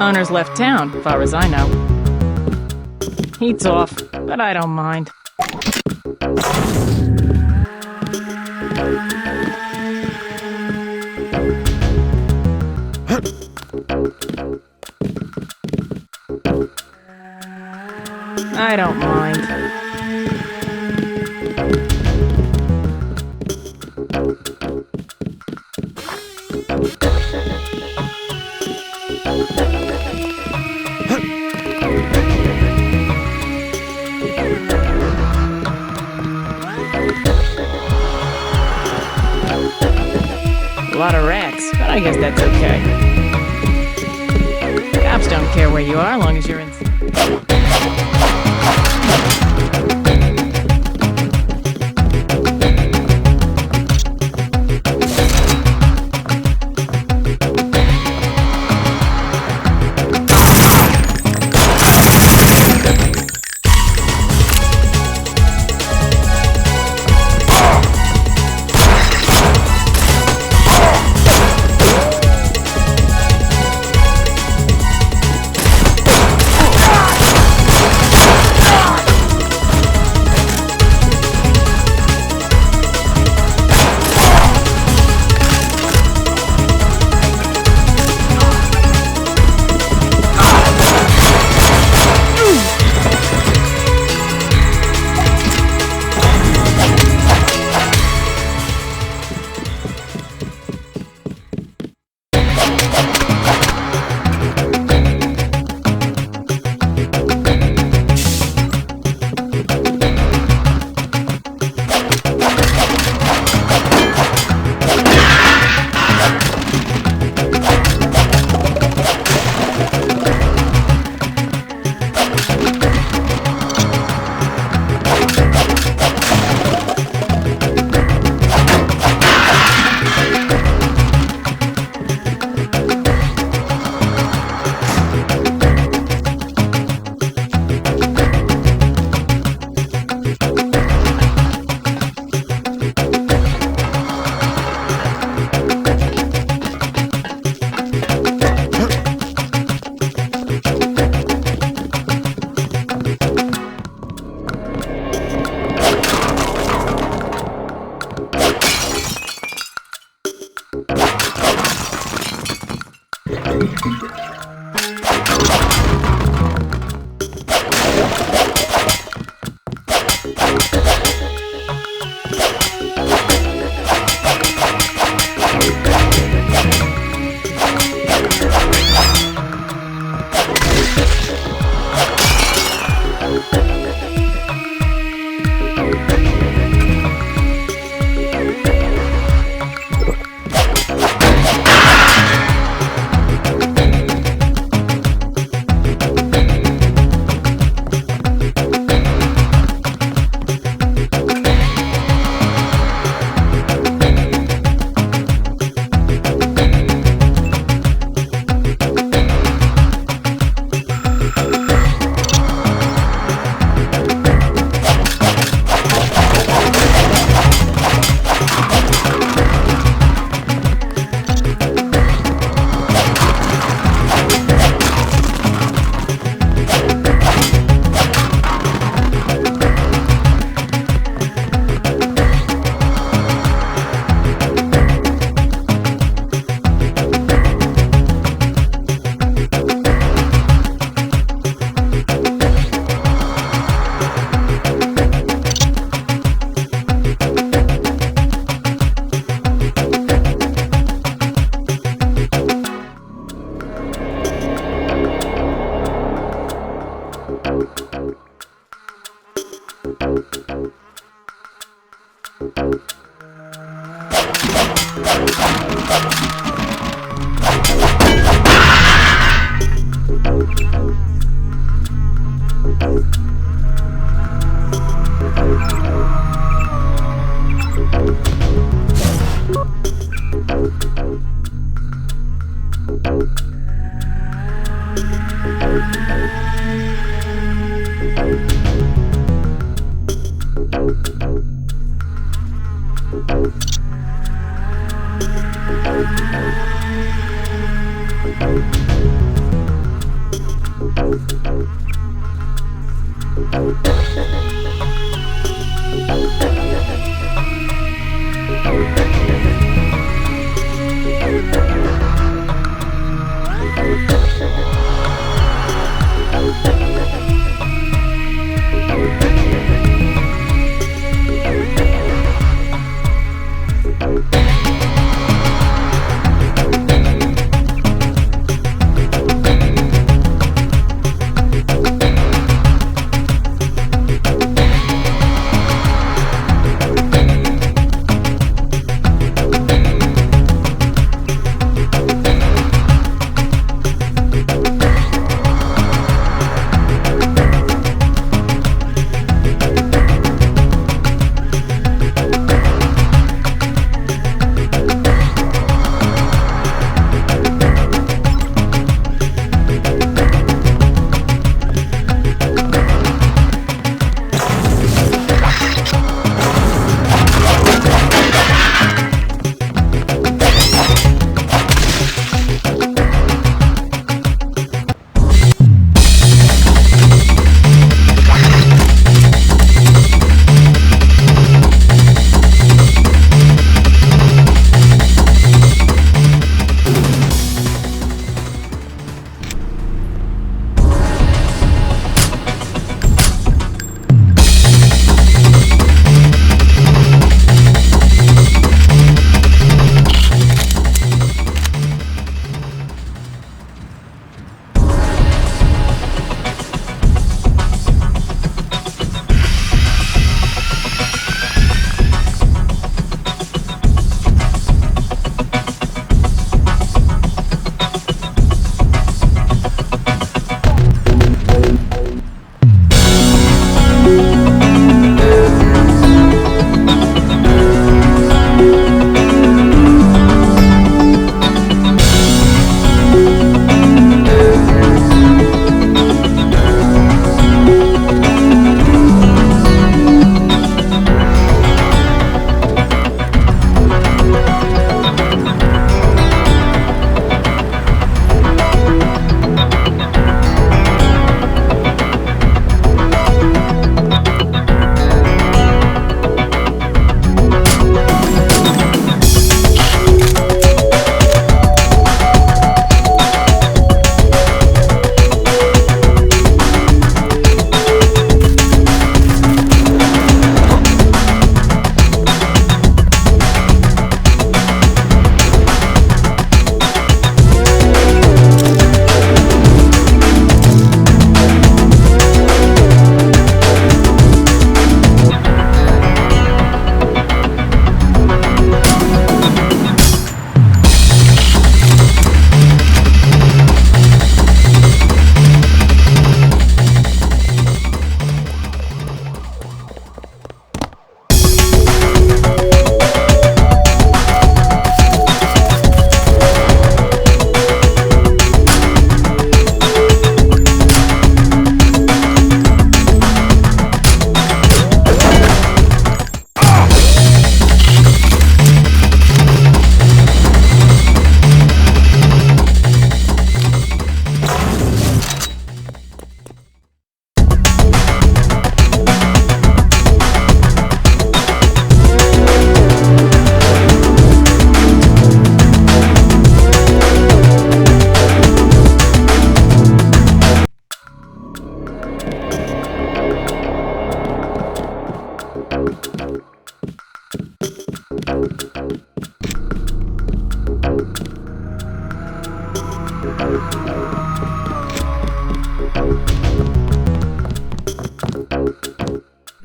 Owner's left town, far as I know. Heat's off, but I don't mind. I don't mind. A lot of rats, but I guess that's okay. Cops don't care where you are, as long as you're in.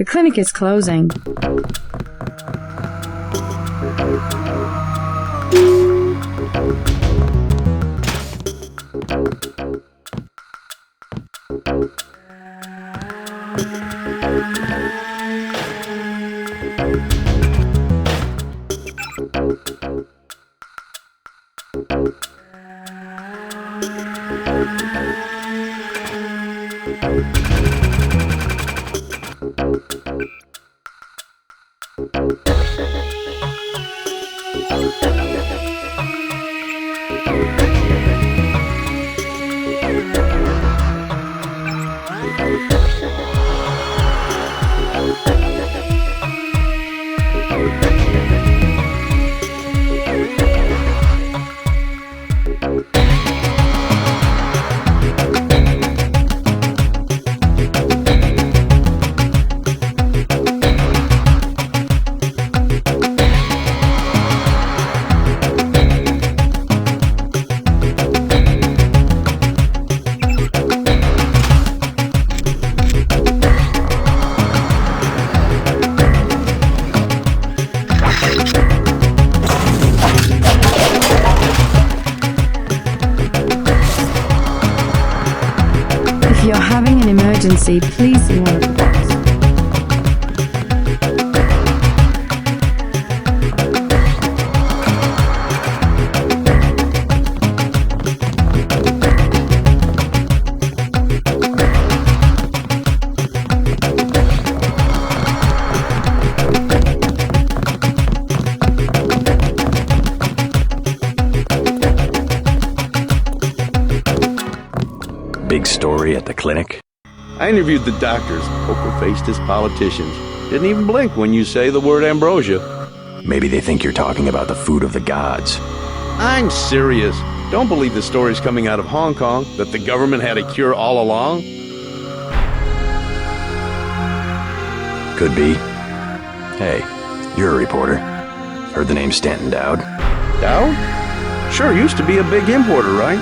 clinic is closing. If you're having an emergency, please see one of the docs. Big story at the clinic? I interviewed the doctors, poker-faced as politicians. Didn't even blink when you say the word ambrosia. Maybe they think you're talking about the food of the gods. I'm serious. Don't believe the stories coming out of Hong Kong that the government had a cure all along. Could be. Hey, you're a reporter. Heard the name Stanton Dowd? Dowd? Sure, used to be a big importer, right?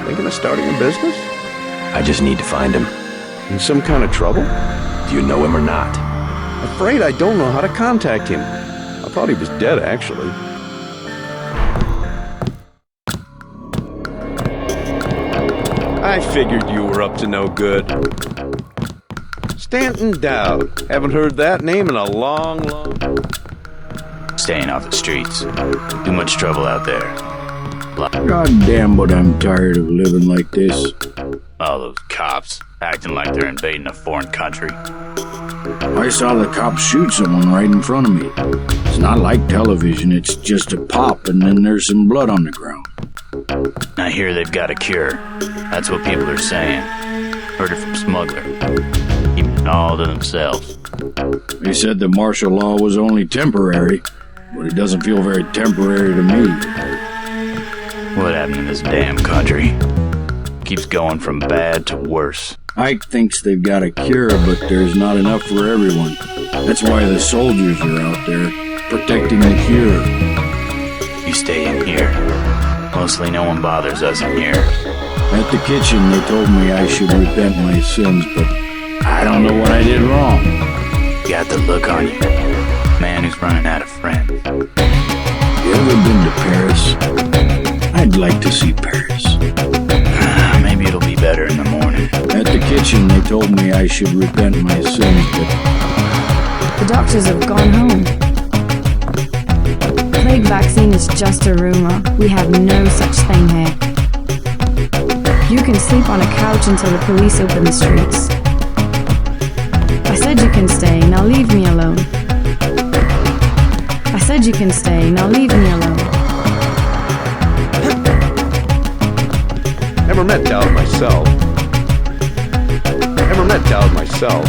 Thinking of starting a business? I just need to find him. In some kind of trouble? Do you know him or not? Afraid I don't know how to contact him. I thought he was dead, actually. I figured you were up to no good. Stanton Dowd. Haven't heard that name in a long... Staying off the streets. Too much trouble out there. God damn, but I'm tired of living like this. All those cops acting like they're invading a foreign country. I saw the cops shoot someone right in front of me. It's not like television, it's just a pop and then there's some blood on the ground. I hear they've got a cure. That's what people are saying. Heard it from Smuggler. Keeping it all to themselves. They said the martial law was only temporary, but it doesn't feel very temporary to me. What happened in this damn country? Keeps going from bad to worse. Ike thinks they've got a cure, but there's not enough for everyone. That's why the soldiers are out there, protecting the cure. You stay in here. Mostly no one bothers us in here. At the kitchen, they told me I should repent my sins, but I don't know what I did wrong. Got the look on you. Man who's running out of friends. You ever been to Paris? I'd like to see Paris. Maybe it'll be better in the morning. At the kitchen, they told me I should repent my sins, but The doctors have gone home. Plague vaccine is just a rumor. We have no such thing here. You can sleep on a couch until the police open the streets. I said you can stay, now leave me alone. I said you can stay, now leave me alone. Never met Dowd myself. Never met Dowd myself.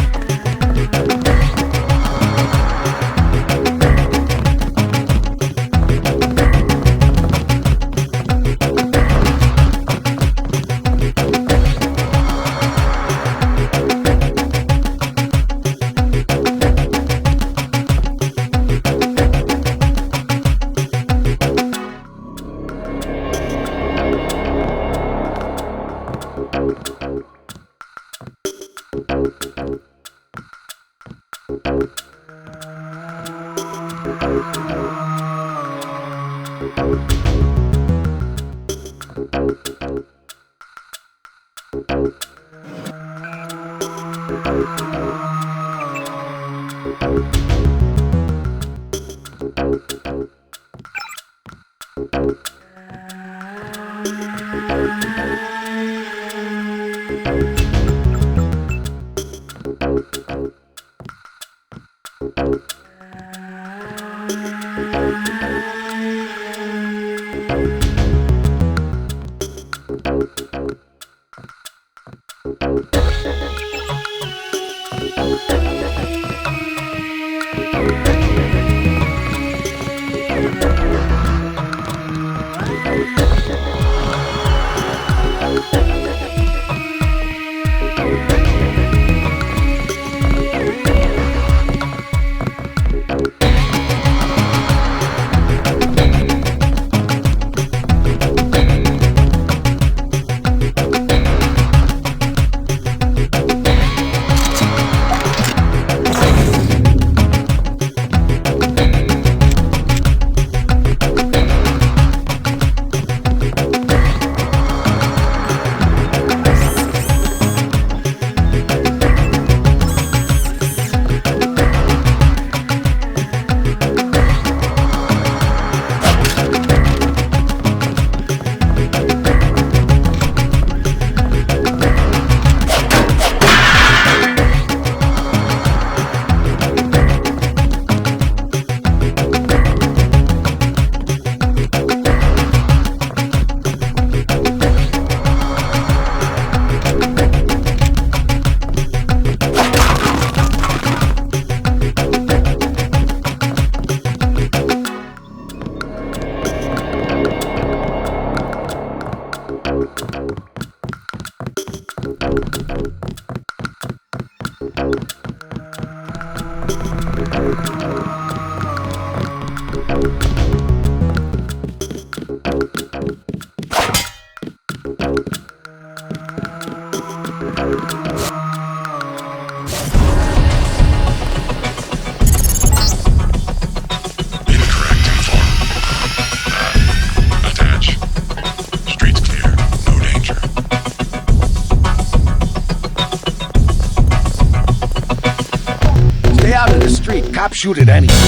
Cops shoot at anything.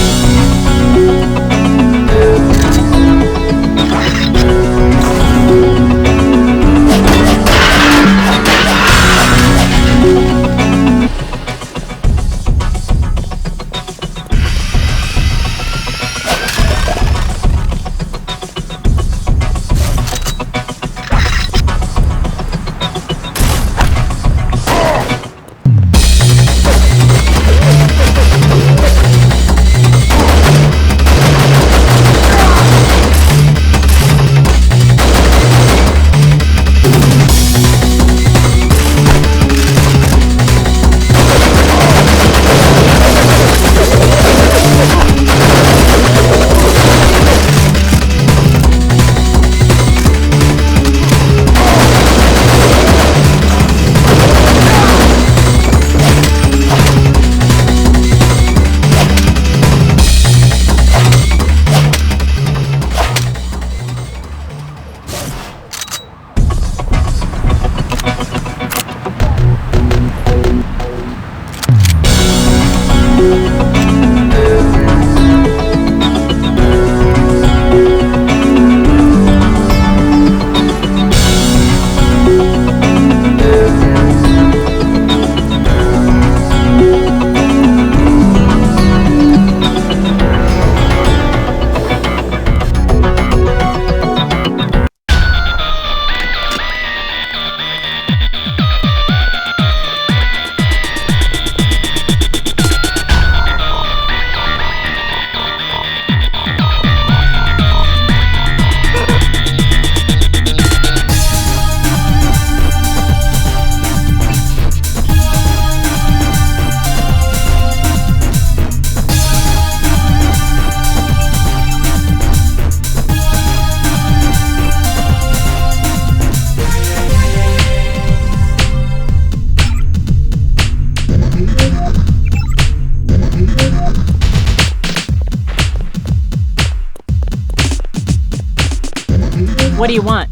What do you want?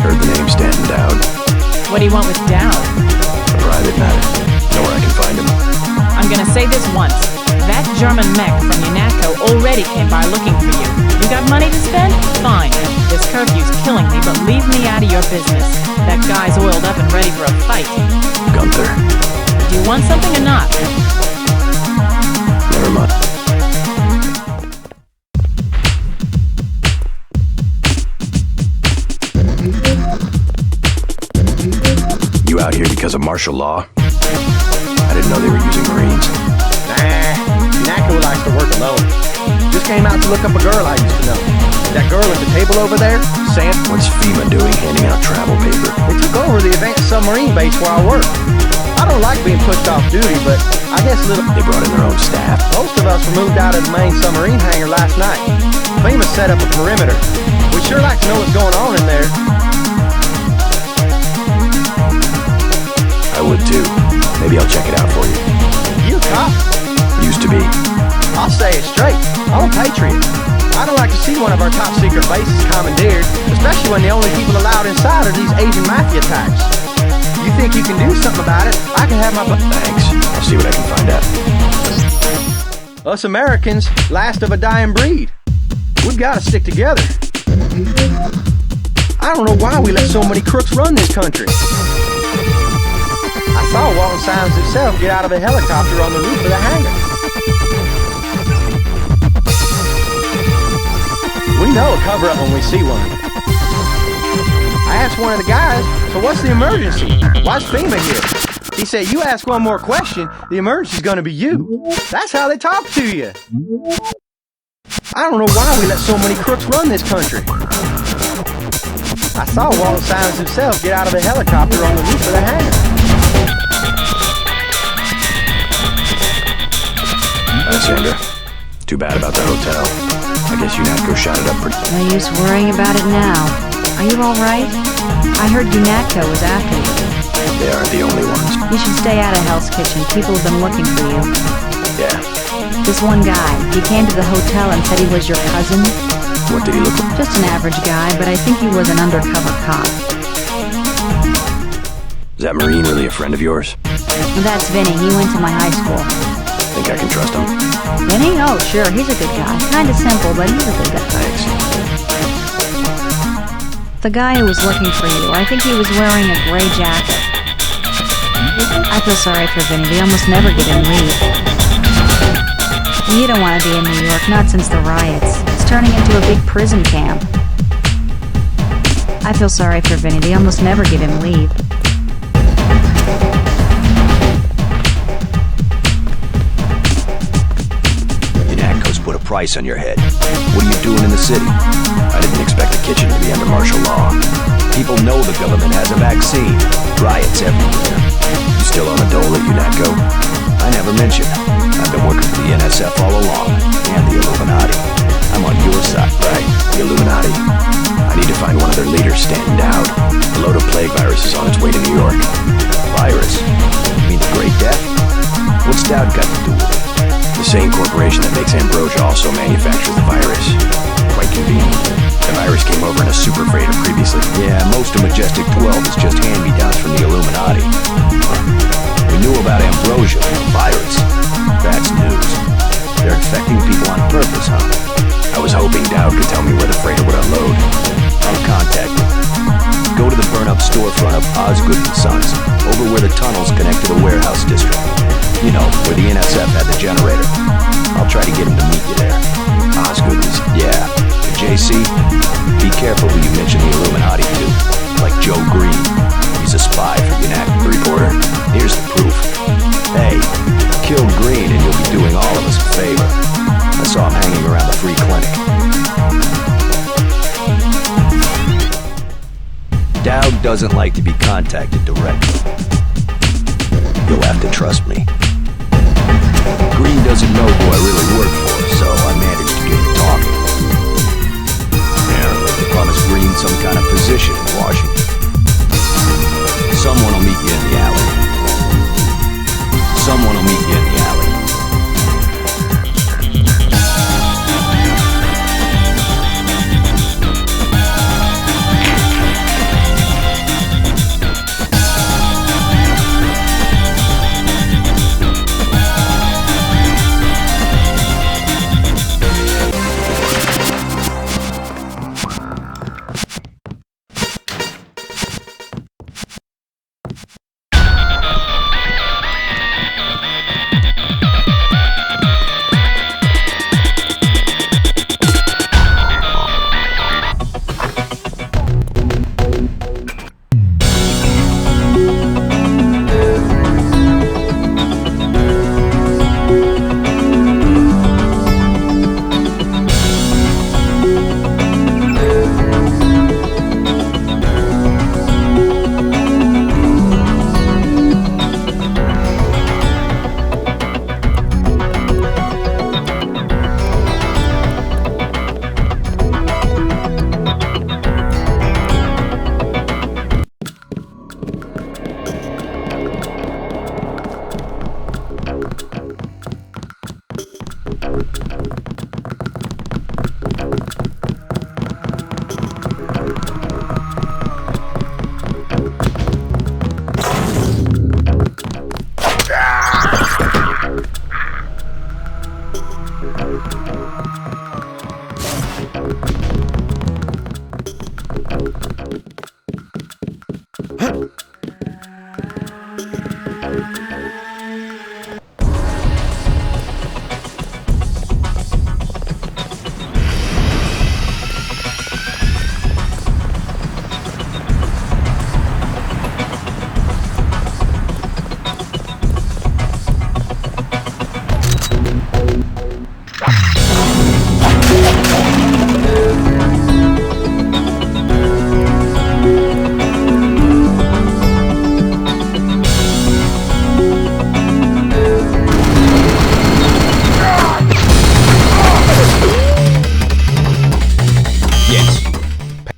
Heard the name Stanton Dowd. What do you want with Dowd? A private matter. Know where I can find him. I'm gonna say this once. That German mech from UNATCO already came by looking for you. You got money to spend? Fine. This curfew's killing me, but leave me out of your business. That guy's oiled up and ready for a fight. Gunther. Do you want something or not? Never mind. You out here because of martial law? I didn't know they were using Marines. Nah, UNATCO likes to work alone. Just came out to look up a girl I used to know. That girl at the table over there, Sam. What's FEMA doing handing out travel paper? They took over the advanced submarine base where I work. I don't like being pushed off duty, but I guess They brought in their own staff. most of us were moved out of the main submarine hangar last night. FEMA set up a perimeter. We sure like to know what's going on in there. I would too. Maybe I'll check it out for you. You a cop? Used to be. I'll say it straight. I'm a patriot. I don't like to see one of our top secret bases commandeered, especially when the only people allowed inside are these Asian mafia types. You think you can do something about it? I can have my Thanks. I'll see what I can find out. Us Americans, last of a dying breed. We've got to stick together. I don't know why we let so many crooks run this country. I saw Walton Simons himself get out of a helicopter on the roof of the hangar. We know a cover-up when we see one. I asked one of the guys, so what's the emergency? Why's FEMA here? He said, you ask one more question, the emergency's gonna be you. That's how they talk to you. I don't know why we let so many crooks run this country. I saw Walton Simons himself get out of a helicopter on the roof of the hangar. Hi, Sandra. Too bad about the hotel. I guess UNATCO shot it up pretty... No use worrying about it now. Are you alright? I heard UNATCO was after you. They aren't the only ones. You should stay out of Hell's Kitchen. People have been looking for you. Yeah. This one guy, he came to the hotel and said he was your cousin. What did he look like? Just an average guy, but I think he was an undercover cop. Is that Marine really a friend of yours? That's Vinny. He went to my high school. Think I can trust him? Vinny? Oh, sure. He's a good guy. Kinda simple, but he's a good guy. Thanks. The guy who was looking for you, I think he was wearing a gray jacket. I feel sorry for Vinny. They almost never get him leave. You don't want to be in New York, not since the riots. It's turning into a big prison camp. I feel sorry for Vinny. They almost never give him leave. UNATCO's put a price on your head. What are you doing in the city? I didn't expect the kitchen to be under martial law. People know the government has a vaccine. Riots everywhere. You still on the dole at UNATCO? I never mentioned. I've been working for the NSF all along, and the Illuminati. I'm on your side, right? The Illuminati. I need to find one of their leaders, Stanton Dowd. A load of plague virus is on its way to New York. Virus? You mean the Great Death? What's Dowd got to do with it? The same corporation that makes ambrosia also manufactures the virus. Quite convenient. The virus came over in a super freighter previously. Yeah, most of Majestic 12 is just hand-me-downs from the Illuminati. We knew about ambrosia, the virus. That's news. They're infecting people on purpose, huh? I was hoping Dowd could tell me where the freighter would unload. I'll contact him. Go to the burn-up storefront of Osgood & Sons, over where the tunnels connect to the warehouse district. You know, where the NSF had the generator. I'll try to get him to meet you there. Osgood's, yeah. The JC? Be careful who you mention the Illuminati to. Like Joe Green. He's a spy for UNATCO. Reporter, here's the proof. Hey, kill Green and you'll be doing all of us a favor. I saw him hanging around the free clinic. Dowd doesn't like to be contacted directly. You'll have to trust me. Green doesn't know who I really work for, so I managed to get him talking. Apparently, they promised Green some kind of position in Washington. Someone will meet you in the alley. Someone will meet you in the alley.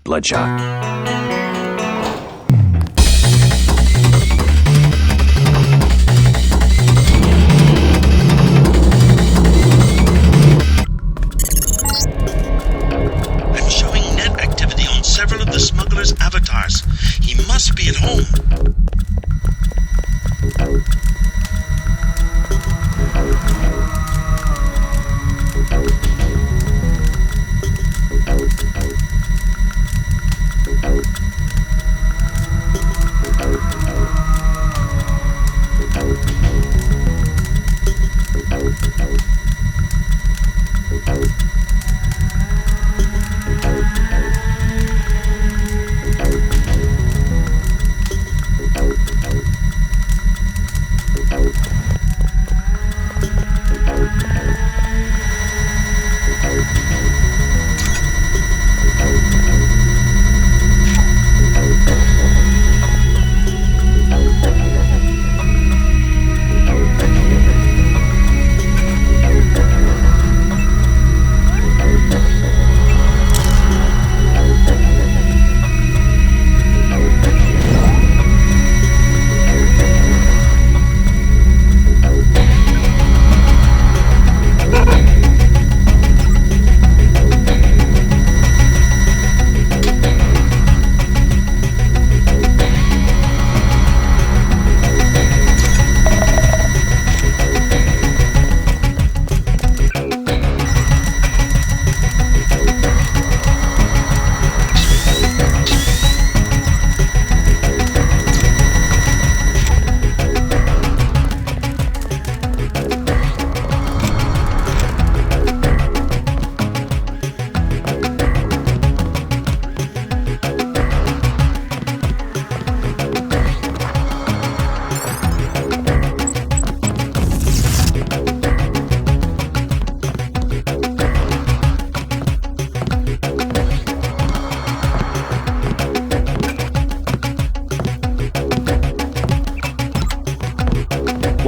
Bloodshot. I'm showing net activity on several of the smuggler's avatars. He must be at home.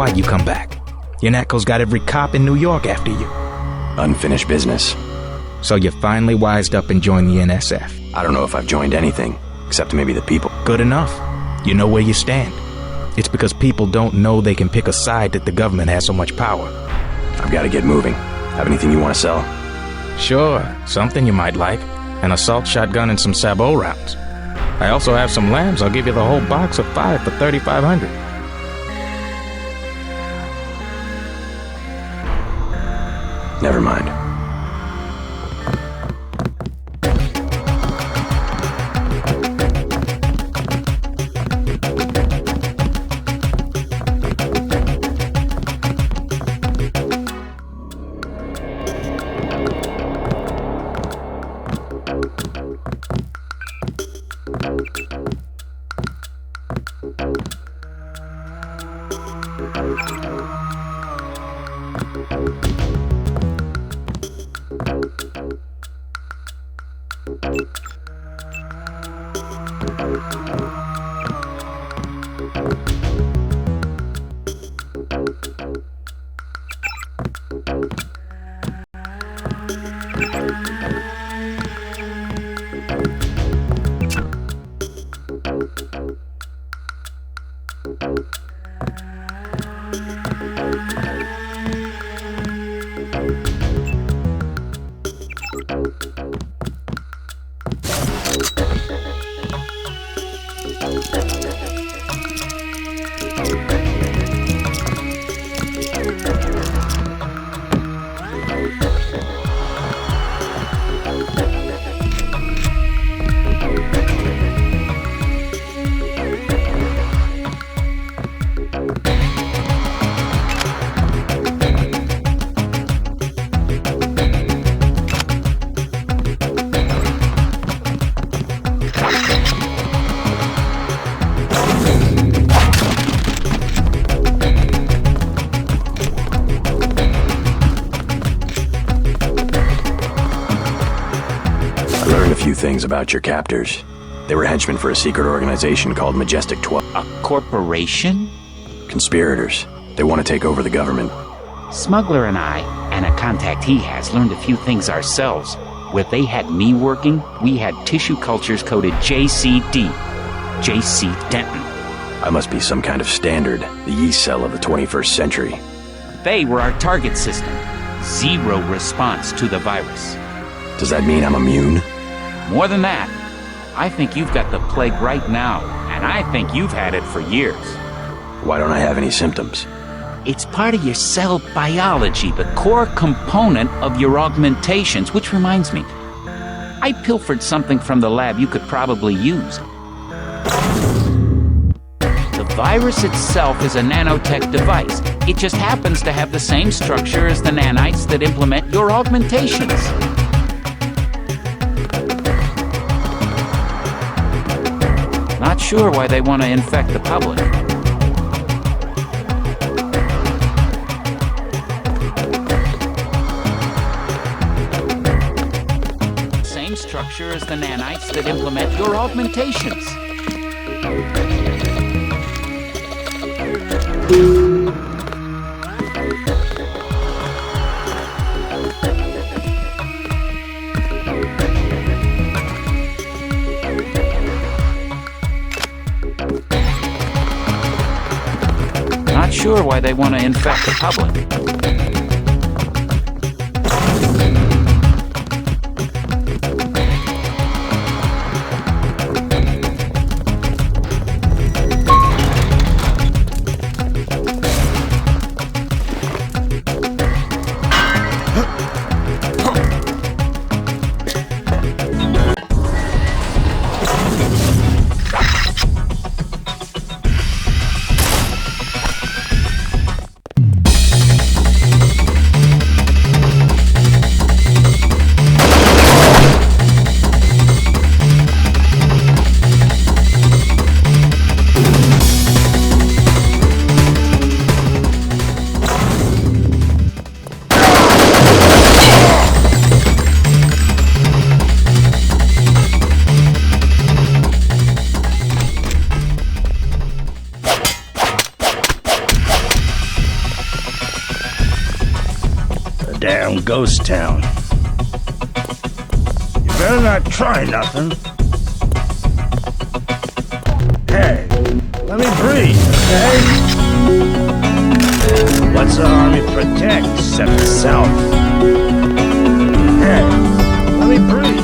Why'd you come back? UNATCO's got every cop in New York after you. Unfinished business. So you finally wised up and joined the NSF. I don't know if I've joined anything, except maybe the people. Good enough. You know where you stand. It's because people don't know they can pick a side that the government has so much power. I've got to get moving. Have anything you want to sell? Sure, something you might like. An assault shotgun and some sabot rounds. I also have some lambs. I'll give you the whole box of 5 for $3,500. Never mind. Things about your captors. They were henchmen for a secret organization called Majestic 12. A corporation? Conspirators. They want to take over the government. Smuggler and I, and a contact he has, learned a few things ourselves. Where they had me working, we had tissue cultures coded JCD. J.C. Denton. I must be some kind of standard, the yeast cell of the 21st century. They were our target system. Zero response to the virus. Does that mean I'm immune? More than that, I think you've got the plague right now, and I think you've had it for years. Why don't I have any symptoms? It's part of your cell biology, the core component of your augmentations, which reminds me, I pilfered something from the lab you could probably use. The virus itself is a nanotech device. It just happens to have the same structure as the nanites that implement your augmentations. Not sure why they want to infect the public. Same structure as the nanites that implement your augmentations. Not sure why they want to infect the public. Damn ghost town. You better not try nothing. Hey, let me breathe, okay? What's the army protect except the South? Hey, let me breathe.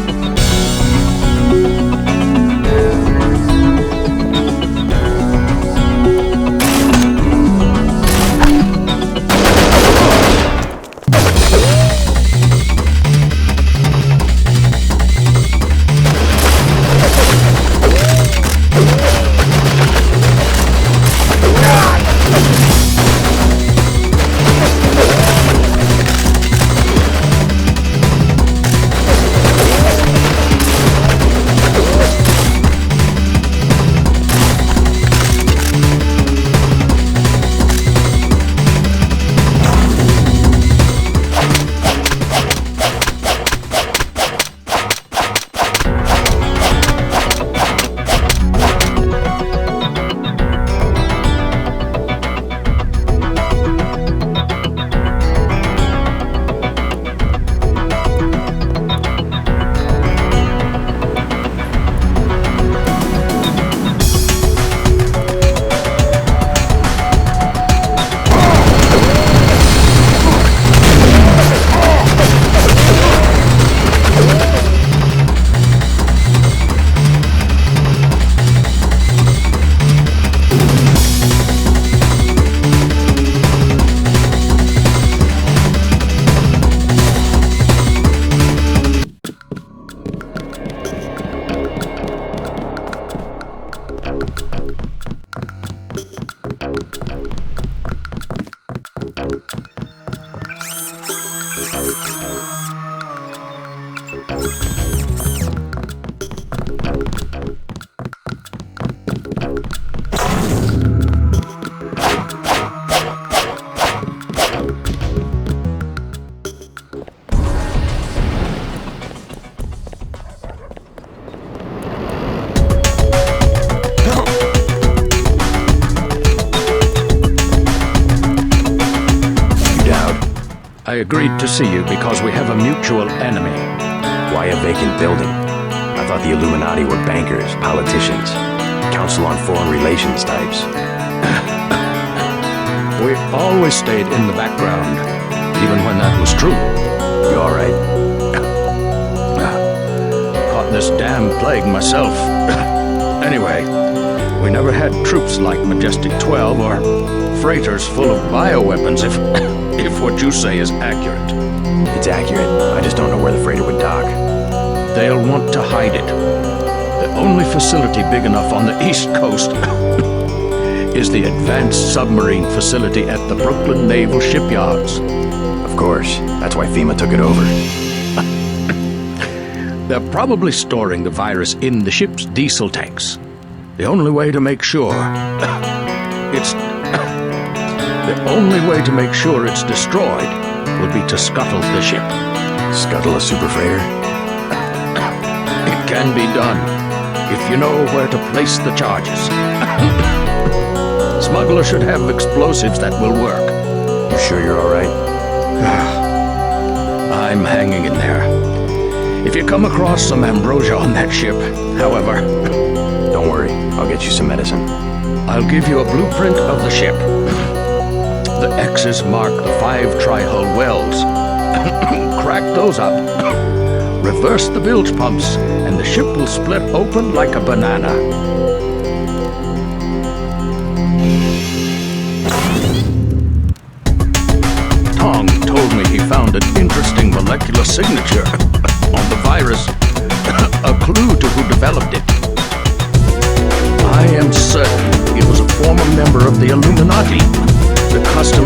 I agreed to see you because we have a mutual enemy. Why a vacant building? I thought the Illuminati were bankers, politicians, Council on Foreign Relations types. We always stayed in the background, even when that was true. You alright? Caught this damn plague myself. Anyway, we never had troops like Majestic 12 or freighters full of bioweapons, if what you say is accurate. It's accurate. I just don't know where the freighter would dock. They'll want to hide it. The only facility big enough on the East Coast is the Advanced Submarine Facility at the Brooklyn Naval Shipyards. Of course. That's why FEMA took it over. They're probably storing the virus in the ship's diesel tanks. The only way to make sure it's destroyed will be to scuttle the ship. Scuttle a super freighter? It can be done if you know where to place the charges. Smuggler should have explosives that will work. You sure you're alright? I'm hanging in there. If you come across some ambrosia on that ship, however... Don't worry, I'll get you some medicine. I'll give you a blueprint of the ship. The X's mark the 5 tri-hull wells. Crack those up. Reverse the bilge pumps, and the ship will split open like a banana. Tong told me he found an interesting molecular signature on the virus, a clue to who developed it. I am certain he was a former member of the Illuminati. The custom...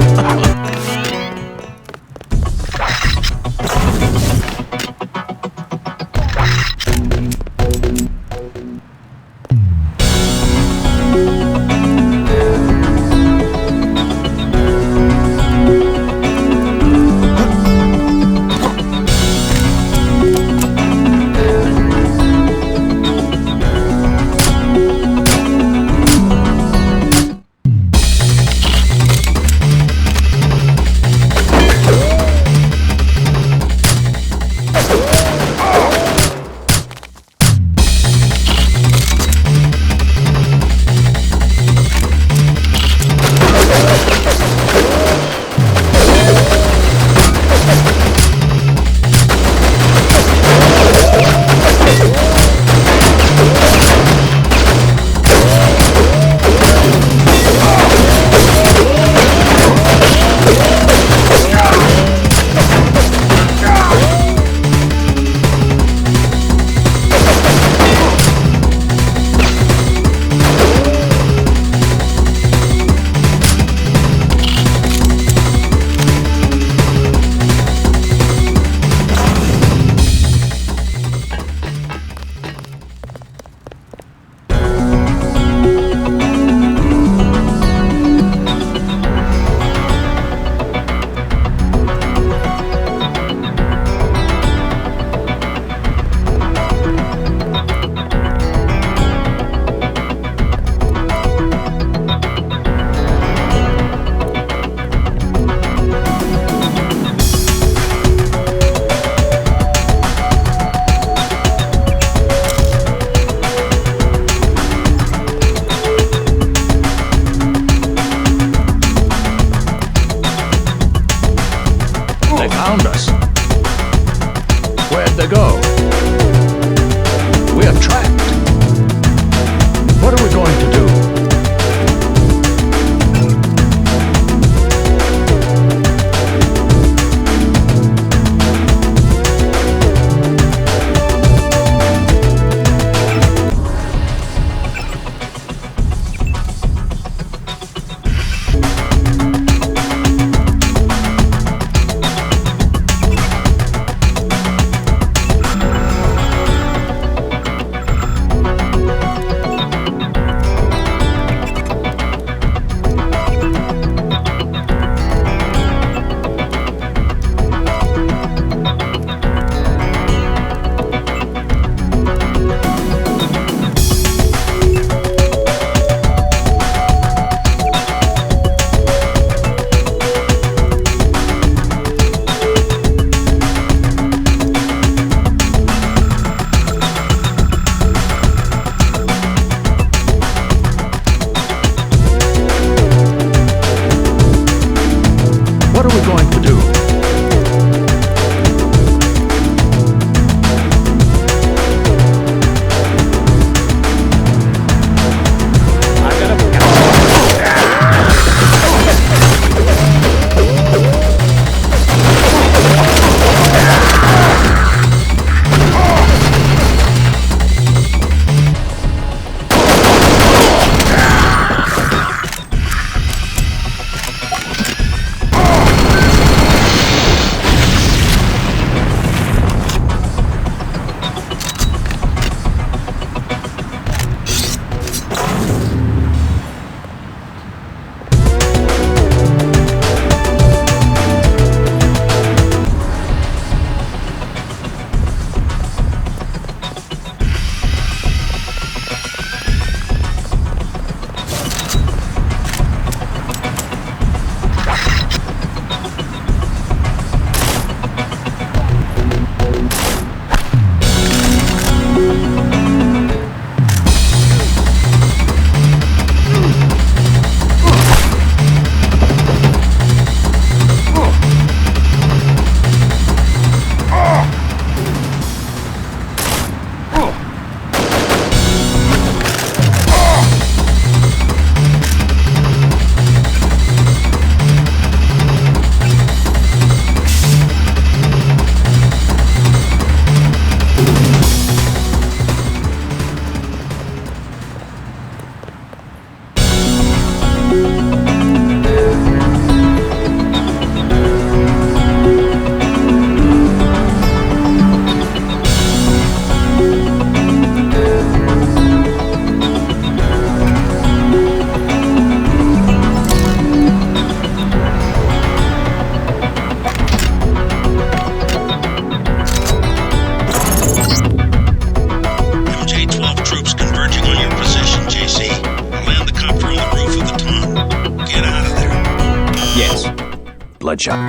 bloodshot.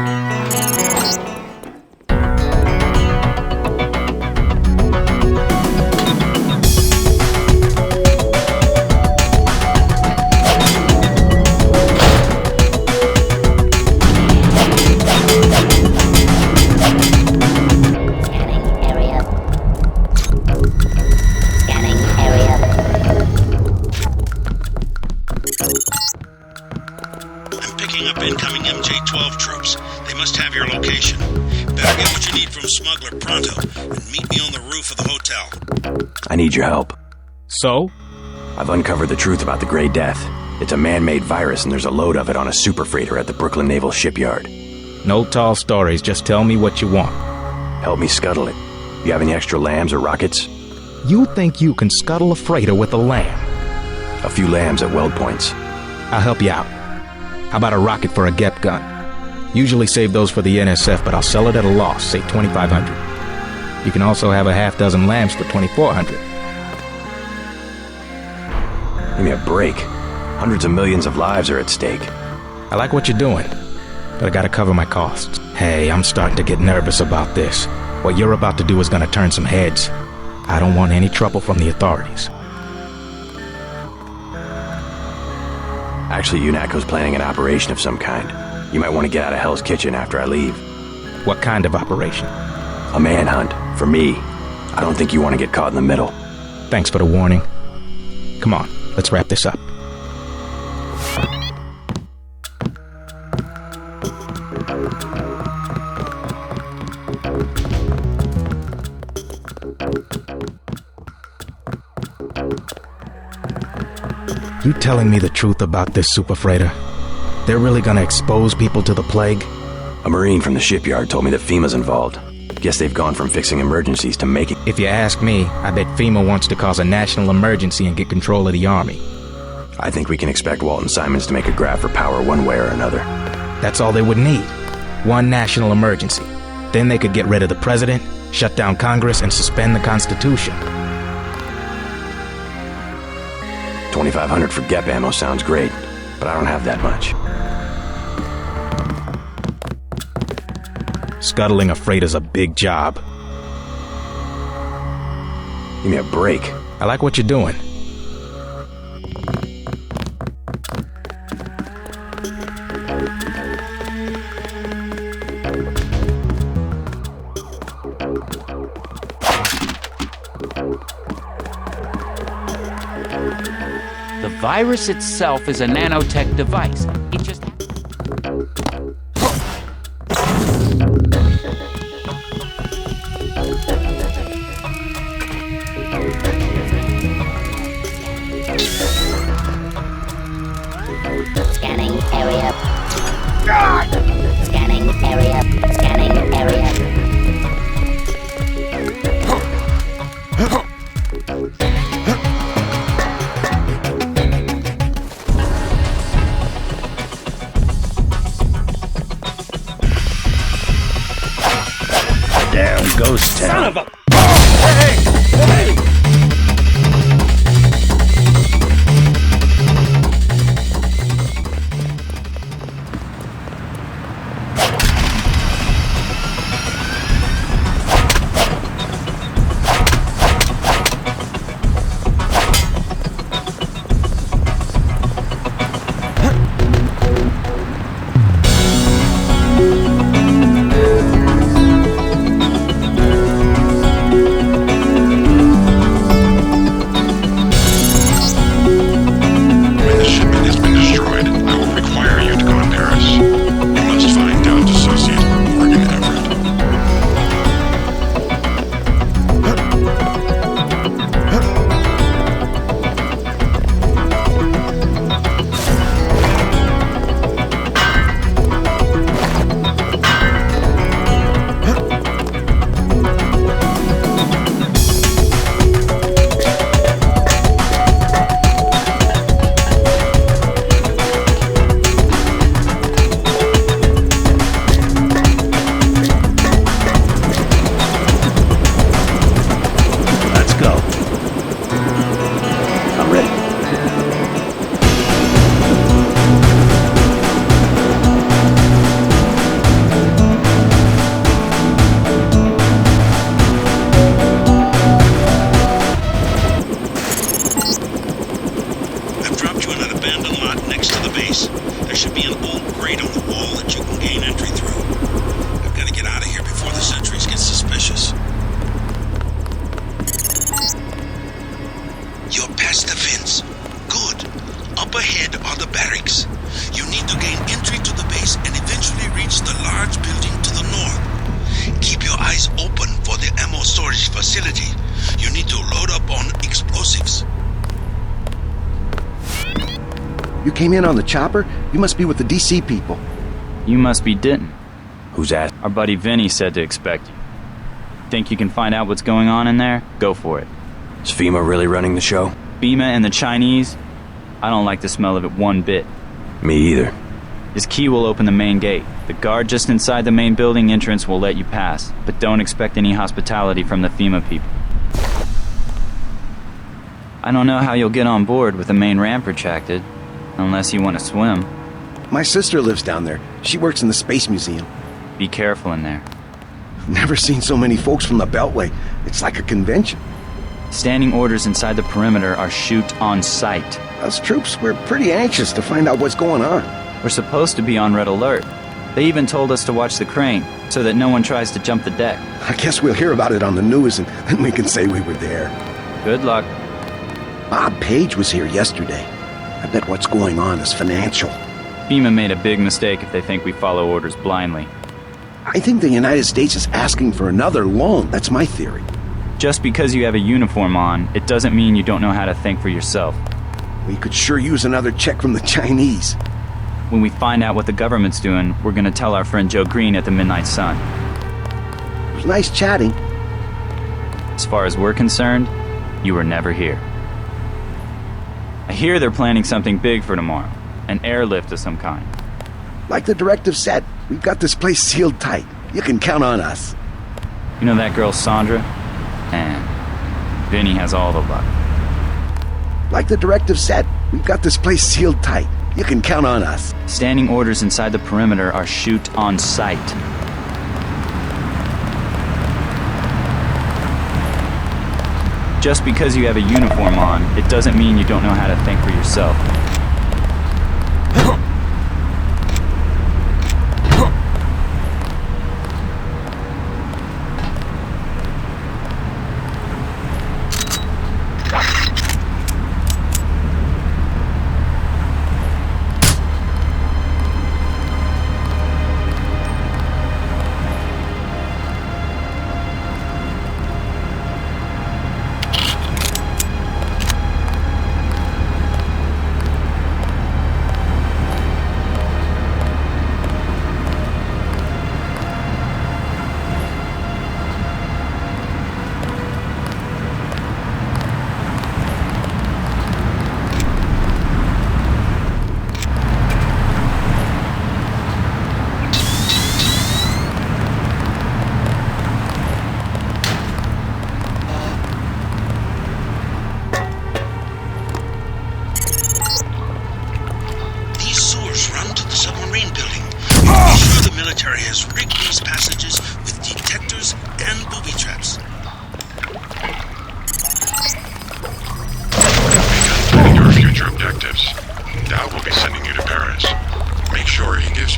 Incoming MJ-12 troops. They must have your location. Better get what you need from Smuggler pronto and meet me on the roof of the hotel. I need your help. So? I've uncovered the truth about the Grey Death. It's a man-made virus and there's a load of it on a super freighter at the Brooklyn Naval Shipyard. No tall stories, just tell me what you want. Help me scuttle it. You have any extra lambs or rockets? You think you can scuttle a freighter with a lamb? A few lambs at weld points. I'll help you out. How about a rocket for a GEP gun? Usually save those for the NSF, but I'll sell it at a loss, say $2,500. You can also have a half dozen lambs for $2,400. Give me a break. Hundreds of millions of lives are at stake. I like what you're doing, but I gotta cover my costs. Hey, I'm starting to get nervous about this. What you're about to do is gonna turn some heads. I don't want any trouble from the authorities. Actually, UNATCO's planning an operation of some kind. You might want to get out of Hell's Kitchen after I leave. What kind of operation? A manhunt. For me. I don't think you want to get caught in the middle. Thanks for the warning. Come on, let's wrap this up. You telling me the truth about this super freighter? They're really gonna expose people to the plague? A Marine from the shipyard told me that FEMA's involved. Guess they've gone from fixing emergencies to making... If you ask me, I bet FEMA wants to cause a national emergency and get control of the army. I think we can expect Walton Simons to make a grab for power one way or another. That's all they would need. One national emergency. Then they could get rid of the president, shut down Congress, and suspend the Constitution. $2,500 for GEP ammo sounds great, but I don't have that much. Scuttling a freighter's a big job. Give me a break. I like what you're doing. The virus itself is a nanotech device. It just... Scanning area. Scanning area. Scanning area. Damn ghost town. Son of a... next to the base. There should be an old grate on the wall that you can gain entry through. I've got to get out of here before the sentries get suspicious. You're past the fence. Good. Up ahead are the barracks. You need to gain entry to the base and eventually reach the large building to the north. Keep your eyes open for the ammo storage facility. You need to load up on explosives. You came in on the chopper? You must be with the DC people. You must be Denton. Who's that? Our buddy Vinny said to expect you. Think you can find out what's going on in there? Go for it. Is FEMA really running the show? FEMA and the Chinese? I don't like the smell of it one bit. Me either. This key will open the main gate. The guard just inside the main building entrance will let you pass, but don't expect any hospitality from the FEMA people. I don't know how you'll get on board with the main ramp retracted, unless you want to swim. My sister lives down there. She works in the Space Museum. Be careful in there. Never seen so many folks from the Beltway. It's like a convention. Standing orders inside the perimeter are shoot on sight. Us troops, we're pretty anxious to find out what's going on. We're supposed to be on red alert. They even told us to watch the crane, so that no one tries to jump the deck. I guess we'll hear about it on the news and then we can say we were there. Good luck. Bob Page was here yesterday. I bet what's going on is financial. FEMA made a big mistake if they think we follow orders blindly. I think the United States is asking for another loan. That's my theory. Just because you have a uniform on, it doesn't mean you don't know how to think for yourself. We could sure use another check from the Chinese. When we find out what the government's doing, we're gonna tell our friend Joe Green at the Midnight Sun. It was nice chatting. As far as we're concerned, you were never here. I hear they're planning something big for tomorrow. An airlift of some kind. Like the directive said, we've got this place sealed tight. You can count on us. You know that girl Sandra? And Vinny has all the luck. Like the directive said, we've got this place sealed tight. You can count on us. Standing orders inside the perimeter are shoot on sight. Just because you have a uniform on, it doesn't mean you don't know how to think for yourself. Has rigged these passages with detectors and booby traps. Planning your future objectives. Dow will be sending you to Paris. Make sure he gives...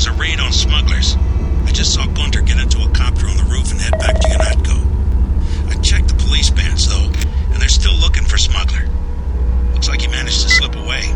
there's a raid on smugglers. I just saw Gunter get into a copter on the roof and head back to Unatco. I checked the police bands, though, and they're still looking for Smuggler. Looks like he managed to slip away.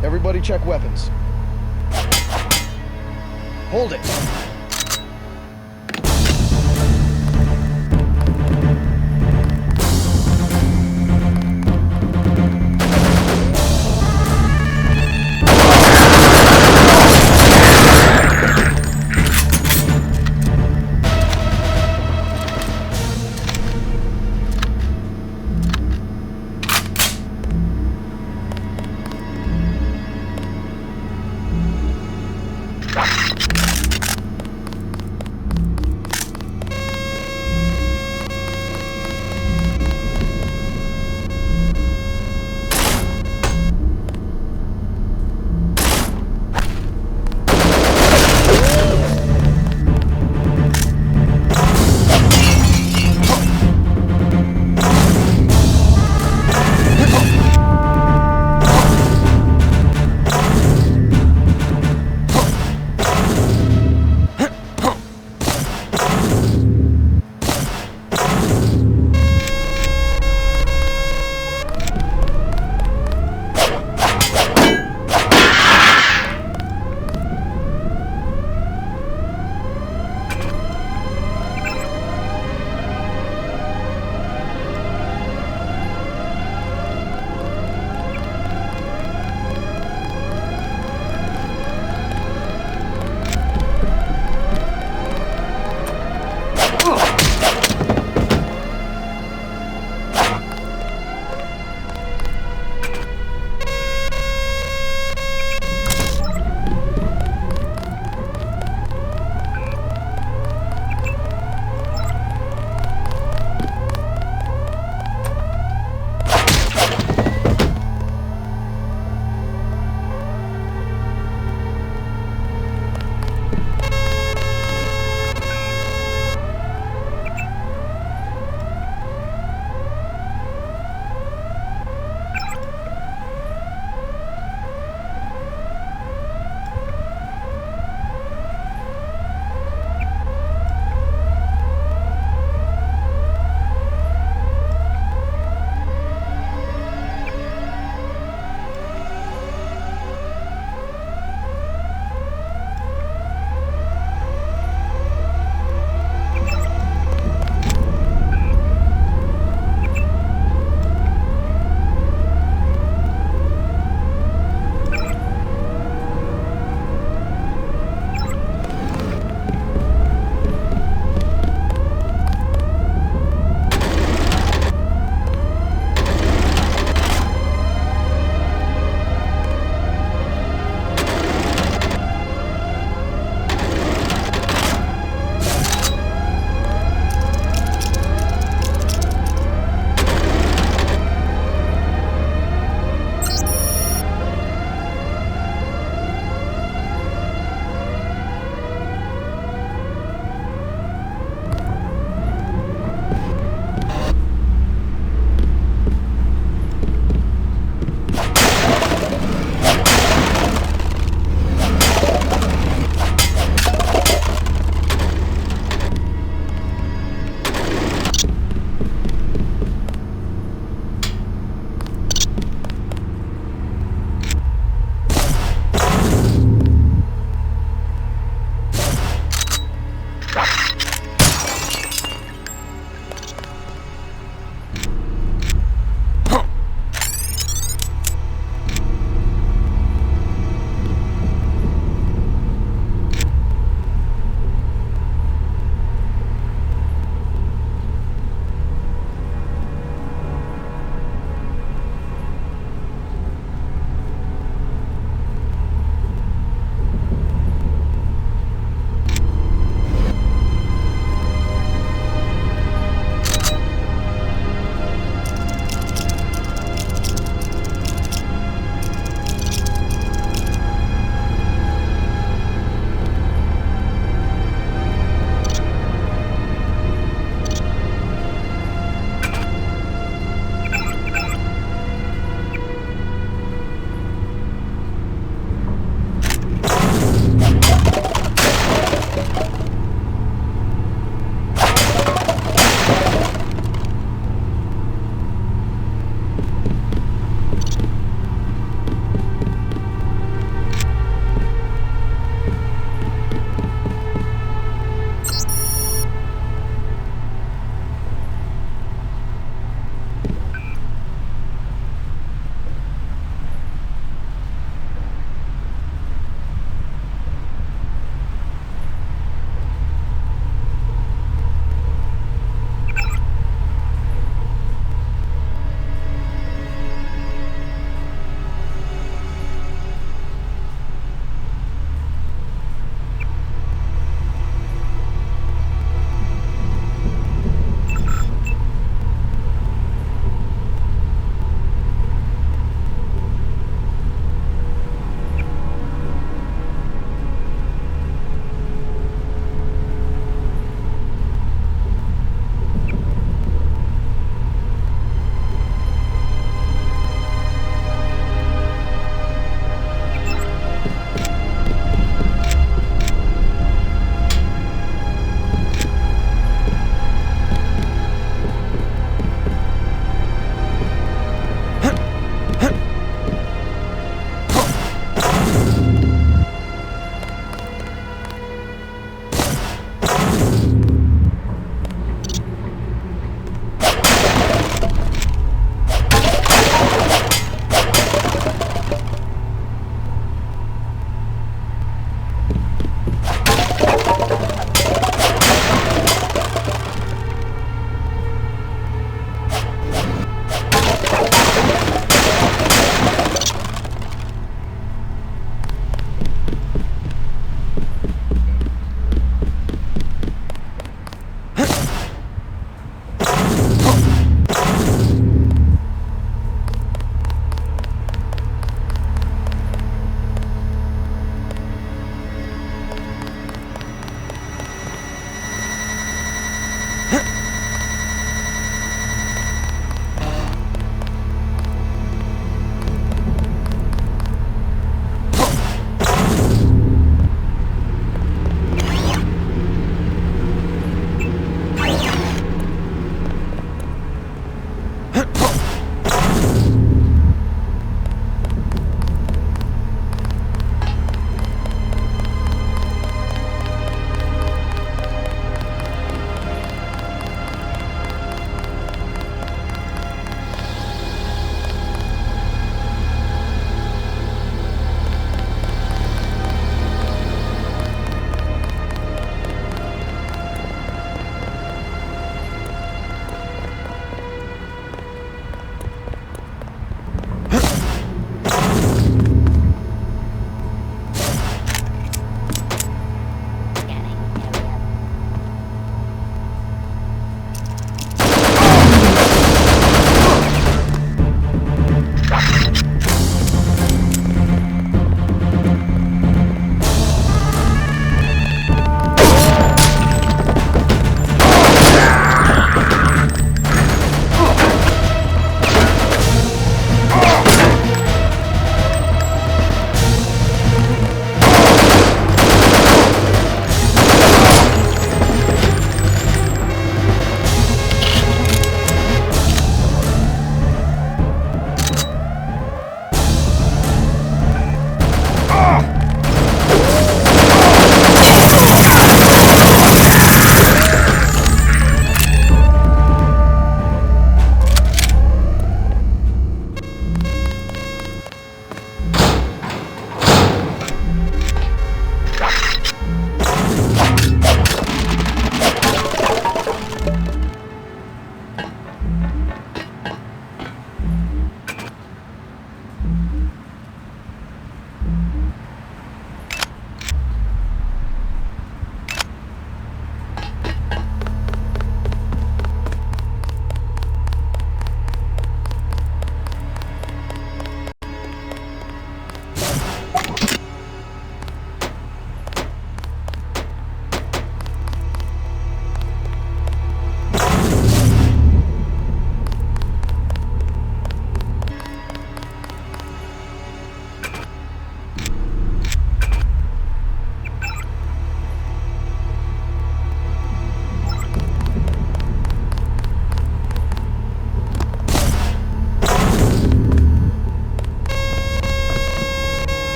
Everybody check weapons. Hold it.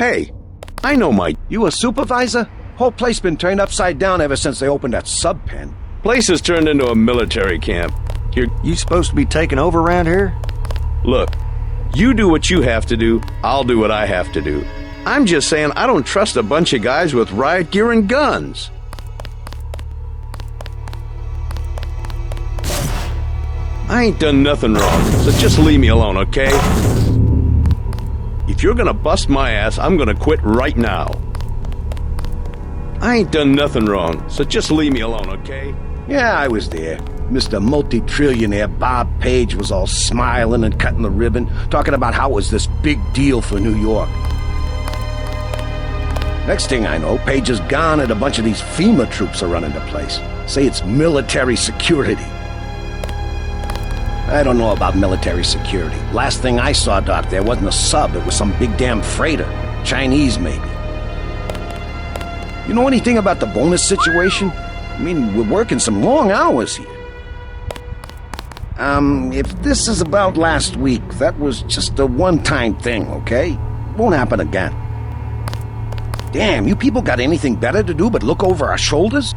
Hey, I know my... You a supervisor? Whole place been turned upside down ever since they opened that sub pen. Place has turned into a military camp. You supposed to be taking over around here? Look, you do what you have to do, I'll do what I have to do. I'm just saying I don't trust a bunch of guys with riot gear and guns. I ain't done nothing wrong, so just leave me alone, okay? If you're gonna bust my ass, I'm gonna quit right now. I ain't done nothing wrong, so just leave me alone, okay? Yeah, I was there. Mr. Multi-trillionaire Bob Page was all smiling and cutting the ribbon, talking about how it was this big deal for New York. Next thing I know, Page is gone and a bunch of these FEMA troops are running the place. Say it's military security. I don't know about military security. Last thing I saw, Doc, there wasn't a sub. It was some big damn freighter. Chinese, maybe. You know anything about the bonus situation? I mean, we're working some long hours here. If this is about last week, that was just a one-time thing, okay? Won't happen again. Damn, you people got anything better to do but look over our shoulders?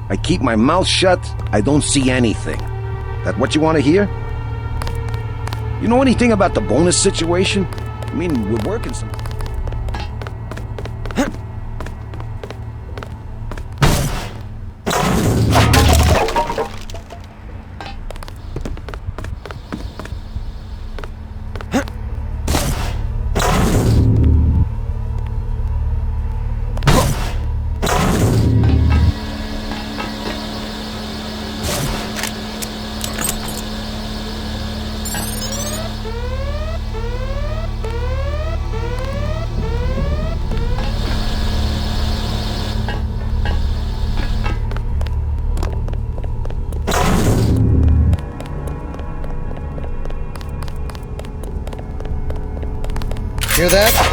I keep my mouth shut, I don't see anything. That what you want to hear? You know anything about the bonus situation? I mean, we're working some... Hear that?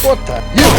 What the? You!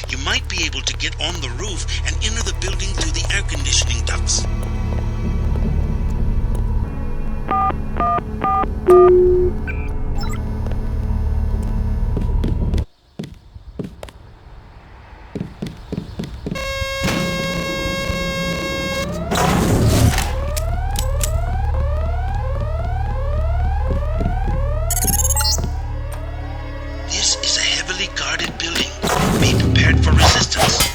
You might be able to get on the roof and enter the building through the air conditioning ducts. This is a heavily guarded building. Be prepared for resistance.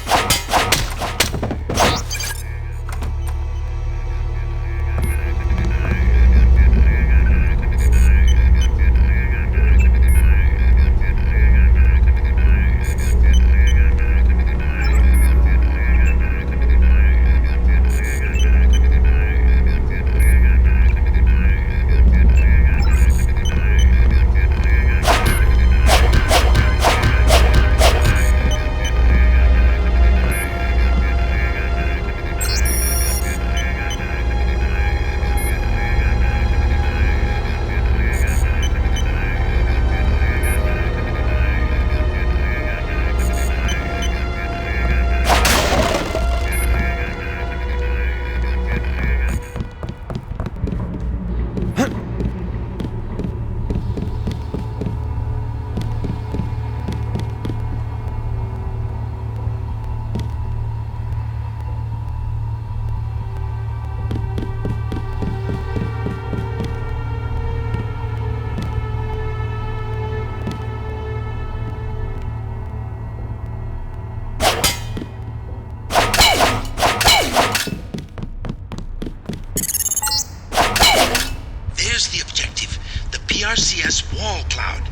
There's the objective, the PRCS wall cloud.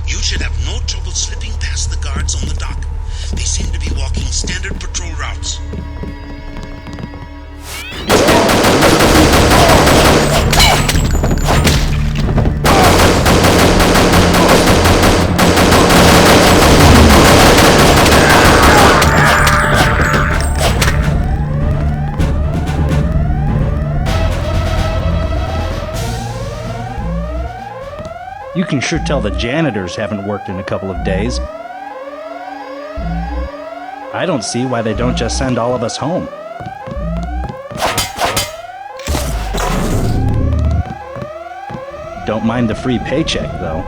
You should have no trouble slipping past the guards on the dock. They seem to be walking standard patrol routes. You can sure tell the janitors haven't worked in a couple of days. I don't see why they don't just send all of us home. Don't mind the free paycheck, though.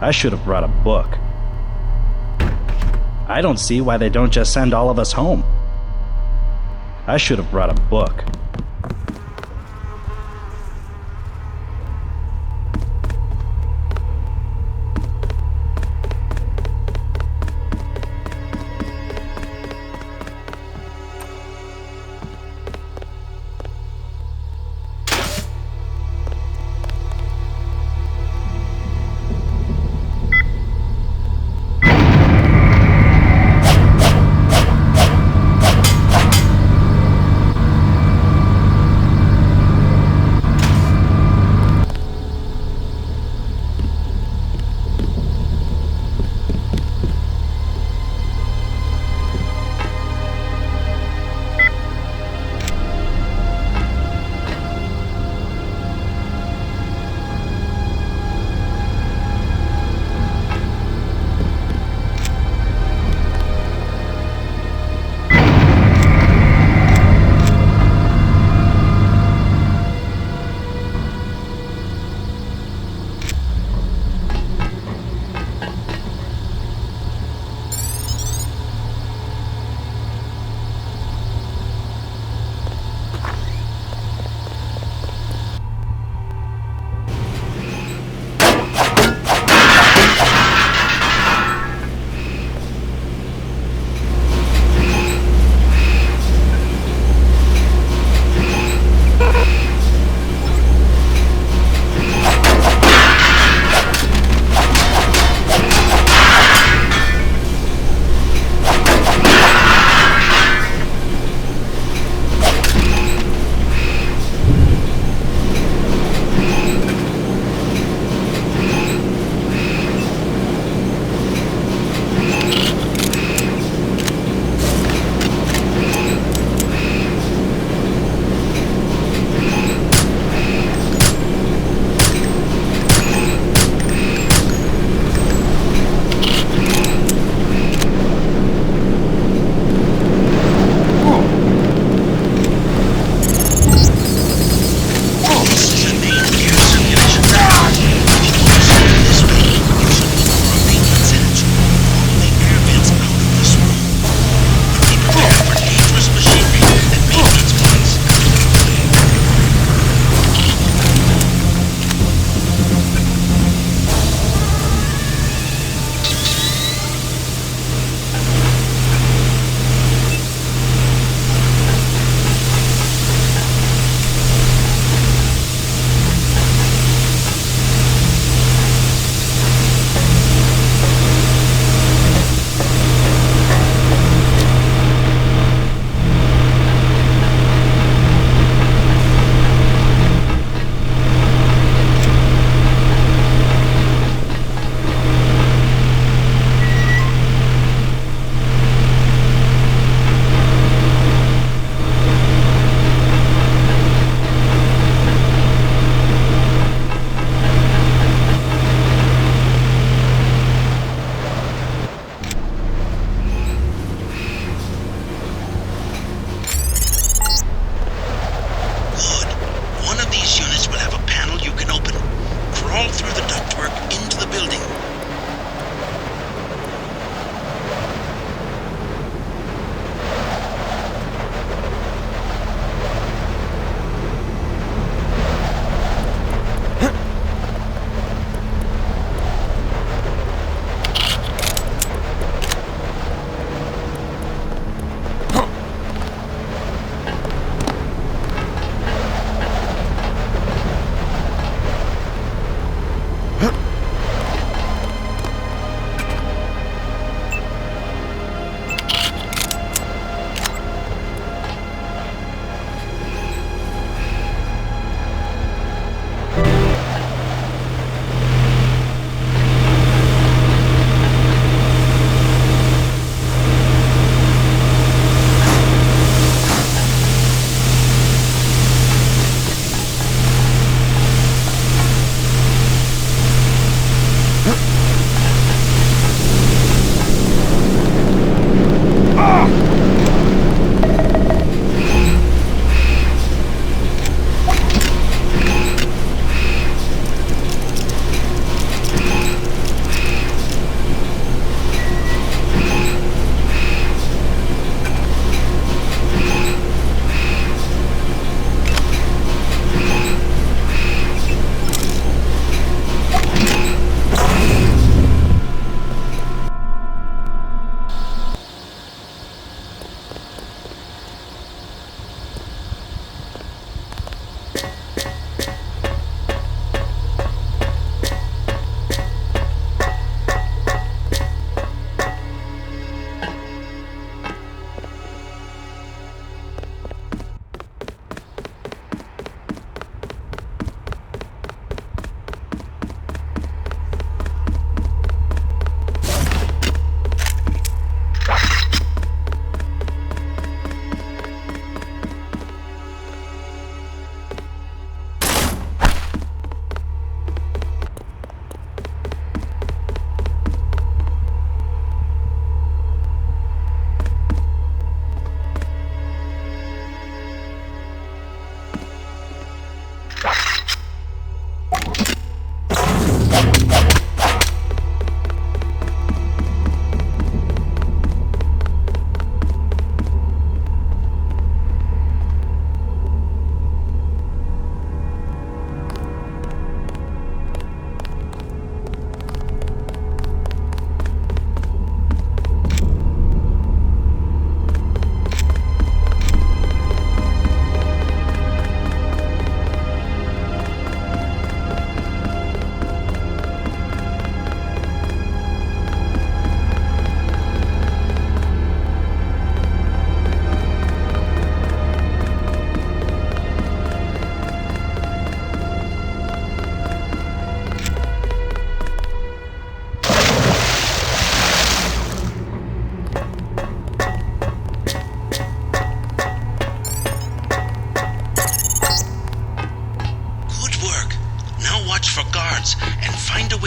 I should have brought a book. I don't see why they don't just send all of us home. I should have brought a book.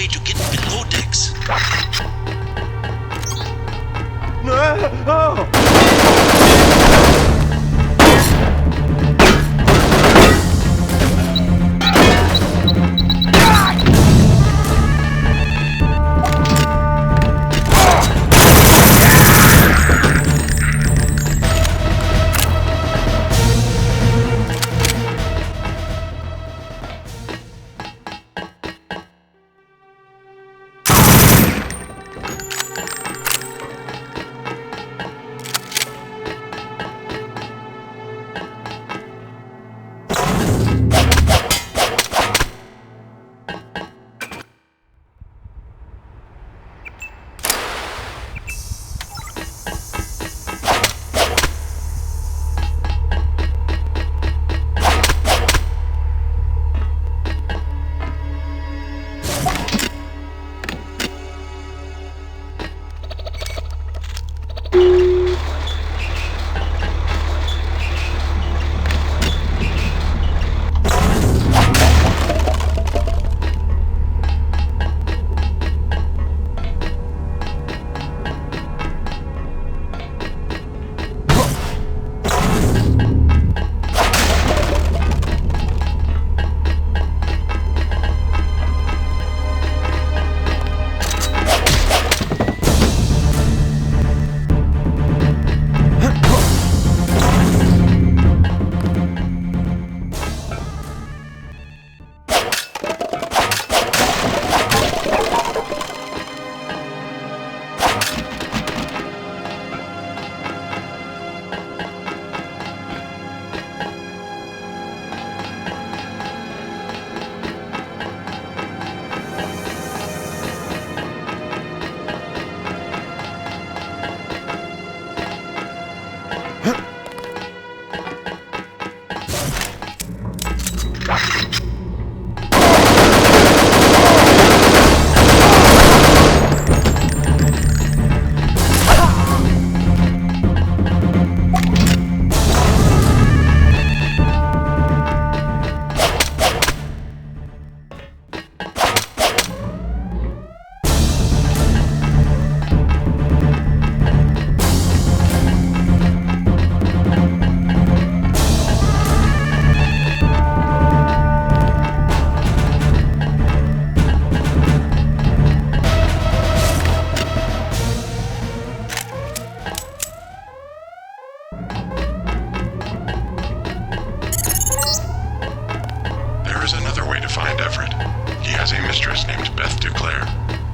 way to get below decks.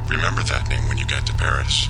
Remember that name when you get to Paris.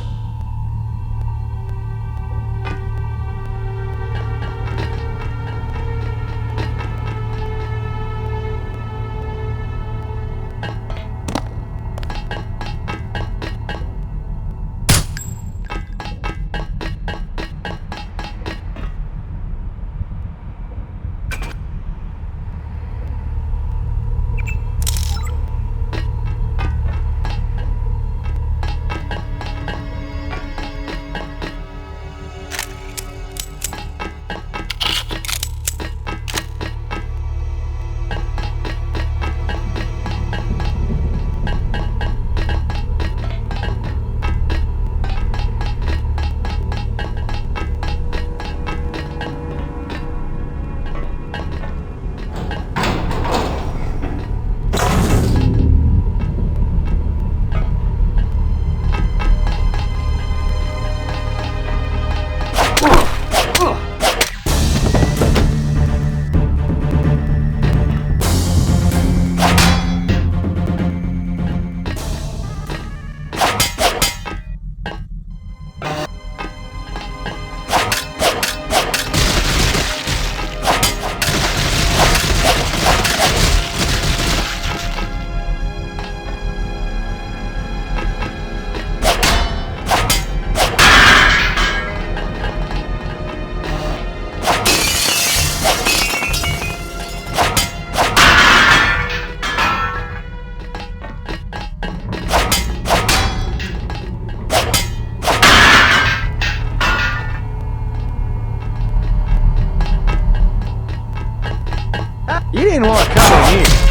You didn't want to come in here.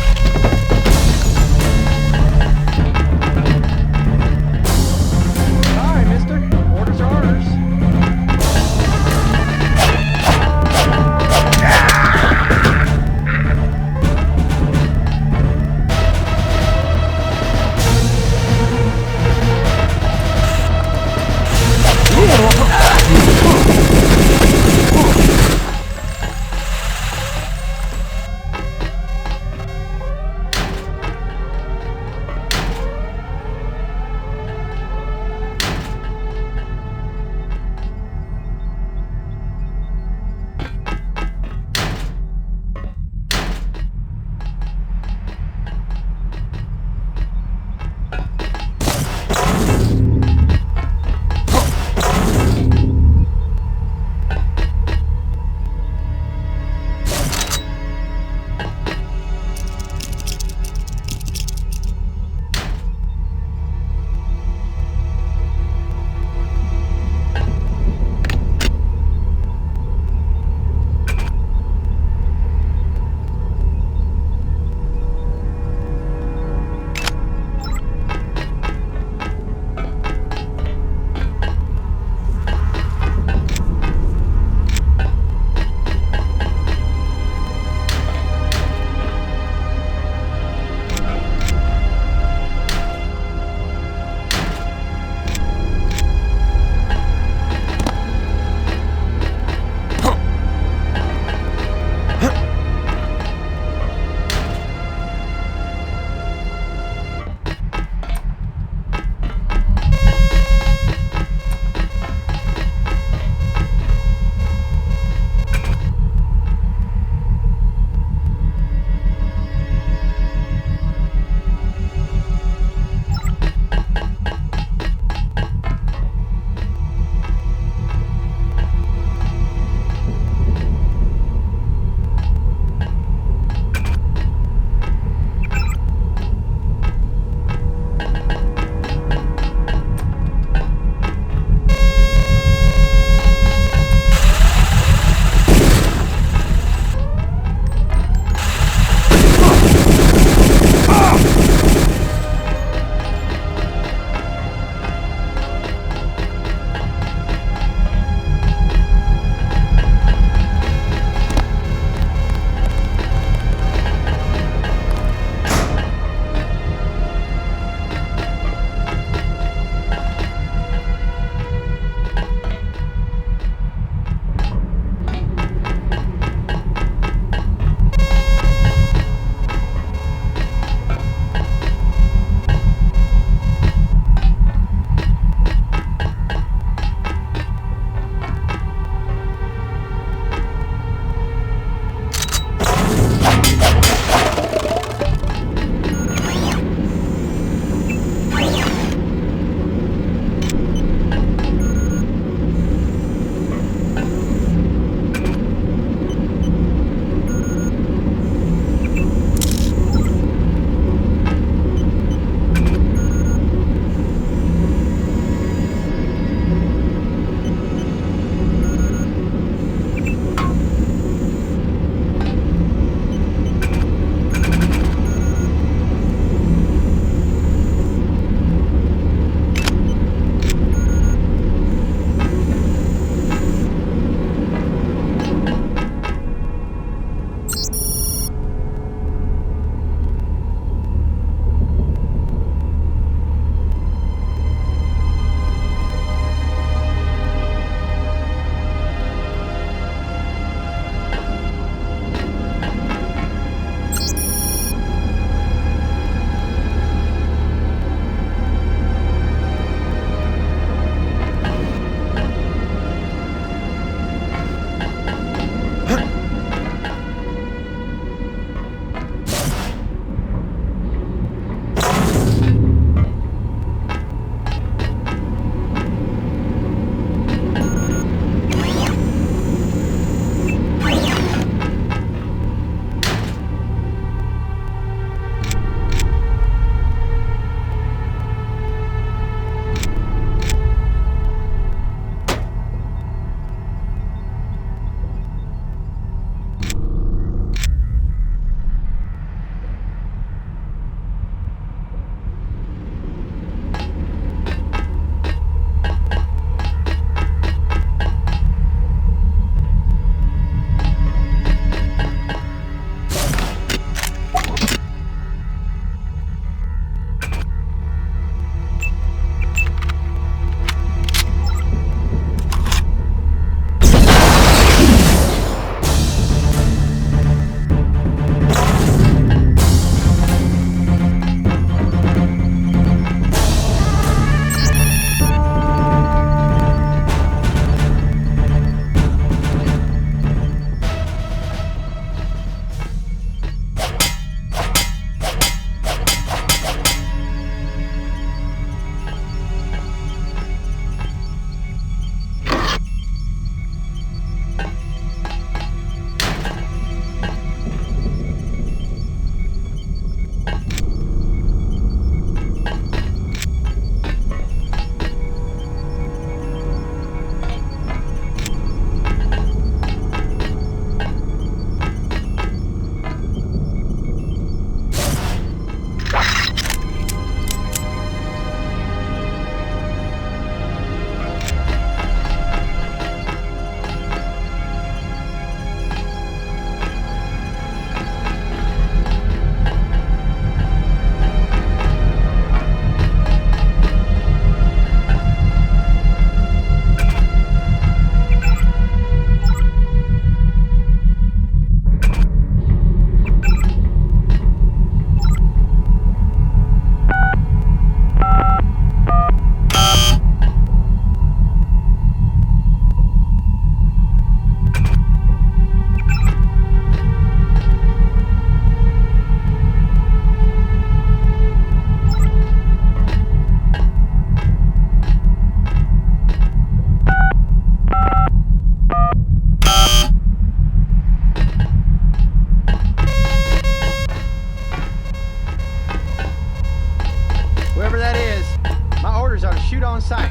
orders are to shoot on sight.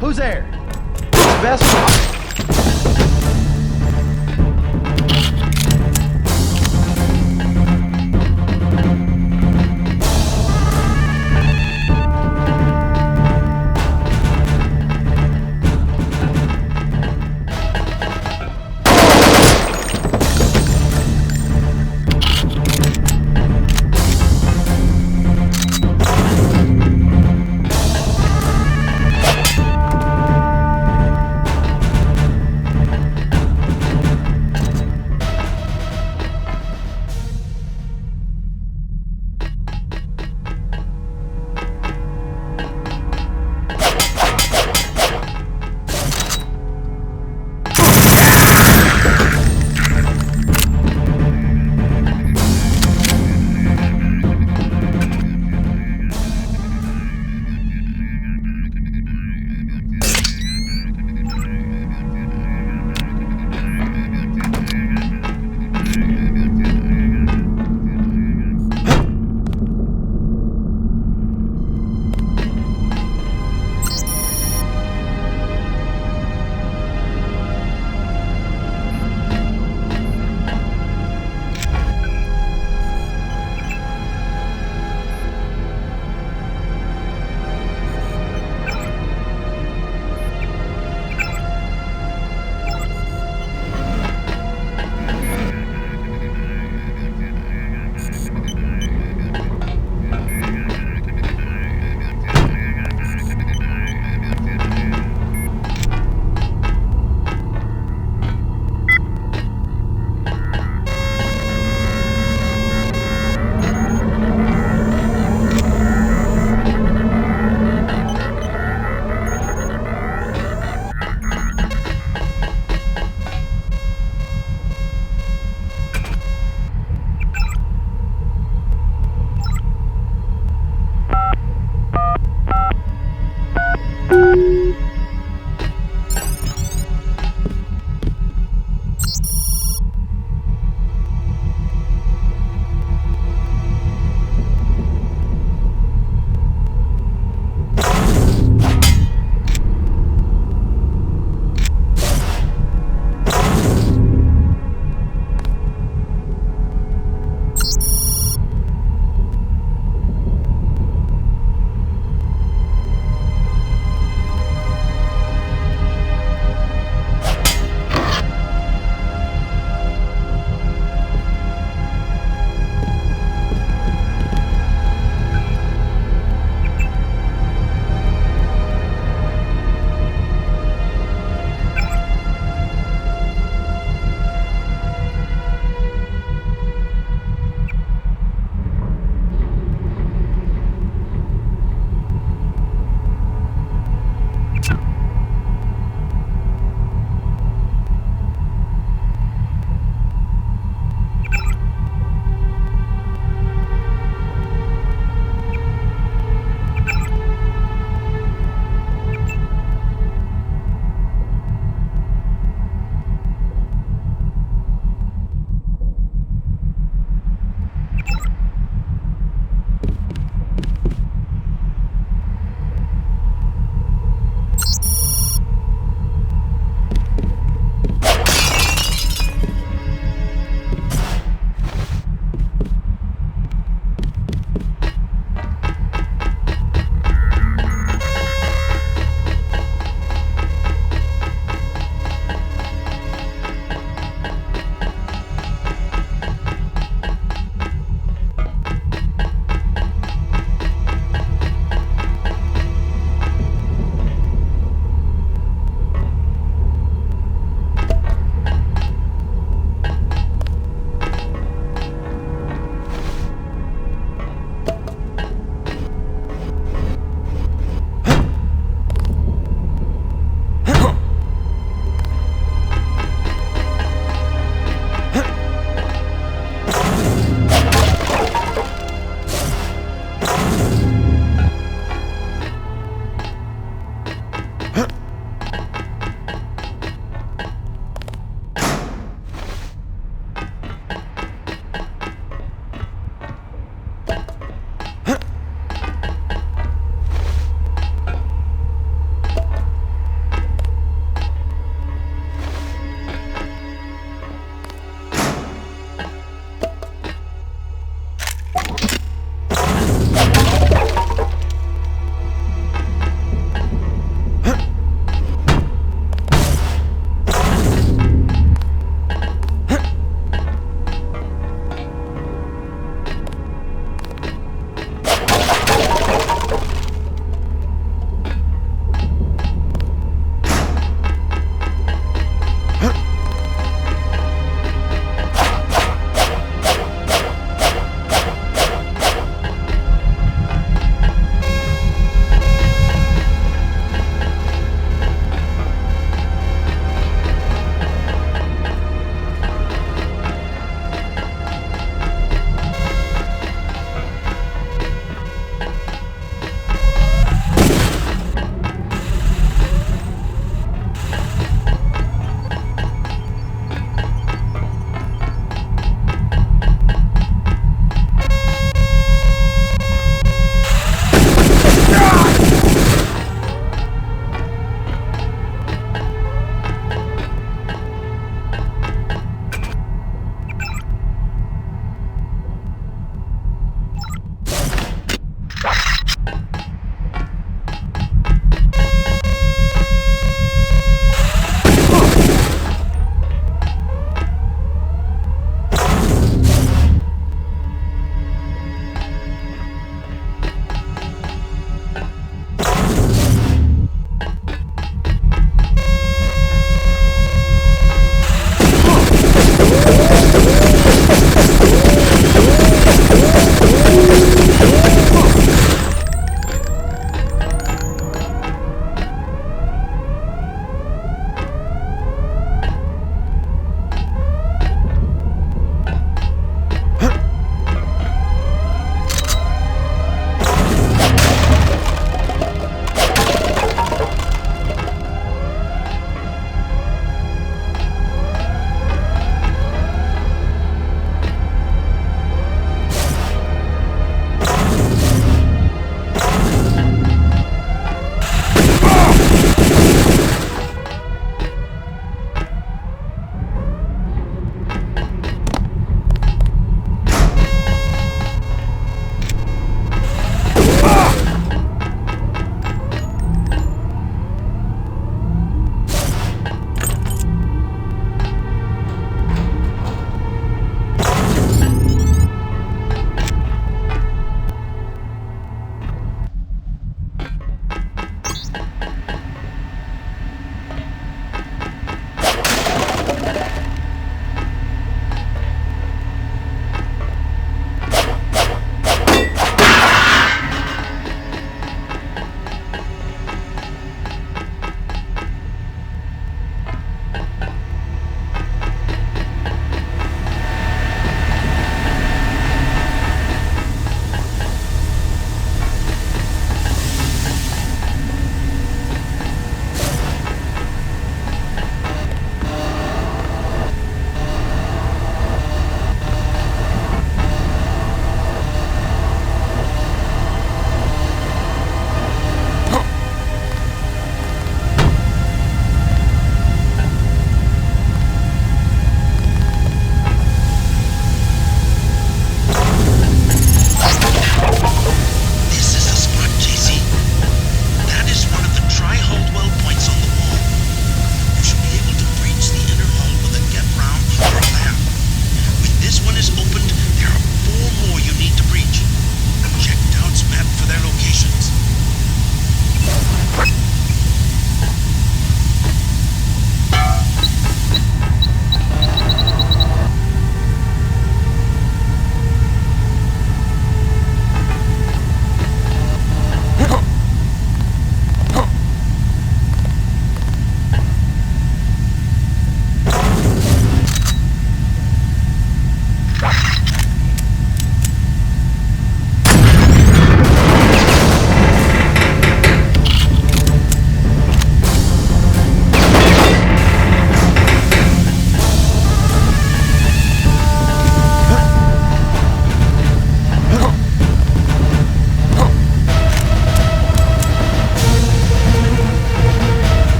Who's there? It's best.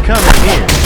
coming here.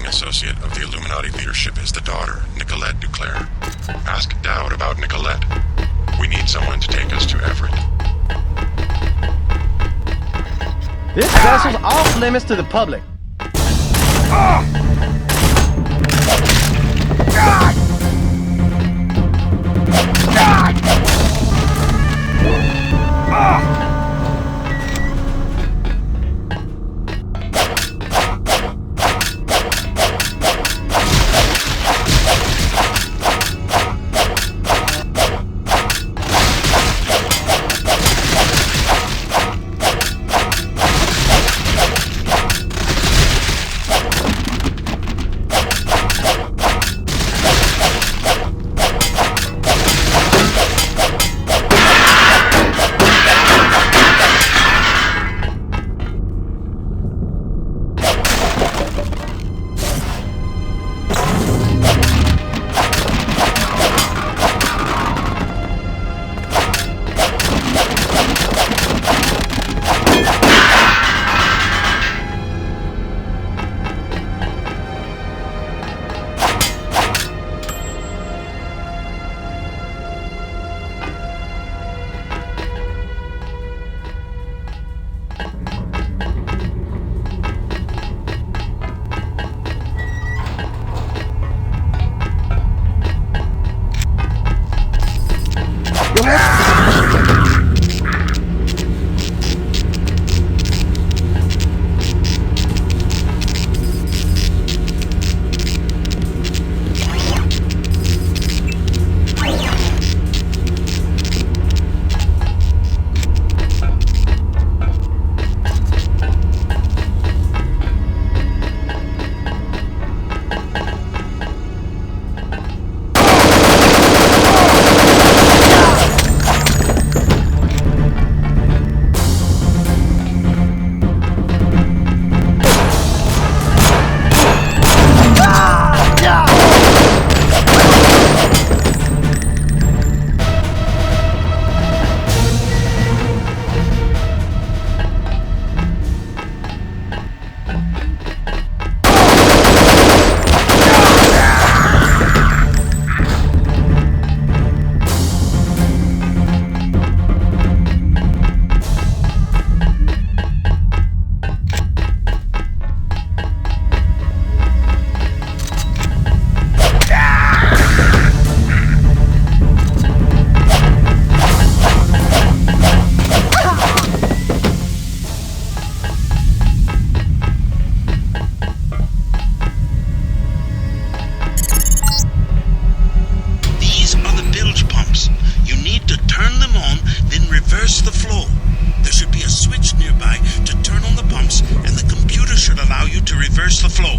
associate of the Illuminati leadership is the daughter, Nicolette Duclair. Ask Dowd about Nicolette. We need someone to take us to Everett. This vessel's off limits to the public. reverse the flow. There should be a switch nearby to turn on the pumps, and the computer should allow you to reverse the flow.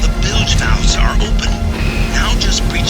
The bilge valves are open. Now just breathe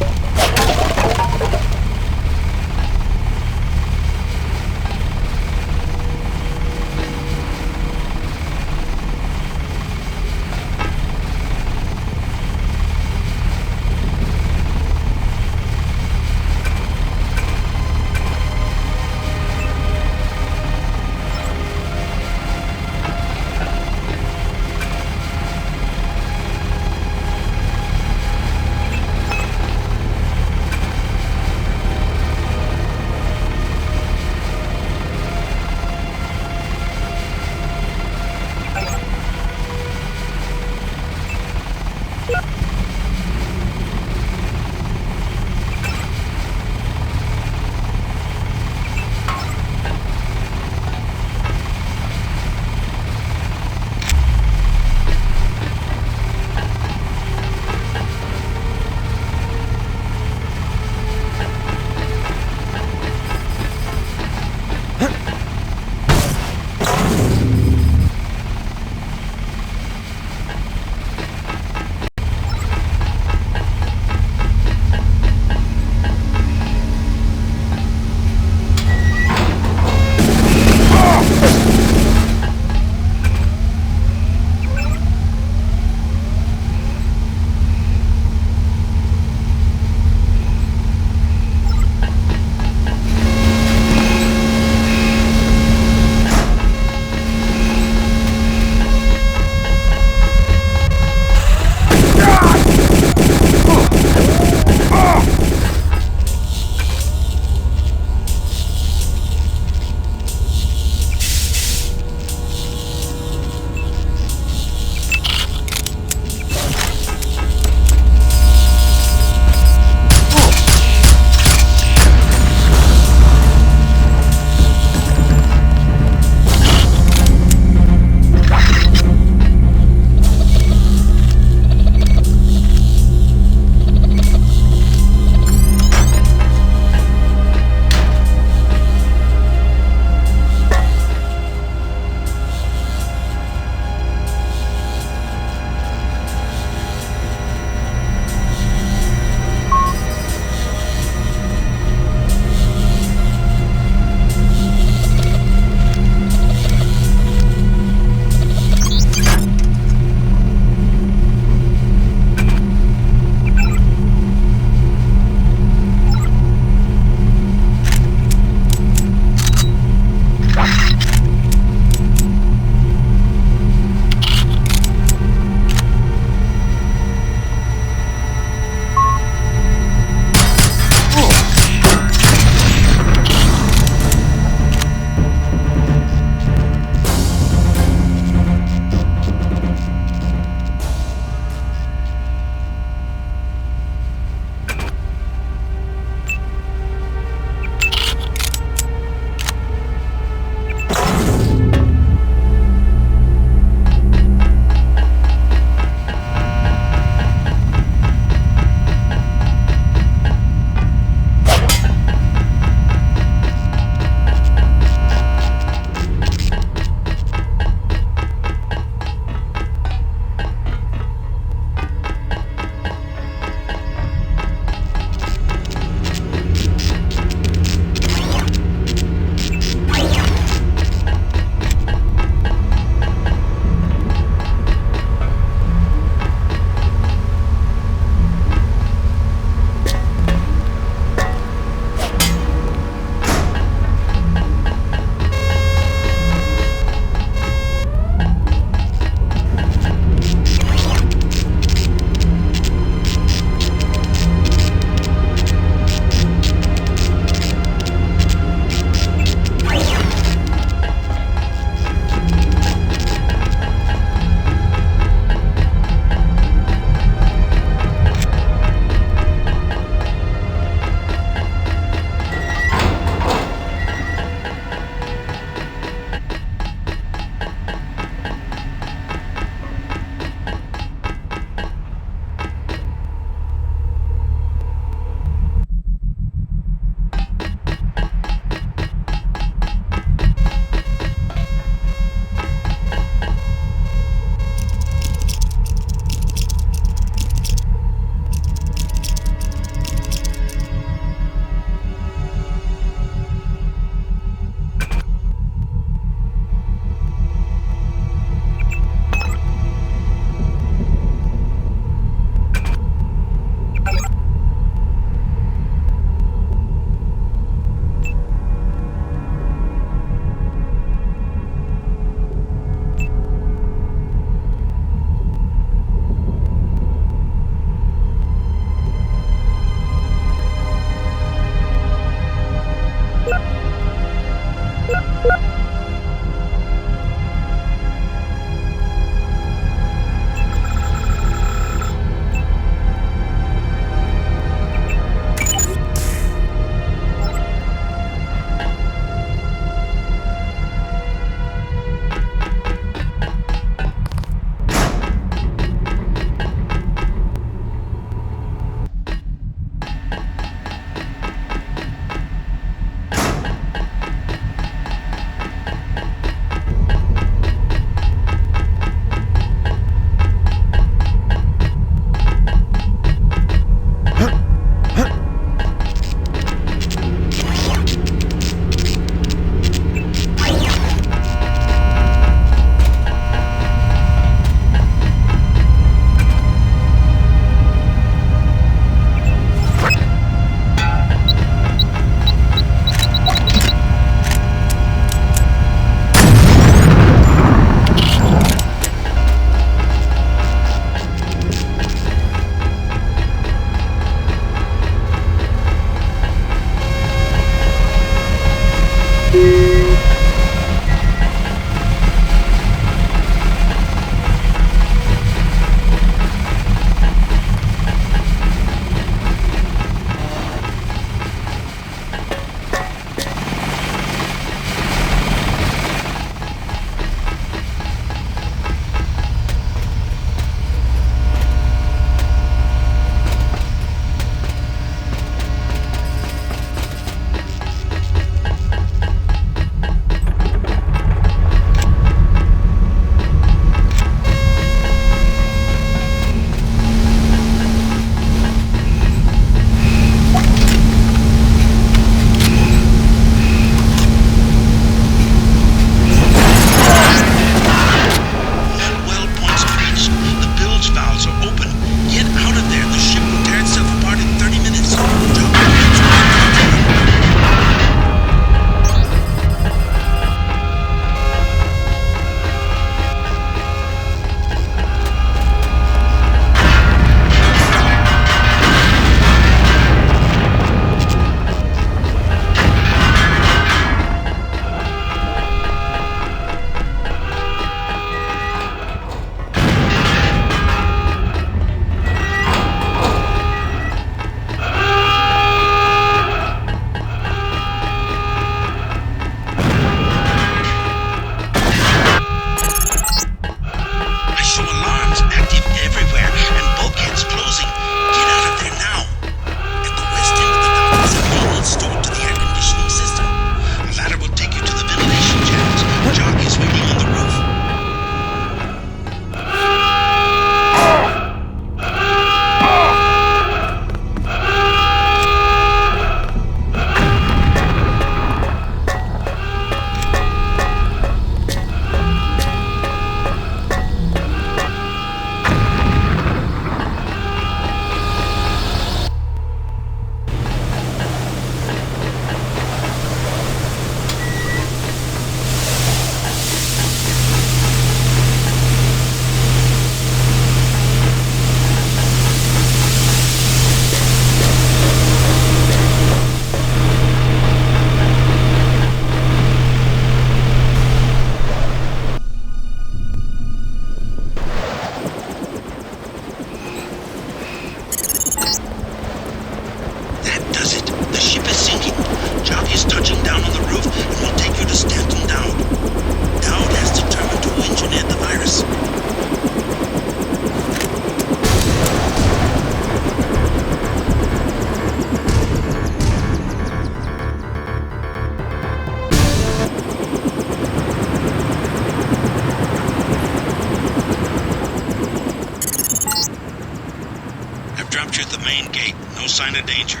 main gate. No sign of danger.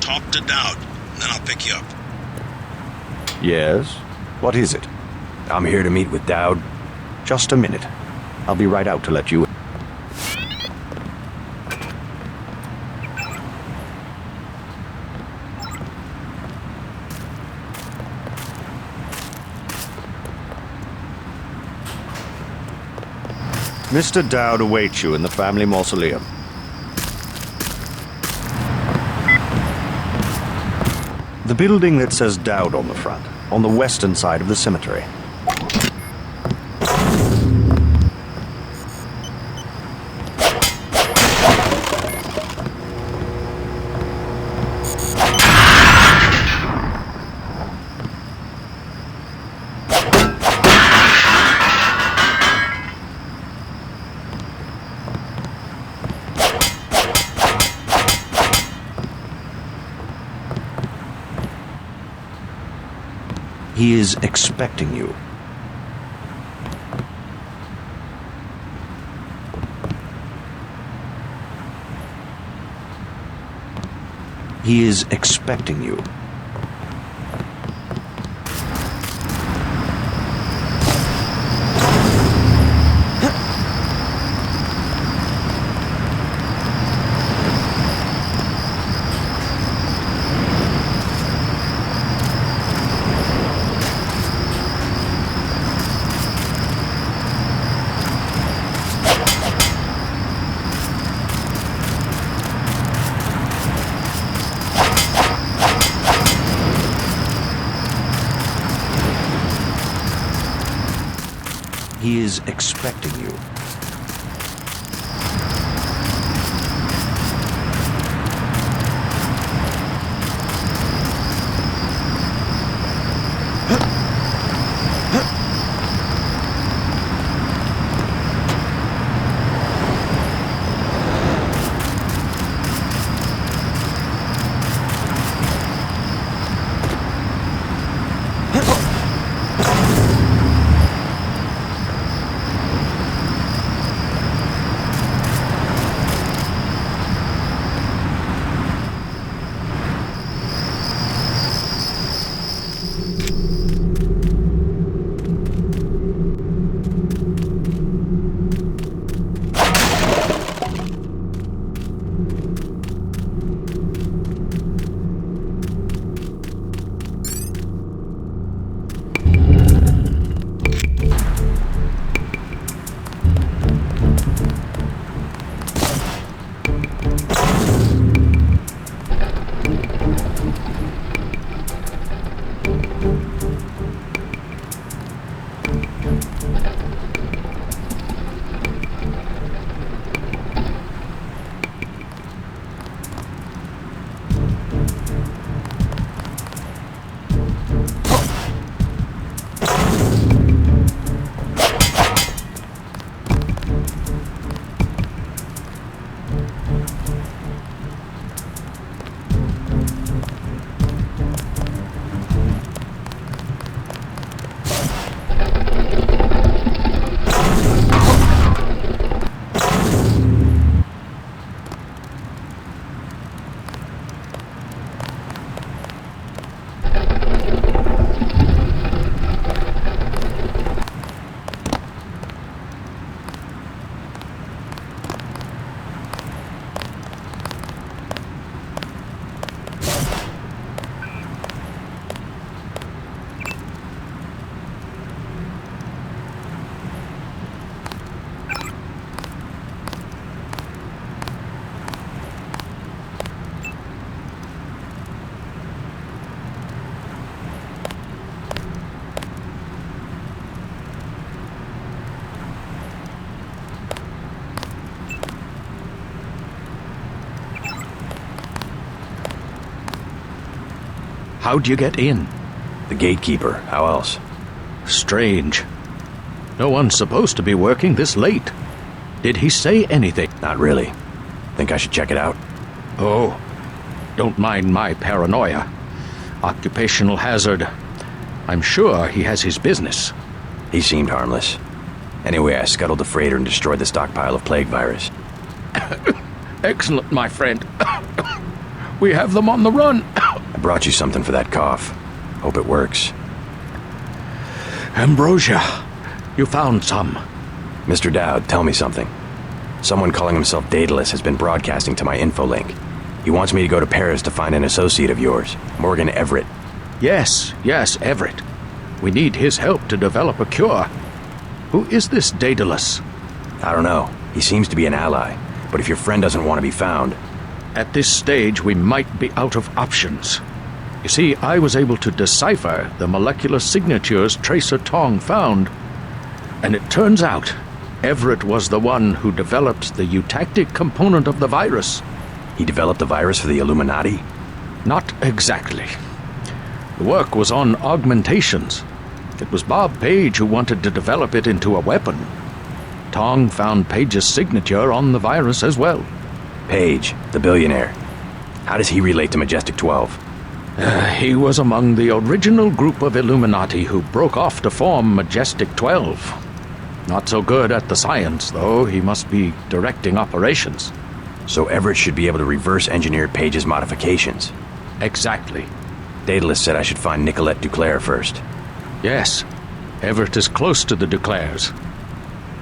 Talk to Dowd, then I'll pick you up. Yes? What is it? I'm here to meet with Dowd. Just a minute. I'll be right out to let you in. Mr. Dowd awaits you in the family mausoleum. The building that says Dowd on the front, on the western side of the cemetery. He is expecting you. He is expecting you. He is expecting you. How'd you get in? The gatekeeper. How else? Strange. No one's supposed to be working this late. Did he say anything? Not really. Think I should check it out? Oh, don't mind my paranoia. Occupational hazard. I'm sure he has his business. He seemed harmless. Anyway, I scuttled the freighter and destroyed the stockpile of plague virus. Excellent, my friend. We have them on the run. I brought you something for that cough. Hope it works. Ambrosia, you found some. Mr. Dowd, tell me something. Someone calling himself Daedalus has been broadcasting to my infolink. He wants me to go to Paris to find an associate of yours, Morgan Everett. Yes, Everett. We need his help to develop a cure. Who is this Daedalus? I don't know. He seems to be an ally, but if your friend doesn't want to be found... At this stage, we might be out of options. You see, I was able to decipher the molecular signatures Tracer Tong found, and it turns out Everett was the one who developed the eutactic component of the virus. He developed the virus for the Illuminati? Not exactly. The work was on augmentations. It was Bob Page who wanted to develop it into a weapon. Tong found Page's signature on the virus as well. Page, the billionaire. How does he relate to Majestic 12? He was among the original group of Illuminati who broke off to form Majestic 12. Not so good at the science, though. He must be directing operations. So Everett should be able to reverse engineer Page's modifications. Exactly. Daedalus said I should find Nicolette Duclair first. Yes. Everett is close to the Duclairs.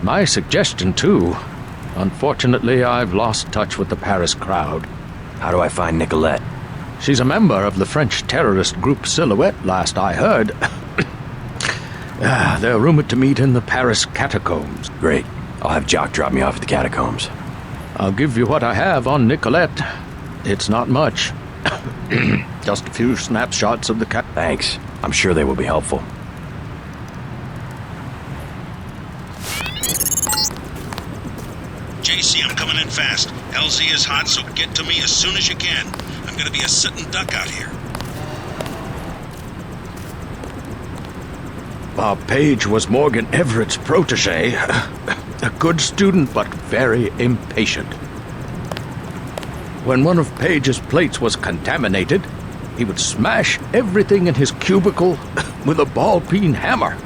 My suggestion, too. Unfortunately, I've lost touch with the Paris crowd. How do I find Nicolette? She's a member of the French terrorist group Silhouette, last I heard. They're rumored to meet in the Paris catacombs. Great. I'll have Jock drop me off at the catacombs. I'll give you what I have on Nicolette. It's not much. Just a few snapshots of the Thanks. I'm sure they will be helpful. JC, I'm coming in fast. LZ is hot, so get to me as soon as you can. I'm gonna be a sitting duck out here. Bob Page was Morgan Everett's protege. A good student, but very impatient. When one of Page's plates was contaminated, he would smash everything in his cubicle with a ball-peen hammer.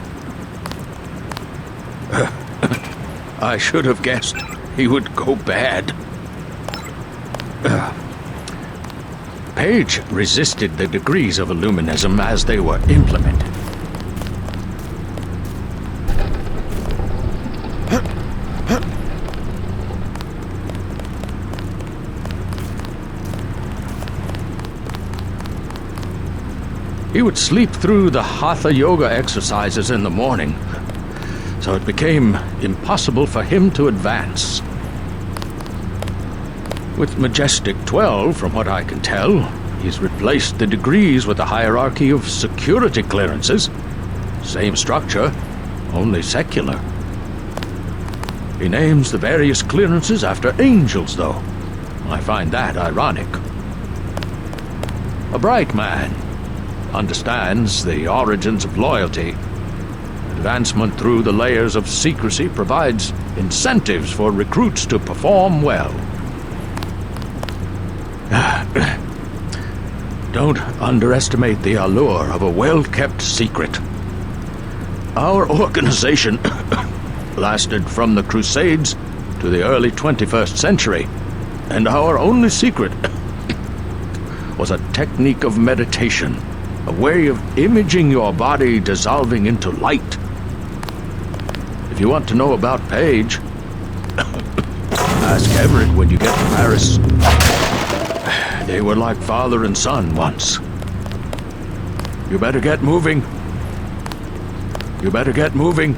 I should have guessed he would go bad. Page resisted the degrees of Illuminism as they were implemented. He would sleep through the Hatha Yoga exercises in the morning, so it became impossible for him to advance. With Majestic 12, from what I can tell, he's replaced the degrees with a hierarchy of security clearances. Same structure, only secular. He names the various clearances after angels, though. I find that ironic. A bright man. Understands the origins of loyalty. Advancement through the layers of secrecy provides incentives for recruits to perform well. Don't underestimate the allure of a well-kept secret. Our organization lasted from the Crusades to the early 21st century, and our only secret was a technique of meditation. A way of imaging your body dissolving into light. If you want to know about Page, ask Everett when you get to Paris. They were like father and son once. You better get moving. You better get moving.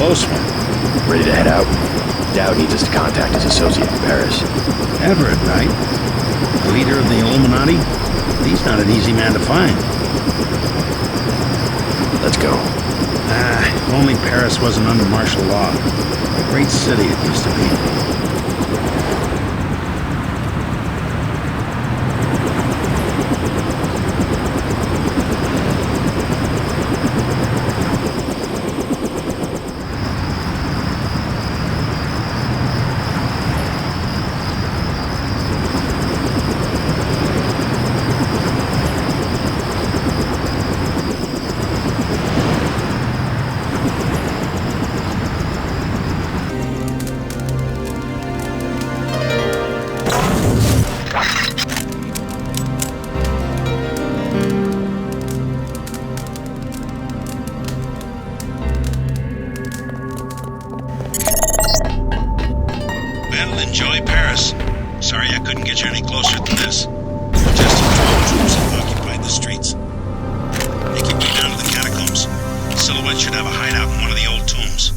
close one. Ready to head out? Dowd needs us to contact his associate in Paris. Everett, right? The leader of the Illuminati? He's not an easy man to find. Let's go. If only Paris wasn't under martial law. A great city it used to be. Enjoy Paris. Sorry I couldn't get you any closer than this. Just 12 troops have occupied the streets. They can get down to the catacombs. Silhouette should have a hideout in one of the old tombs.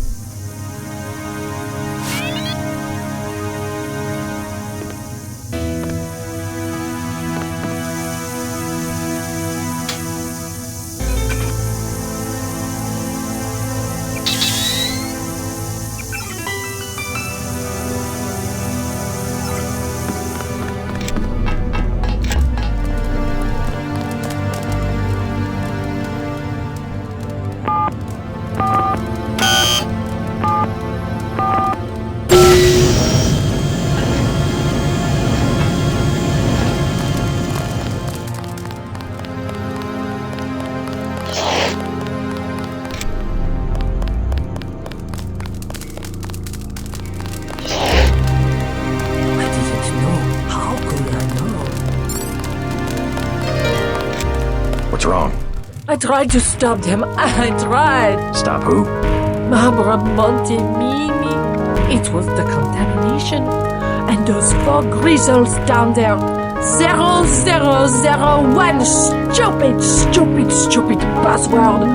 What's wrong? I tried to stop them. I tried. Stop who? Mabra Monte Mimi. It was the contamination. And those 4 grizzles down there. 0001. Stupid password.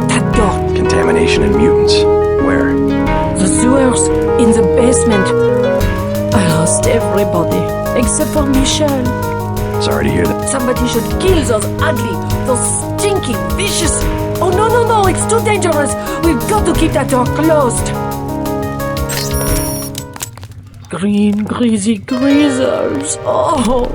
That door. Contamination and mutants. Where? The sewers in the basement. I lost everybody except for Michel. Sorry to hear that. Somebody should kill those ugly, those stinking, vicious... Oh, no, it's too dangerous. We've got to keep that door closed. Green, greasy grizzles. Oh...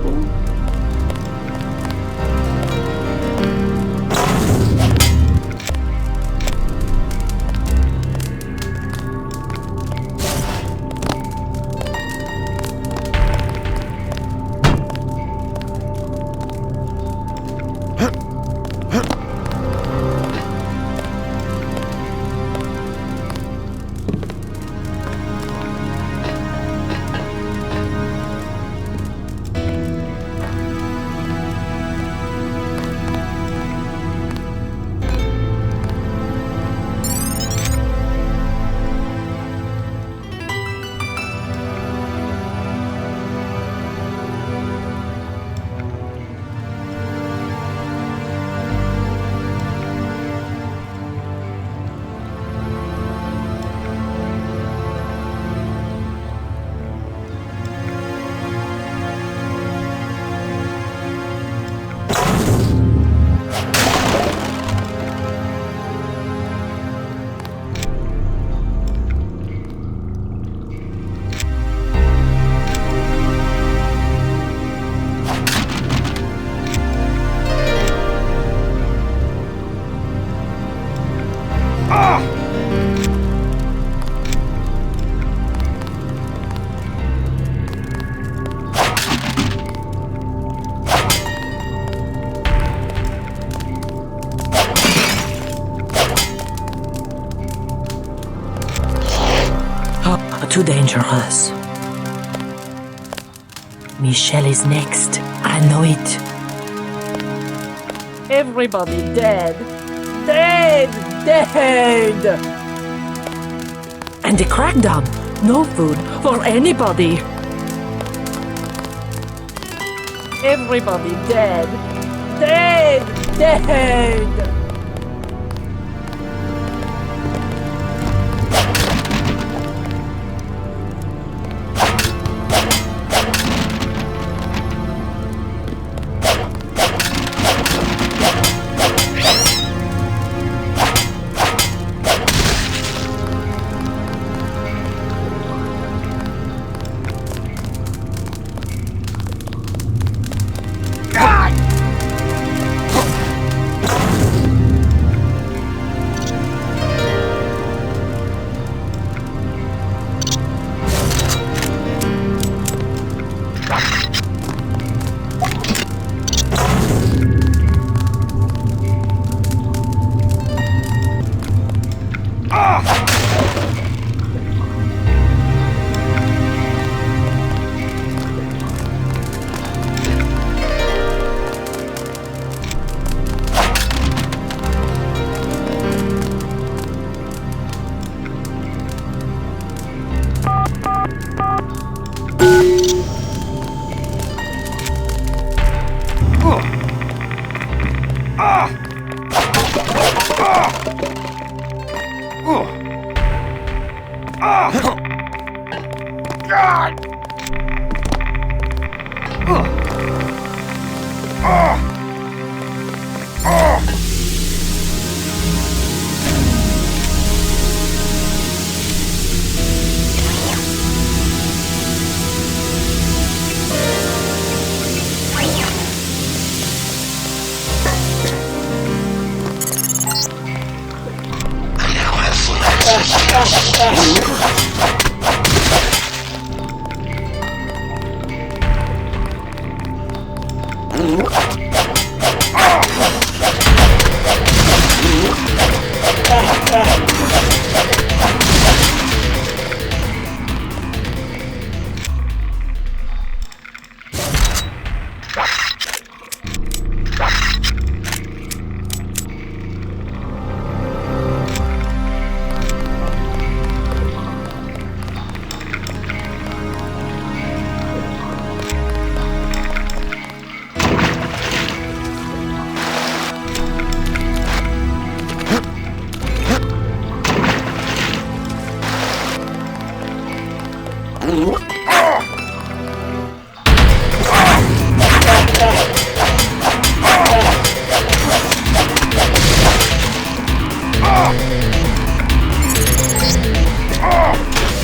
Too dangerous. Michel is next. I know it. Everybody dead. Dead! And the crackdown. No food for anybody. Everybody dead. Dead!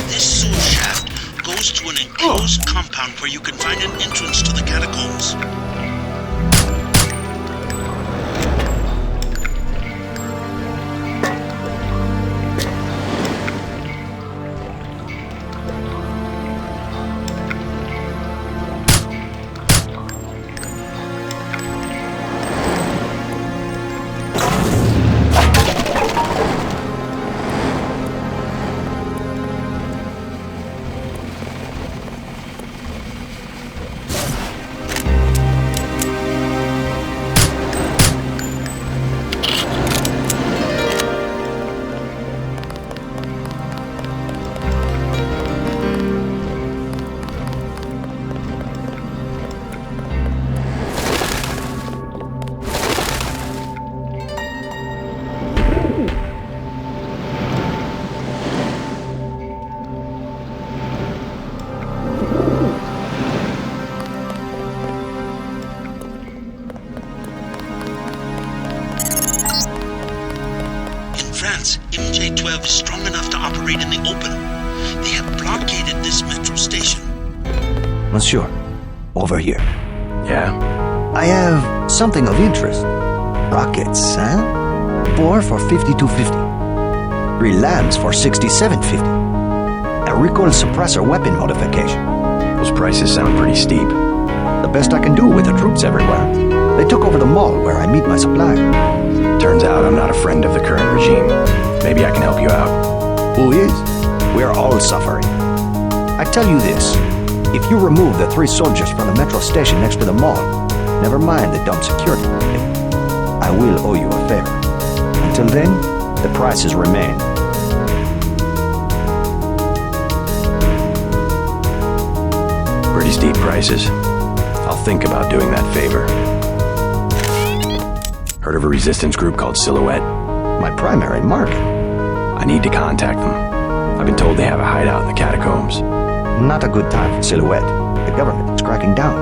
This sewer shaft goes to an enclosed compound where you can find an entrance to the catacombs. MJ-12 is strong enough to operate in the open. They have blockaded this metro station. Monsieur, over here. Yeah? I have something of interest. Rockets, huh? 4 for 5250. 3 lambs for 6750. A recoil suppressor weapon modification. Those prices sound pretty steep. The best I can do with the troops everywhere. They took over the mall where I meet my supplier. Turns out I'm not a friend of the current regime. Maybe I can help you out. Who is? We're all suffering. I tell you this. If you remove the 3 soldiers from the metro station next to the mall, never mind the dumb security, I will owe you a favor. Until then, the prices remain. Pretty steep prices. I'll think about doing that favor. Heard of a resistance group called Silhouette? My primary market. I need to contact them. I've been told they have a hideout in the catacombs. Not a good time for Silhouette. The government is cracking down.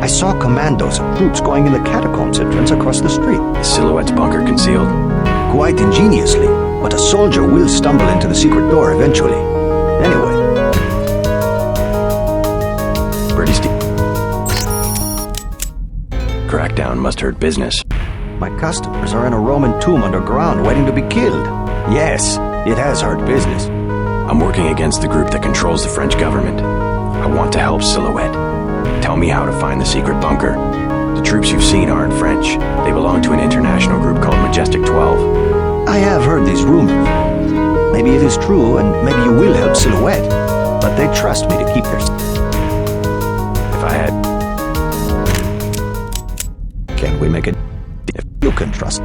I saw commandos and troops going in the catacombs entrance across the street. Is Silhouette's bunker concealed? Quite ingeniously, but a soldier will stumble into the secret door eventually. Anyway. Pretty steep. Crackdown must hurt business. My customers are in a Roman tomb underground waiting to be killed. Yes, it has hurt business. I'm working against the group that controls the French government. I want to help Silhouette. Tell me how to find the secret bunker. The troops you've seen aren't French. They belong to an international group called Majestic 12. I have heard these rumors. is true, and maybe you will help Silhouette. But they trust me to keep their... If I had... Can we make it if you can trust?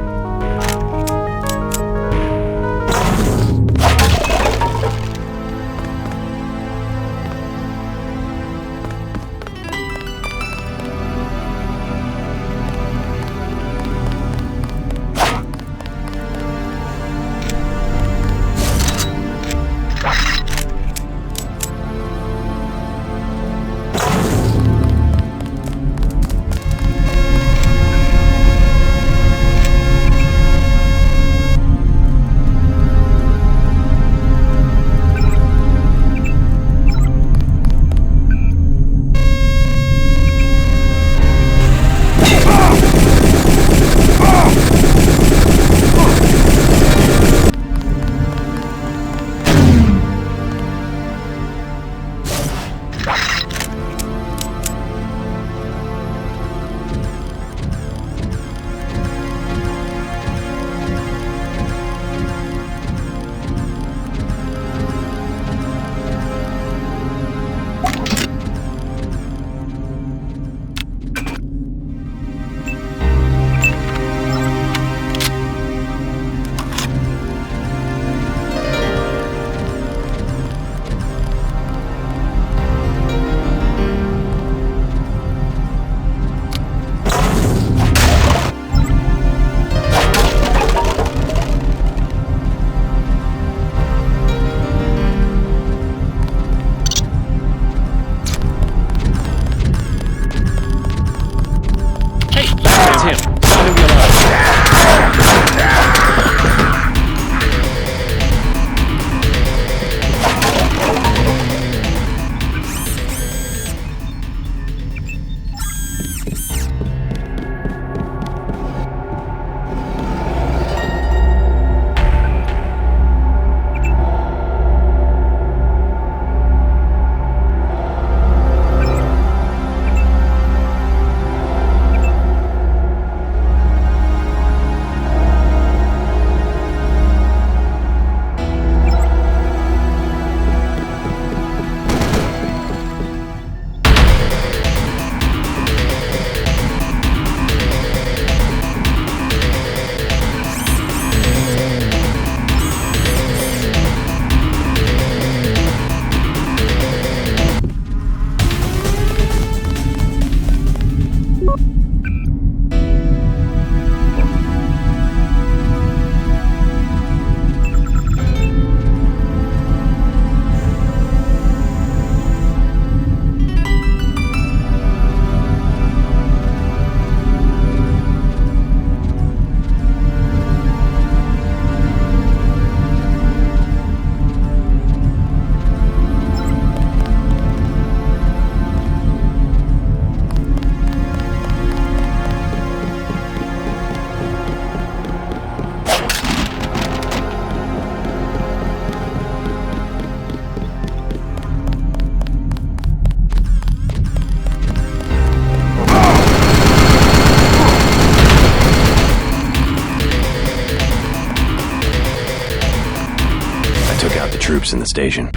troops in the station.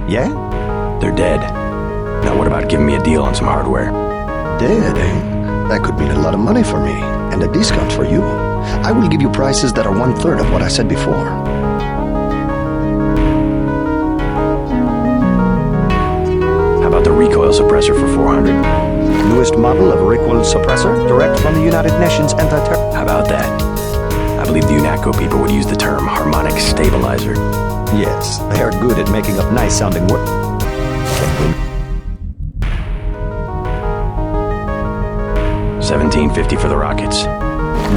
Yeah? They're dead. Now what about giving me a deal on some hardware? Dead, eh? That could mean a lot of money for me, and a discount for you. I will give you prices that are 1/3 of what I said before. How about the recoil suppressor for 400? Newest model of recoil suppressor, direct from the United Nations anti-terror. How about that? I believe the UNATCO people would use the term harmonic stabilizer. Yes, they are good at making up nice-sounding words. $17.50 for the rockets.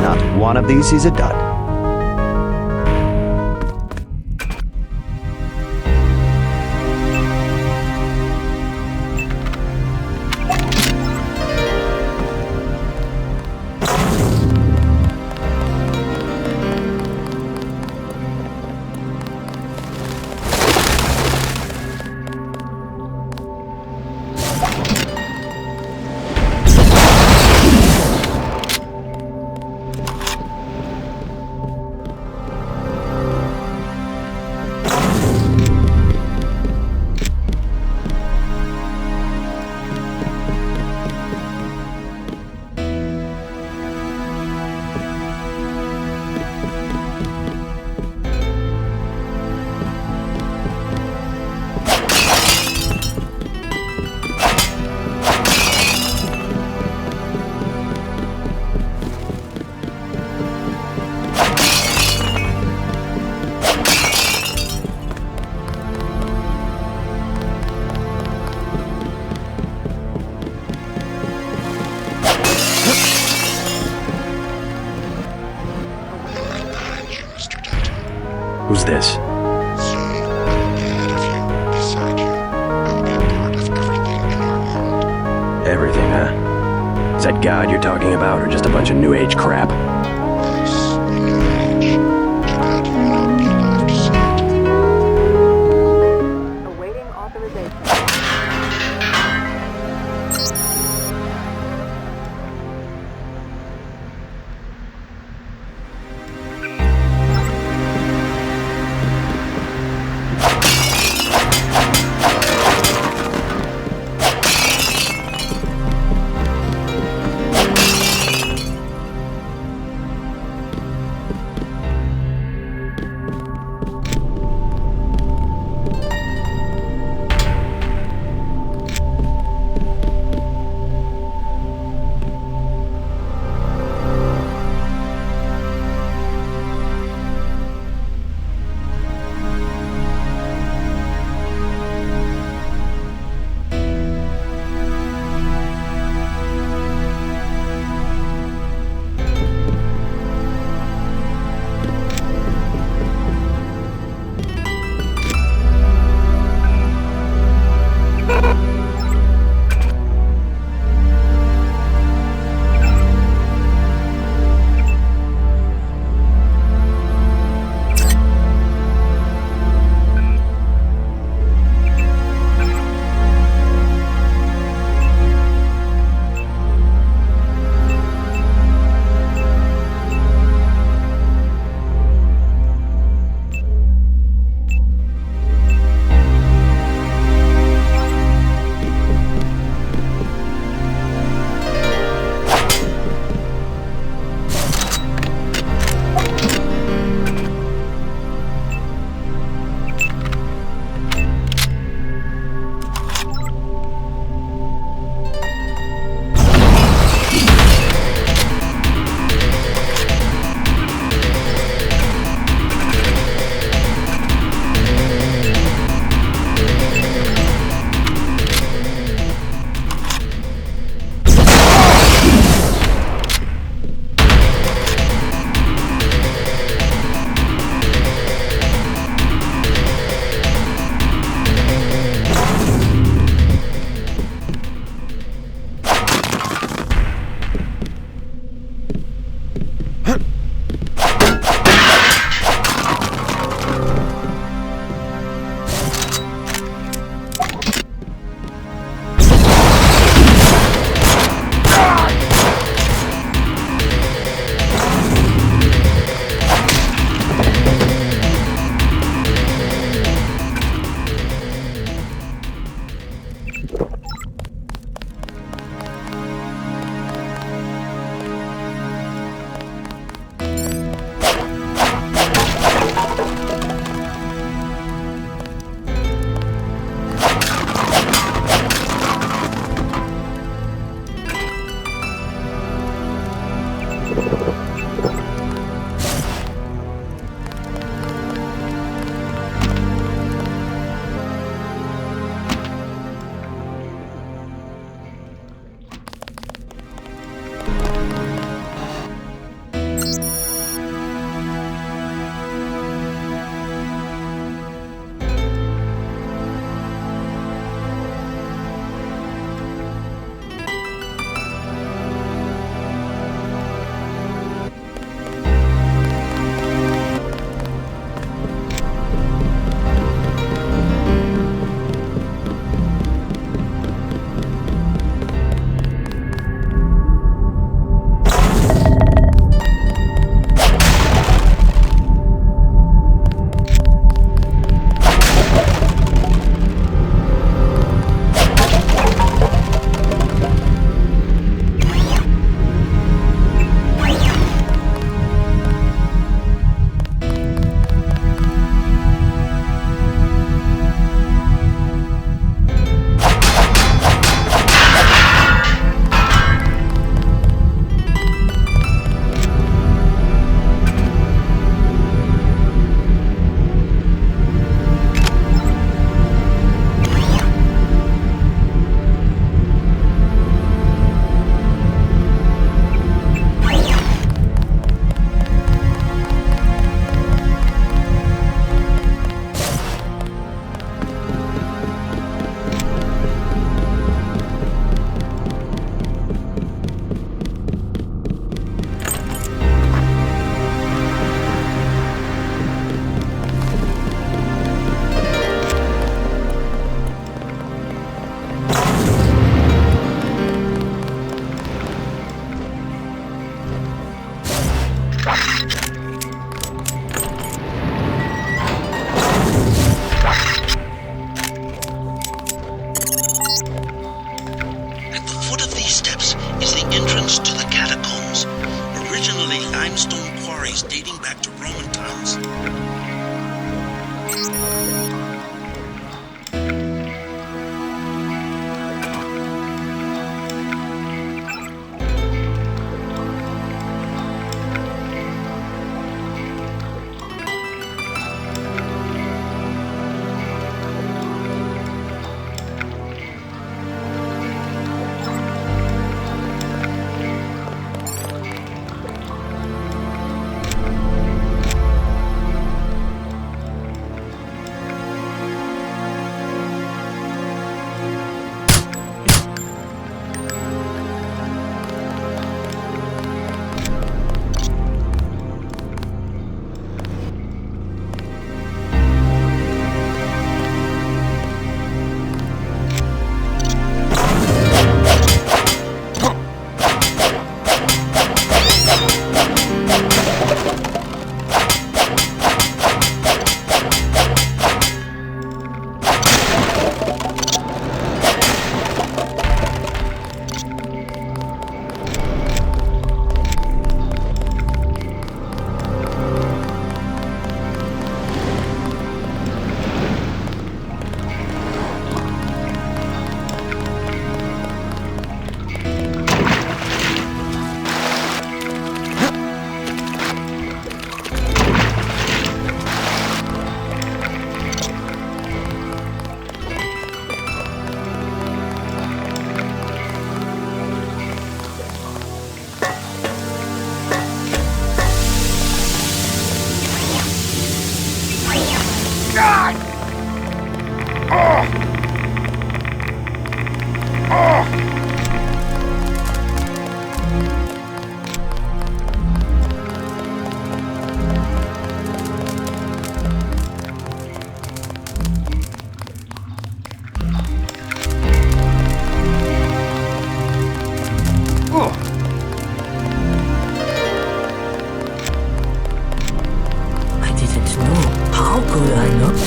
Not one of these is a dud. is this? Soon, I'll be ahead of you, beside you. I'll be a part of everything in our world. Everything, huh? Is that God you're talking about, or just a bunch of New Age crap? Yes, the New Age. Too bad you will not be alive to see it. Awaiting authorization.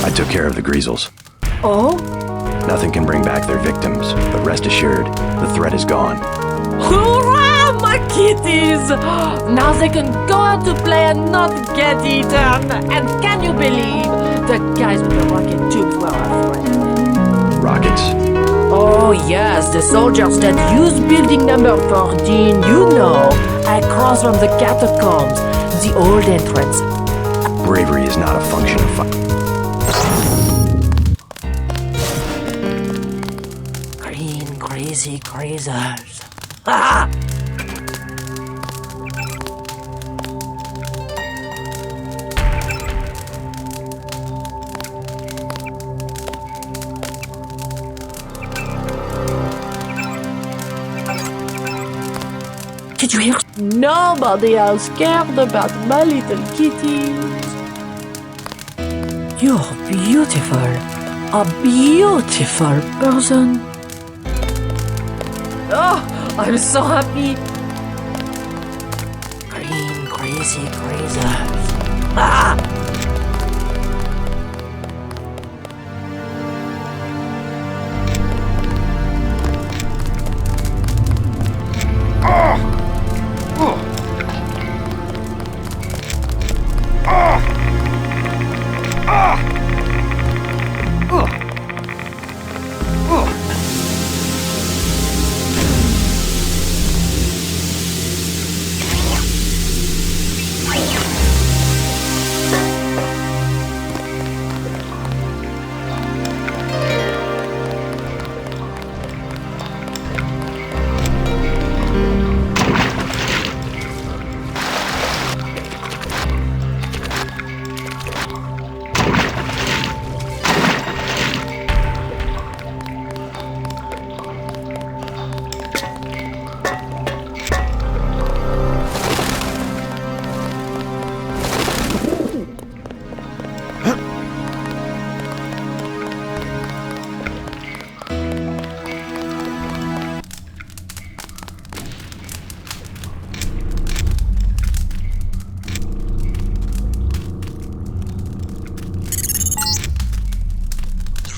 I took care of the Greasels. Oh? Nothing can bring back their victims, but rest assured, the threat is gone. Hurrah, my kitties! Now they can go out to play and not get eaten. And can you believe the guys with the rocket tubes were afraid? Rockets? Oh yes, the soldiers that use building number 14, you know, across from the catacombs, the old entrance. Bravery is not a function of Green crazy crazers. Ha! Did you hear? Nobody else scared about my little kitties. You're beautiful. A beautiful person. Oh, I'm so happy. Green crazy crazers. Ah!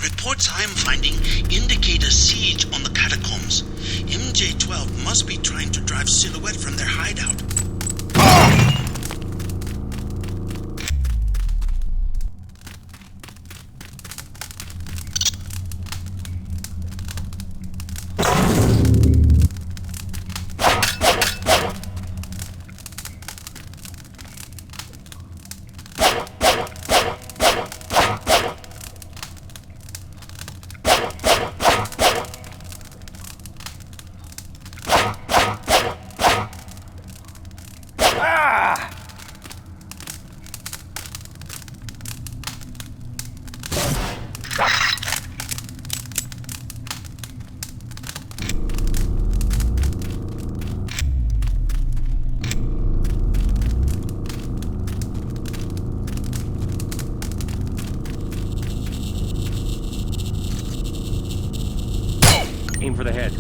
Reports I'm finding indicate a siege on the catacombs. MJ-12 must be trying to drive Silhouette from their hideout. Aim for the head.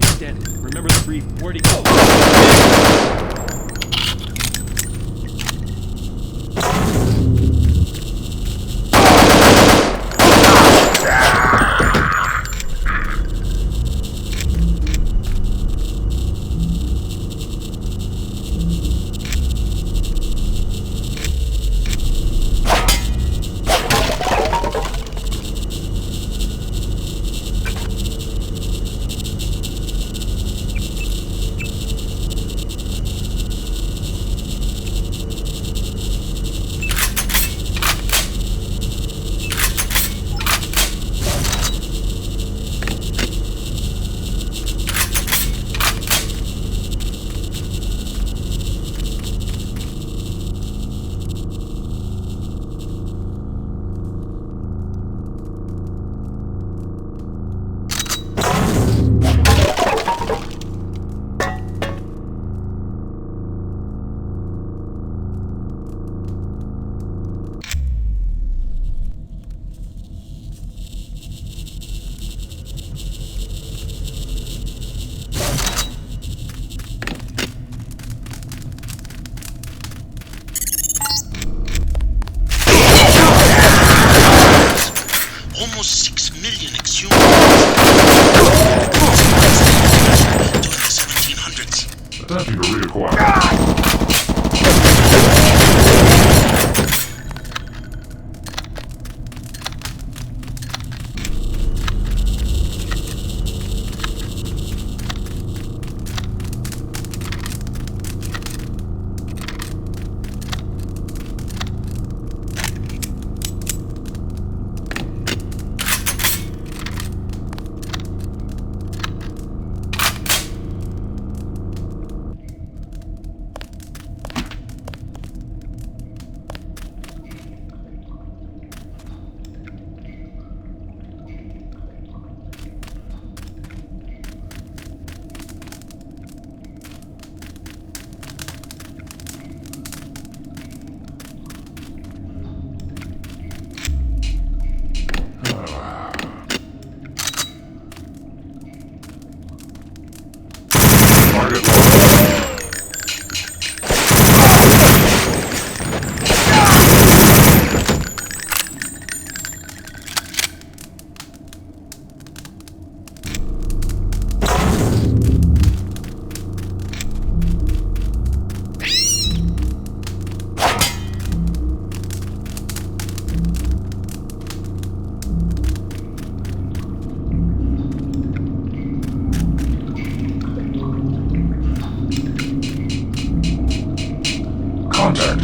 He's dead. Remember the brief. Where'd he go? Attempting to reacquire. Contact.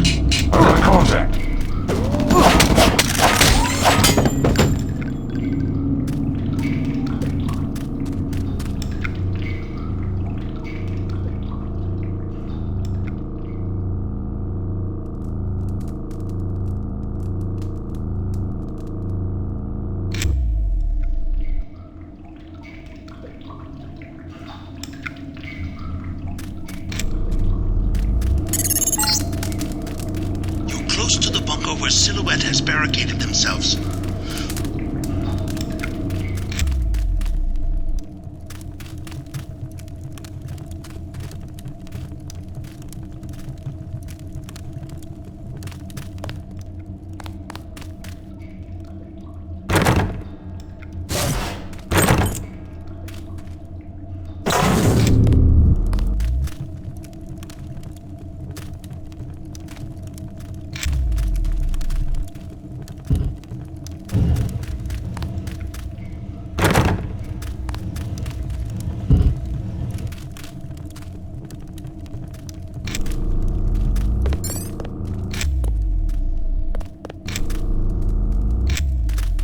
Close to the bunker where Silhouette has barricaded themselves.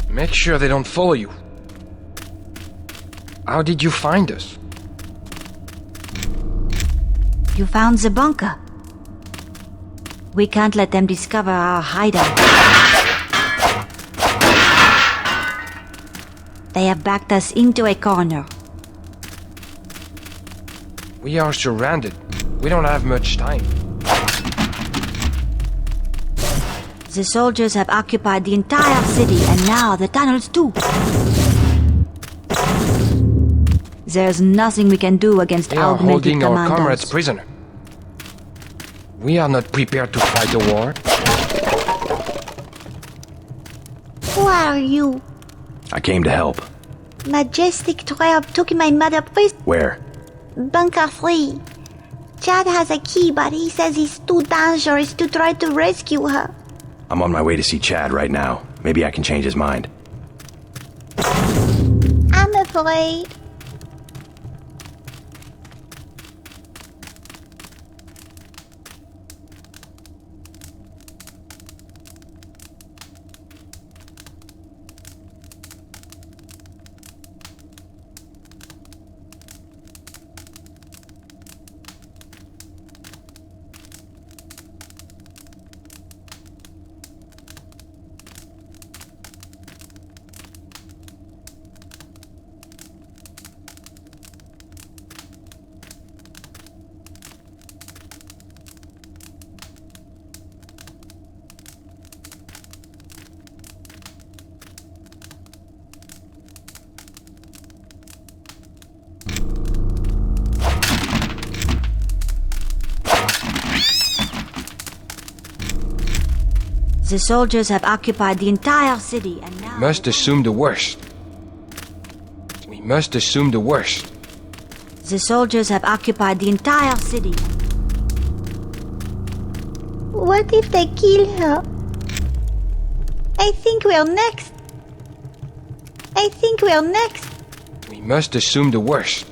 Make sure they don't follow you. How did you find us? You found the bunker. We can't let them discover our hideout. They have backed us into a corner. We are surrounded. We don't have much time. The soldiers have occupied the entire city, and now the tunnels too. There's nothing we can do against They are augmented holding our commandos. comrades prisoner. We are not prepared to fight a war. Who are you? I came to help. Majestic 12 took my mother prisoner. Where? Bunker 3. Chad has a key, but he says it's too dangerous to try to rescue her. I'm on my way to see Chad right now. Maybe I can change his mind. I'm afraid. The soldiers have occupied the entire city and now... Must assume the worst. We must assume the worst. The soldiers have occupied the entire city. What if they kill her? I think we're next. We must assume the worst.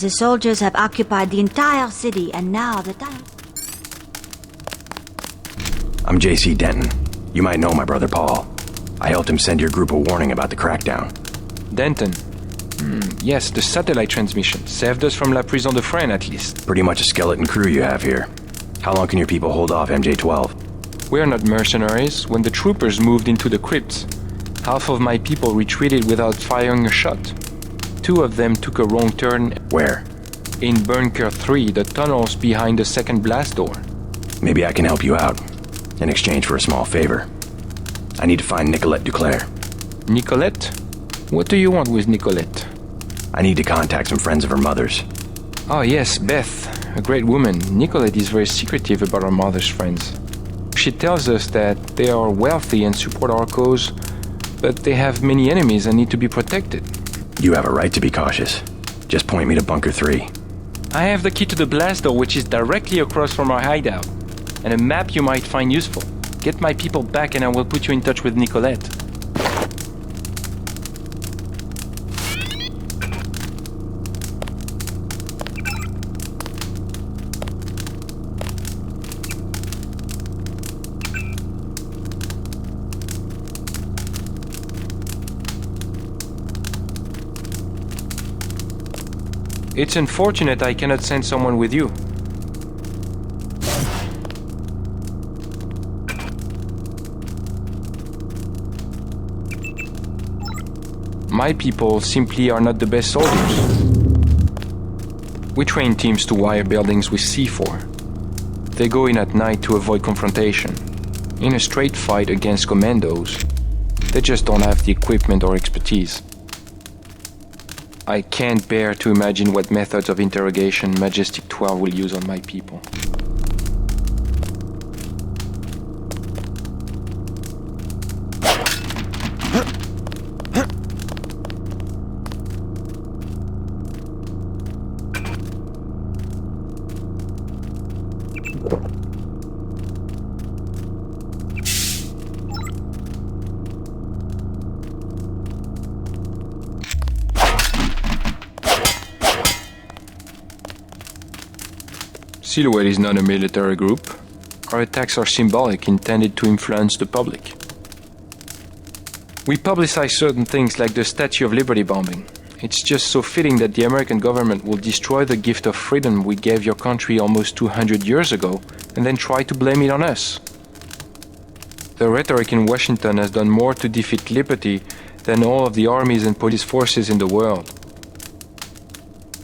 The soldiers have occupied the entire city, and now the time. I'm J.C. Denton. You might know my brother Paul. I helped him send your group a warning about the crackdown. Denton. Yes, the satellite transmission. Saved us from La Prison de Fresnes, at least. Pretty much a skeleton crew you have here. How long can your people hold off MJ-12? We're not mercenaries. When the troopers moved into the crypts, half of my people retreated without firing a shot. 2 of them took a wrong turn. Where? In Bunker 3, the tunnels behind the second blast door. Maybe I can help you out, in exchange for a small favor. I need to find Nicolette Duclair. Nicolette? What do you want with Nicolette? I need to contact some friends of her mother's. Oh yes, Beth. A great woman. Nicolette is very secretive about her mother's friends. She tells us that they are wealthy and support our cause, but they have many enemies and need to be protected. You have a right to be cautious. Just point me to Bunker 3. I have the key to the blast door, which is directly across from our hideout, and a map you might find useful. Get my people back and I will put you in touch with Nicolette. It's unfortunate I cannot send someone with you. My people simply are not the best soldiers. We train teams to wire buildings with C4. They go in at night to avoid confrontation. In a straight fight against commandos, they just don't have the equipment or expertise. I can't bear to imagine what methods of interrogation Majestic 12 will use on my people. Silhouette is not a military group. Our attacks are symbolic, intended to influence the public. We publicize certain things like the Statue of Liberty bombing. It's just so fitting that the American government will destroy the gift of freedom we gave your country almost 200 years ago and then try to blame it on us. The rhetoric in Washington has done more to defeat liberty than all of the armies and police forces in the world.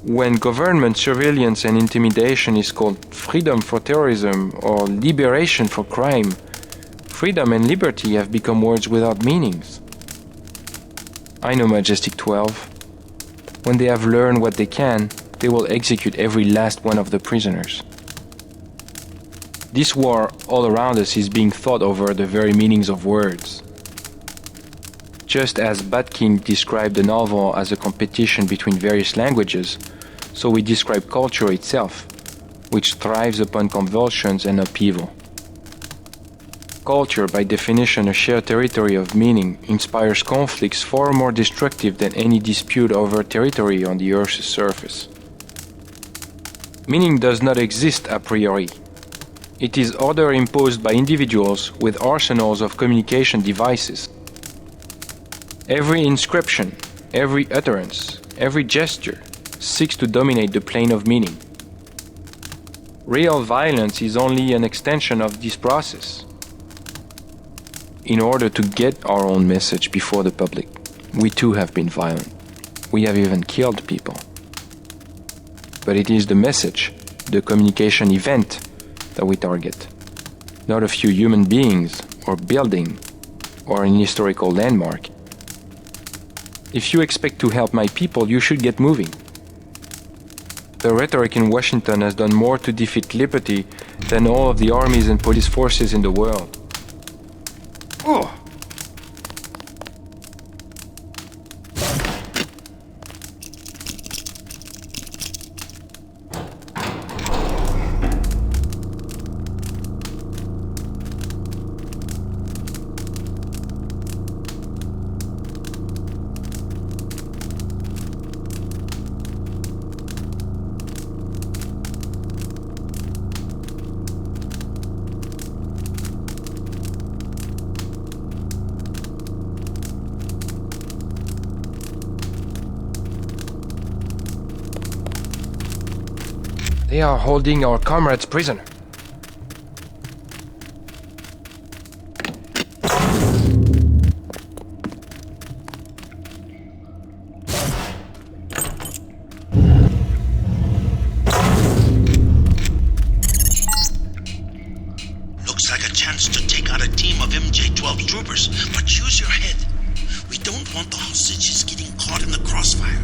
When government surveillance and intimidation is called freedom for terrorism or liberation for crime, freedom and liberty have become words without meanings. I know Majestic 12. When they have learned what they can, they will execute every last one of the prisoners. This war all around us is being thought over the very meanings of words. Just as Batkin described the novel as a competition between various languages, so we describe culture itself, which thrives upon convulsions and upheaval. Culture, by definition a shared territory of meaning, inspires conflicts far more destructive than any dispute over territory on the Earth's surface. Meaning does not exist a priori. It is order imposed by individuals with arsenals of communication devices. Every inscription, every utterance, every gesture seeks to dominate the plane of meaning. Real violence is only an extension of this process. In order to get our own message before the public, we too have been violent. We have even killed people. But it is the message, the communication event, that we target, not a few human beings or building or an historical landmark. If you expect to help my people, you should get moving. The rhetoric in Washington has done more to defeat liberty than all of the armies and police forces in the world. Oh! They are holding our comrades prisoner. Looks like a chance to take out a team of MJ-12 troopers, but use your head. We don't want the hostages getting caught in the crossfire.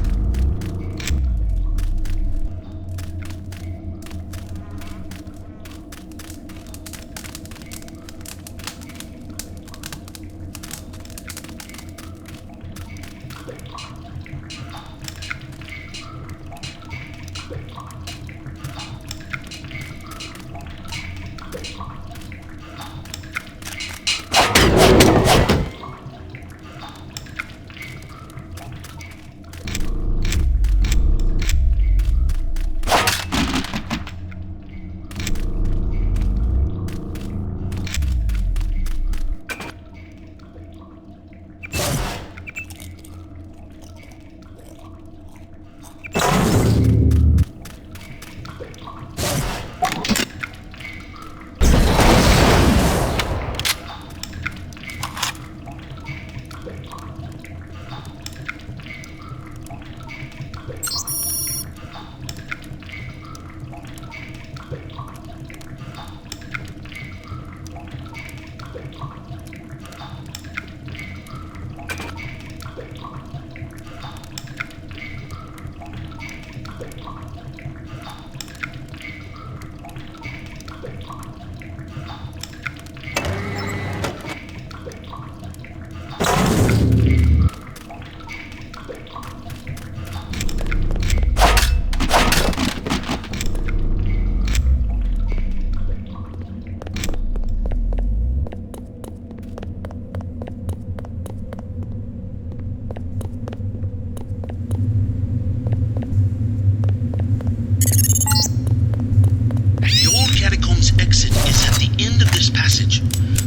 Exit is at the end of this passage,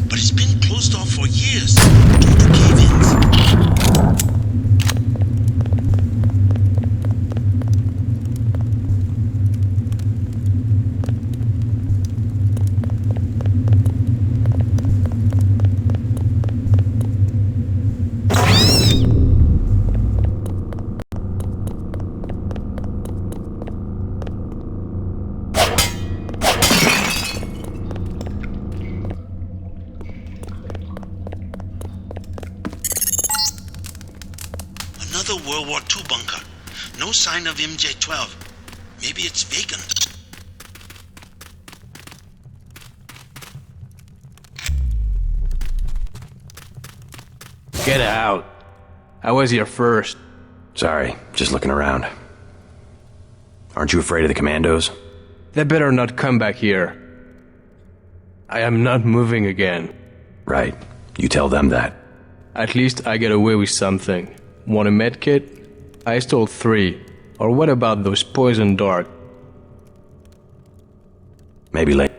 but it's been closed off for years due to cave-ins. Another World War II bunker. No sign of MJ-12. Maybe it's vacant. Get out. I was here first. Sorry, just looking around. Aren't you afraid of the commandos? They better not come back here. I am not moving again. Right. You tell them that. At least I get away with something. Want a medkit? I stole 3. Or what about those poison darts? Maybe later.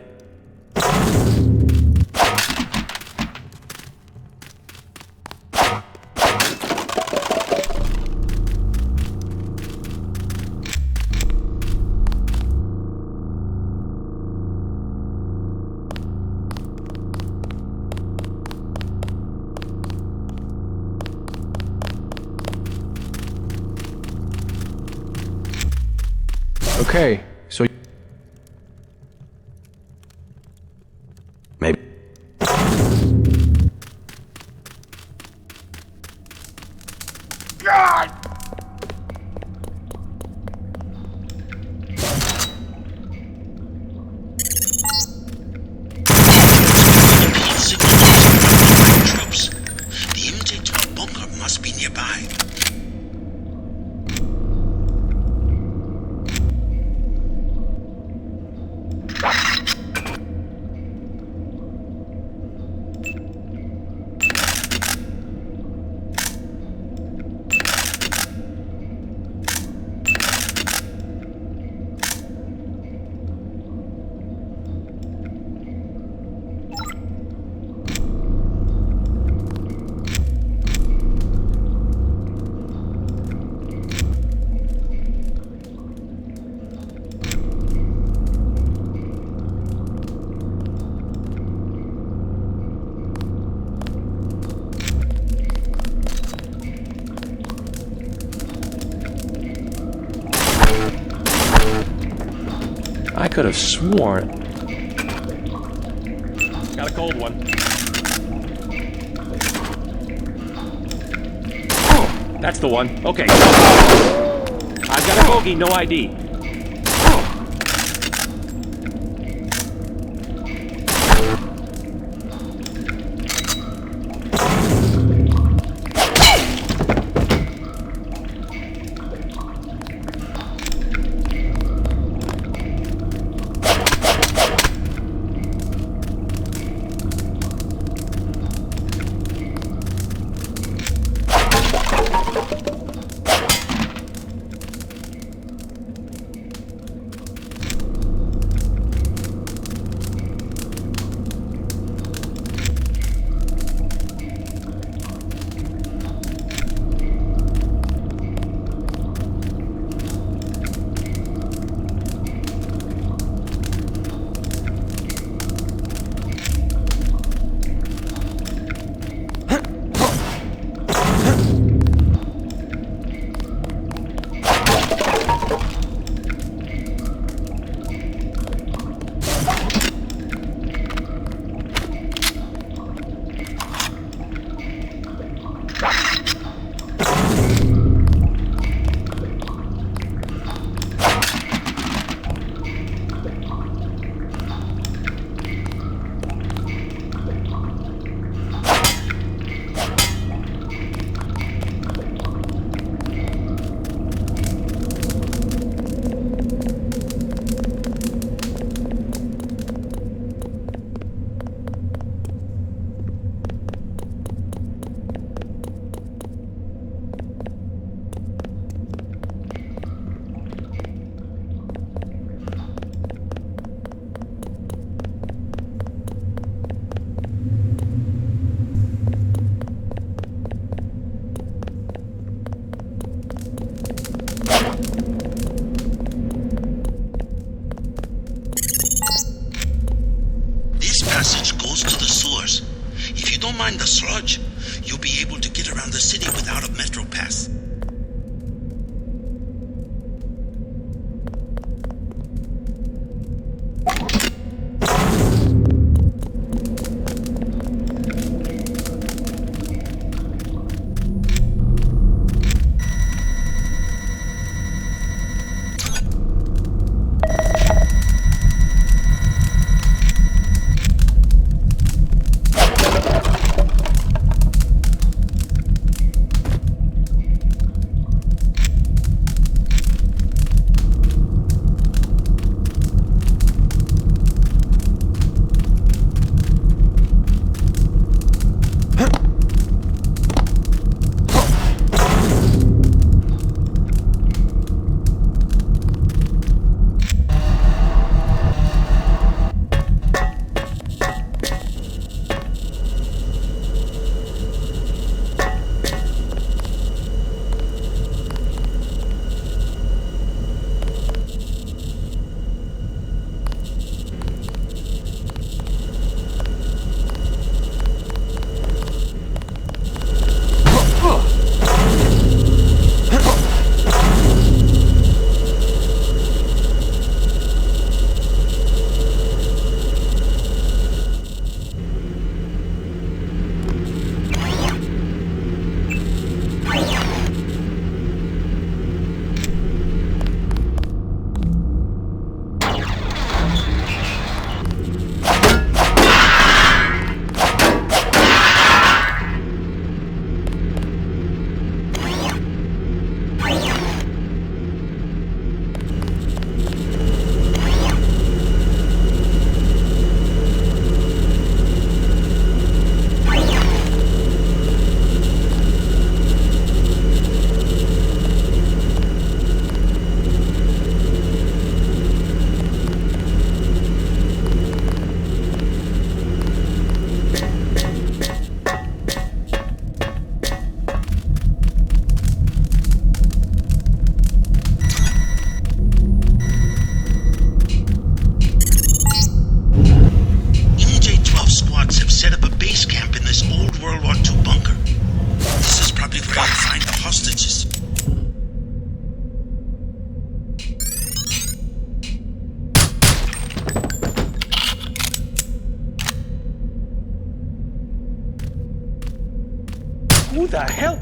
Okay, so... Maybe... God! Troops. The MJ-12 bunker must be nearby. could have sworn. Got a cold one. Oh, that's the one. Okay. I've got a bogey, no ID. passage goes to the sewers. If you don't mind the sludge, you'll be able to get around the city without a metro pass. Who the hell?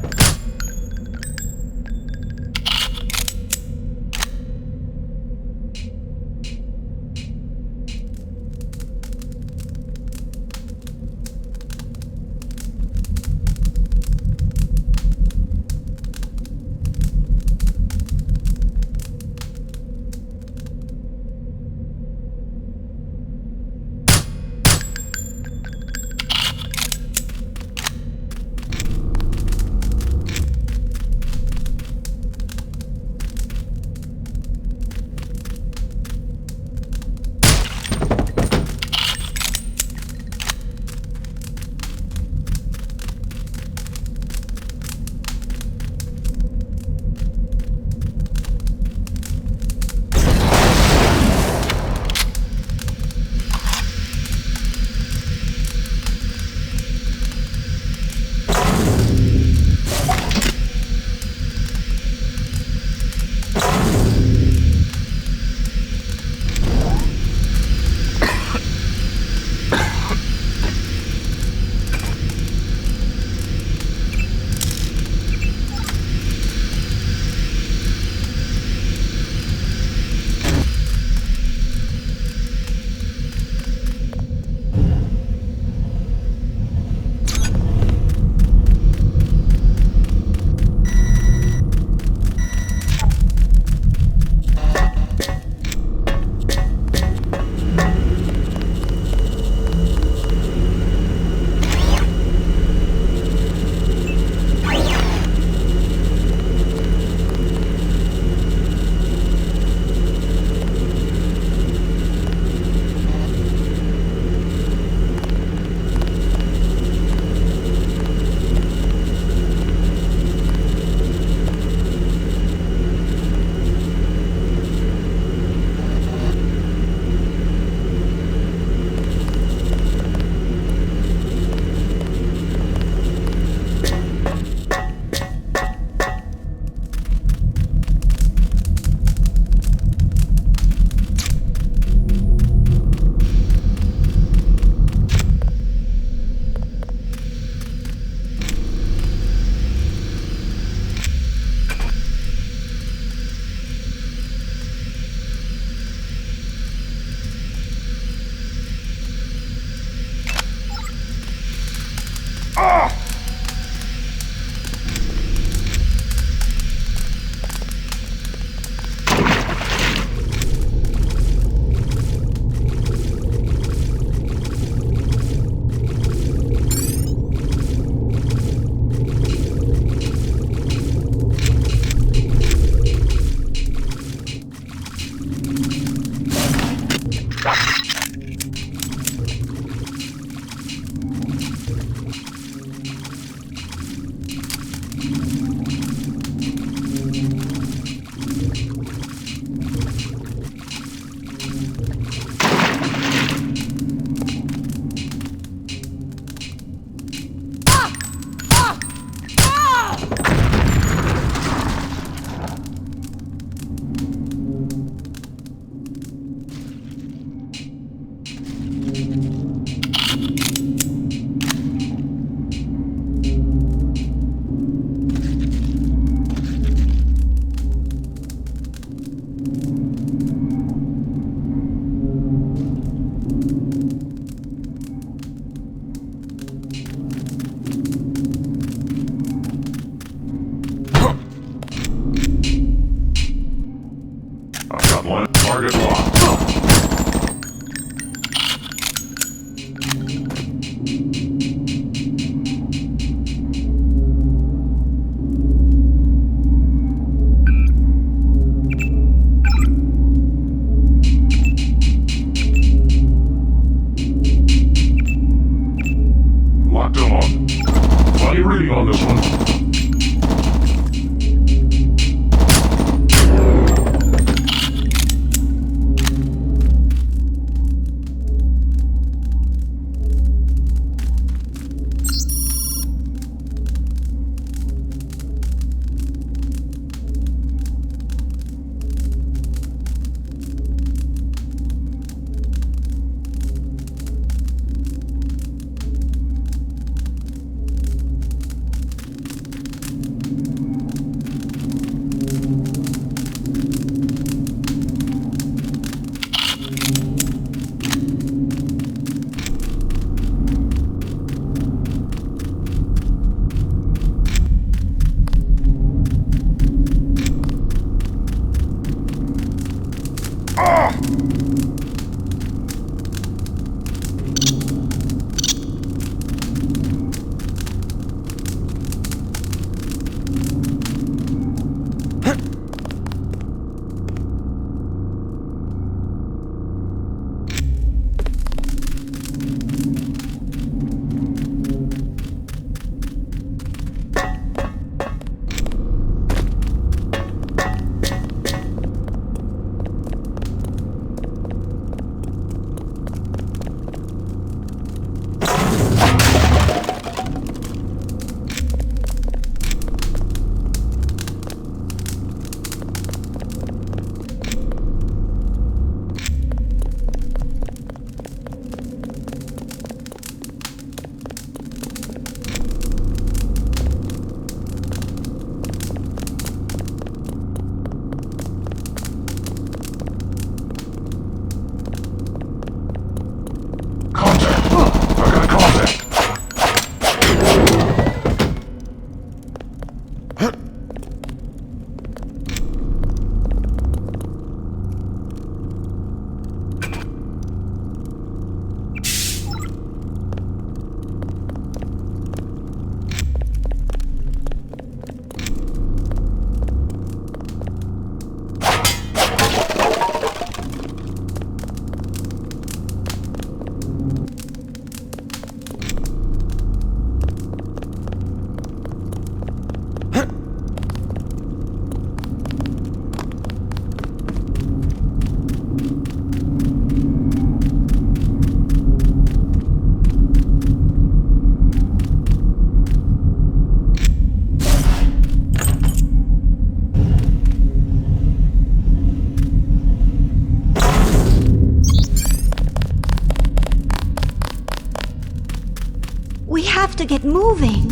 have to get moving.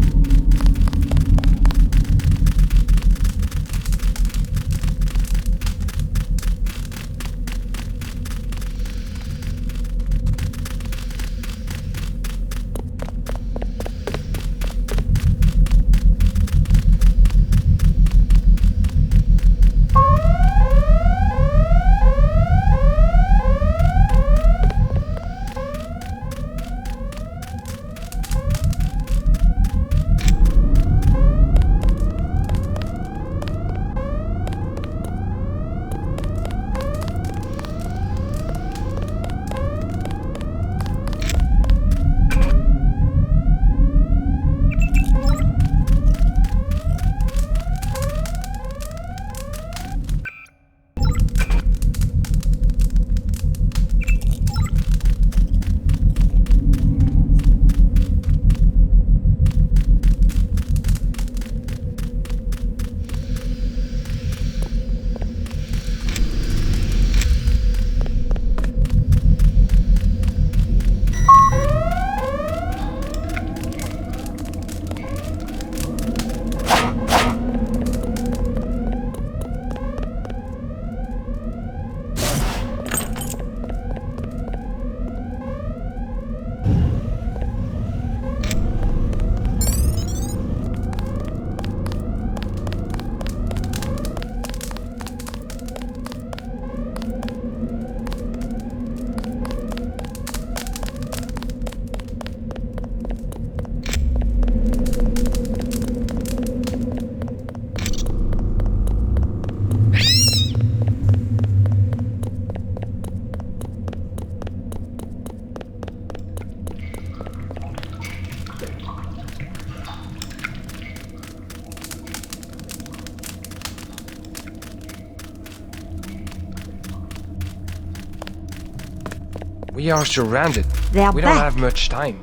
We are surrounded. They're We don't back. have much time.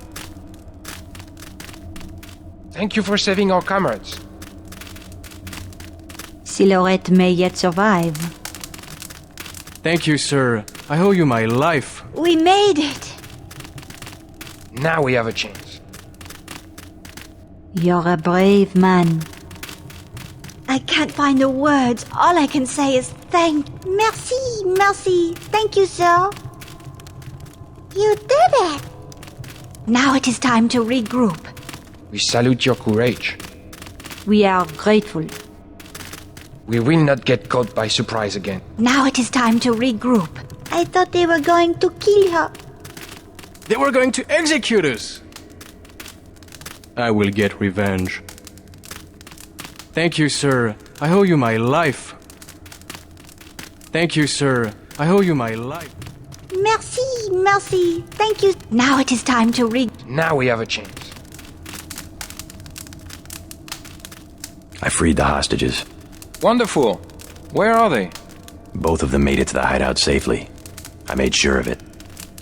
Thank you for saving our comrades. Silhouette may yet survive. Thank you, sir. I owe you my life. We made it. Now we have a chance. You're a brave man. I can't find the words. All I can say is merci. Thank you, sir. You did it. Now it is time to regroup. We salute your courage. We are grateful. We will not get caught by surprise again. Now it is time to regroup. I thought they were going to kill her. They were going to execute us. I will get revenge. Thank you, sir. I owe you my life. Thank you, sir. I owe you my life. Merci. Thank you. Now it is time to Now we have a chance. I freed the hostages. Wonderful. Where are they? Both of them made it to the hideout safely. I made sure of it.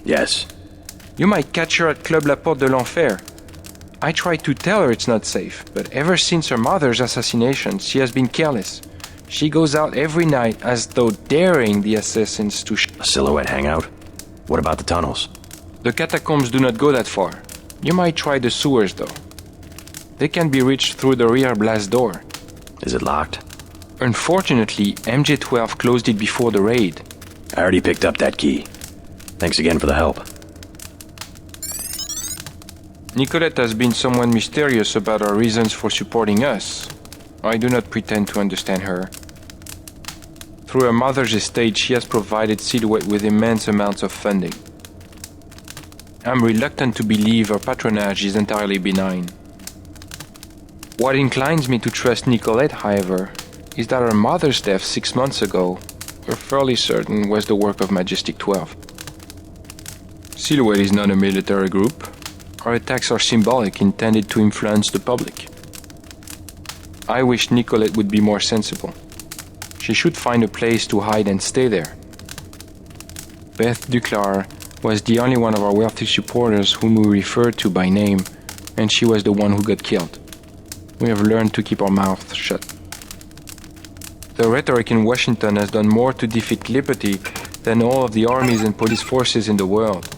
Yes. You might catch her at Club La Porte de l'Enfer. I tried to tell her it's not safe, but ever since her mother's assassination, she has been careless. She goes out every night as though daring the assassins to A silhouette hangout? What about the tunnels? The catacombs do not go that far. You might try the sewers, though. They can be reached through the rear blast door. Is it locked? Unfortunately, MJ-12 closed it before the raid. I already picked up that key. Thanks again for the help. Nicolette has been somewhat mysterious about her reasons for supporting us. I do not pretend to understand her. Through her mother's estate, she has provided Silhouette with immense amounts of funding. I'm reluctant to believe her patronage is entirely benign. What inclines me to trust Nicolette, however, is that her mother's death 6 months ago, we're fairly certain was the work of Majestic 12. Silhouette is not a military group. Our attacks are symbolic, intended to influence the public. I wish Nicolette would be more sensible. She should find a place to hide and stay there. Beth Duclair was the only one of our wealthy supporters whom we referred to by name, and she was the one who got killed. We have learned to keep our mouths shut. The rhetoric in Washington has done more to defeat liberty than all of the armies and police forces in the world.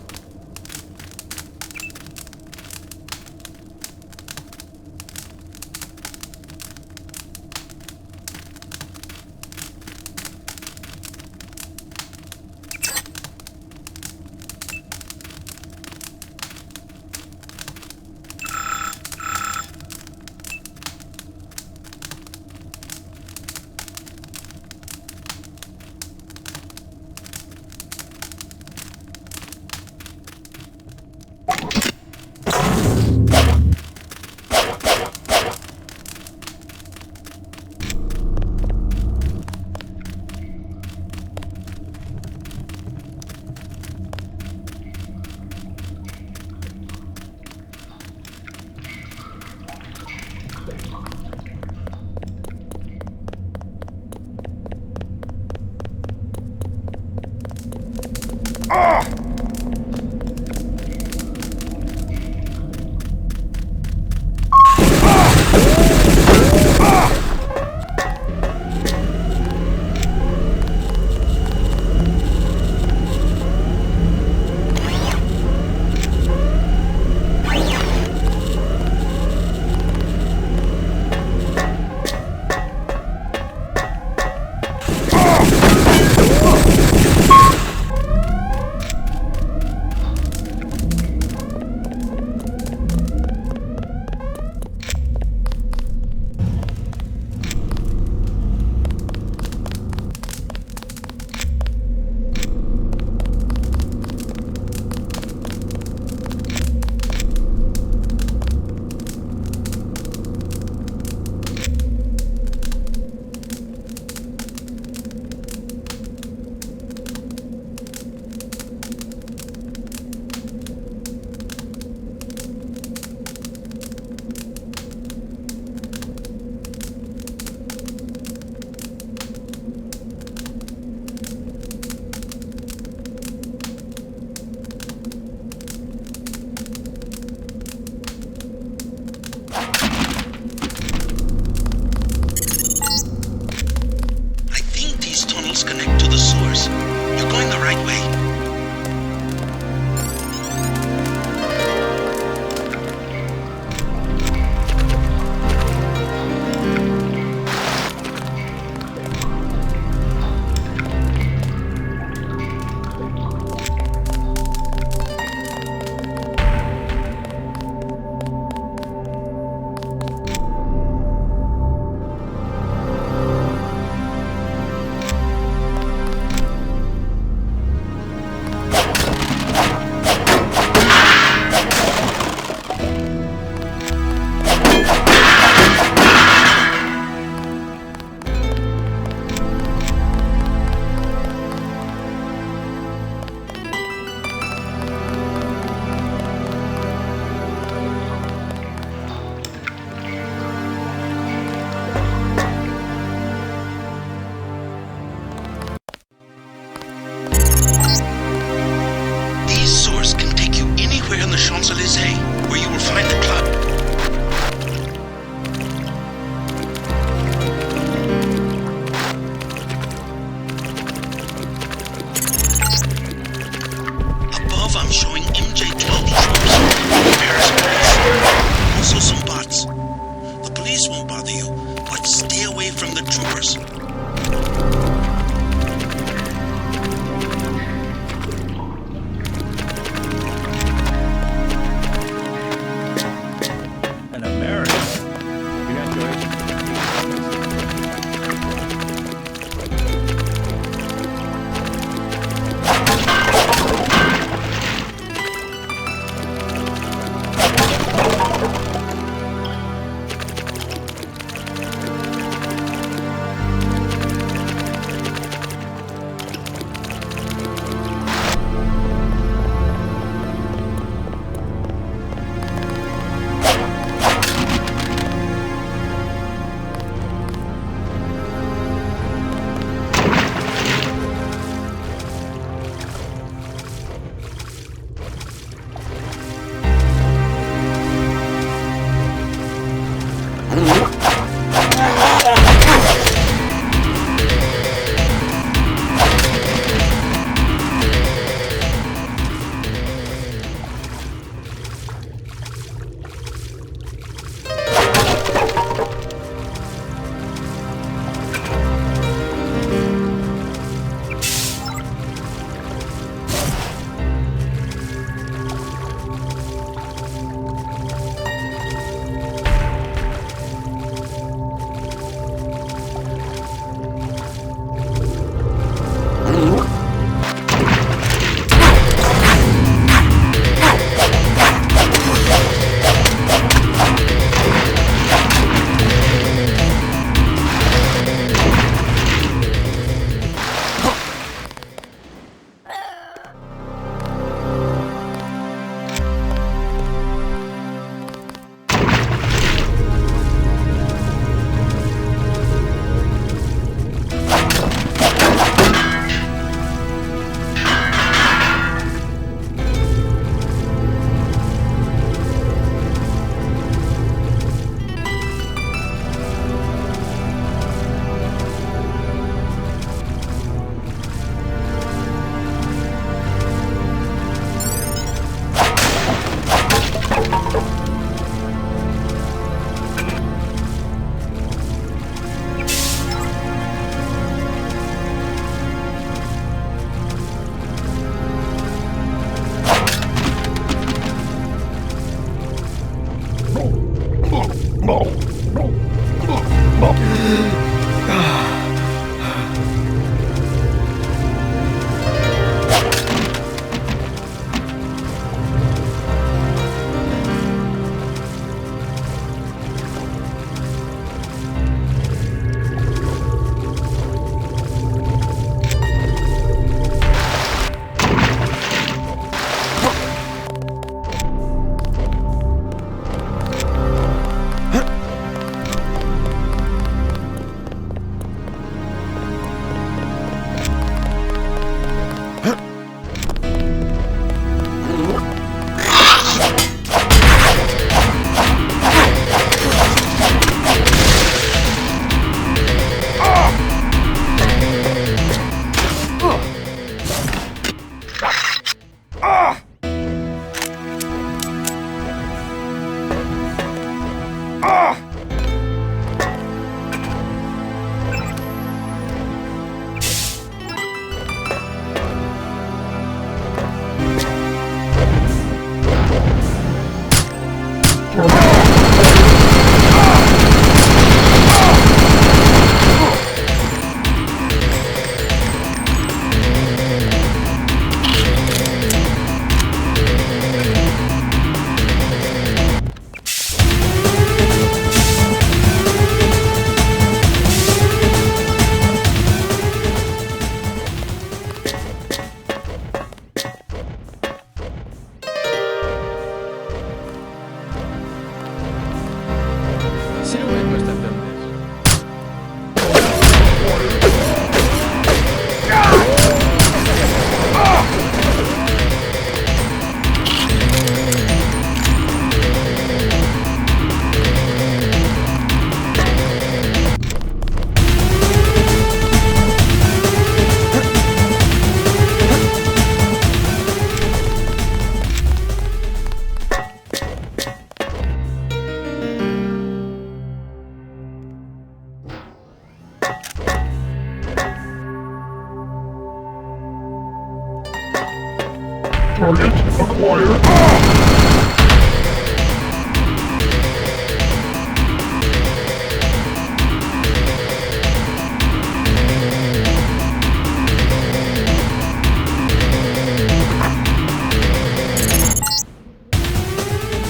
Target acquired.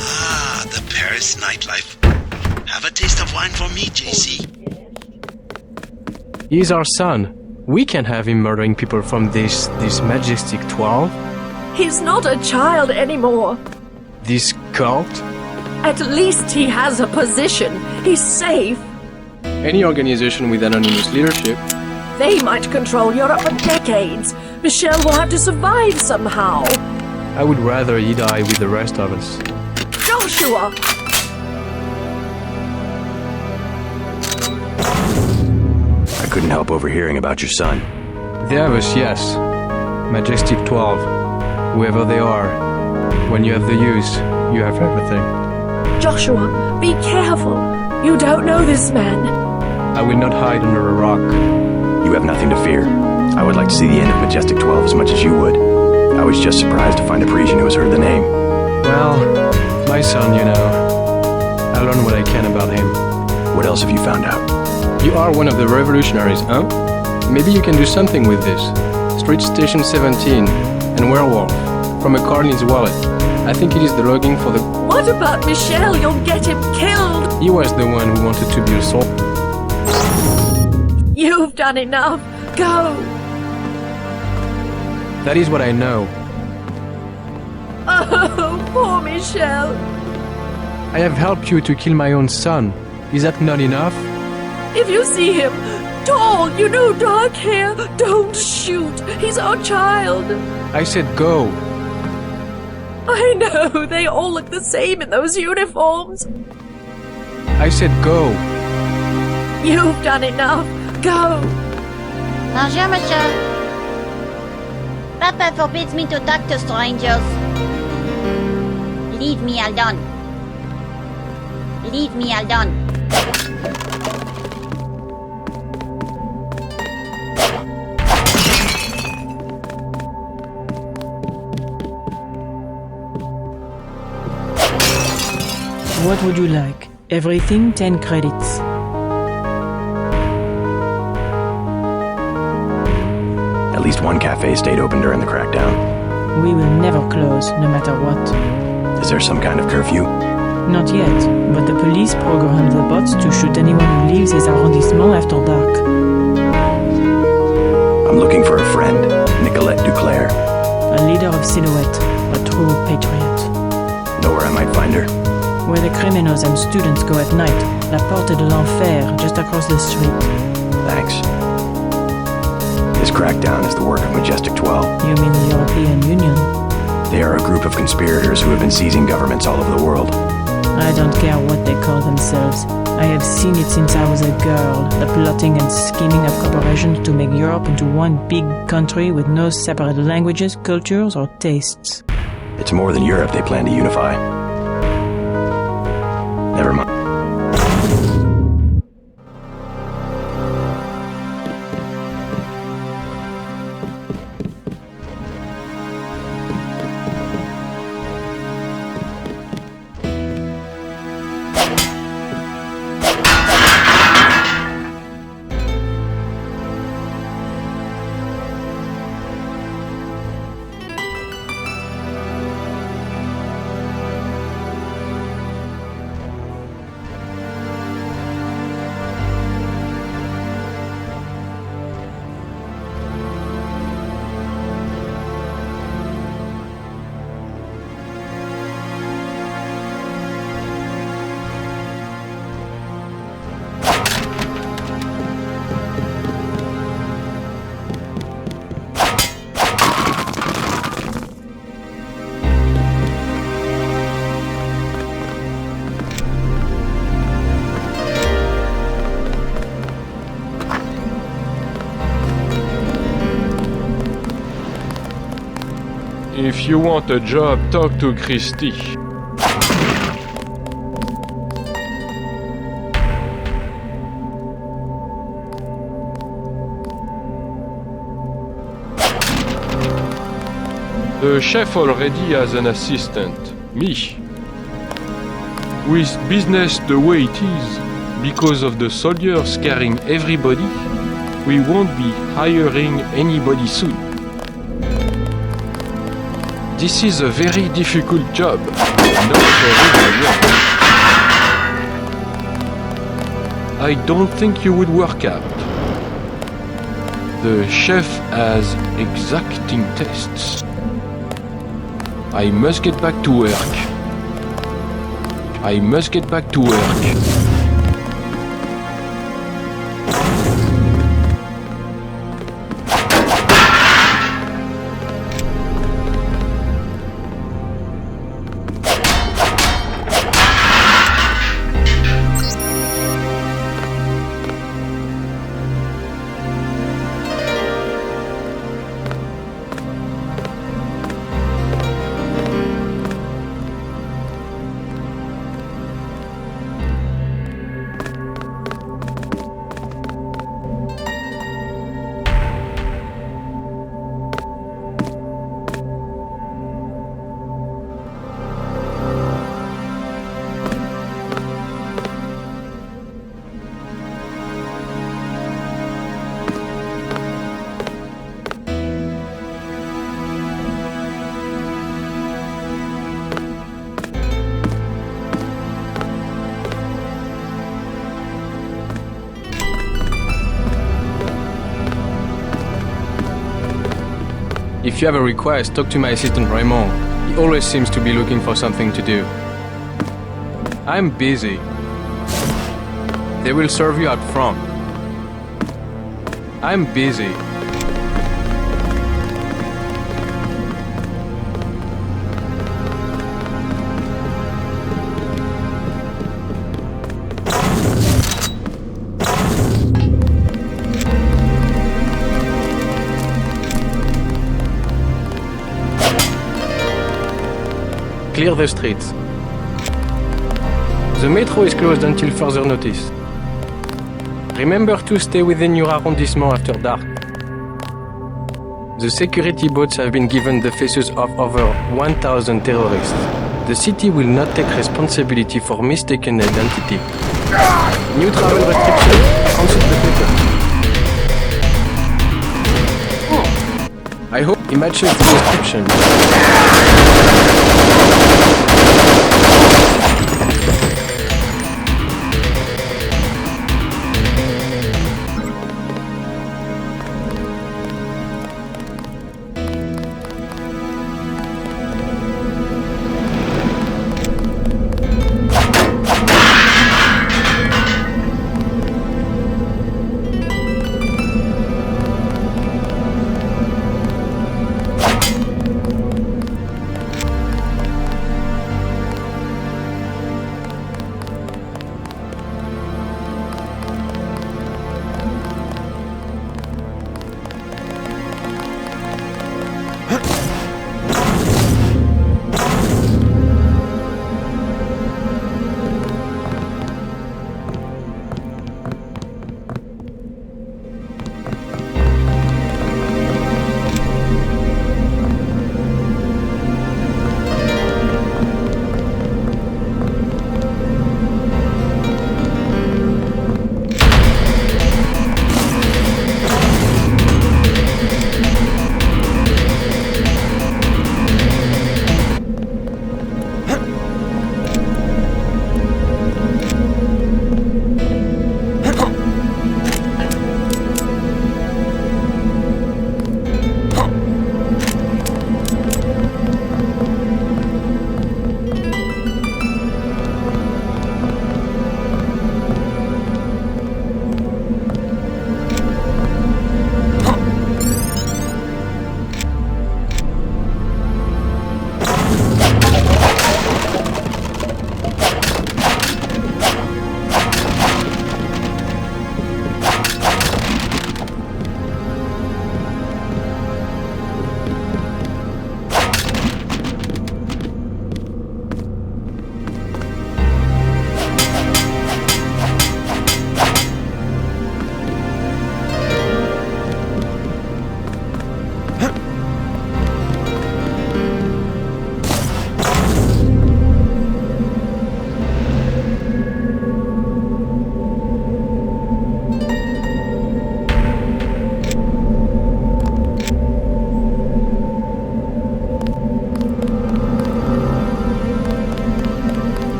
Ah, the Paris nightlife. Have a taste of wine for me, JC. He's our son. We can't have him murdering people from this Majestic 12. He's not a child anymore. This cult? At least he has a position. He's safe. Any organization with anonymous leadership. They might control Europe for decades. Michelle will have to survive somehow. I would rather he die with the rest of us. Joshua! I couldn't help overhearing about your son. They have us, yes. Majestic 12. Whoever they are. When you have the use, you have everything. Joshua, be careful. You don't know this man. I will not hide under a rock. You have nothing to fear. I would like to see the end of Majestic 12 as much as you would. I was just surprised to find a Parisian who has heard the name. Well, my son, you know. I learned what I can about him. What else have you found out? You are one of the revolutionaries, huh? Maybe you can do something with this. Street Station 17 and Werewolf from a card in his wallet. I think it is the logging for the... What about Michelle? You'll get him killed! He was the one who wanted to be assaulted. You've done enough. Go! That is what I know. Oh, poor Michelle. I have helped you to kill my own son. Is that not enough? If you see him, tall, you know, dark hair, don't shoot. He's our child. I said go. I know, they all look the same in those uniforms. I said go. You've done enough. Go. Bonjour, monsieur. Papa forbids me to talk to strangers. Leave me alone. Leave me alone. What would you like? Everything 10 credits. At least one cafe stayed open during the crackdown. We will never close, no matter what. Is there some kind of curfew? Not yet, but the police programmed the bots to shoot anyone who leaves his arrondissement after dark. I'm looking for a friend, Nicolette Duclair. A leader of Silhouette, a true patriot. Know where I might find her? Where the criminals and students go at night, La Porte de l'Enfer, just across the street. Thanks. This crackdown is the work of Majestic 12. You mean the European Union? They are a group of conspirators who have been seizing governments all over the world. I don't care what they call themselves. I have seen it since I was a girl, the plotting and scheming of corporations to make Europe into one big country with no separate languages, cultures, or tastes. It's more than Europe they plan to unify. Never mind. If you want a job, talk to Christy. The chef already has an assistant, me. With business the way it is, because of the soldiers scaring everybody, we won't be hiring anybody soon. This is a very difficult job, not for everyone. I don't think you would work out. The chef has exacting tests. I must get back to work. I must get back to work. If you have a request, talk to my assistant Raymond. He always seems to be looking for something to do. I'm busy. They will serve you out front. I'm busy. Clear the streets. The metro is closed until further notice. Remember to stay within your arrondissement after dark. The security bots have been given the faces of over 1,000 terrorists. The city will not take responsibility for mistaken identity. New travel restrictions. Consult the paper. I hope it matches the description.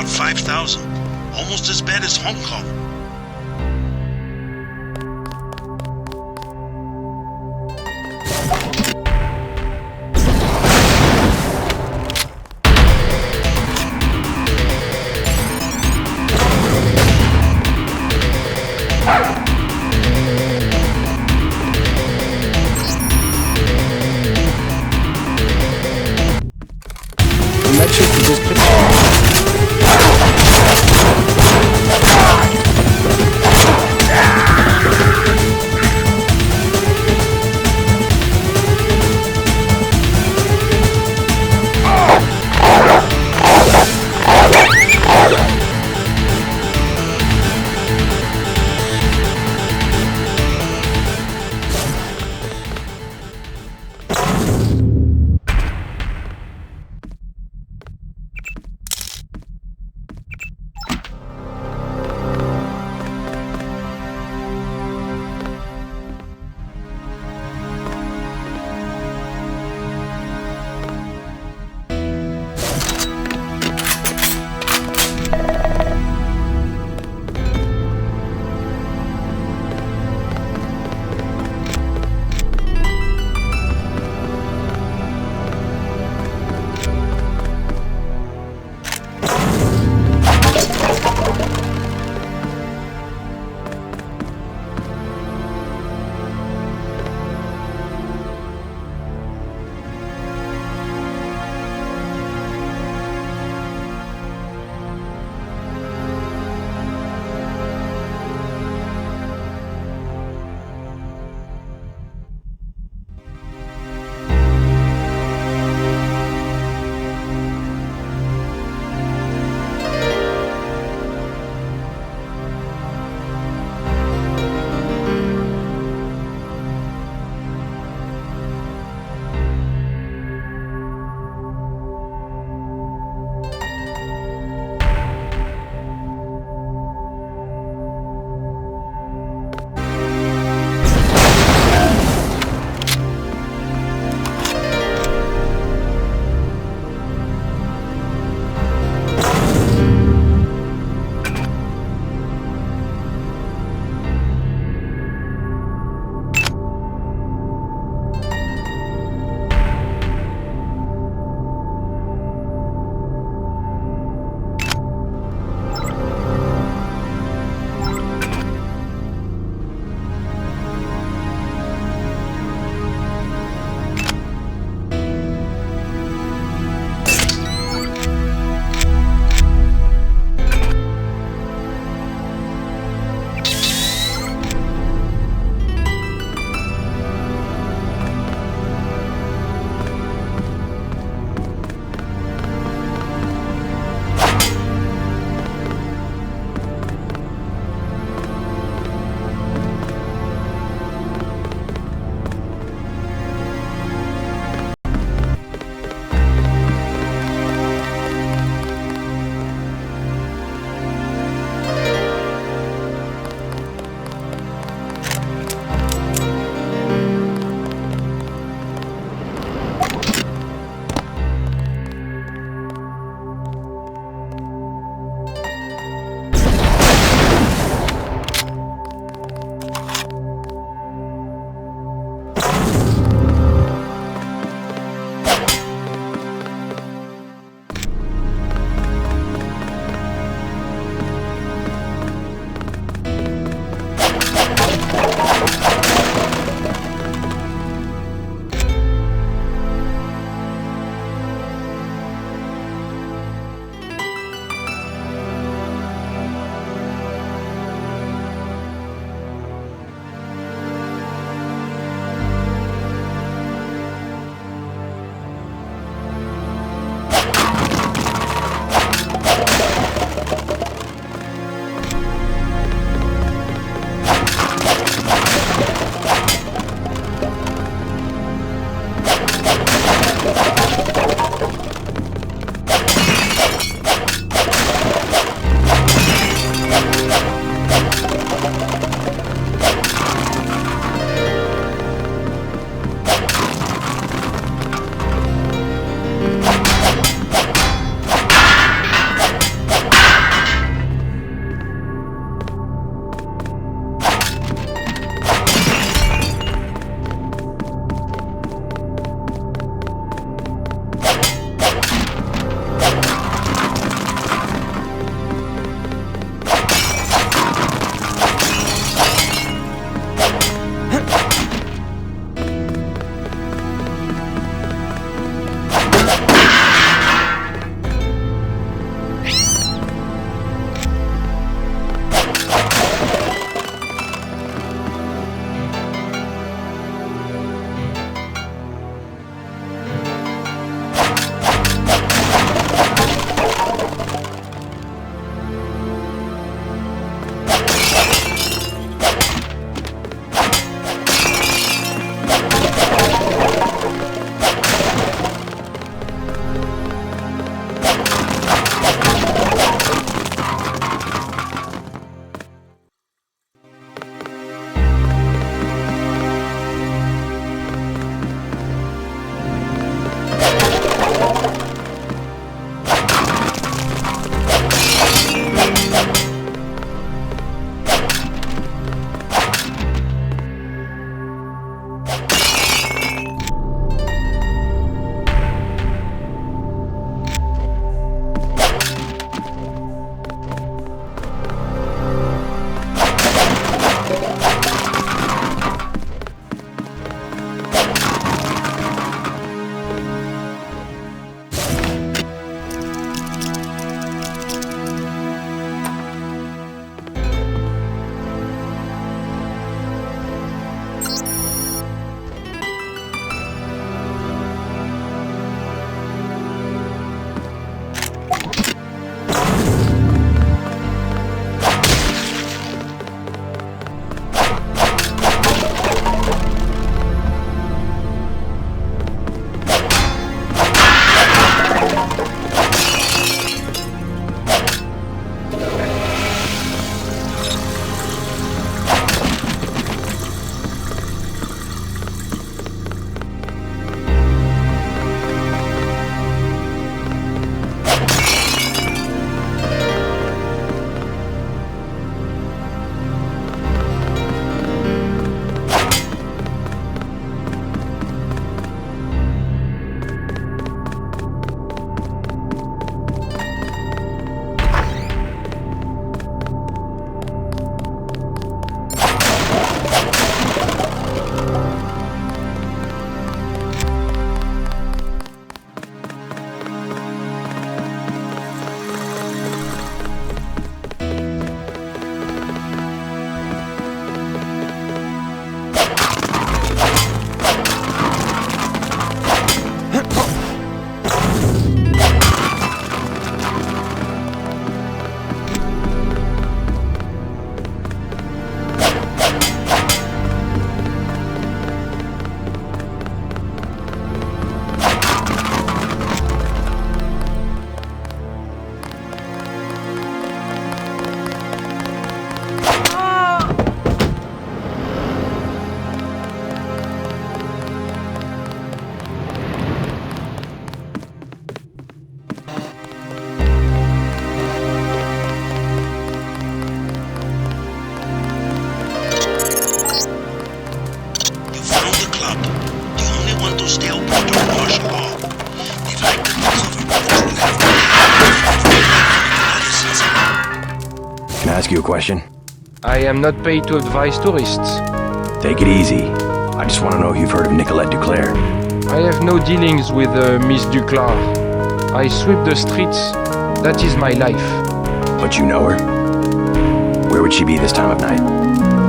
about 5,000. Almost as bad as Hong Kong. Can I ask you a question? I am not paid to advise tourists. Take it easy. I just want to know if you've heard of Nicolette Duclair. I have no dealings with Miss Duclair. I sweep the streets. That is my life. But you know her? Where would she be this time of night?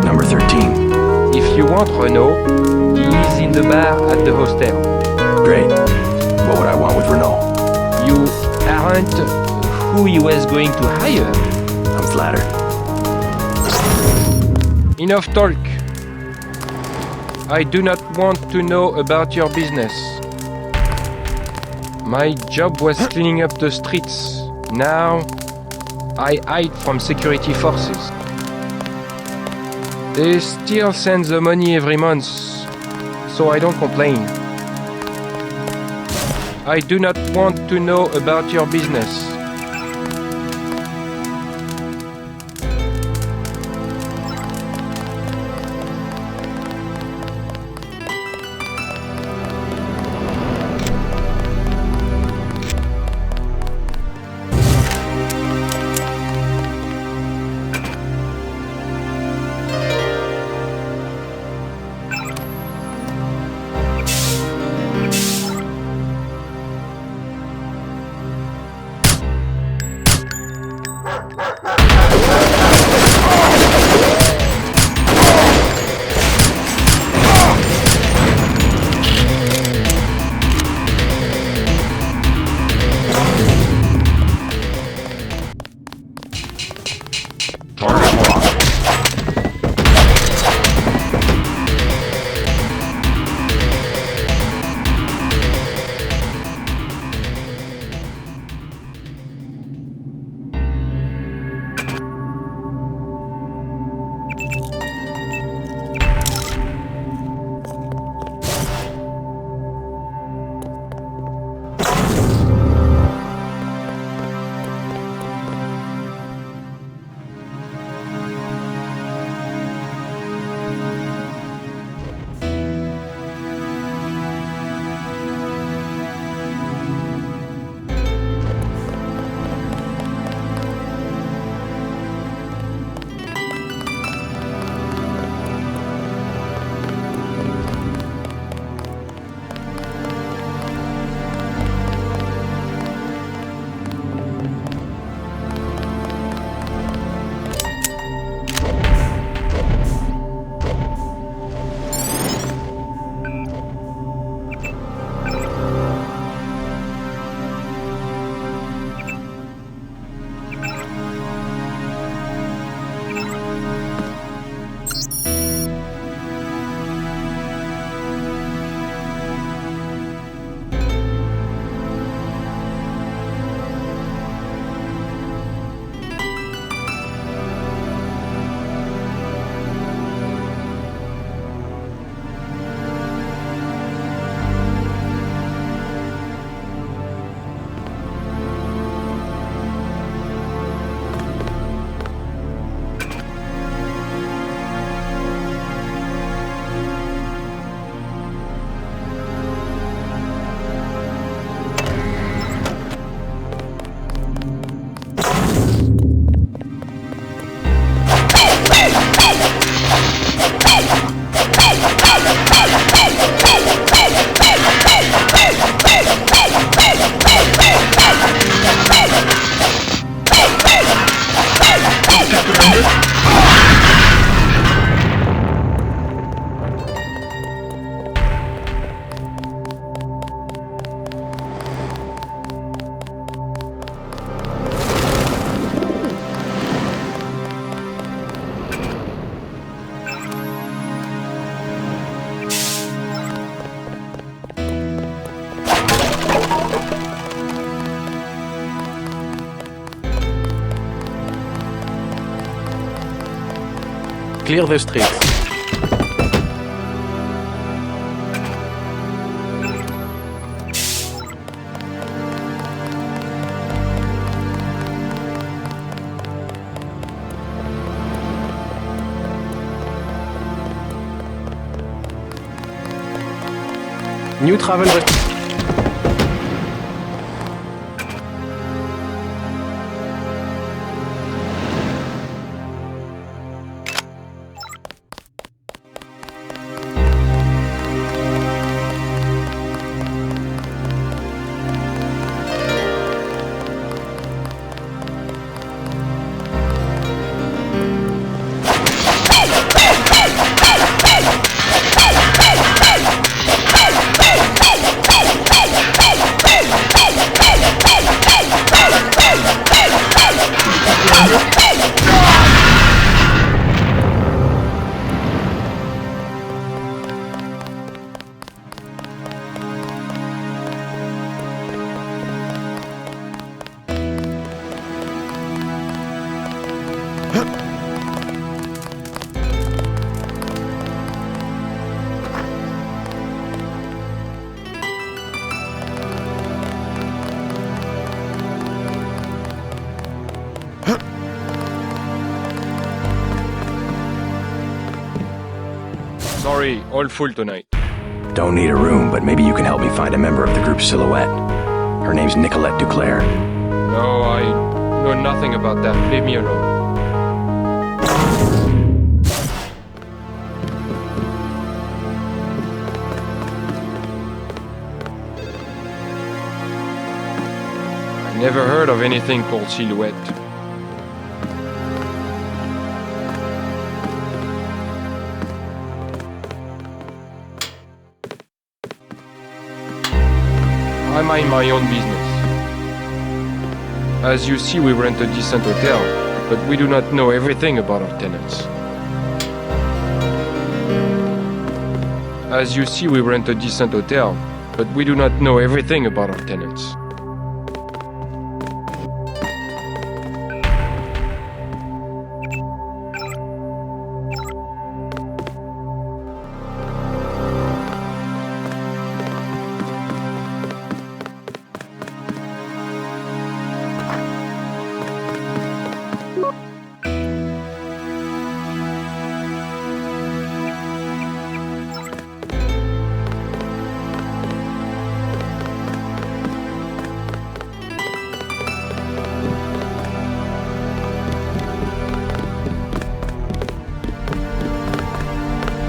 Number 13. If you want Renault, he is in the bar at the hostel. Great. What would I want with Renault? You aren't who he was going to hire. I'm flattered. Enough talk. I do not want to know about your business. My job was cleaning up the streets. Now, I hide from security forces. They still send the money every month, so I don't complain. I do not want to know about your business. clear the streets. New travel Sorry, all full tonight. Don't need a room, but maybe you can help me find a member of the group Silhouette. Her name's Nicolette Duclair. No, I know nothing about that. Leave me alone. I never heard of anything called Silhouette. I mind my own business. As you see, we rent a decent hotel, but we do not know everything about our tenants. As you see, we rent a decent hotel, but we do not know everything about our tenants.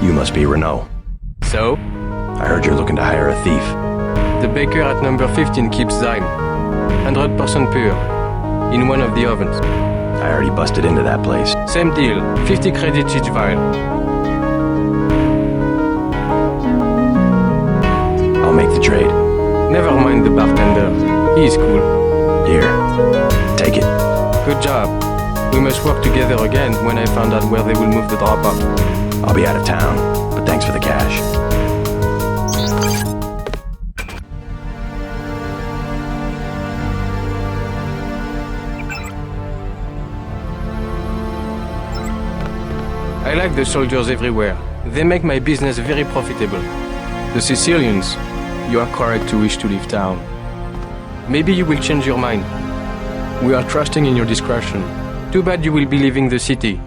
You must be Renault. So? I heard you're looking to hire a thief. The baker at number 15 keeps Zyme. 100% pure. In one of the ovens. I already busted into that place. Same deal. 50 credits each vial. I'll make the trade. Never mind the bartender. He's cool. Here. Take it. Good job. We must work together again when I find out where they will move the drop-off. I'll be out of town, but thanks for the cash. I like the soldiers everywhere. They make my business very profitable. The Sicilians, you are correct to wish to leave town. Maybe you will change your mind. We are trusting in your discretion. Too bad you will be leaving the city.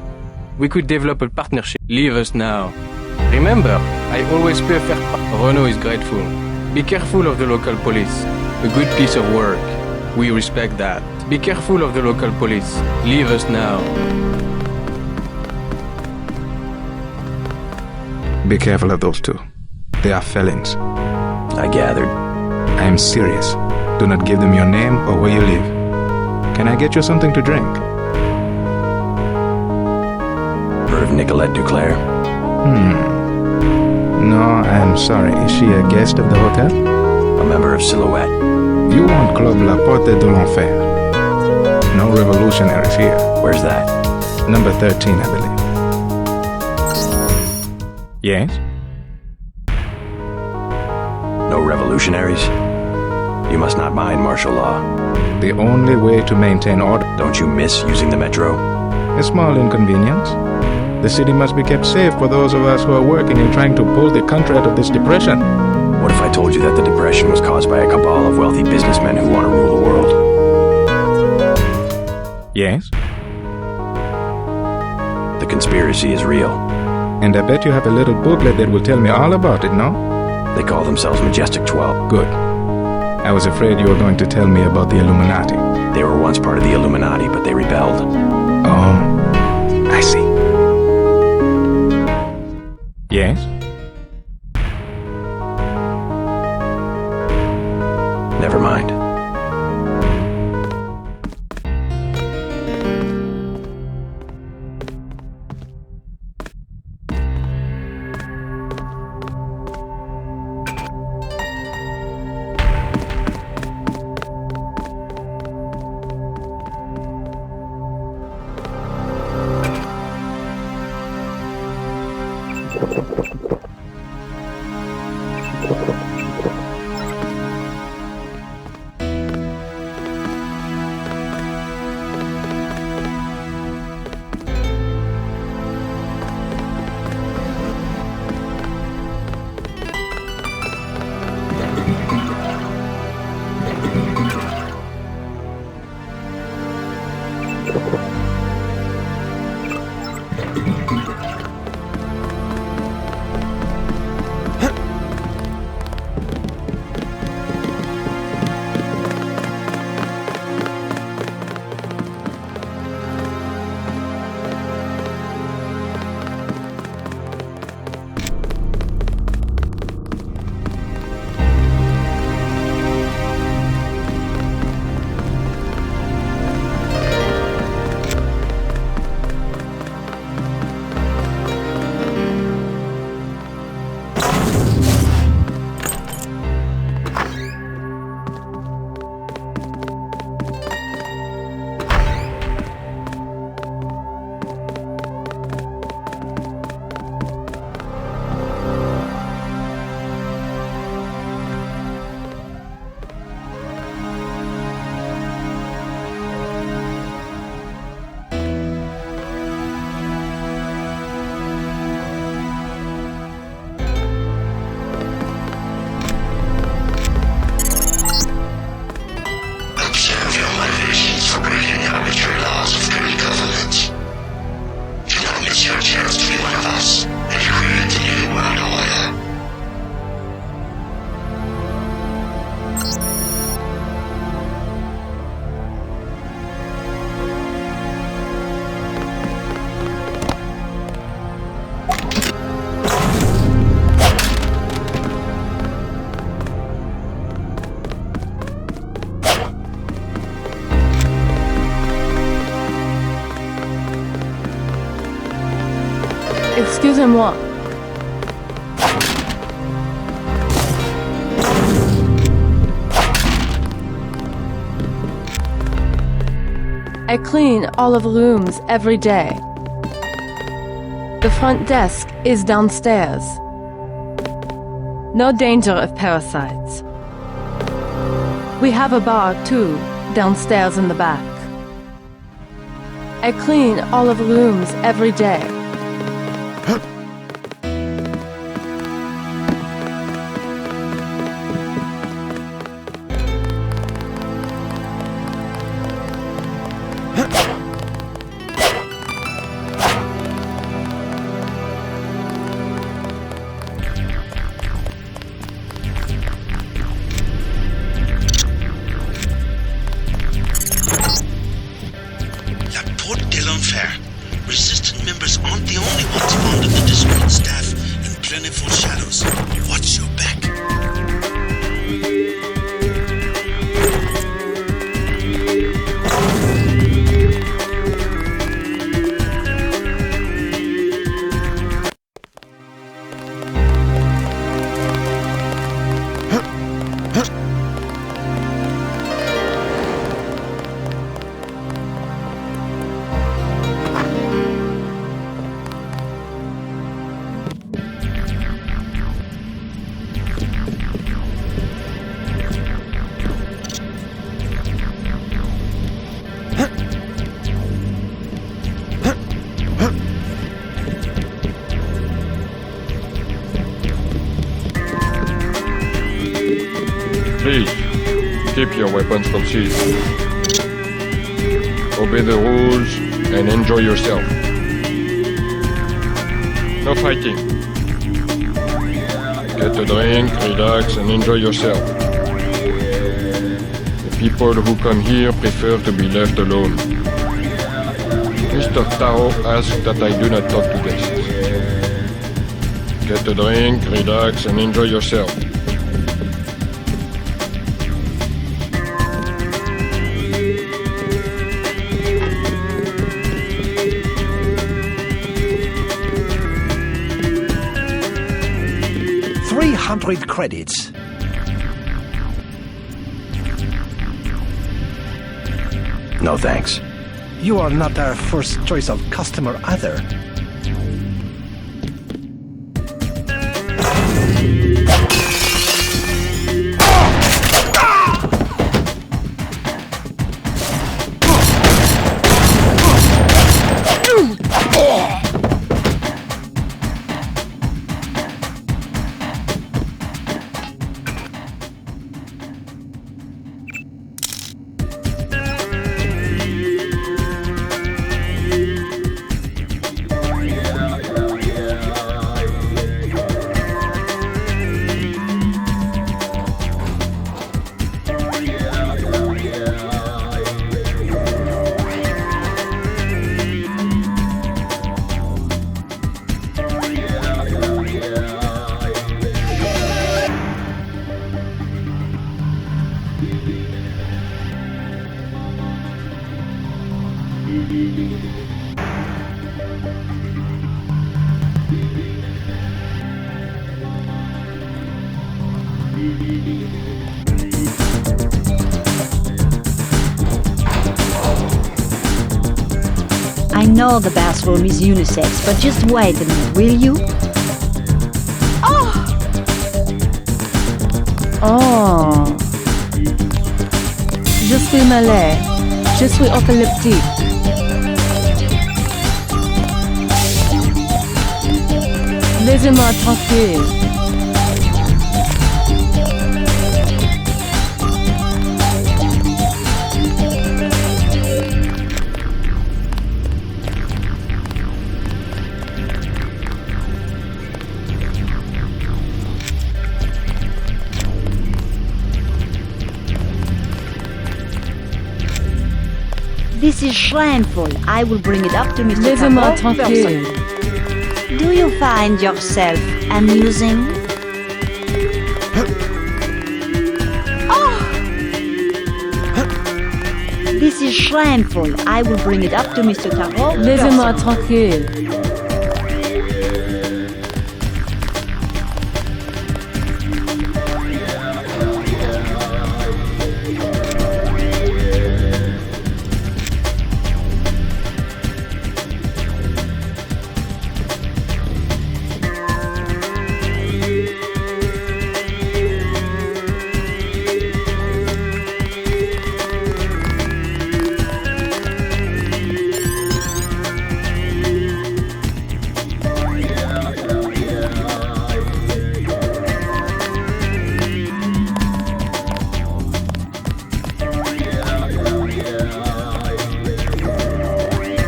We could develop a partnership. Leave us now. Remember, I always pay fair price. Renault is grateful. Be careful of the local police. A good piece of work. We respect that. Be careful of the local police. Leave us now. Be careful of those two. They are felons. I gathered. I am serious. Do not give them your name or where you live. Can I get you something to drink? Heard of Nicolette Duclair? No, I'm sorry. Is she a guest of the hotel? A member of Silhouette. You want Club La Porte de l'Enfer. No revolutionaries here. Where's that? Number 13, I believe. Yes? No revolutionaries? You must not mind martial law. The only way to maintain order. Don't you miss using the metro? A small inconvenience. The city must be kept safe for those of us who are working and trying to pull the country out of this depression. What if I told you that the depression was caused by a cabal of wealthy businessmen who want to rule the world? Yes? The conspiracy is real. And I bet you have a little booklet that will tell me all about it, no? They call themselves Majestic 12. Good. I was afraid you were going to tell me about the Illuminati. They were once part of the Illuminati, but they rebelled. Oh, I see. Yes? Never mind. Excusez-moi. I clean all of the rooms every day. The front desk is downstairs. No danger of parasites. We have a bar, too, downstairs in the back. I clean all of the rooms every day. Resistant members on Please, keep your weapons concealed. Obey the rules and enjoy yourself. No fighting. Get a drink, relax, and enjoy yourself. The people who come here prefer to be left alone. Mr. Taro asks that I do not talk to guests. Get a drink, relax, and enjoy yourself. Credits. No thanks. You are not our first choice of customer either. I know the bathroom is unisex, but just wait a minute, will you? Oh. Je suis malade. Je suis épileptique. Laissez-moi tranquille. This is shameful. I will bring it up to Mr. Laissez-moi Taro tranquille. personally. Do you find yourself amusing? This is shameful. I will bring it up to Mr. Taro Laissez-moi personally. tranquille.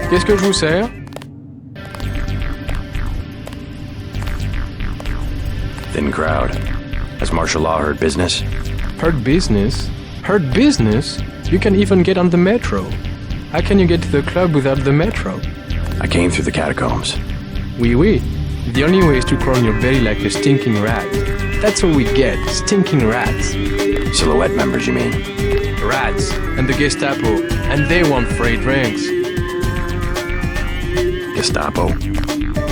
Qu'est-ce que je vous sers? Thin crowd. Has martial law heard business? Heard business? Heard business? You can even get on the metro. How can you get to the club without the metro? I came through the catacombs. Oui, oui. The only way is to crawl on your belly like a stinking rat. That's what we get, stinking rats. Silhouette members, you mean? Rats, and the Gestapo, and they want free drinks. Gestapo?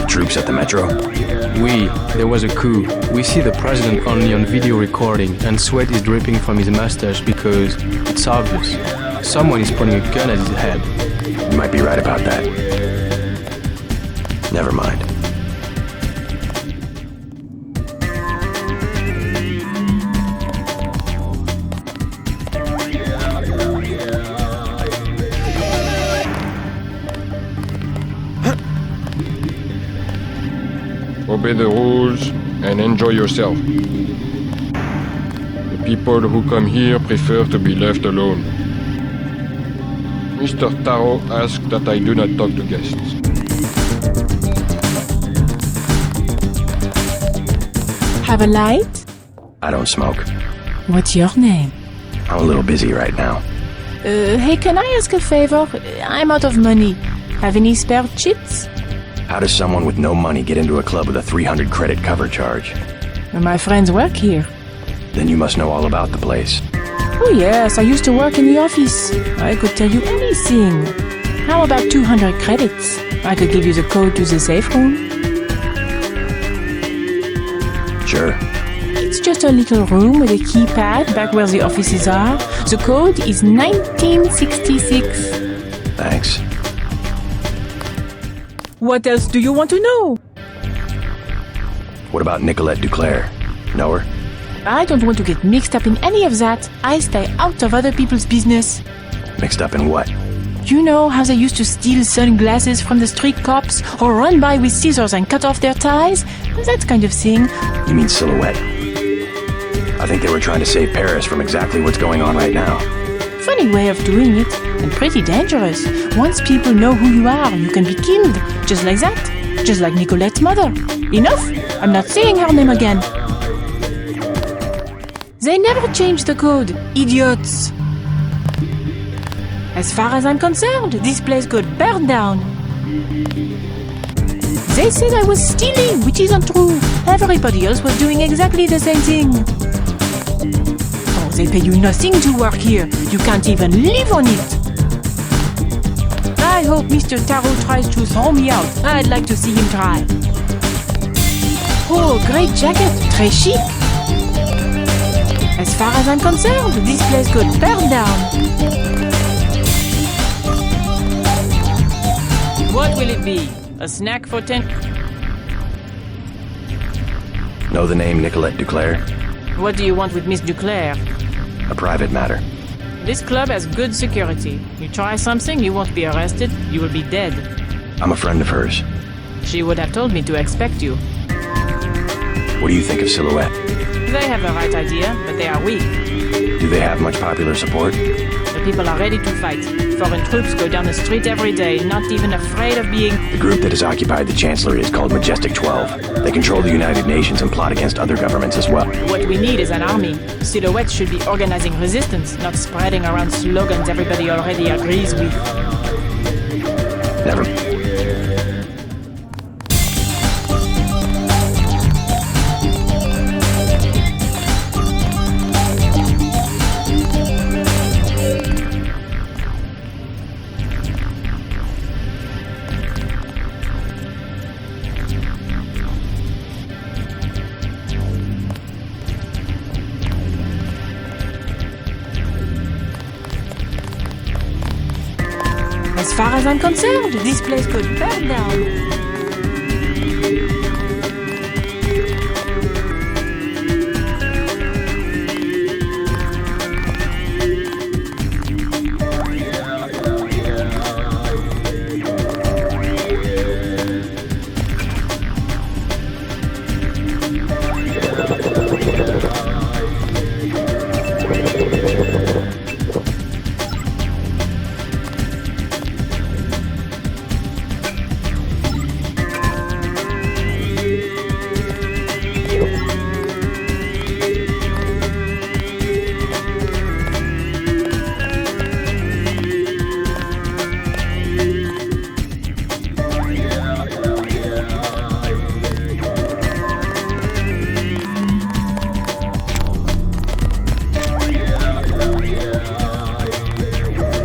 Troops at the metro? Oui, there was a coup. We see the president only on video recording, and sweat is dripping from his mustache because it's obvious. Someone is pointing a gun at his head. You might be right about that. Never mind. Obey the rules and enjoy yourself. The People who come here prefer to be left alone. Mr. Taro asked that I do not talk to guests. Have a light? I don't smoke. What's your name? I'm a little busy right now. Hey, can I ask a favor? I'm out of money. Have any spare chips? How does someone with no money get into a club with a 300 credit cover charge? My friends work here. Then you must know all about the place. Oh yes, I used to work in the office. I could tell you anything. How about 200 credits? I could give you the code to the safe room. Sure. It's just a little room with a keypad back where the offices are. The code is 1966. Thanks. What else do you want to know? What about Nicolette Duclair? Know her? I don't want to get mixed up in any of that. I stay out of other people's business. Mixed up in what? You know how they used to steal sunglasses from the street cops or run by with scissors and cut off their ties? That kind of thing. You mean Silhouette? I think they were trying to save Paris from exactly what's going on right now. Funny way of doing it, and pretty dangerous. Once people know who you are, you can be killed. Just like that. Just like Nicolette's mother. Enough! I'm not saying her name again. They never changed the code. Idiots! As far as I'm concerned, this place could burn down. They said I was stealing, which isn't true. Everybody else was doing exactly the same thing. Oh, they pay you nothing to work here. You can't even live on it. I hope Mr. Taro tries to throw me out. I'd like to see him try. Oh, great jacket. Très chic. As far as I'm concerned, this place could burn down. What will it be? A snack for 10? Know the name Nicolette Duclair? What do you want with Miss Duclair? A private matter. This club has good security. You try something, you won't be arrested. You will be dead. I'm a friend of hers. She would have told me to expect you. What do you think of Silhouette? They have the right idea, but they are weak. Do they have much popular support? The people are ready to fight. Foreign troops go down the street every day, not even afraid of being... The group that has occupied the Chancellery is called Majestic 12. They control the United Nations and plot against other governments as well. What we need is an army. Silhouette should be organizing resistance, not spreading around slogans everybody already agrees with. Never. As far as I'm concerned, this place could burn down.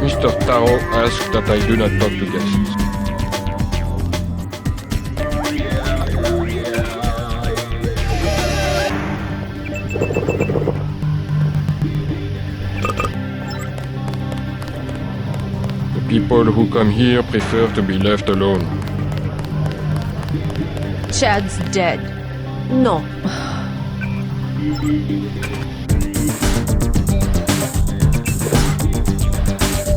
Mr. Taro asked that I do not talk to guests. The people who come here prefer to be left alone. Chad's dead. No.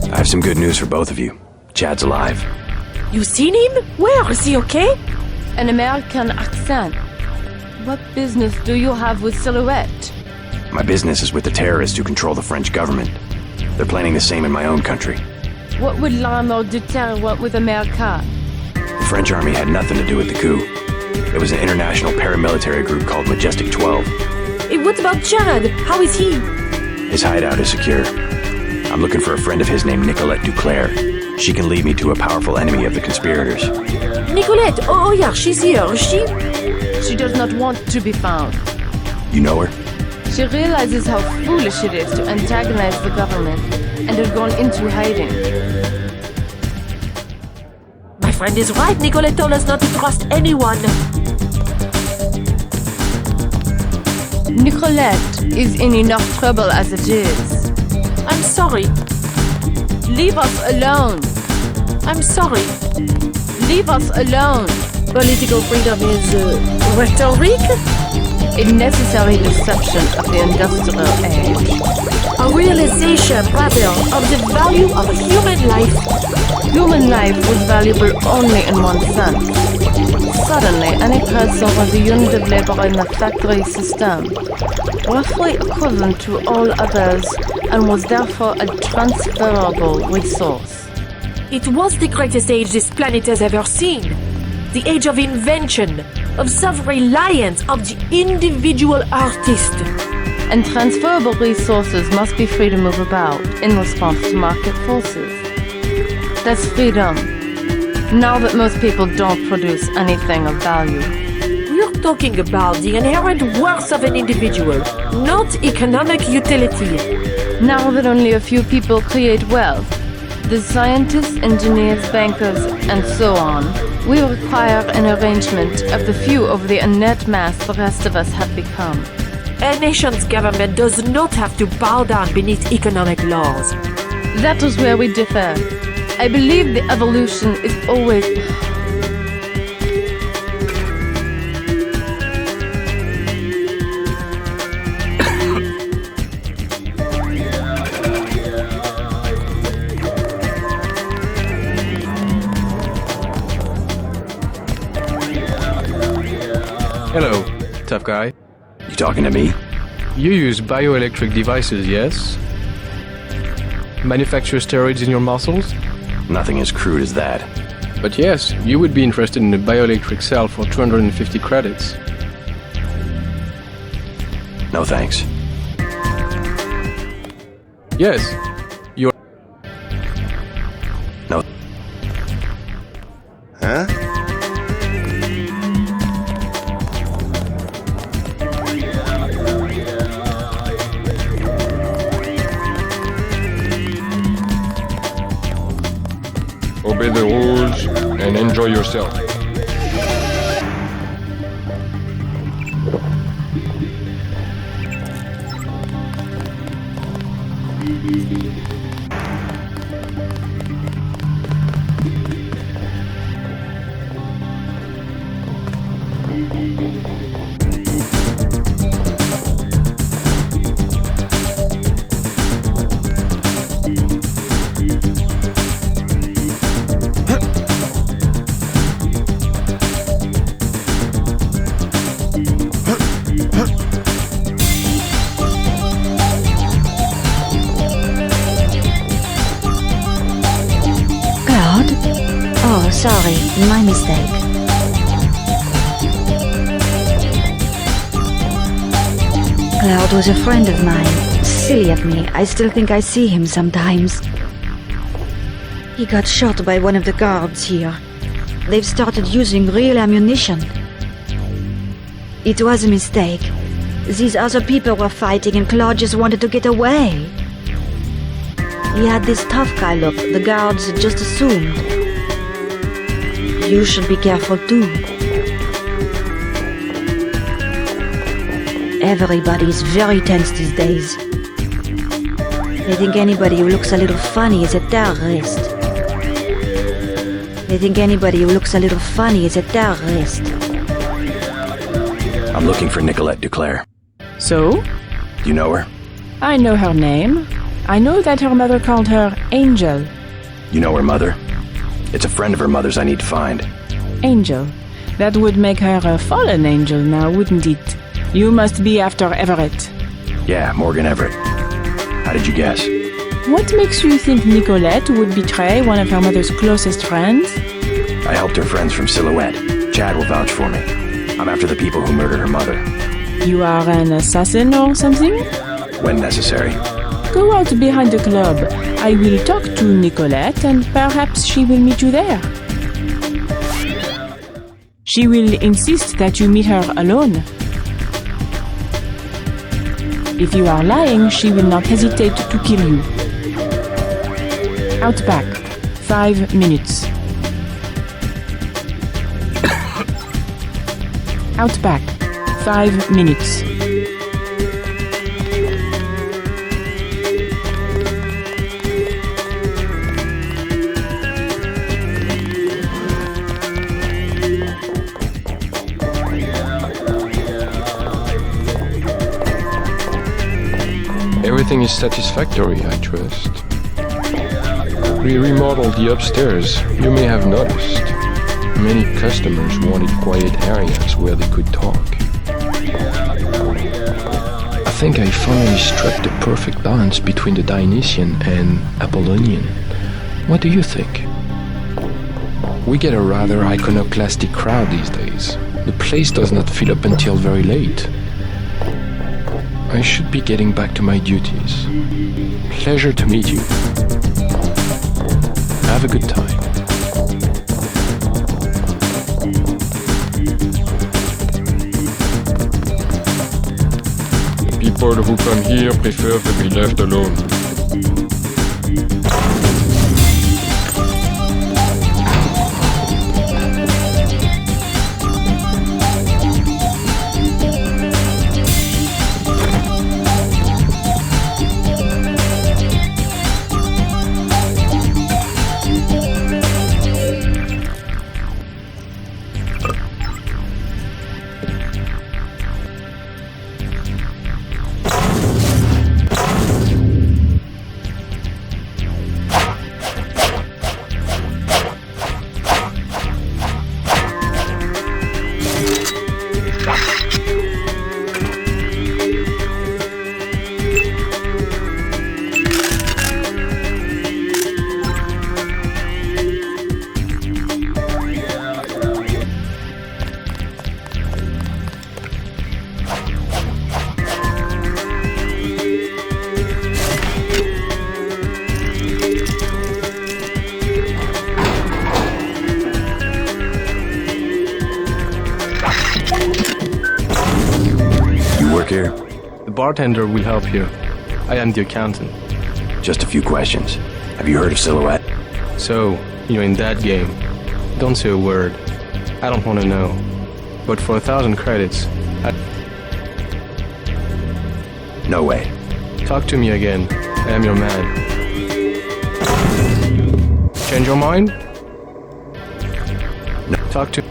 I have some good news for both of you. Chad's alive. You seen him? Where? Is he okay? An American accent. What business do you have with Silhouette? My business is with the terrorists who control the French government. They're planning the same in my own country. What would l'armée de terre want with America? The French army had nothing to do with the coup. It was an international paramilitary group called Majestic 12. Hey, what about Chad? How is he? His hideout is secure. I'm looking for a friend of his named Nicolette Duclair. She can lead me to a powerful enemy of the conspirators. Nicolette! Oh yeah, she's here. She does not want to be found. You know her? She realizes how foolish it is to antagonize the government and has gone into hiding. My friend is right. Nicolette told us not to trust anyone. Nicolette is in enough trouble as it is. I'm sorry. Leave us alone. I'm sorry. Leave us alone. Political freedom is rhetoric? A necessary deception of the industrial age. A realization, rather, of the value of human life. Human life was valuable only in one sense. Suddenly, any person was a unit of labor in the factory system, roughly equivalent to all others, and was therefore a transferable resource. It was the greatest age this planet has ever seen. The age of invention, of self-reliance, of the individual artist. And transferable resources must be free to move about in response to market forces. That's freedom. Now that most people don't produce anything of value. We're talking about the inherent worth of an individual, not economic utility. Now that only a few people create wealth, the scientists, engineers, bankers, and so on, we require an arrangement of the few over the inert mass the rest of us have become. A nation's government does not have to bow down beneath economic laws. That is where we differ. I believe the evolution is always... Hello, tough guy. You talking to me? You use bioelectric devices, yes? Manufacture steroids in your muscles? Nothing as crude as that. But yes, you would be interested in a bioelectric cell for 250 credits. No thanks. Yes, you're... No. Huh? Obey the rules and enjoy yourself. Oh, sorry, my mistake. Cloud was a friend of mine. Silly of me, I still think I see him sometimes. He got shot by one of the guards here. They've started using real ammunition. It was a mistake. These other people were fighting and Claude just wanted to get away. He had this tough guy look, the guards just assumed. You should be careful too. Everybody is very tense these days. They think anybody who looks a little funny is a terrorist. They think anybody who looks a little funny is a terrorist. I'm looking for Nicolette Duclair. So? Do you know her? I know her name. I know that her mother called her Angel. You know her mother? It's a friend of her mother's I need to find. Angel. That would make her a fallen angel now, wouldn't it? You must be after Everett. Yeah, Morgan Everett. How did you guess? What makes you think Nicolette would betray one of her mother's closest friends? I helped her friends from Silhouette. Chad will vouch for me. I'm after the people who murdered her mother. You are an assassin or something? When necessary. Go out behind the club. I will talk to Nicolette and perhaps she will meet you there. She will insist that you meet her alone. If you are lying, she will not hesitate to kill you. Out back. 5 minutes. Out back. 5 minutes. Everything is satisfactory, I trust. We remodeled the upstairs. You may have noticed. Many customers wanted quiet areas where they could talk. I think I finally struck the perfect balance between the Dionysian and Apollonian. What do you think? We get a rather iconoclastic crowd these days. The place does not fill up until very late. I should be getting back to my duties. Pleasure to meet you. Have a good time. People who come here prefer to be left alone. Here? The bartender will help you. I am the accountant. Just a few questions. Have you heard of Silhouette? So, you're in that game. Don't say a word. I don't want to know. But for 1,000 credits, No way. Talk to me again. I am your man. Change your mind? No. Talk to...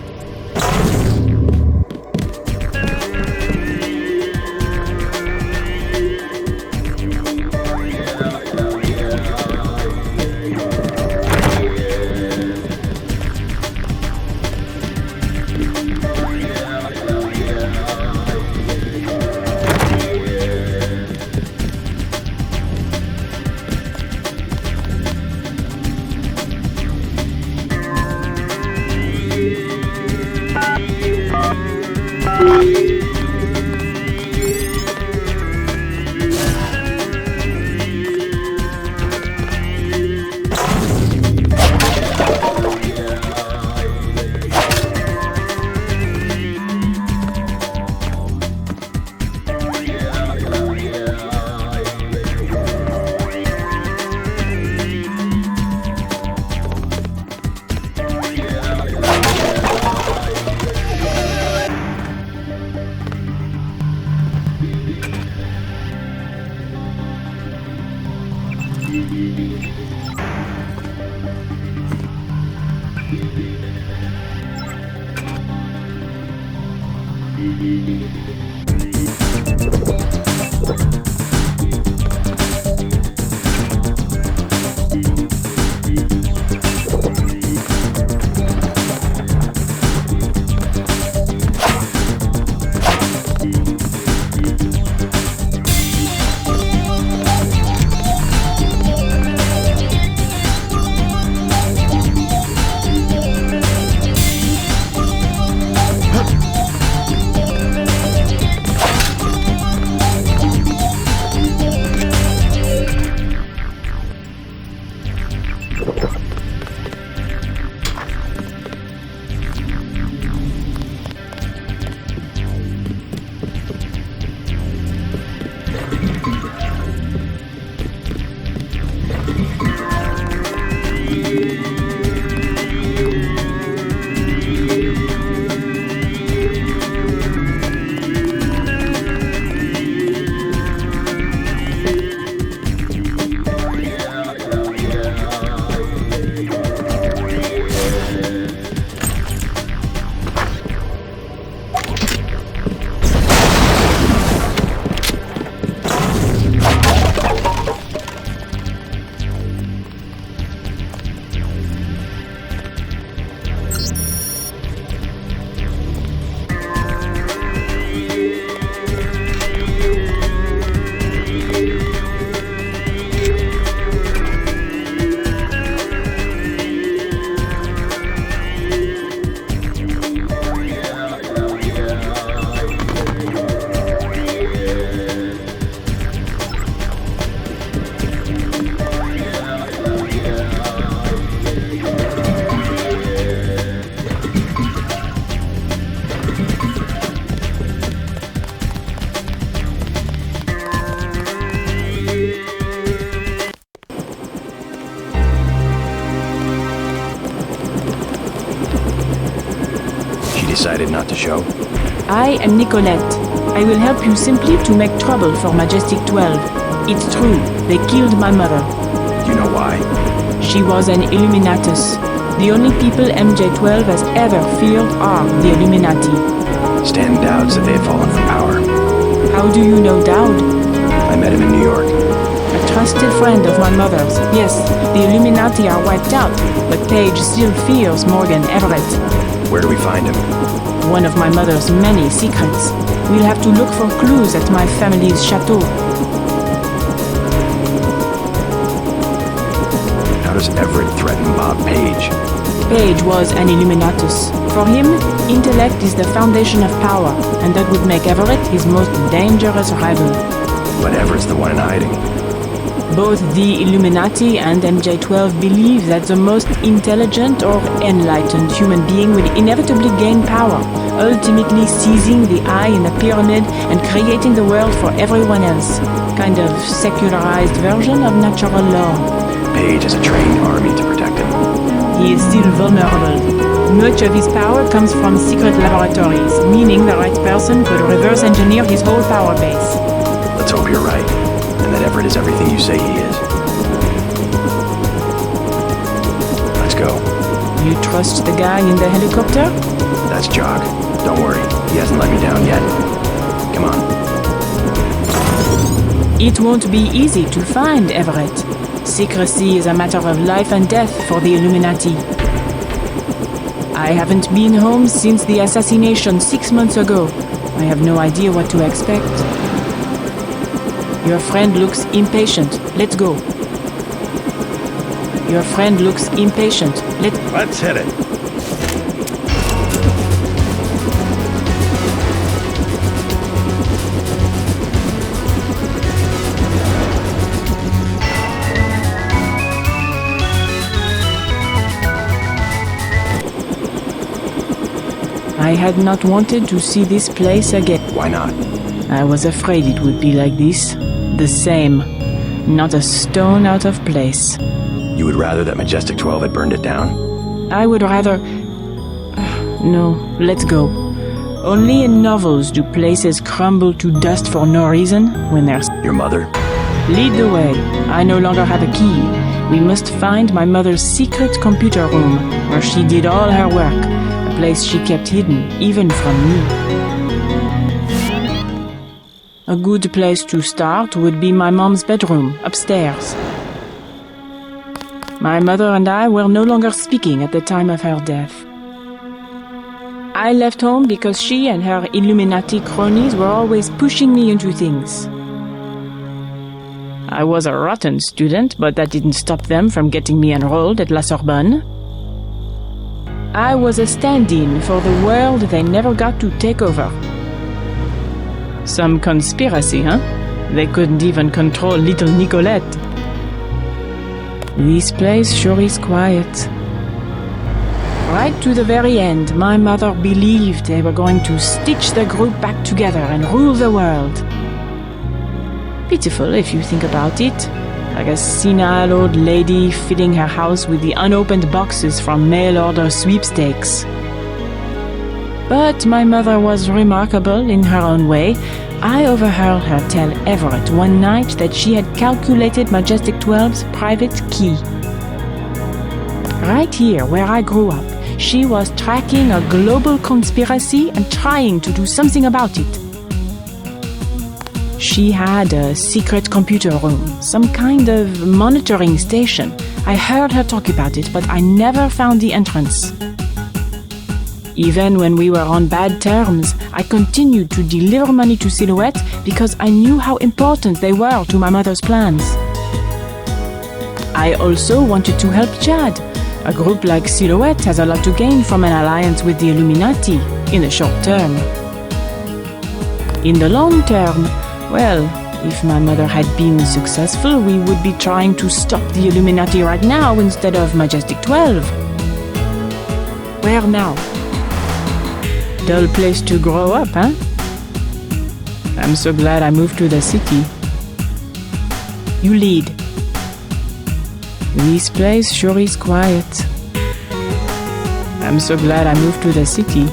decided not to show? I am Nicolette. I will help you simply to make trouble for Majestic 12. It's true, they killed my mother. Do you know why? She was an Illuminatus. The only people MJ12 has ever feared are the Illuminati. Stan doubts that they had fallen from power. How do you know Dowd? I met him in New York. A trusted friend of my mother's. Yes, the Illuminati are wiped out, but Paige still fears Morgan Everett. Where do we find him? One of my mother's many secrets. We'll have to look for clues at my family's chateau. How does Everett threaten Bob Page? Page was an Illuminatus. For him, intellect is the foundation of power, and that would make Everett his most dangerous rival. But Everett's the one in hiding. Both the Illuminati and MJ12 believe that the most intelligent or enlightened human being will inevitably gain power, ultimately seizing the eye in the pyramid and creating the world for everyone else. Kind of secularized version of natural law. Page has a trained army to protect him. He is still vulnerable. Much of his power comes from secret laboratories, meaning the right person could reverse engineer his whole power base. Let's hope you're right, and that Everett is everything you say he is. Let's go. You trust the guy in the helicopter? That's Jock. Don't worry, he hasn't let me down yet. Come on. It won't be easy to find Everett. Secrecy is a matter of life and death for the Illuminati. I haven't been home since the assassination 6 months ago. I have no idea what to expect. Your friend looks impatient. Let's go. Your friend looks impatient. Let's hit it. I had not wanted to see this place again. Why not? I was afraid it would be like this. The same. Not a stone out of place. You would rather that Majestic 12 had burned it down? I would rather... No, let's go. Only in novels do places crumble to dust for no reason when there's... Your mother? Lead the way. I no longer have a key. We must find my mother's secret computer room, where she did all her work. A place she kept hidden, even from me. A good place to start would be my mom's bedroom, upstairs. My mother and I were no longer speaking at the time of her death. I left home because she and her Illuminati cronies were always pushing me into things. I was a rotten student, but that didn't stop them from getting me enrolled at La Sorbonne. I was a stand-in for the world they never got to take over. Some conspiracy, huh? They couldn't even control little Nicolette. This place sure is quiet. Right to the very end, my mother believed they were going to stitch the group back together and rule the world. Pitiful if you think about it. Like a senile old lady filling her house with the unopened boxes from mail-order sweepstakes. But my mother was remarkable in her own way. I overheard her tell Everett one night that she had calculated Majestic 12's private key. Right here, where I grew up, she was tracking a global conspiracy and trying to do something about it. She had a secret computer room, some kind of monitoring station. I heard her talk about it, but I never found the entrance. Even when we were on bad terms, I continued to deliver money to Silhouette because I knew how important they were to my mother's plans. I also wanted to help Chad. A group like Silhouette has a lot to gain from an alliance with the Illuminati in the short term. In the long term, well, if my mother had been successful, we would be trying to stop the Illuminati right now instead of Majestic 12. Where now? Dull place to grow up, huh? I'm so glad I moved to the city. You lead. This place sure is quiet. I'm so glad I moved to the city.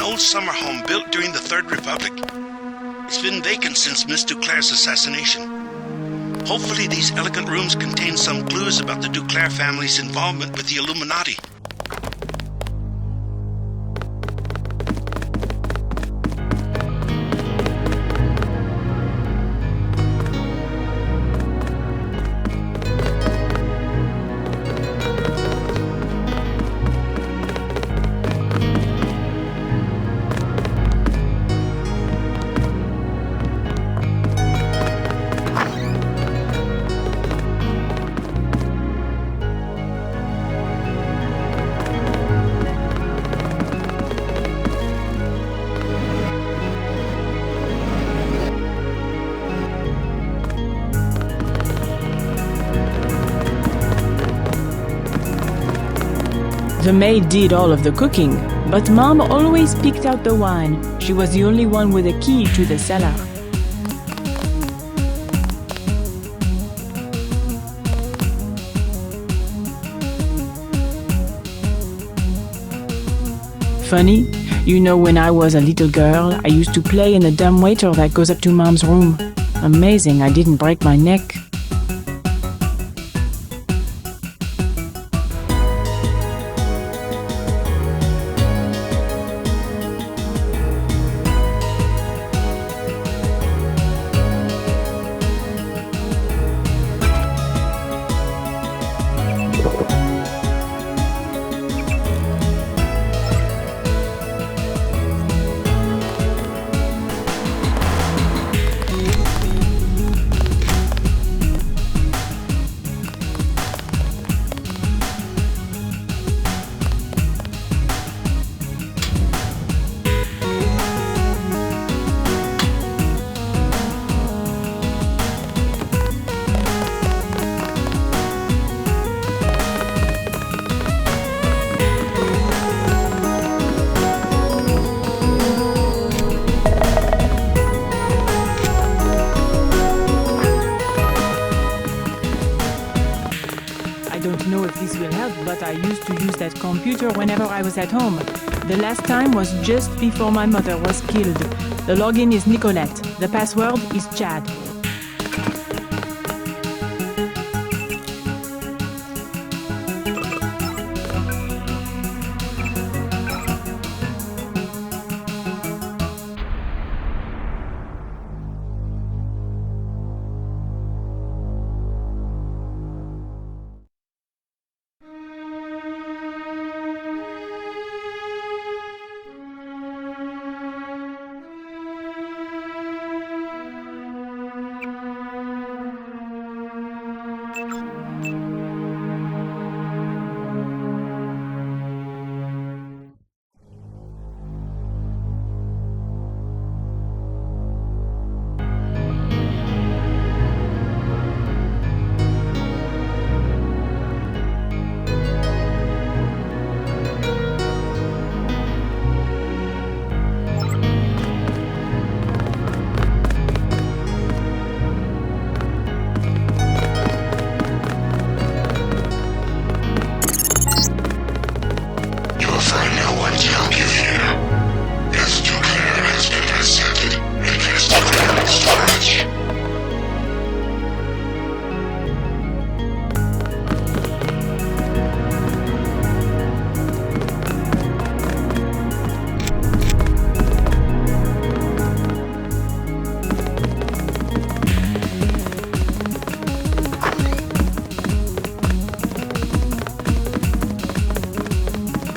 old summer home built during the Third Republic. It's been vacant since Miss Duclair's assassination. Hopefully these elegant rooms contain some clues about the Duclair family's involvement with the Illuminati. The maid did all of the cooking, but Mom always picked out the wine. She was the only one with a key to the cellar. Funny, you know, when I was a little girl, I used to play in the dumbwaiter that goes up to Mom's room. Amazing I didn't break my neck. But I used to use that computer whenever I was at home. The last time was just before my mother was killed. The login is Nicolette. The password is Chad.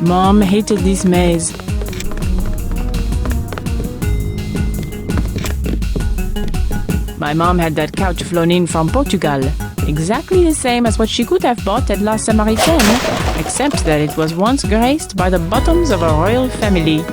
Mom hated this maze. My mom had that couch flown in from Portugal, exactly the same as what she could have bought at La Samaritaine, except that it was once graced by the bottoms of a royal family.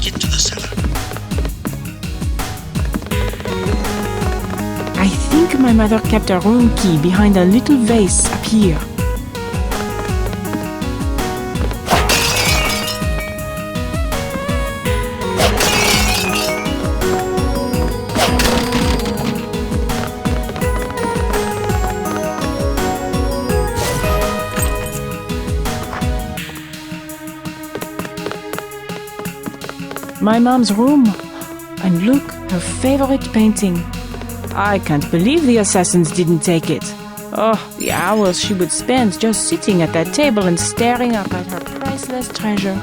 Get to my mother kept a room key behind a little vase up here. My mom's room. And look, her favorite painting. I can't believe the assassins didn't take it. Oh, the hours she would spend just sitting at that table and staring up at her priceless treasure.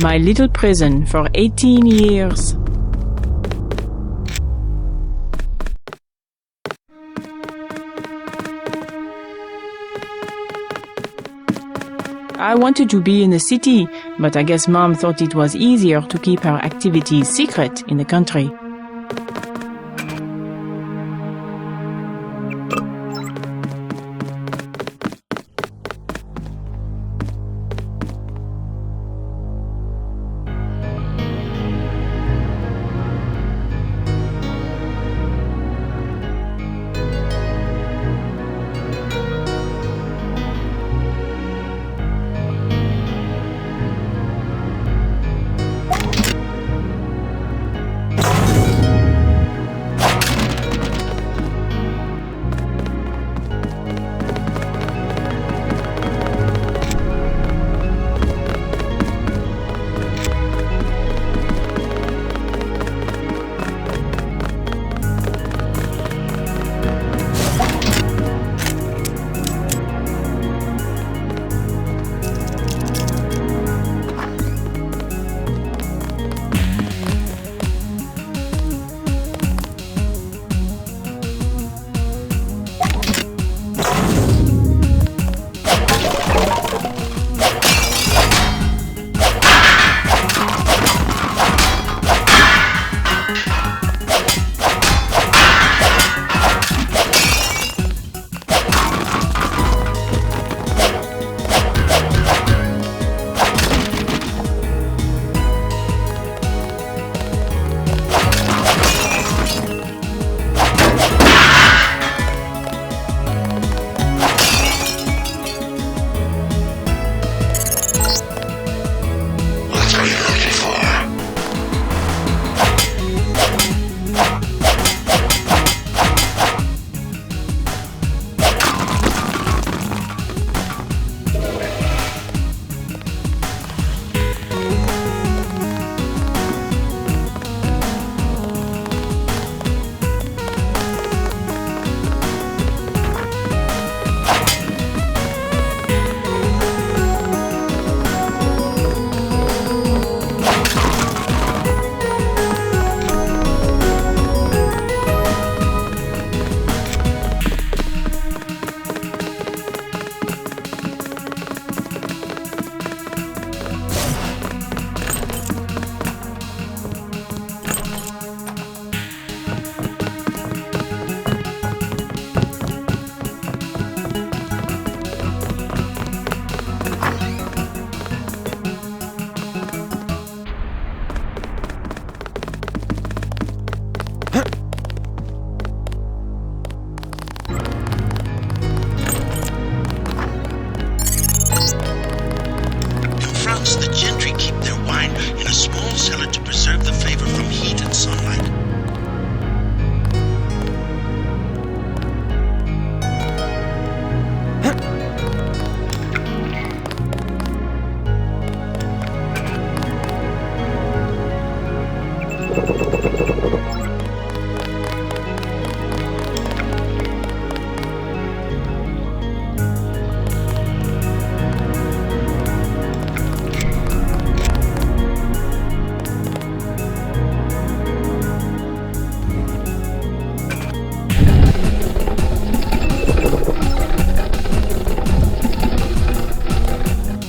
My little prison for 18 years. I wanted to be in the city, but I guess Mom thought it was easier to keep her activities secret in the country.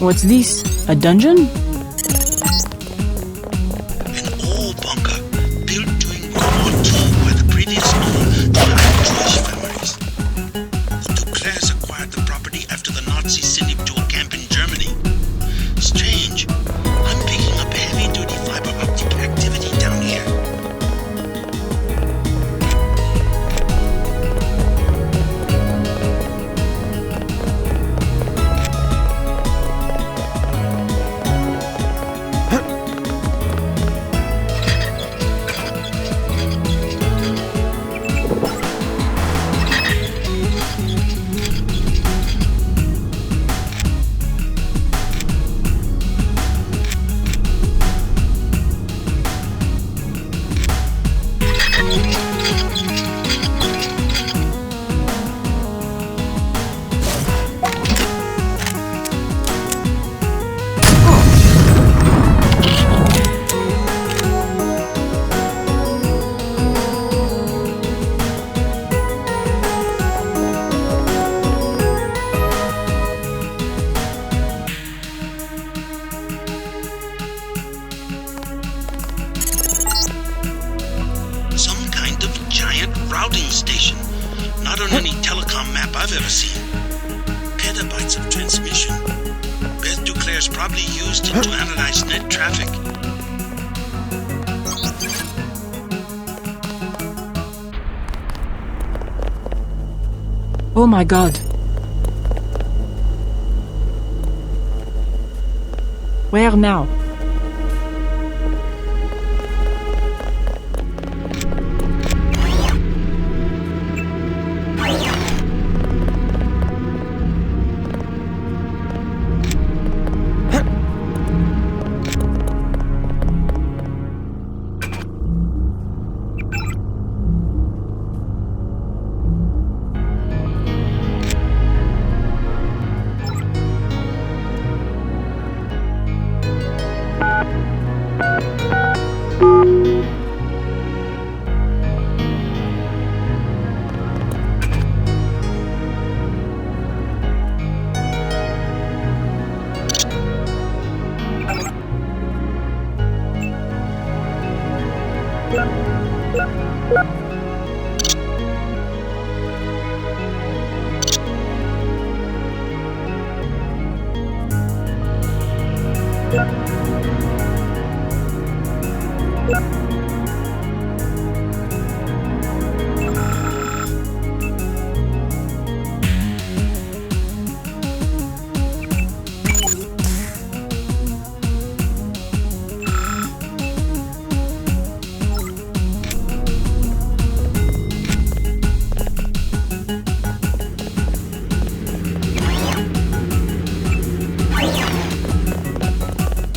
What's this? A dungeon? An old bunker built during World War II by the previous owner to hide Jewish families. The Duclairs acquired the property after the Nazis sent him to a camp in Germany. Strange. I'm picking up heavy-duty fiber optic activity down here. Some kind of giant routing station. Not on any telecom map I've ever seen. Petabytes of transmission. Beth Duclair's probably used it to analyze net traffic. Oh my god. Where now?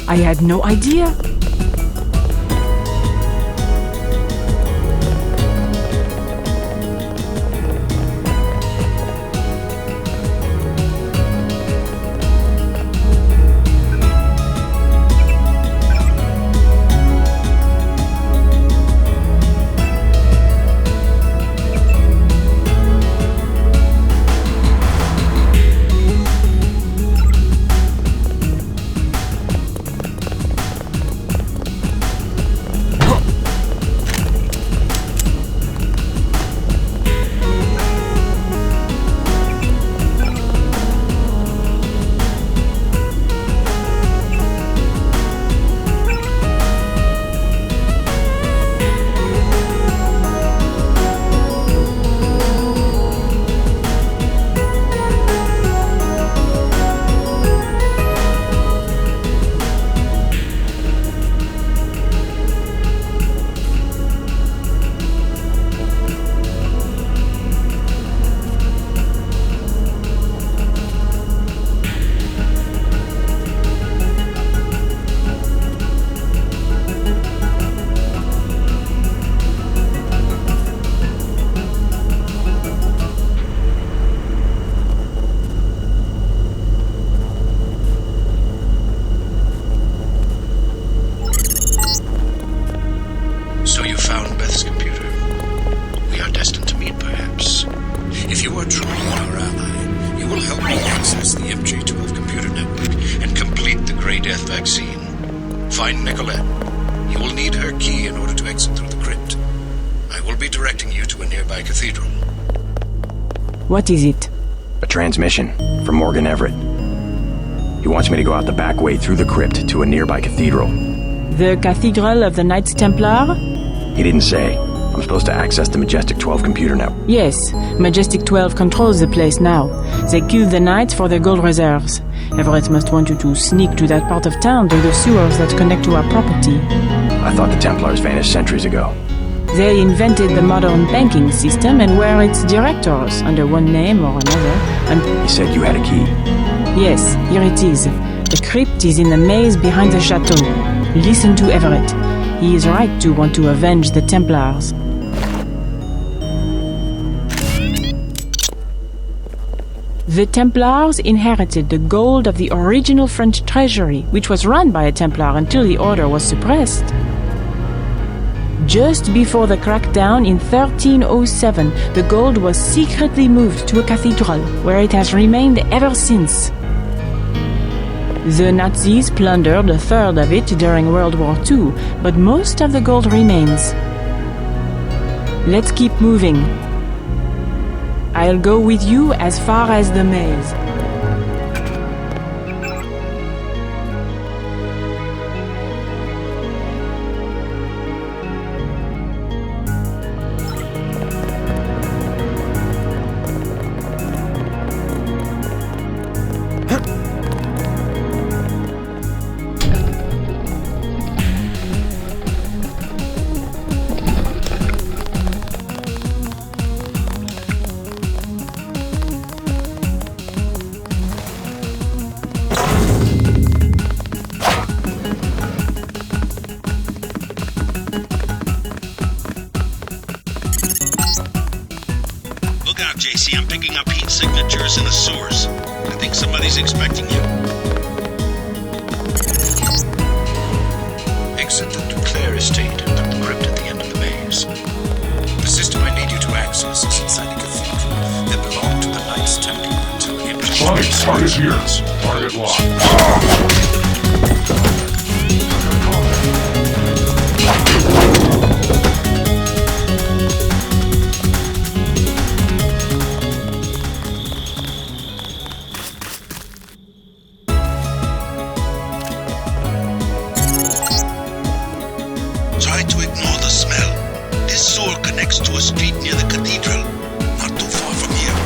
I had no idea. If you are truly our ally, you will help me access the MJ12 computer network and death vaccine. Find Nicolette. You will need her key in order to exit through the crypt. I will be directing you to a nearby cathedral. What is it? A transmission from Morgan Everett. He wants me to go out the back way through the crypt to a nearby cathedral. The Cathedral of the Knights Templar? He didn't say. I'm supposed to access the Majestic 12 computer network. Yes, Majestic 12 controls the place now. They killed the Knights for their gold reserves. Everett must want you to sneak to that part of town through the sewers that connect to our property. I thought the Templars vanished centuries ago. They invented the modern banking system and were its directors, under one name or another, and... He said you had a key. Yes, here it is. The crypt is in the maze behind the chateau. Listen to Everett. He is right to want to avenge the Templars. The Templars inherited the gold of the original French treasury, which was run by a Templar until the order was suppressed. Just before the crackdown in 1307, the gold was secretly moved to a cathedral, where it has remained ever since. The Nazis plundered a third of it during World War II, but most of the gold remains. Let's keep moving. I'll go with you as far as the maze. JC, I'm picking up heat signatures in the sewers. I think somebody's expecting you. Exit the Duclair estate and through the crypt at the end of the maze. The system I need you to access is inside a cathedral that belonged to the Knights Templar until empty. Target here. Target locked. Try to ignore the smell. This sewer connects to a street near the cathedral, not too far from here.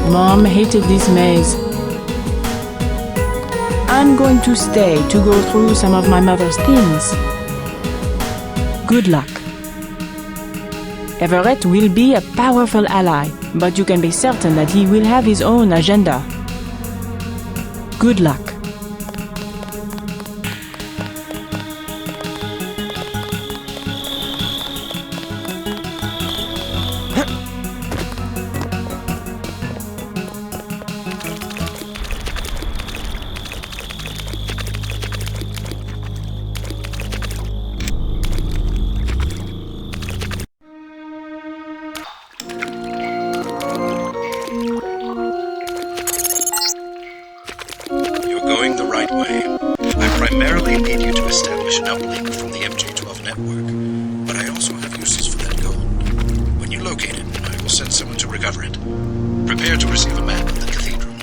Mom hated this maze. I'm going to stay to go through some of my mother's things. Good luck. Everett will be a powerful ally, but you can be certain that he will have his own agenda. Good luck. Going the right way. I primarily need you to establish an uplink from the MJ12 network, but I also have uses for that gold. When you locate it, I will send someone to recover it. Prepare to receive a map of the cathedral.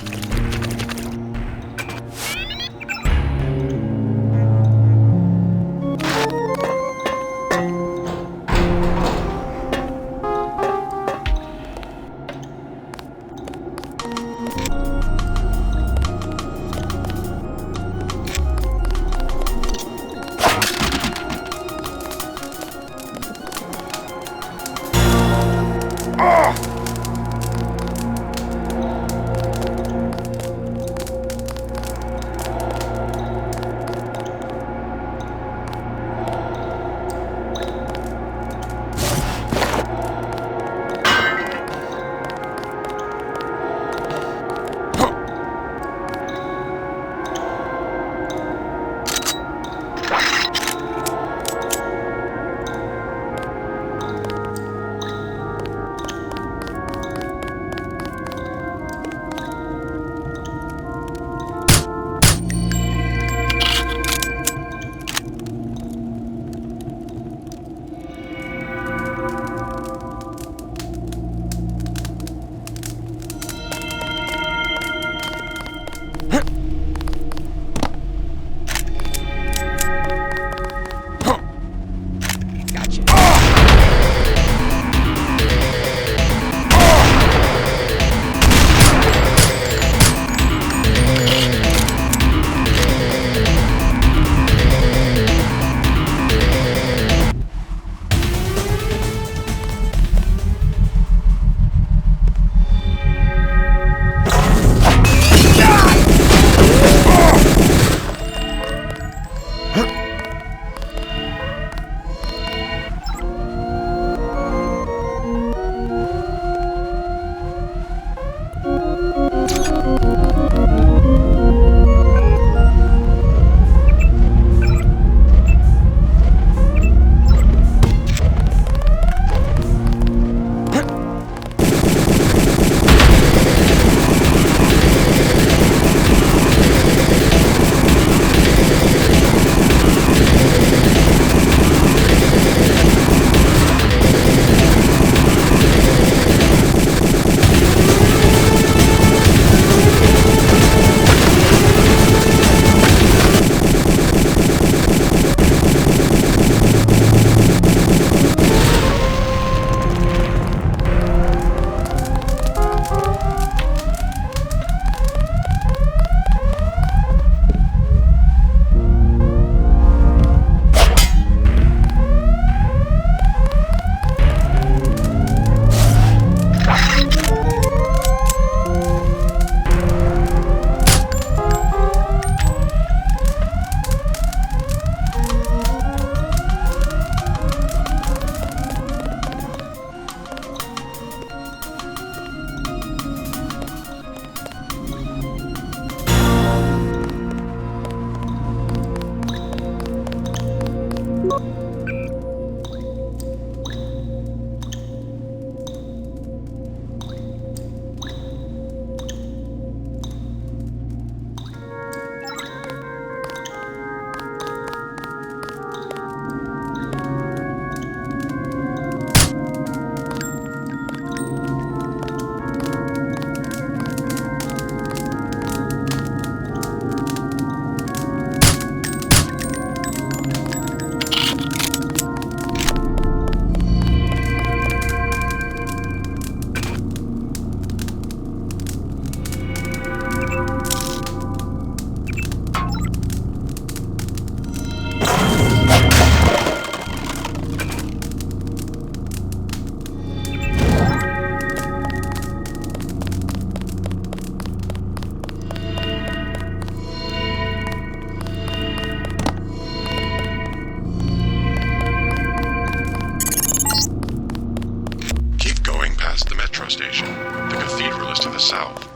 south,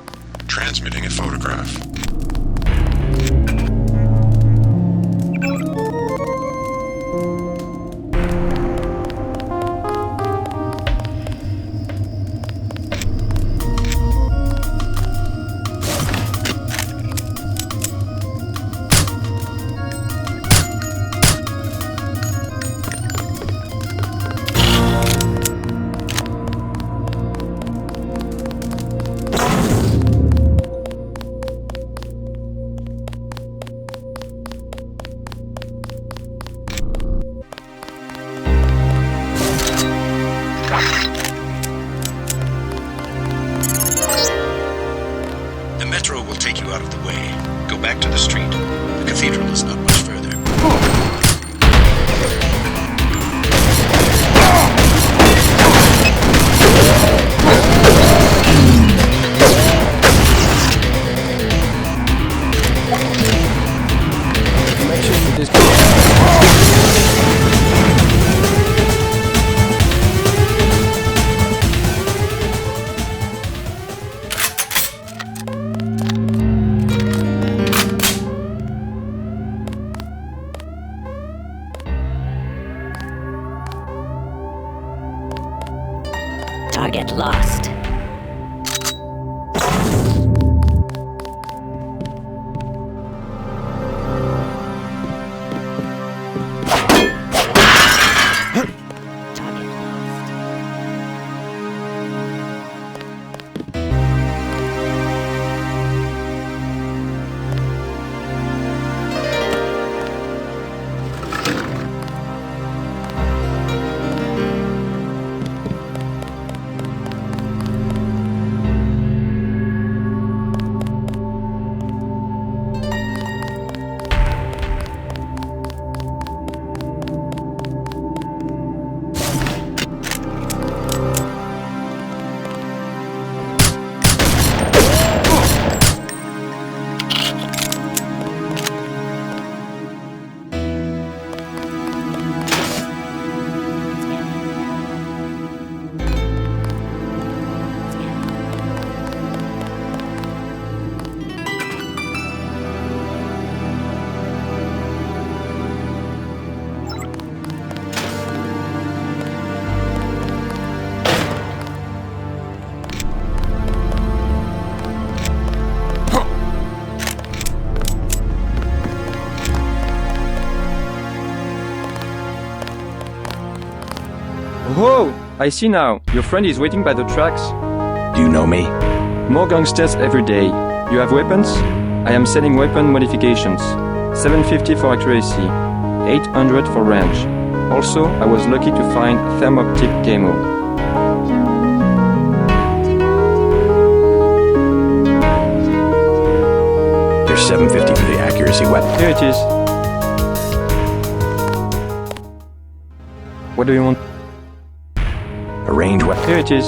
transmitting a photograph. The metro will take you out of the way. Go back to the street. The cathedral is not much further. Target lost. Whoa! I see now. Your friend is waiting by the tracks. Do you know me? More gangsters every day. You have weapons? I am selling weapon modifications. 750 for accuracy, 800 for range. Also, I was lucky to find thermoptic camo. There's 750 for the accuracy weapon. Here it is. What do you want? A range weapon. Here it is.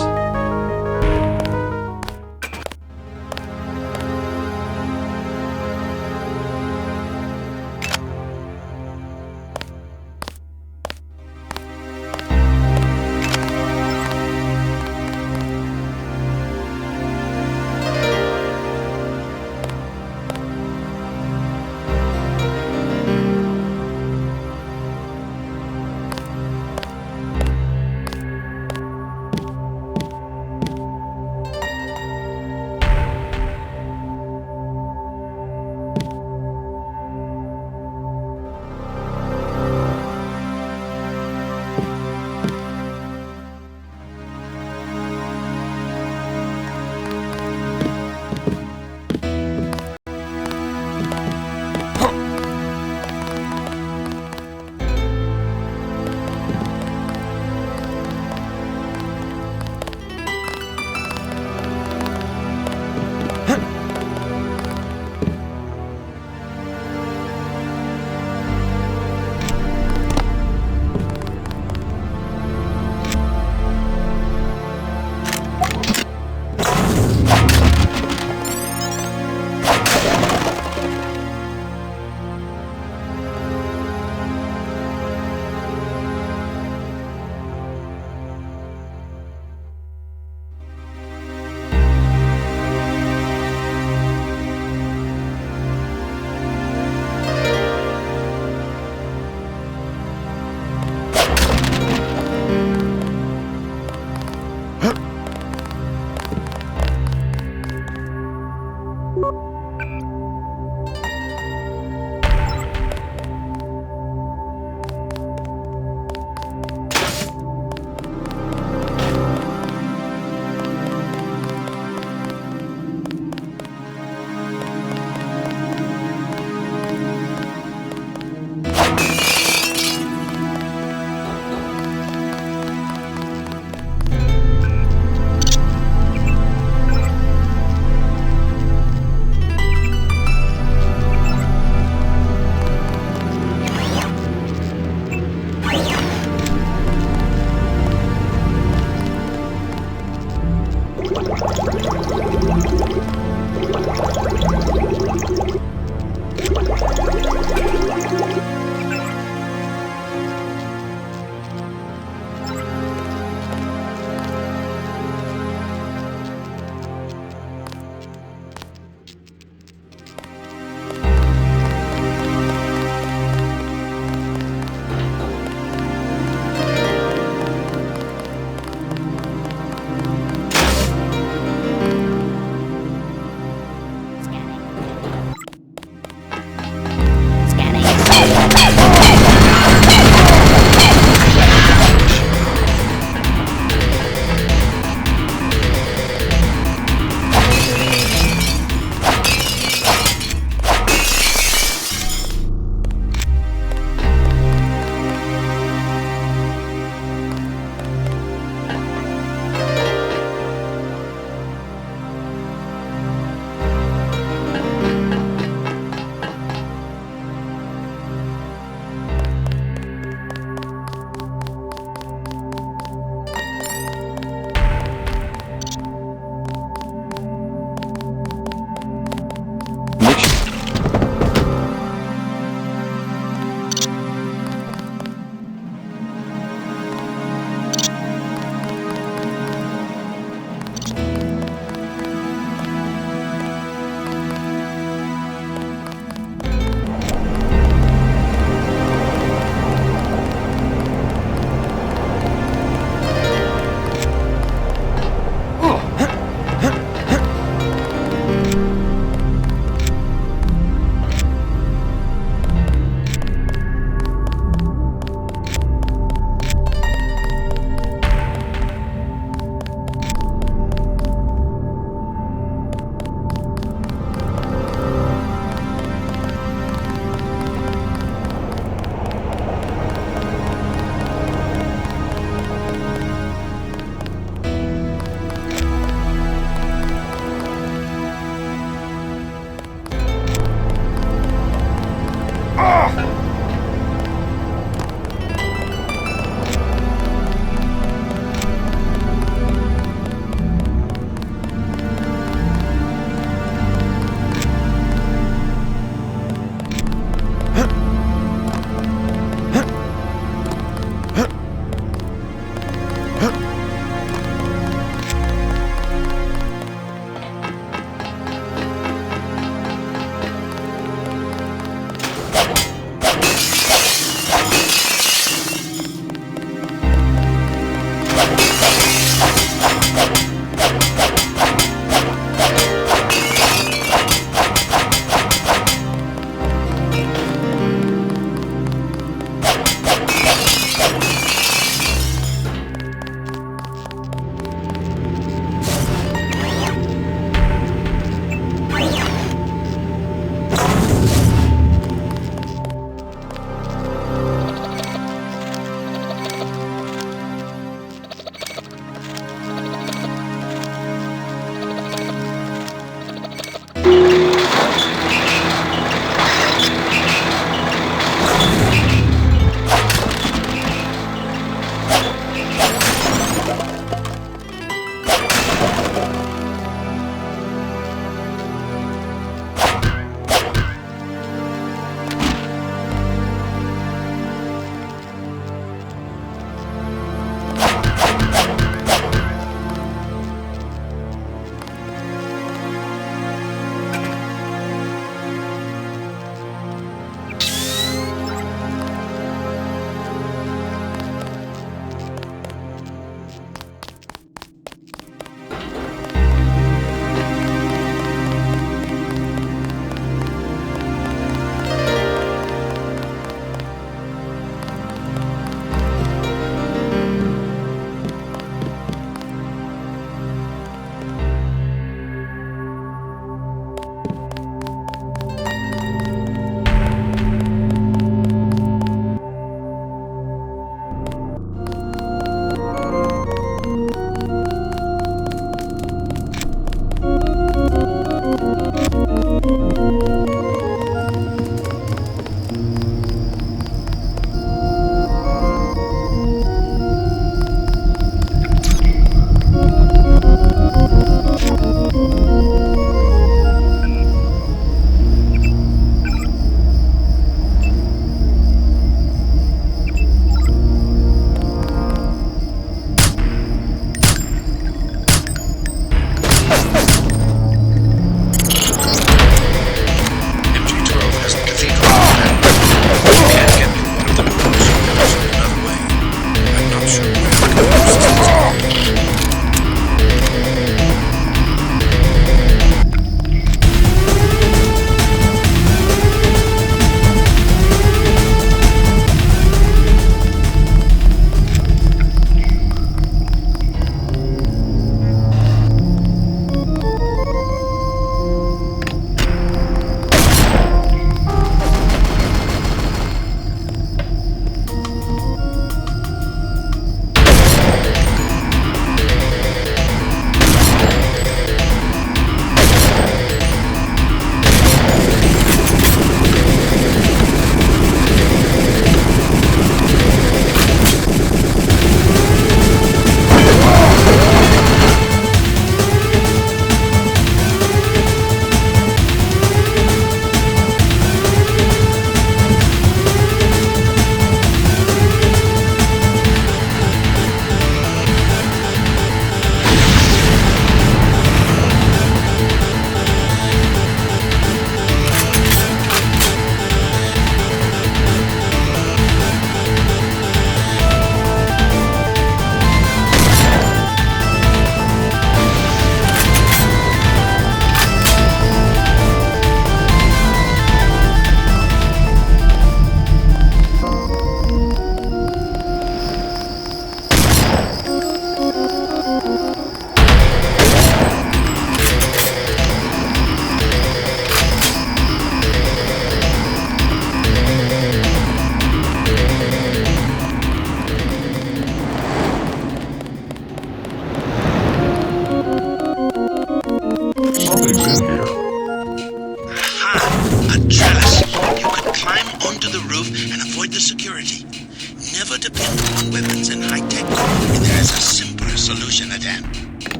never depend on weapons and high-tech. There is a simpler solution at hand.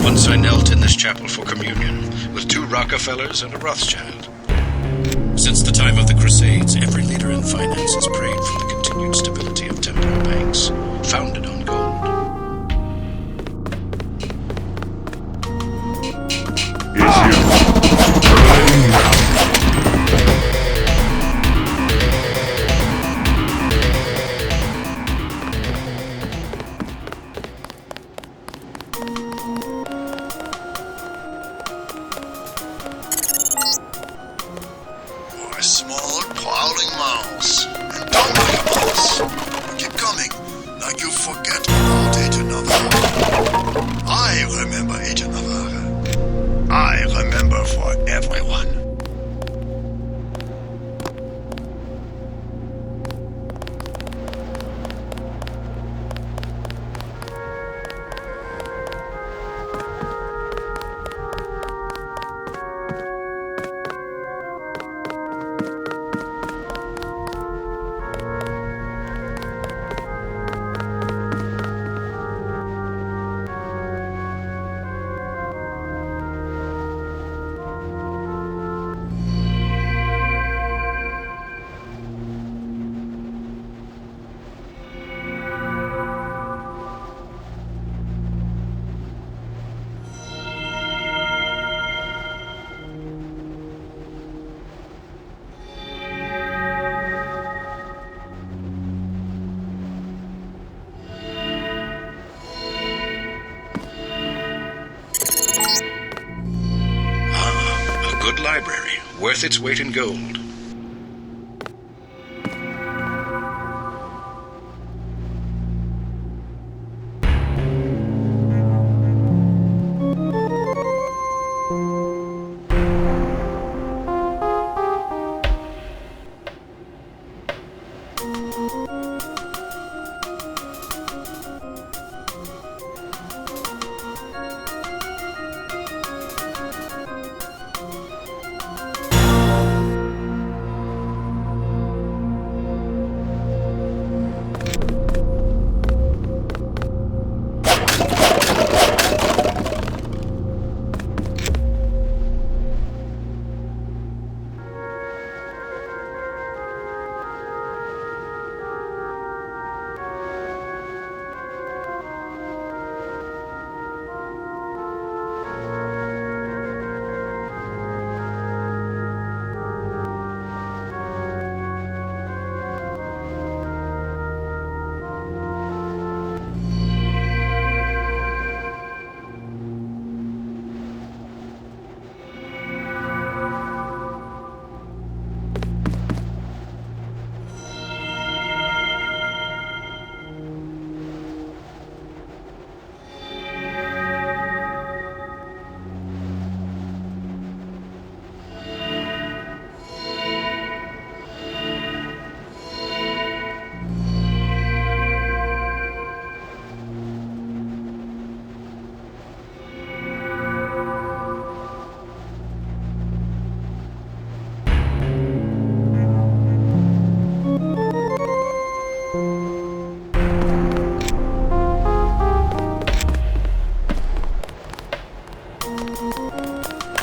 Once I knelt in this chapel for communion with 2 Rockefellers and a Rothschild. Since the time of the Crusades, every leader in finance has prayed for the continued stability of temporal banks, founded on gold. like you forget about Agent Navarre. I remember Agent Navarre. I remember for everyone. Good library, worth its weight in gold.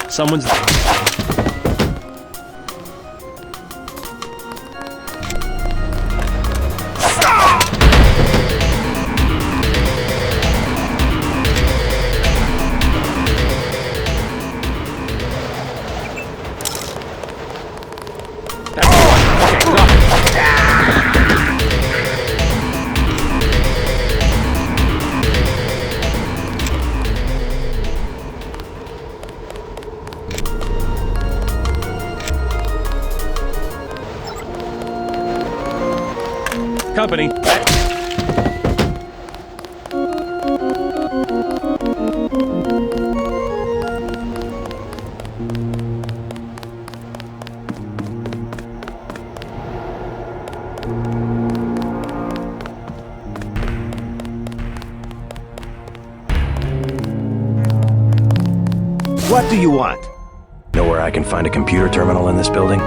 Someone's... Company. What do you want? Know where I can find a computer terminal in this building?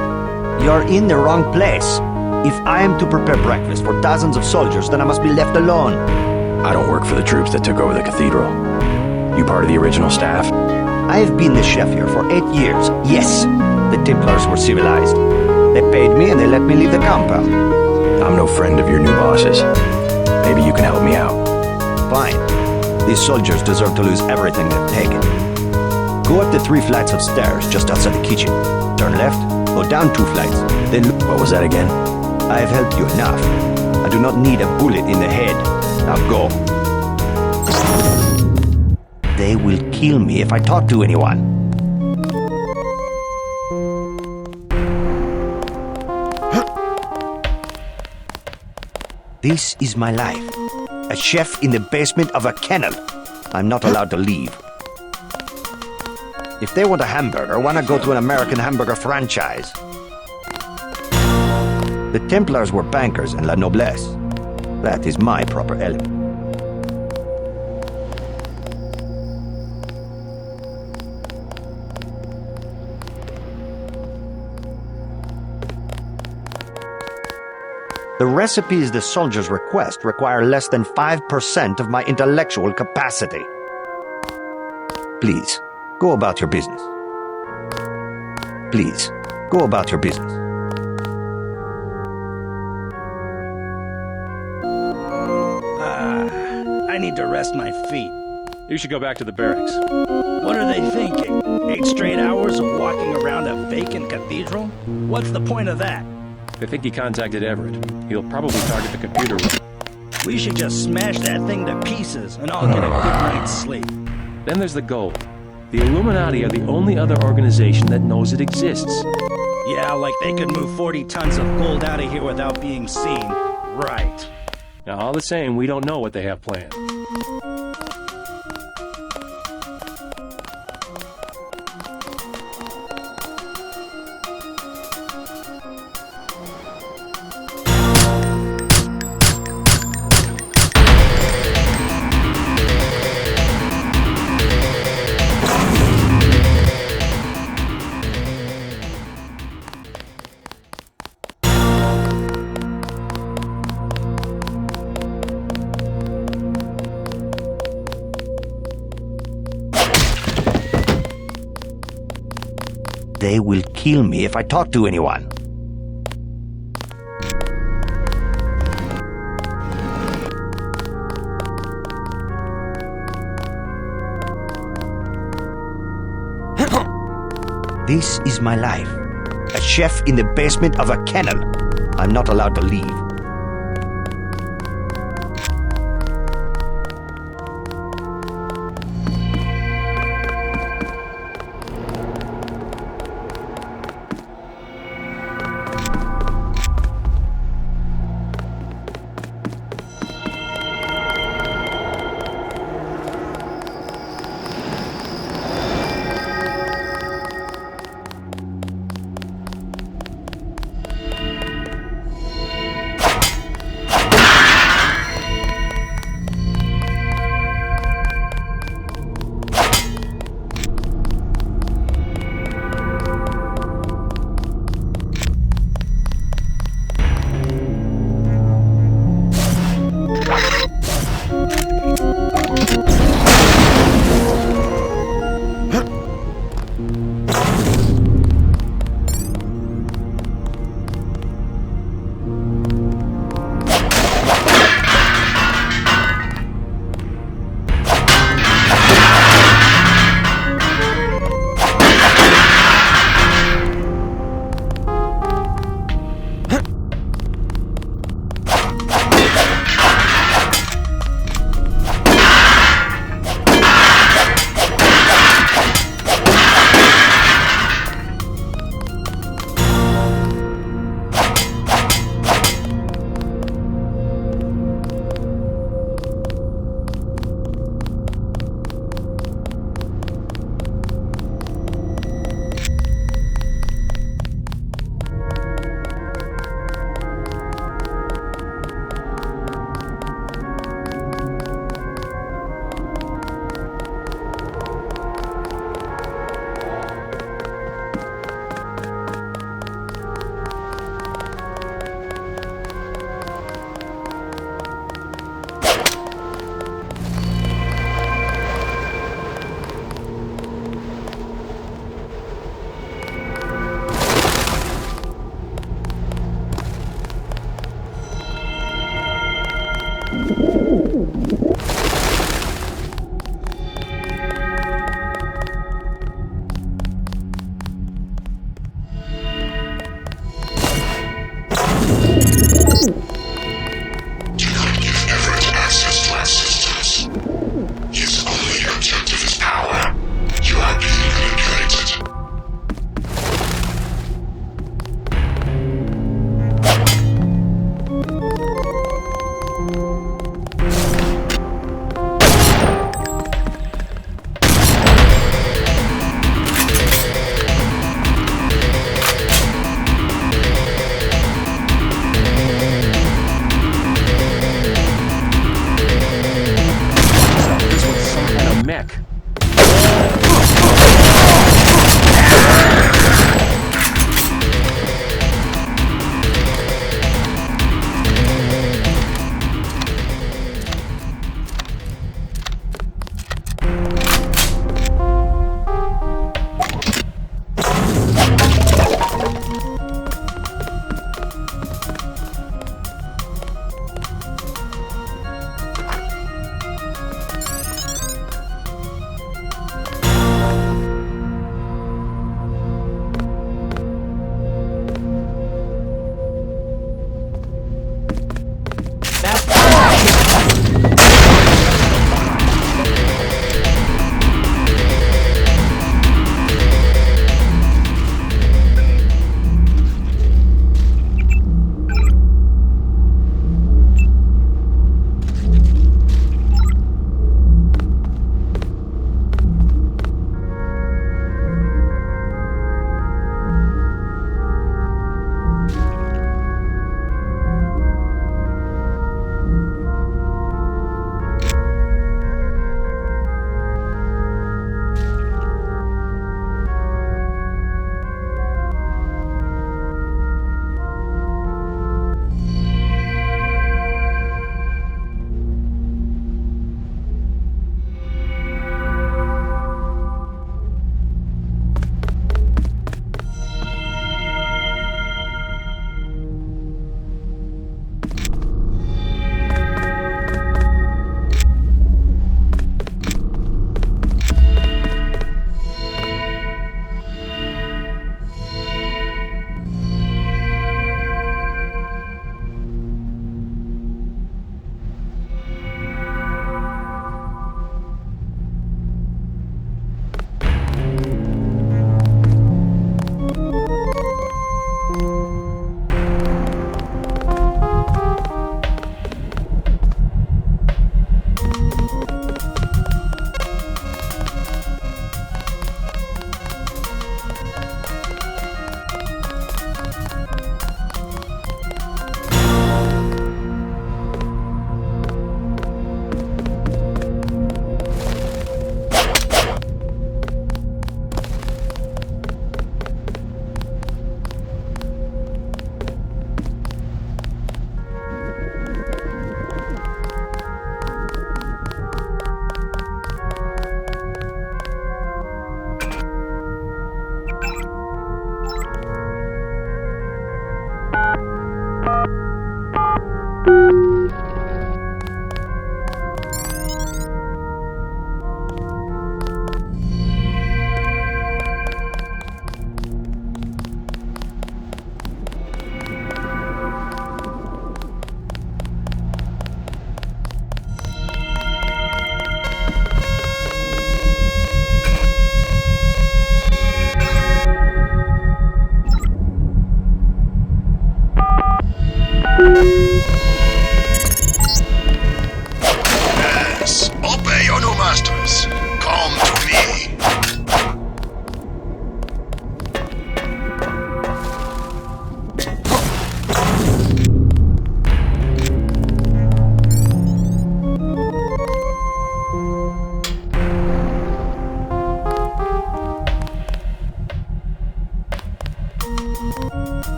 You're in the wrong place. If I am to prepare breakfast for dozens of soldiers, then I must be left alone. I don't work for the troops that took over the cathedral. You part of the original staff? I've been the chef here for 8 years. Yes, the Templars were civilized. They paid me and they let me leave the compound. I'm no friend of your new bosses. Maybe you can help me out. Fine. These soldiers deserve to lose everything they've taken. Go up the 3 flights of stairs just outside the kitchen. Turn left, go down 2 flights, then look. What was that again? I've helped you enough. I do not need a bullet in the head. Now go. They will kill me if I talk to anyone. This is my life. A chef in the basement of a kennel. I'm not allowed to leave. If they want a hamburger, why not go to an American hamburger franchise? The Templars were bankers and la noblesse. That is my proper element. The recipes the soldiers request require less than 5% of my intellectual capacity. Please, go about your business. Please, go about your business. I need to rest my feet. You should go back to the barracks. What are they thinking? 8 straight hours of walking around a vacant cathedral? What's the point of that? They think he contacted Everett. He'll probably target the computer room. We should just smash that thing to pieces and I'll get a good night's sleep. Then there's the gold. The Illuminati are the only other organization that knows it exists. Yeah, like they could move 40 tons of gold out of here without being seen. Right. Now, all the same, we don't know what they have planned. They will kill me if I talk to anyone. This is my life. A chef in the basement of a kennel. I'm not allowed to leave.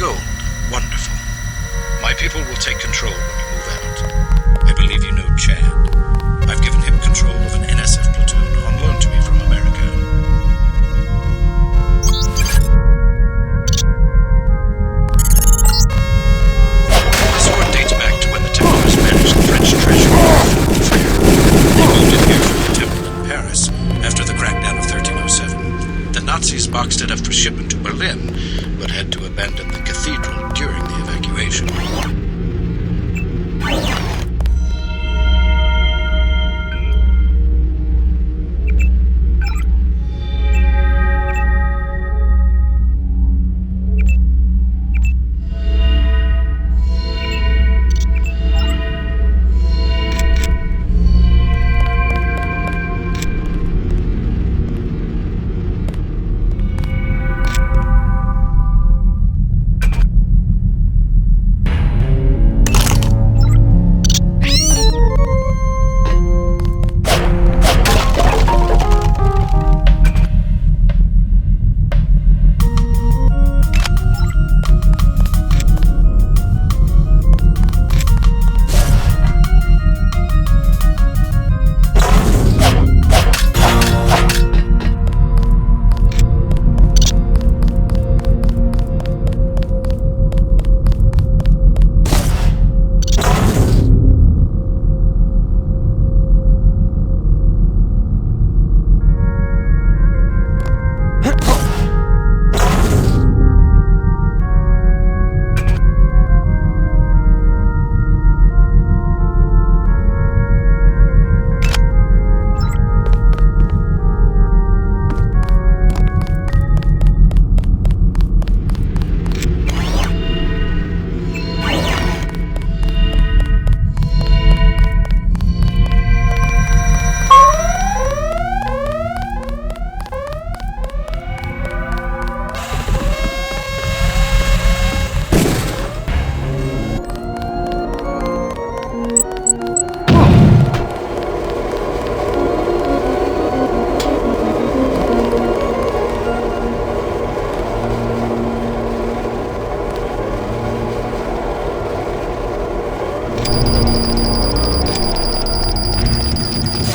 gold. Wonderful. My people will take control when you move out. I believe you know Chad. I've given him control of an NSF platoon on loan to me from America. The sword dates back to when the Templars managed the French treasure. They moved it here from the temple in Paris after the crackdown of 1307. The Nazis boxed it up for shipment to Berlin, but had to abandon the cathedral during the evacuation.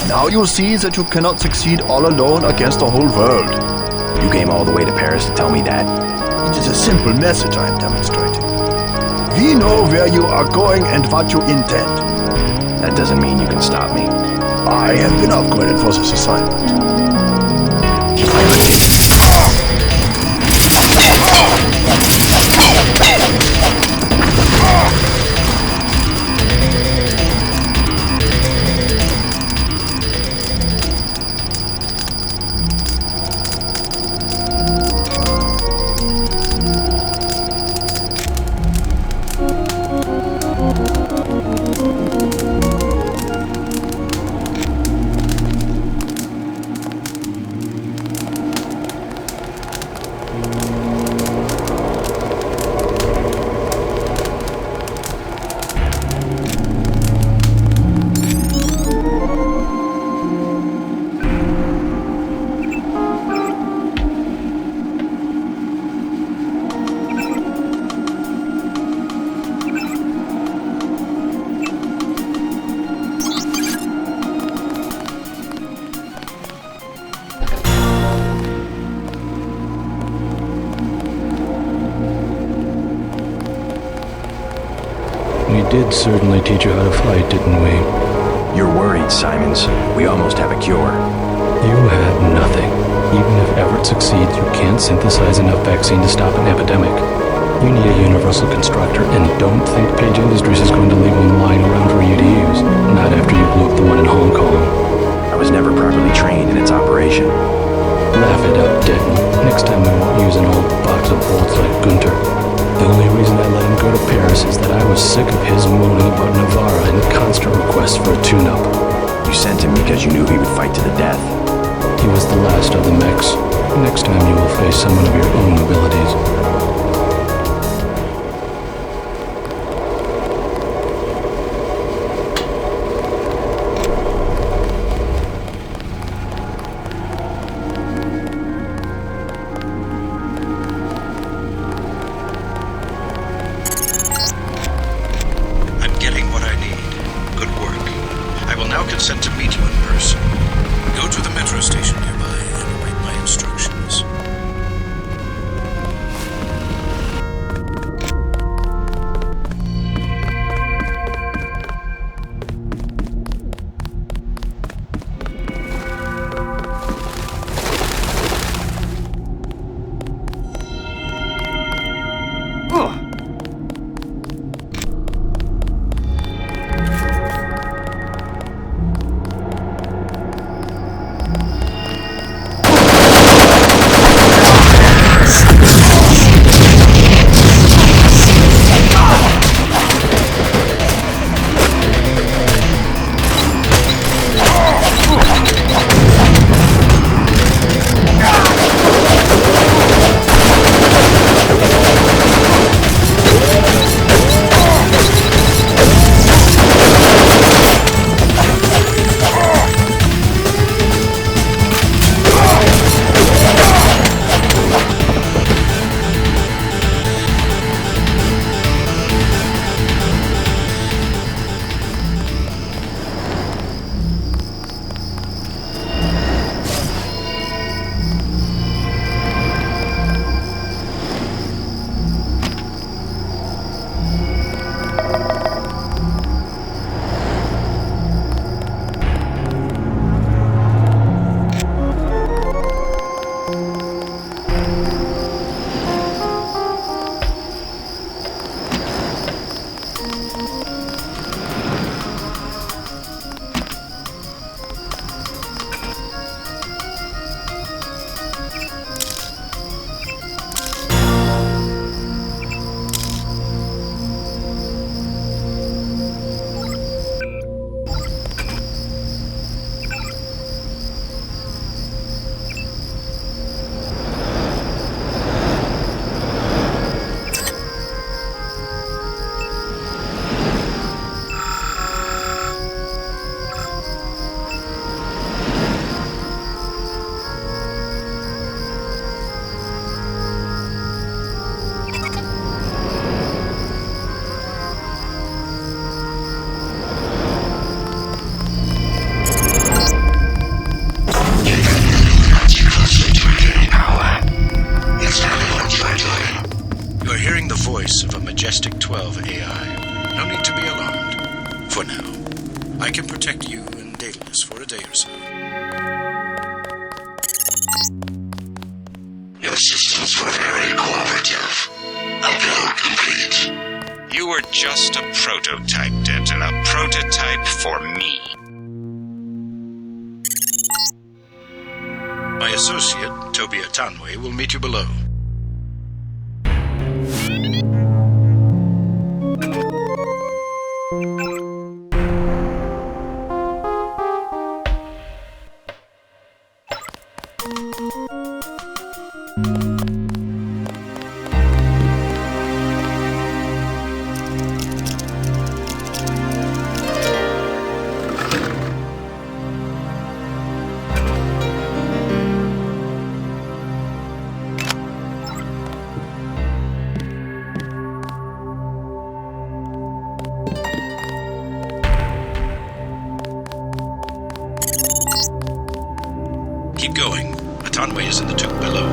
Now you'll see that you cannot succeed all alone against the whole world. You came all the way to Paris to tell me that? It is a simple message I am demonstrating. We know where you are going and what you intend. That doesn't mean you can stop me. I have been upgraded for this assignment. We did certainly teach you how to fight, didn't we? You're worried, Simons. We almost have a cure. You had nothing. Even if Everett succeeds, you can't synthesize enough vaccine to stop an epidemic. You need a universal constructor, and don't think Page Industries is going to leave one lying around for you to use. Not after you blew up the one in Hong Kong. I was never properly trained in its operation. Laugh it up, Denton. Next time we won't use an old box of bolts like Gunter. The only reason I let him go to Paris is that I was sick of his moaning about Navarra and constant requests for a tune-up. You sent him because you knew he would fight to the death. He was the last of the mechs. Next time you will face someone of your own abilities. Majestic 12 AI. No need to be alarmed. For now, I can protect you and Daedalus for a day or so. Your systems were very cooperative. Upload complete. You were just a prototype, Denton. A prototype for me. My associate, Toby Atanwe, will meet you below. Keep going. Atanwe is in the tube below.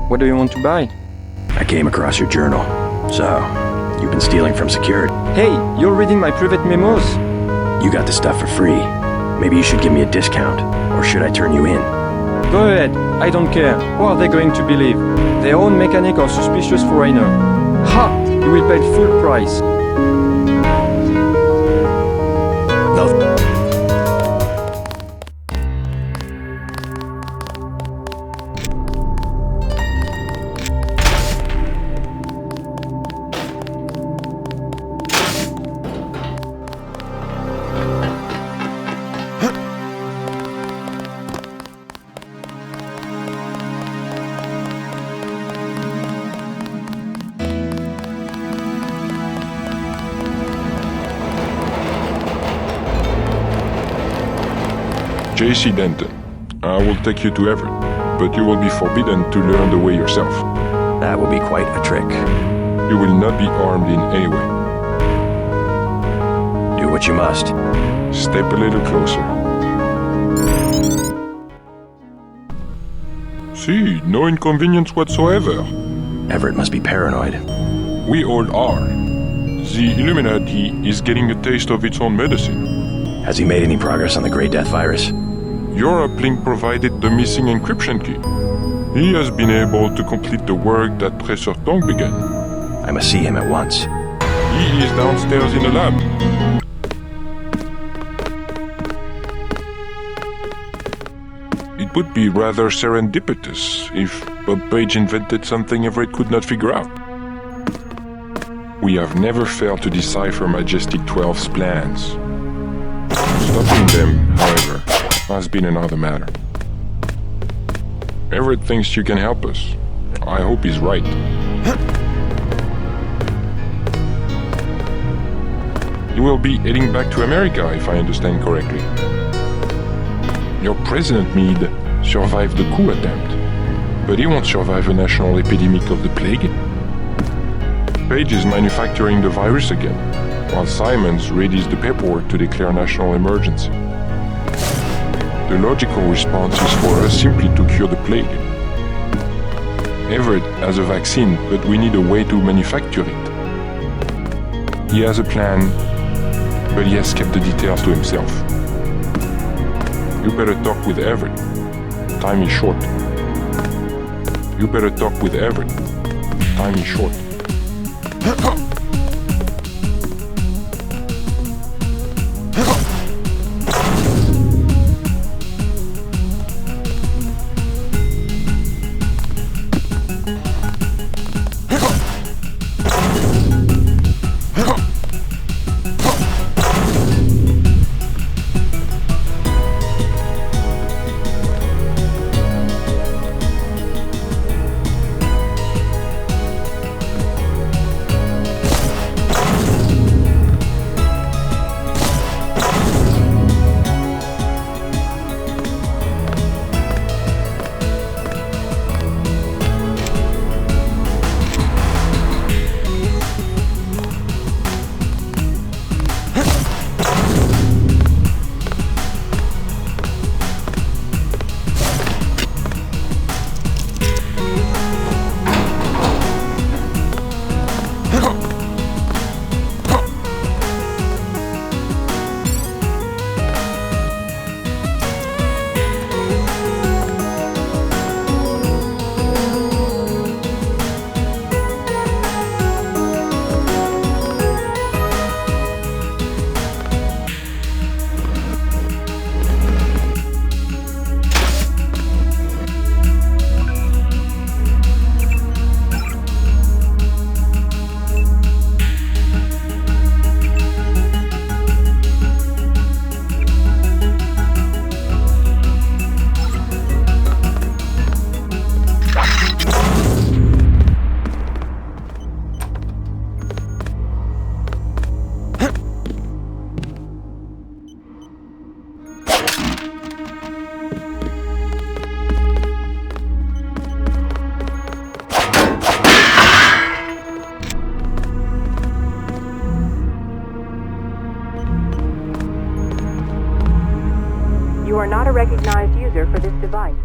What do you want to buy? I came across your journal. So, you've been stealing from security. Hey, you're reading my private memos? You got the stuff for free. Maybe you should give me a discount. Or should I turn you in? Go ahead, I don't care. Who are they going to believe? Their own mechanic or suspicious foreigner? Ha! You will pay full price. No. JC Denton, I will take you to Everett, but you will be forbidden to learn the way yourself. That will be quite a trick. You will not be armed in any way. Do what you must. Step a little closer. See, no inconvenience whatsoever. Everett must be paranoid. We all are. The Illuminati is getting a taste of its own medicine. Has he made any progress on the Grey Death virus? Your uplink provided the missing encryption key. He has been able to complete the work that Professor Tong began. I must see him at once. He is downstairs in the lab. It would be rather serendipitous if Bob Page invented something Everett could not figure out. We have never failed to decipher Majestic 12's plans. Stopping them, however, has been another matter. Everett thinks you can help us. I hope he's right. You will be heading back to America, if I understand correctly. Your President Meade survived the coup attempt, but he won't survive a national epidemic of the plague. Page is manufacturing the virus again, while Simons readies the paperwork to declare national emergency. The logical response is for us simply to cure the plague. Everett has a vaccine, but we need a way to manufacture it. He has a plan, but he has kept the details to himself. You better talk with Everett. Time is short. You better talk with Everett. Time is short. You are not a recognized user for this device.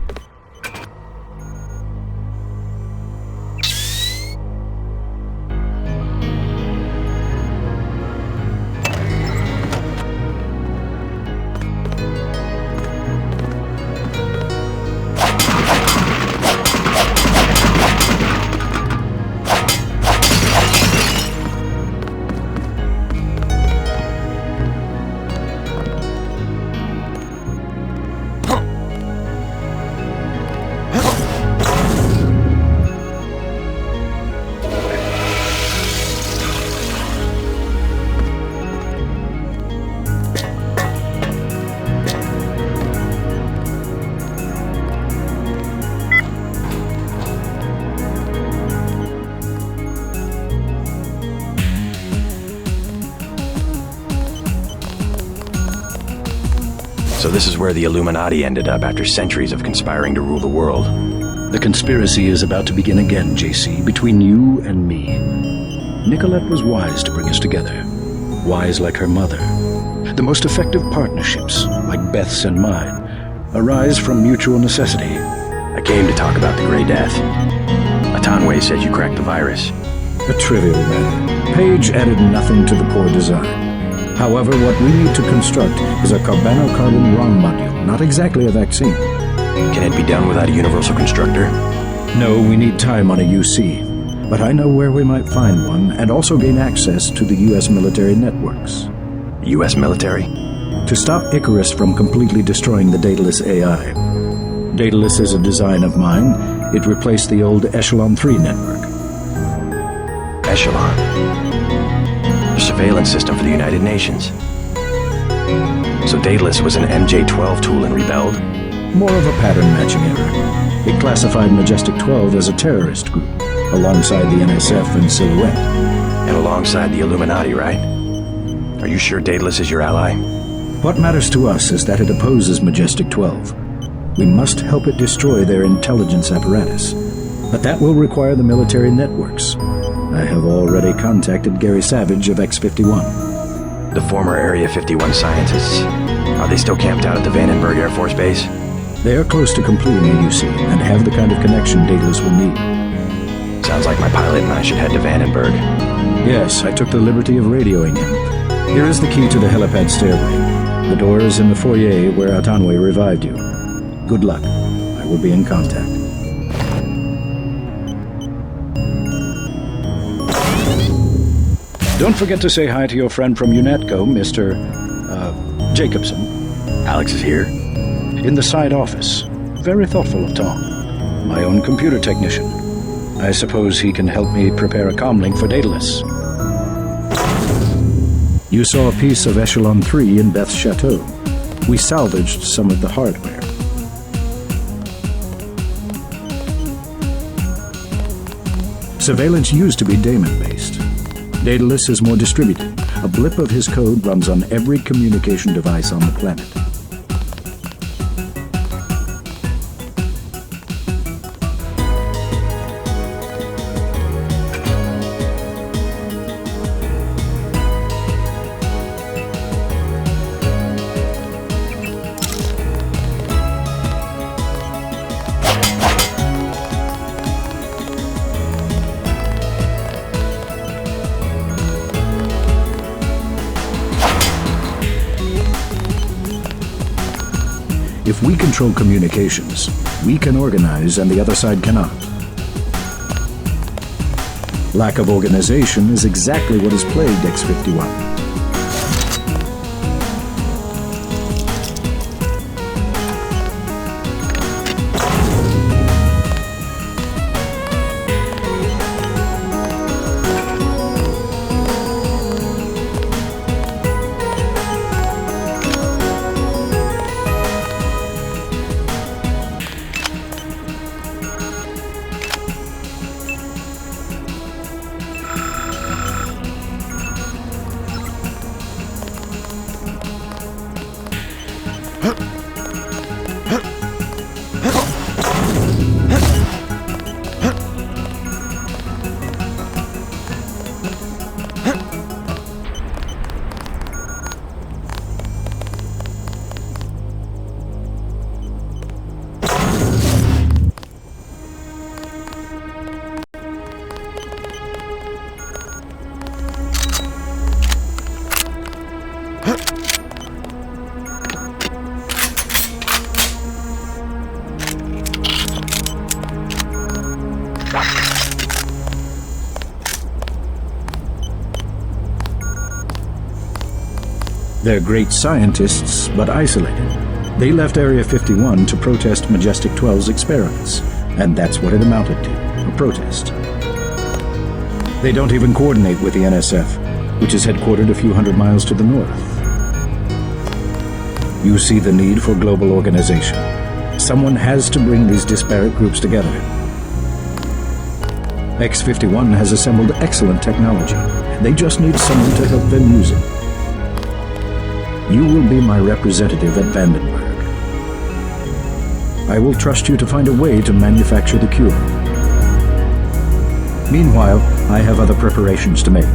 So this is where the Illuminati ended up after centuries of conspiring to rule the world. The conspiracy is about to begin again, JC, between you and me. Nicolette was wise to bring us together. Wise like her mother. The most effective partnerships, like Beth's and mine, arise from mutual necessity. I came to talk about the Grey Death. Atanwe said you cracked the virus. A trivial matter. Page added nothing to the core design. However, what we need to construct is a carbon ROM module, not exactly a vaccine. Can it be done without a universal constructor? No, we need time on a UC. But I know where we might find one, and also gain access to the U.S. military networks. U.S. military? To stop Icarus from completely destroying the Daedalus AI. Daedalus is a design of mine. It replaced the old Echelon 3 network. Echelon? A surveillance system for the United Nations. So Daedalus was an MJ-12 tool and rebelled? More of a pattern-matching error. It classified Majestic 12 as a terrorist group, alongside the NSF and Silhouette. And alongside the Illuminati, right? Are you sure Daedalus is your ally? What matters to us is that it opposes Majestic 12. We must help it destroy their intelligence apparatus. But that will require the military networks. I have already contacted Gary Savage of X-51. The former Area 51 scientists? Are they still camped out at the Vandenberg Air Force Base? They are close to completing a UC and have the kind of connection Daedalus will need. Sounds like my pilot and I should head to Vandenberg. Yes, I took the liberty of radioing him. Here is the key to the helipad stairway. The door is in the foyer where Atanwe revived you. Good luck. I will be in contact. Don't forget to say hi to your friend from UNATCO, Mr. Jacobson. Alex is here? In the side office. Very thoughtful of Tom. My own computer technician. I suppose he can help me prepare a comlink for Daedalus. You saw a piece of Echelon 3 in Beth's chateau. We salvaged some of the hardware. Surveillance used to be daemon-based. Daedalus is more distributed. A blip of his code runs on every communication device on the planet. If we control communications, we can organize and the other side cannot. Lack of organization is exactly what has plagued X-51. They're great scientists, but isolated. They left Area 51 to protest Majestic 12's experiments, and that's what it amounted to, a protest. They don't even coordinate with the NSF, which is headquartered a few hundred miles to the north. You see the need for global organization. Someone has to bring these disparate groups together. X-51 has assembled excellent technology. They just need someone to help them use it. You will be my representative at Vandenberg. I will trust you to find a way to manufacture the cure. Meanwhile, I have other preparations to make.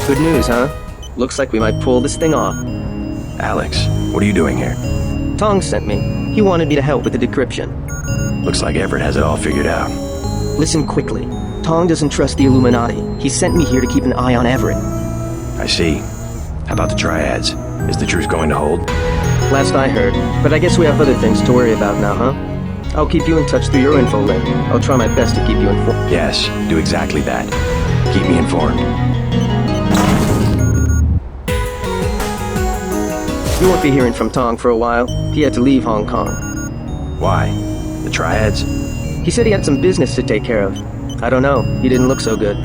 Good news, huh? Looks like we might pull this thing off. Alex, what are you doing here? Tong sent me. He wanted me to help with the decryption. Looks like Everett has it all figured out. Listen quickly. Tong doesn't trust the Illuminati. He sent me here to keep an eye on Everett. I see. How about the triads? Is the truth going to hold? Last I heard, but I guess we have other things to worry about now, huh? I'll keep you in touch through your info link. I'll try my best to keep you informed. Yes, do exactly that. Keep me informed. You won't be hearing from Tong for a while. He had to leave Hong Kong. Why? The triads? He said he had some business to take care of. I don't know. He didn't look so good.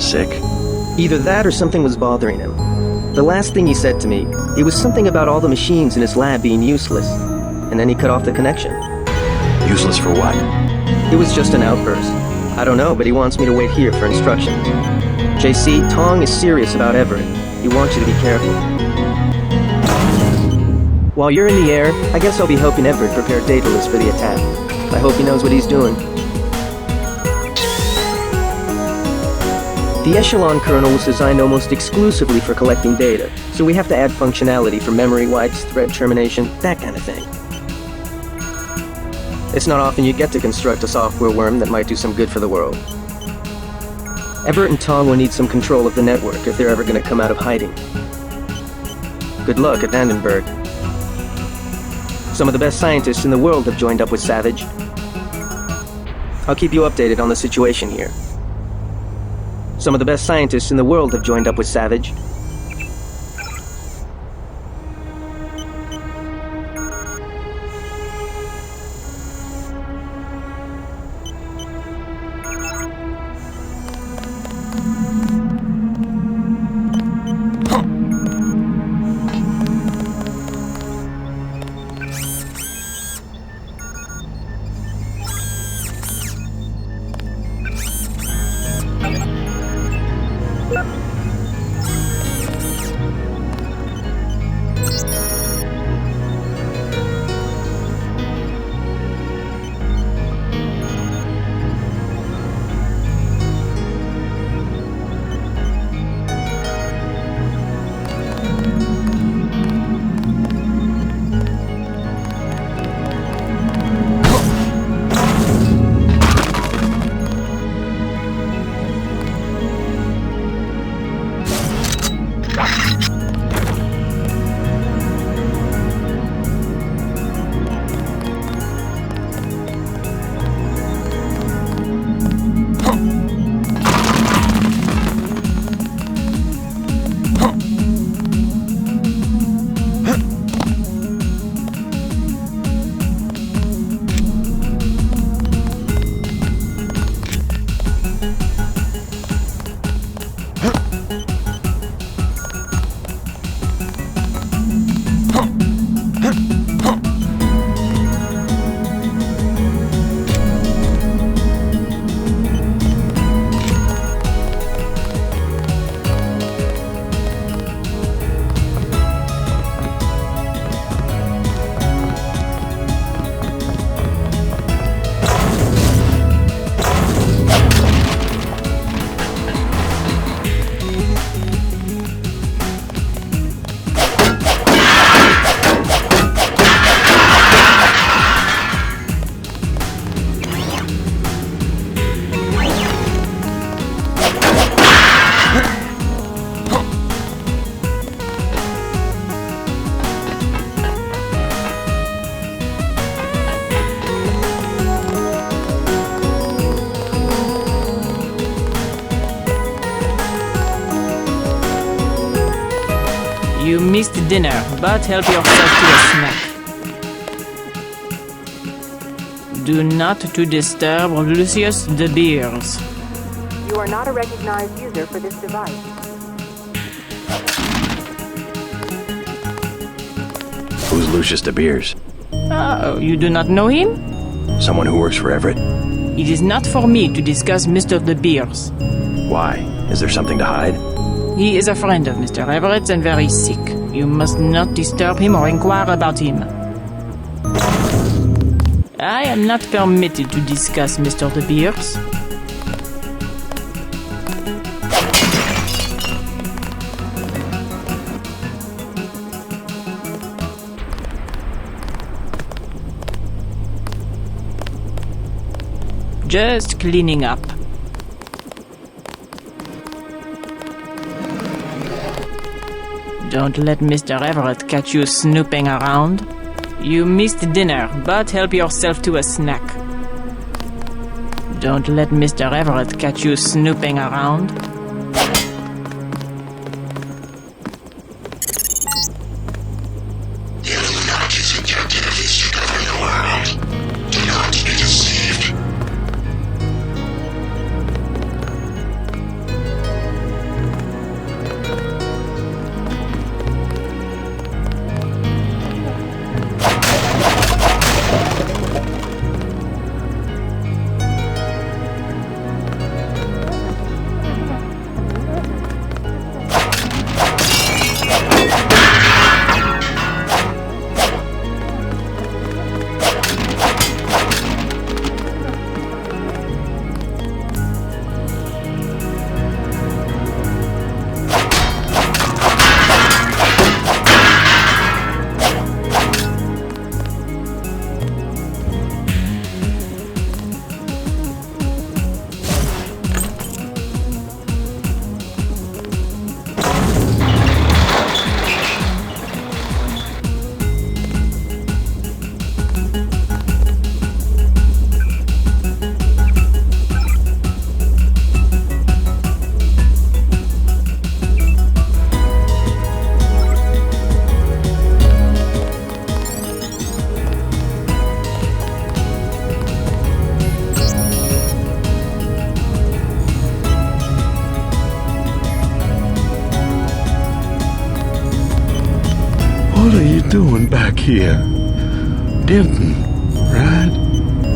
Sick? Either that or something was bothering him. The last thing he said to me, it was something about all the machines in his lab being useless. And then he cut off the connection. Useless for what? It was just an outburst. I don't know, but he wants me to wait here for instructions. JC, Tong is serious about Everett. He wants you to be careful. While you're in the air, I guess I'll be helping Everett prepare Daedalus for the attack. I hope he knows what he's doing. The Echelon kernel was designed almost exclusively for collecting data, so we have to add functionality for memory wipes, thread termination, that kind of thing. It's not often you get to construct a software worm that might do some good for the world. Everett and Tong will need some control of the network if they're ever going to come out of hiding. Good luck at Vandenberg. Some of the best scientists in the world have joined up with Savage. I'll keep you updated on the situation here. Some of the best scientists in the world have joined up with Savage. You missed dinner, but help yourself to a snack. Do not to disturb Lucius De Beers. You are not a recognized user for this device. Who's Lucius De Beers? Oh, you do not know him? Someone who works for Everett? It is not for me to discuss Mr. De Beers. Why? Is there something to hide? He is a friend of Mr. Everett's and very sick. You must not disturb him or inquire about him. I am not permitted to discuss Mr. De Beers. Just cleaning up. Don't let Mr. Everett catch you snooping around. You missed dinner, but help yourself to a snack. Don't let Mr. Everett catch you snooping around. The Illuminati think your activities to govern the world. Do not be deceived. What are you doing back here? Denton, right?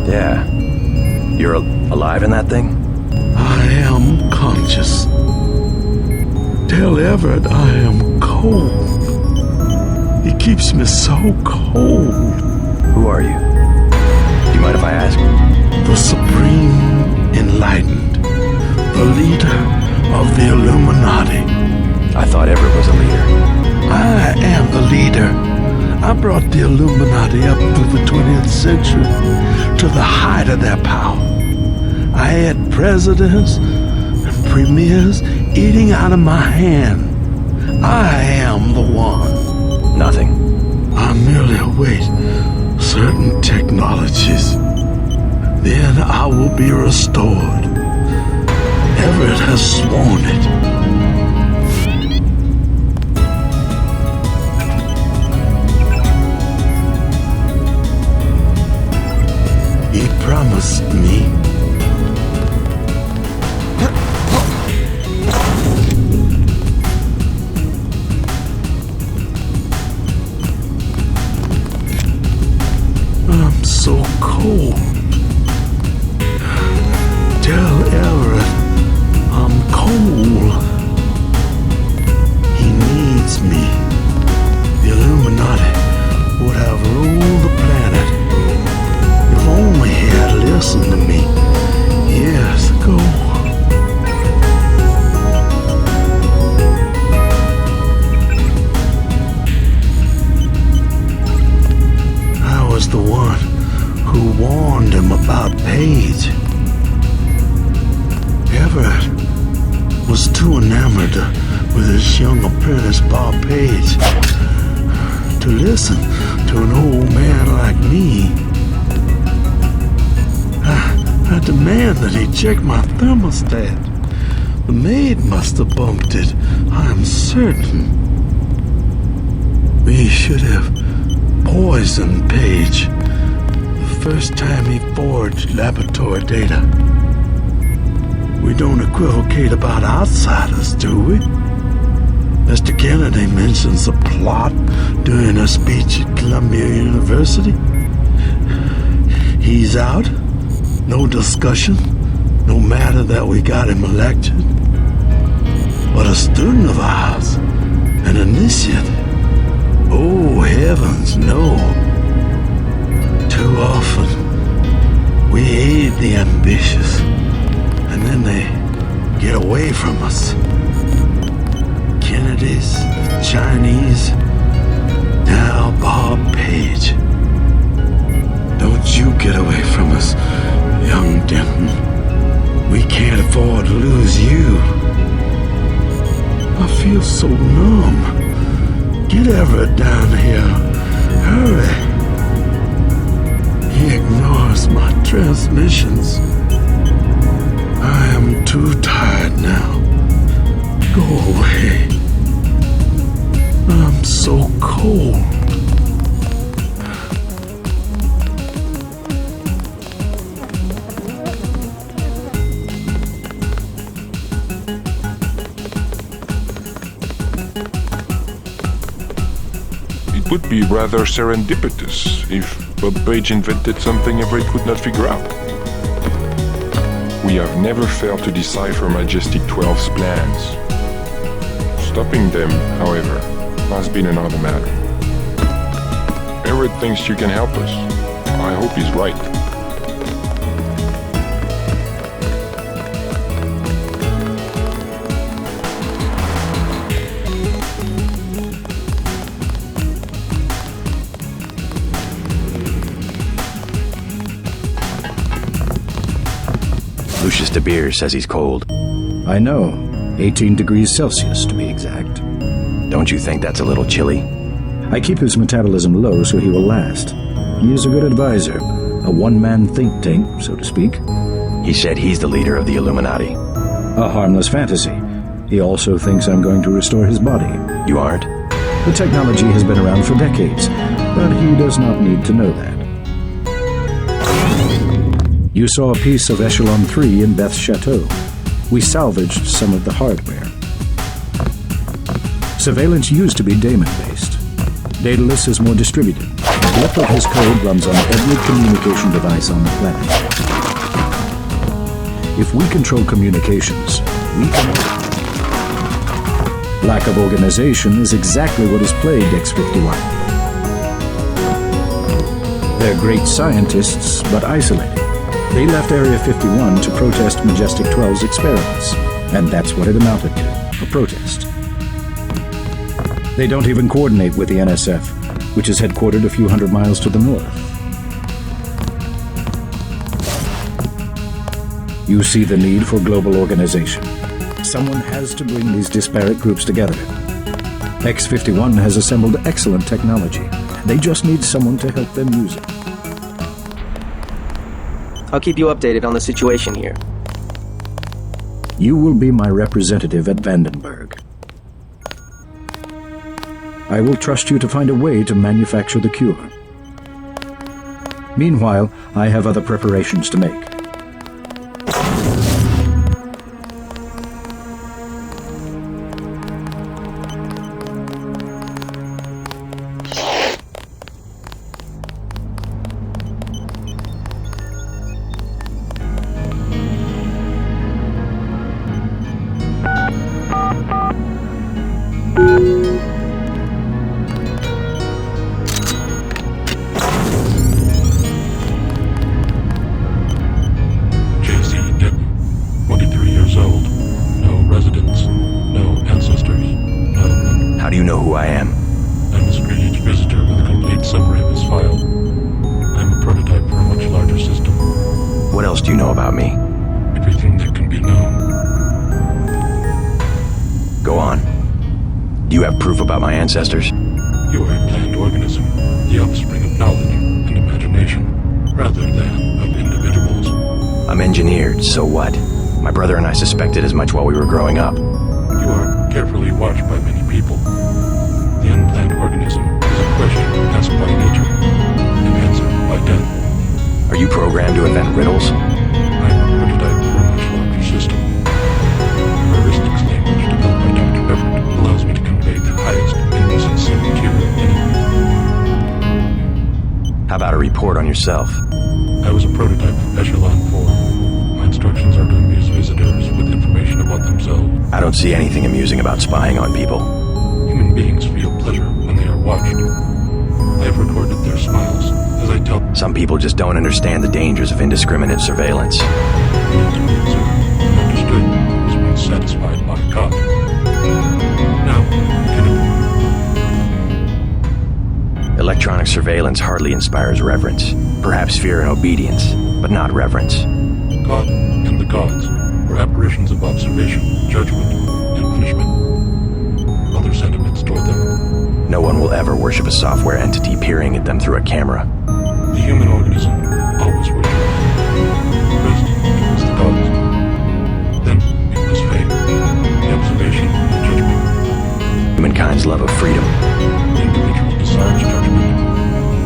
Yeah. You're alive in that thing? I am conscious. Tell Everett I am cold. He keeps me so cold. Who are you? Do you mind if I ask? The Supreme Enlightened. The leader of the Illuminati. I thought Everett was a leader. I am the leader. I brought the Illuminati up through the 20th century to the height of their power. I had presidents and premiers eating out of my hand. I am the one. Nothing. I merely await certain technologies. Then I will be restored. Everett has sworn it. He promised me. I'm so cold. Tell Everett I'm cold. He needs me. The Illuminati would have ruled the planet if only he had listened to me years ago. I was the one who warned him about Paige. Everett was too enamored with his young apprentice Bob Page to listen to an old man like me. I demand that he check my thermostat. The maid must have bumped it, I'm certain. We should have poisoned Page the first time he forged laboratory data. We don't equivocate about outsiders, do we? Mr. Kennedy mentions a plot during a speech at Columbia University. He's out. No discussion, no matter that we got him elected. But a student of ours, an initiate, oh heavens no. Too often, we aid the ambitious, and then they get away from us. Kennedys, the Chinese, now Bob Page. Don't you get away from us, young Denton. We can't afford to lose you. I feel so numb. Get Everett down here. Hurry. He ignores my transmissions. I am too tired now. Go away. I'm so cold. It would be rather serendipitous if Bob Page invented something Everett could not figure out. We have never failed to decipher Majestic 12's plans. Stopping them, however, has been another matter. Everett thinks you can help us. I hope he's right. Lucius de Beers says he's cold. I know. 18 degrees Celsius, to be exact. Don't you think that's a little chilly? I keep his metabolism low so he will last. He is a good advisor, a one-man think tank, so to speak. He said he's the leader of the Illuminati. A harmless fantasy. He also thinks I'm going to restore his body. You aren't? The technology has been around for decades, but he does not need to know that. You saw a piece of Echelon 3 in Beth's chateau. We salvaged some of the hardware. Surveillance used to be daemon-based. Daedalus is more distributed. Yet his code runs on every communication device on the planet. If we control communications, we can... Lack of organization is exactly what has plagued X-51. They're great scientists, but isolated. They left Area 51 to protest Majestic 12's experiments, and that's what it amounted to, a protest. They don't even coordinate with the NSF, which is headquartered a few hundred miles to the north. You see the need for global organization. Someone has to bring these disparate groups together. X-51 has assembled excellent technology. They just need someone to help them use it. I'll keep you updated on the situation here. You will be my representative at Vandenberg. I will trust you to find a way to manufacture the cure. Meanwhile, I have other preparations to make. Ancestors. You are a planned organism, the offspring of knowledge and imagination, rather than of individuals. I'm engineered, so what? My brother and I suspected as much while we were growing up. You are carefully watched by many people. The unplanned organism is a question asked by nature and answered by death. Are you programmed to invent riddles? I am a prototype for a much larger system. The heuristics language developed by Dr. Everett allows me to convey the highest How about a report on yourself? I was a prototype of Echelon 4. My instructions are to amuse visitors with information about themselves. I don't see anything amusing about spying on people. Human beings feel pleasure when they are watched. I have recorded their smiles as I tell them. Some people just don't understand the dangers of indiscriminate surveillance. Needs to be observed and understood as being satisfied by God. Now, Electronic surveillance hardly inspires reverence. Perhaps fear and obedience, but not reverence. God and the gods were apparitions of observation, judgment, and punishment. Other sentiments toward them. No one will ever worship a software entity peering at them through a camera. The human organism always worshipped. First, it was the gods. Then, it was fate, the observation and judgment. Humankind's love of freedom. The individual desires judgment.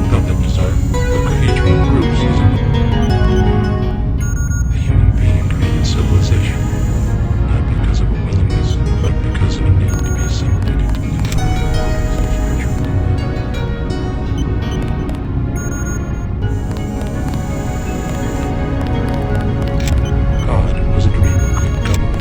Without that desire, the cohesion of groups is the human being created civilization, not because of a willingness, but because of a need to be assimilated into the spiritual. God was a dream of good government.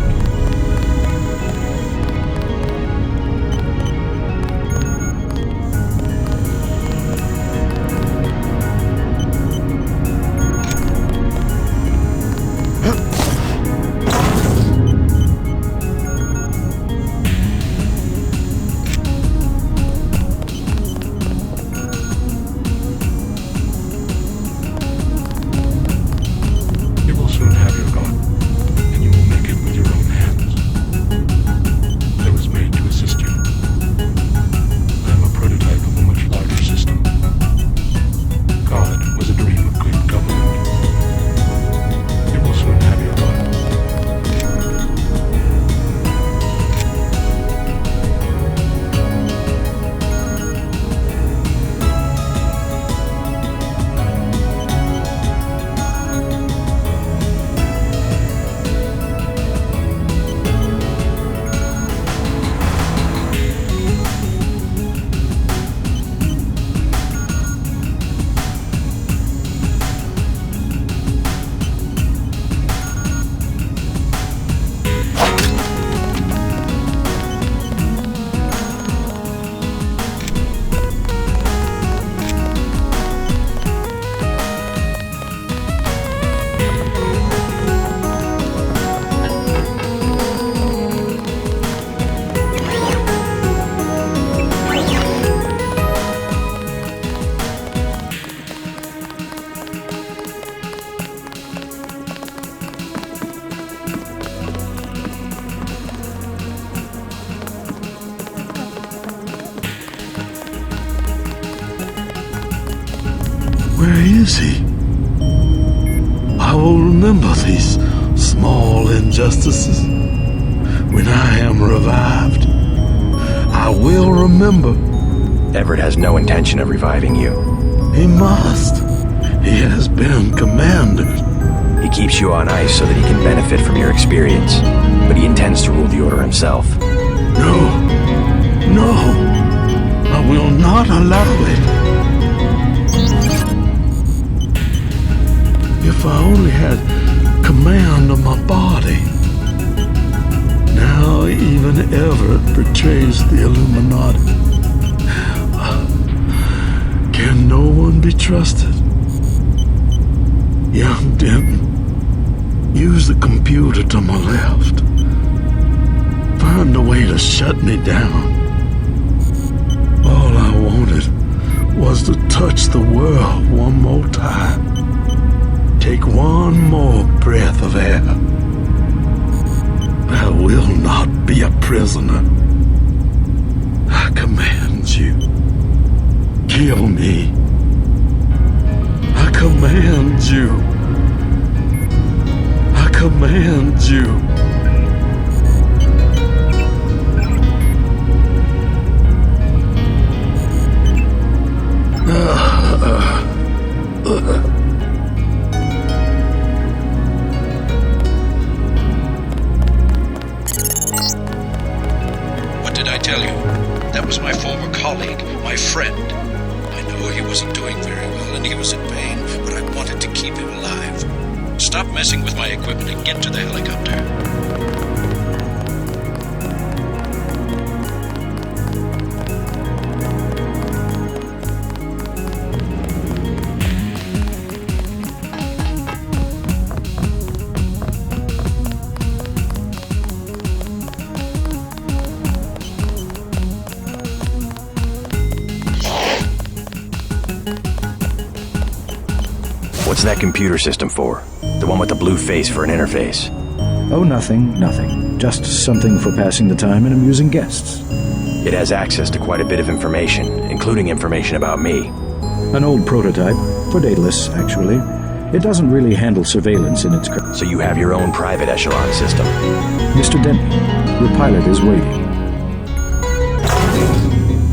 Where is he? I will remember these small injustices when I am revived. I will remember. Everett has no intention of reviving you. He must. He has been commanded. He keeps you on ice so that he can benefit from your experience, but he intends to rule the Order himself. No. I will not allow it. If I only had command of my body. Now even Everett betrays the Illuminati. Can no one be trusted? Young Denton, use the computer to my left. Find a way to shut me down. All I wanted was to touch the world one more time. Take one more breath of air. I will not be a prisoner. I command you. Kill me. I command you. I command you. What did I tell you? That was my former colleague, my friend. I know he wasn't doing very well and he was in pain, but I wanted to keep him alive. Stop messing with my equipment and get to the helicopter. What's that computer system for? The one with the blue face for an interface? Oh, nothing. Just something for passing the time and amusing guests. It has access to quite a bit of information, including information about me. An old prototype, for Daedalus, actually. It doesn't really handle surveillance in its current... So you have your own private echelon system? Mr. Denton, your pilot is waiting.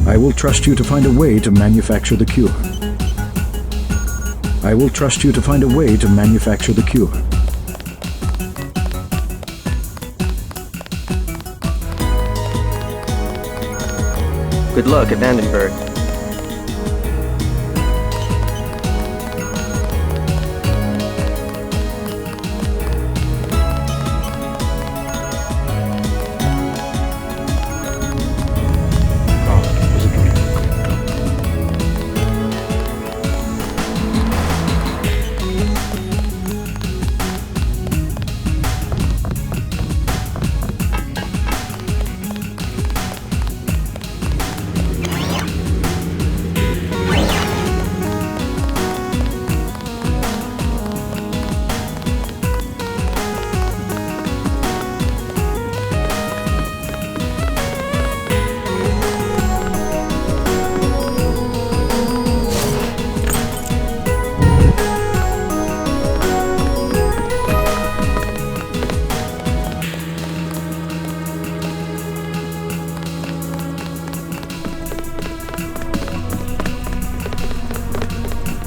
I will trust you to find a way to manufacture the cure. I will trust you to find a way to manufacture the cure. Good luck at Vandenberg.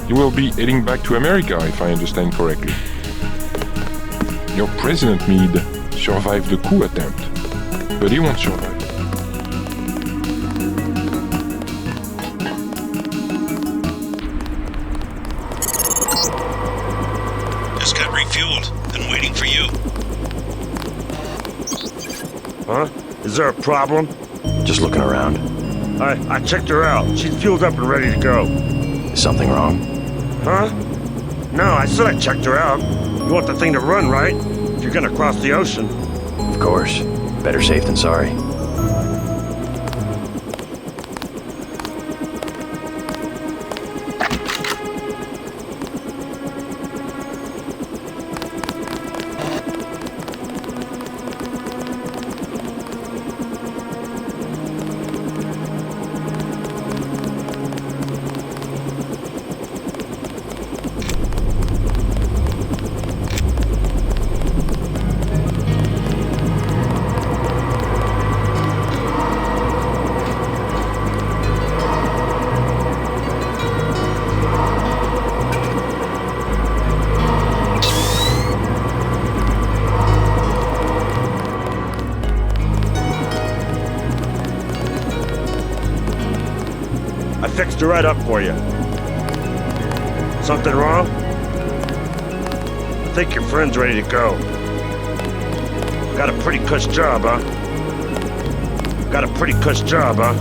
You will be heading back to America, if I understand correctly. Your president, Meade, survived the coup attempt, but he won't survive. Just got refueled and waiting for you. Huh? Is there a problem? Just looking around. I checked her out. She's fueled up and ready to go. Is something wrong? Huh? No, I said I checked her out. You want the thing to run, right? If you're gonna cross the ocean. Of course. Better safe than sorry. fixed her right up for you. Something wrong? I think your friend's ready to go. Got a pretty cush job, huh? Got a pretty cush job, huh?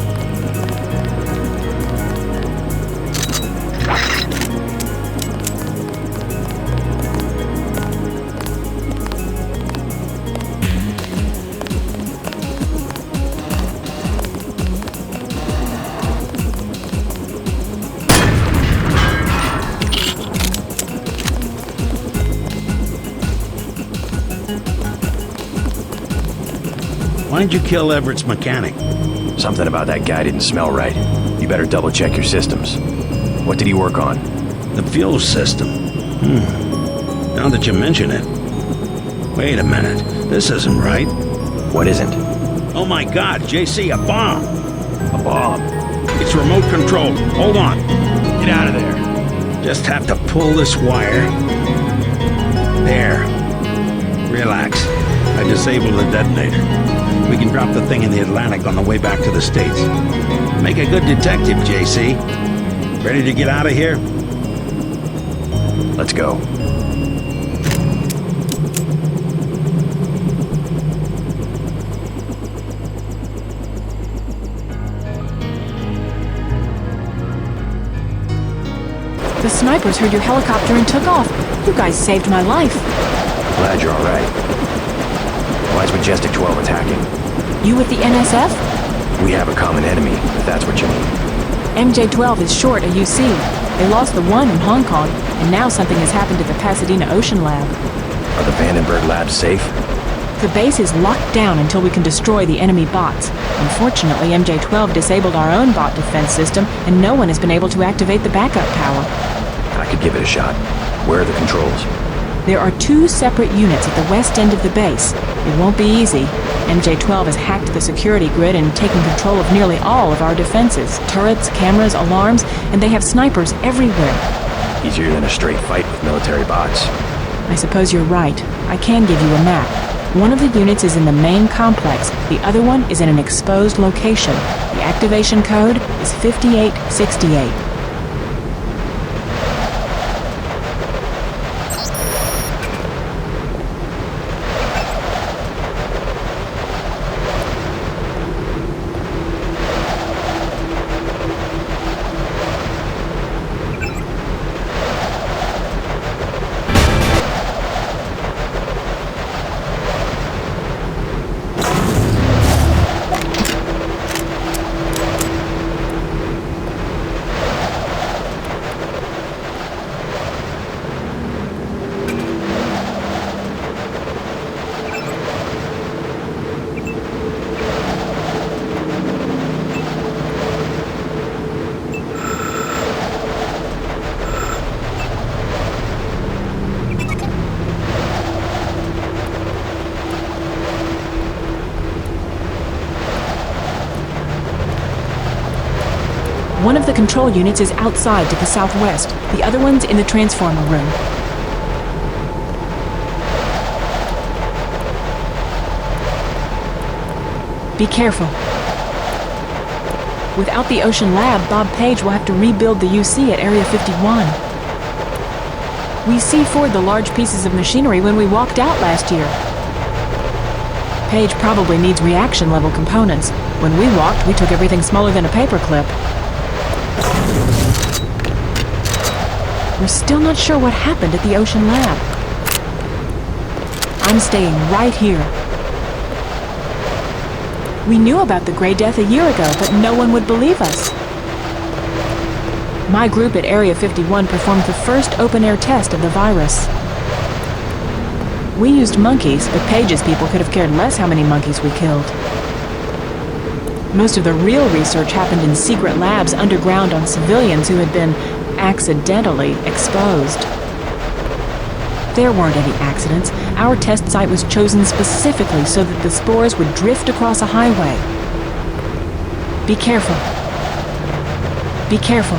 Why'd you kill Everett's mechanic? Something about that guy didn't smell right. You better double check your systems. What did he work on? The fuel system. Now that you mention it. Wait a minute. This isn't right. What isn't? Oh my God, JC, a bomb! A bomb? It's remote controlled. Hold on. Get out of there. Just have to pull this wire. There. Relax. I disabled the detonator. We can drop the thing in the Atlantic on the way back to the States. Make a good detective, JC. Ready to get out of here? Let's go. The snipers heard your helicopter and took off. You guys saved my life. Glad you're all right. Why is Majestic 12 attacking? You with the NSF? We have a common enemy, if that's what you mean. MJ-12 is short a UC. They lost the one in Hong Kong, and now something has happened at the Pasadena Ocean Lab. Are the Vandenberg labs safe? The base is locked down until we can destroy the enemy bots. Unfortunately, MJ-12 disabled our own bot defense system, and no one has been able to activate the backup power. I could give it a shot. Where are the controls? There are 2 separate units at the west end of the base. It won't be easy. MJ-12 has hacked the security grid and taken control of nearly all of our defenses. Turrets, cameras, alarms, and they have snipers everywhere. Easier than a straight fight with military bots. I suppose you're right. I can give you a map. One of the units is in the main complex. The other one is in an exposed location. The activation code is 5868. One of the control units is outside to the southwest. The other one's in the transformer room. Be careful. Without the Ocean Lab, Bob Page will have to rebuild the UC at Area 51. We C4'd the large pieces of machinery when we walked out last year. Page probably needs reaction-level components. When we walked, we took everything smaller than a paperclip. We're still not sure what happened at the Ocean Lab. I'm staying right here. We knew about the Grey Death a year ago, but no one would believe us. My group at Area 51 performed the first open-air test of the virus. We used monkeys, but Page's people could have cared less how many monkeys we killed. Most of the real research happened in secret labs underground on civilians who had been accidentally exposed. There weren't any accidents. Our test site was chosen specifically so that the spores would drift across a highway. Be careful. Be careful.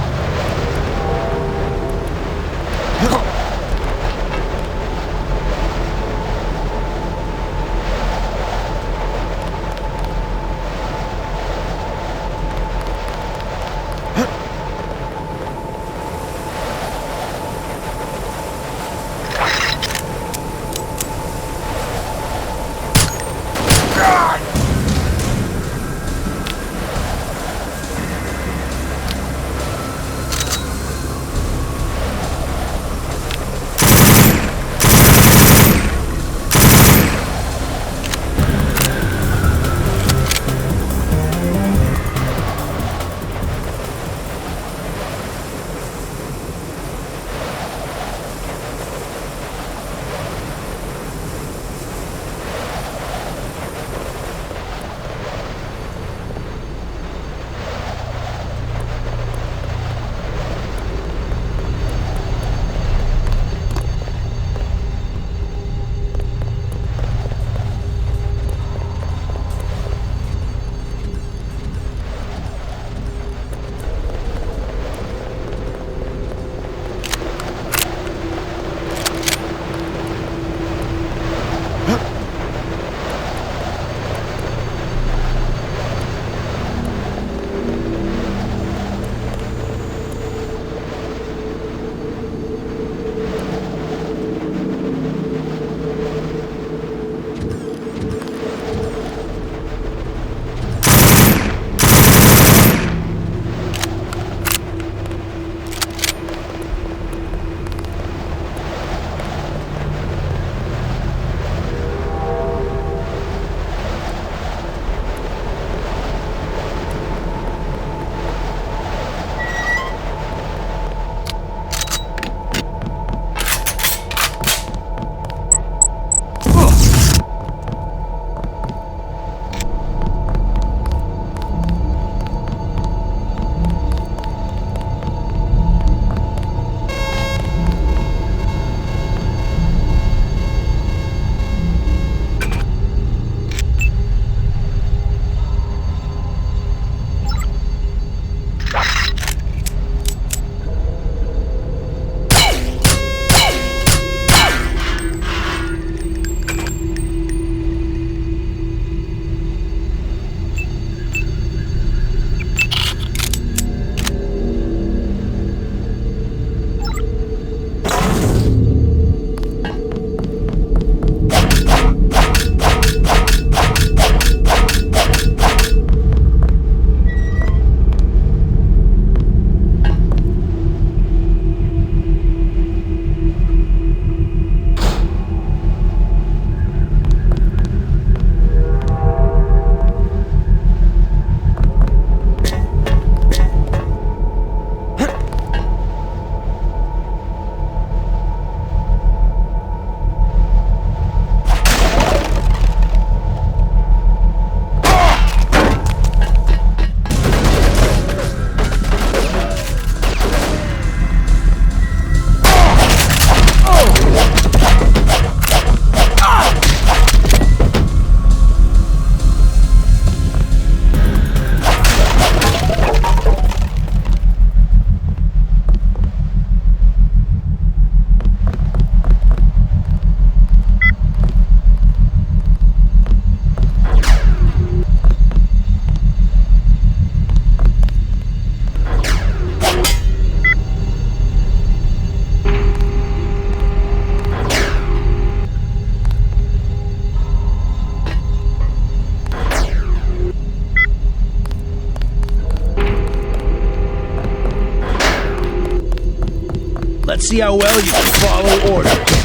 Let's see how well you can follow orders.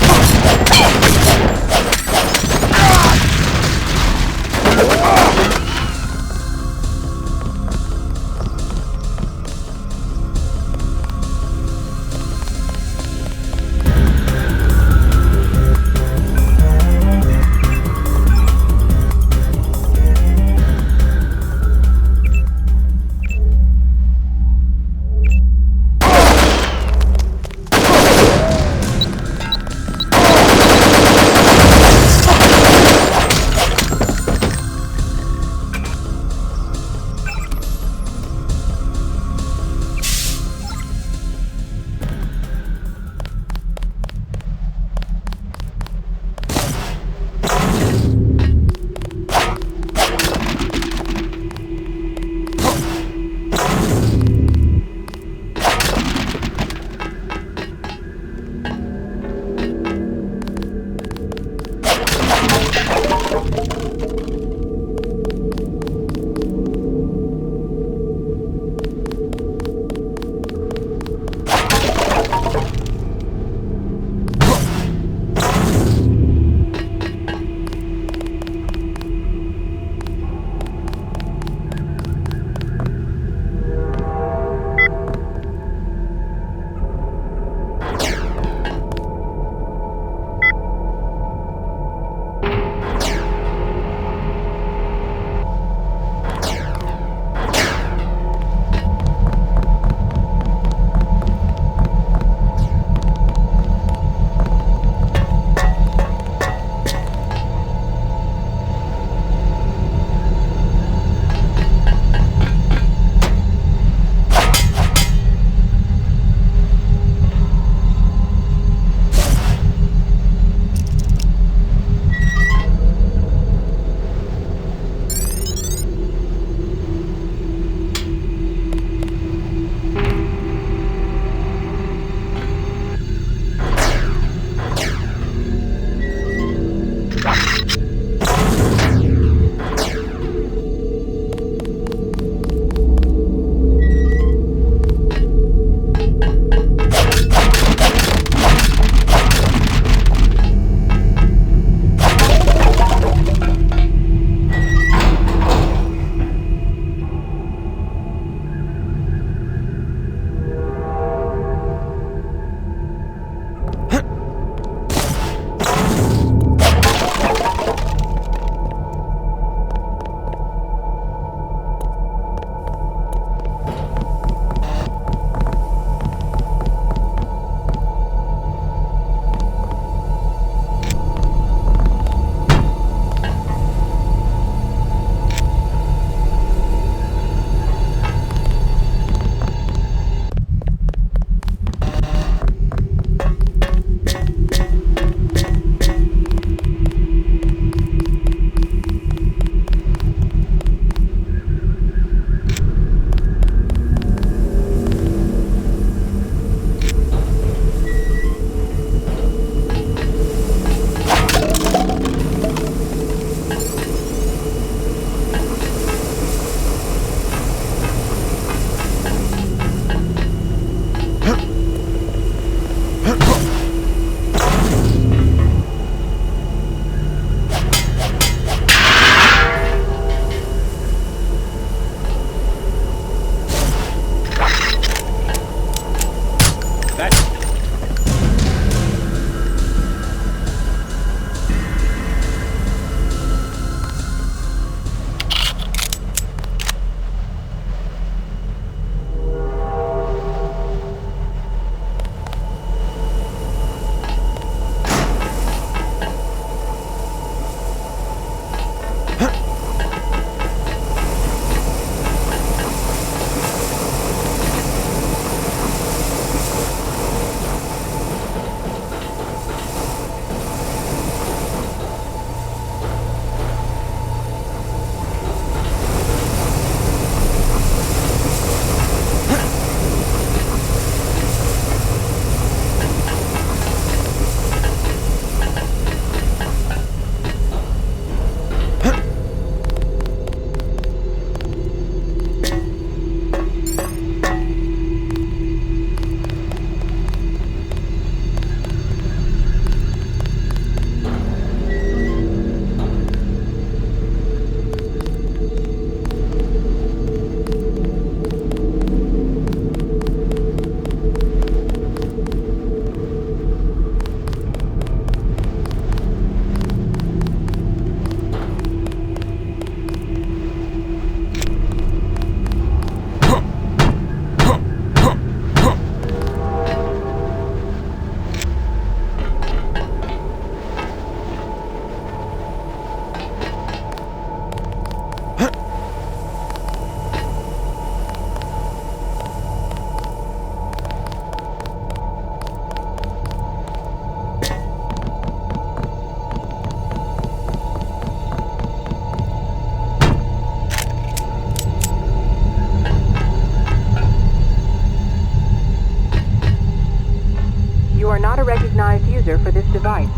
user for this device.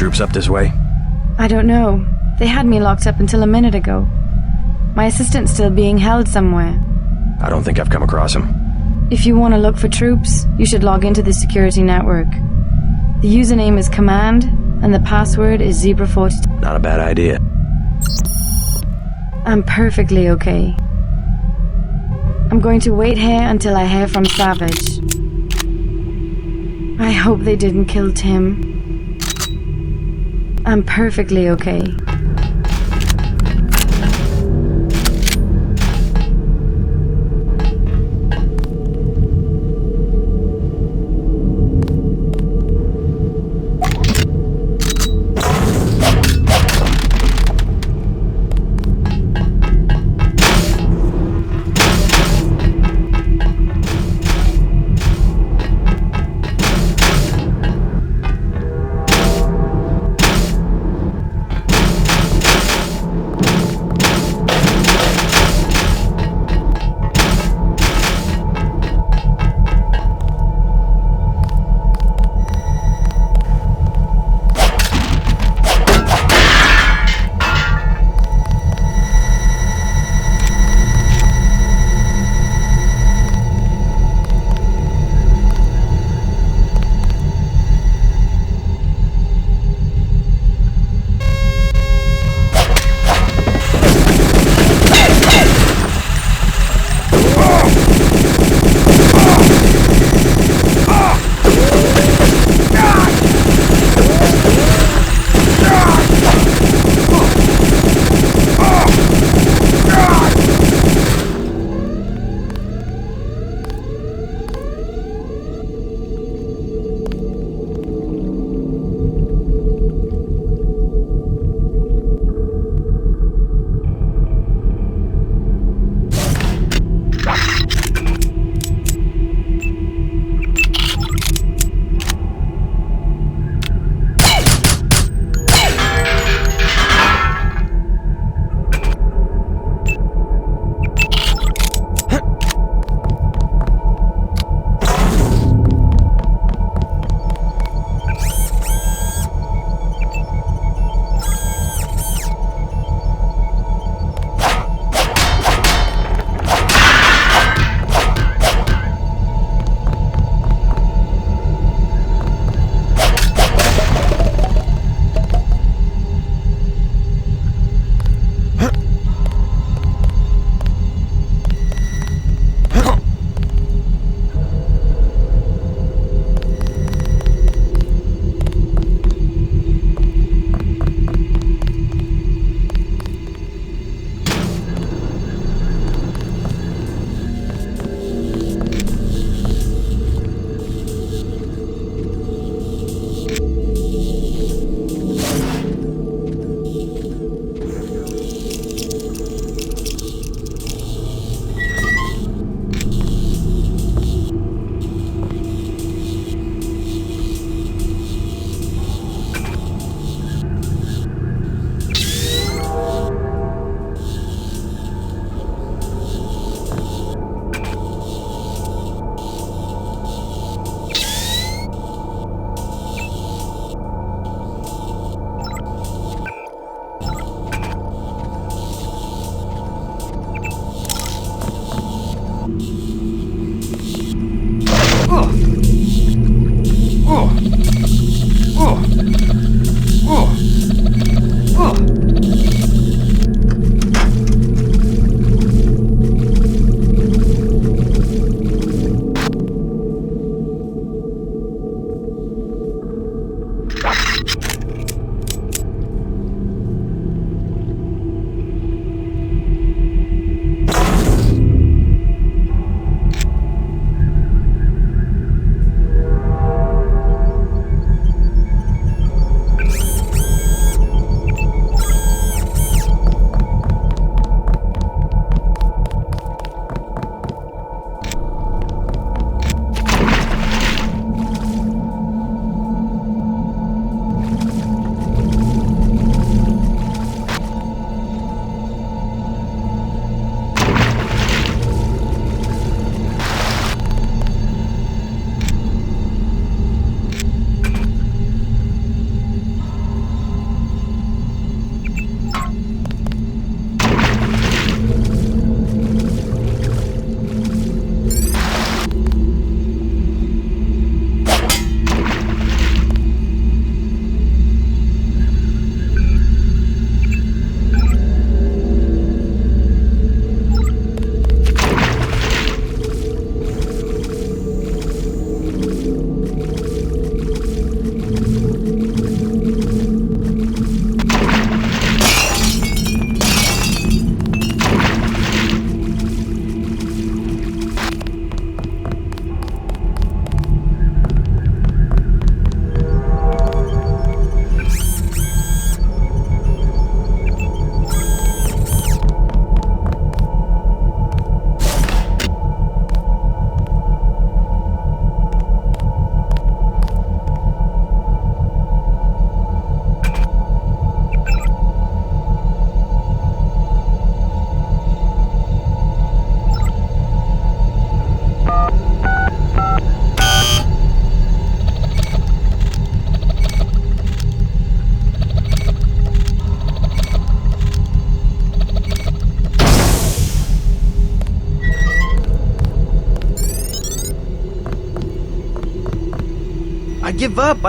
Troops up this way? I don't know. They had me locked up until a minute ago. My assistant's still being held somewhere. I don't think I've come across him. If you want to look for troops, you should log into the security network. The username is Command, and the password is Zebra42. Not a bad idea. I'm perfectly okay. I'm going to wait here until I hear from Savage. I hope they didn't kill Tim. I'm perfectly okay.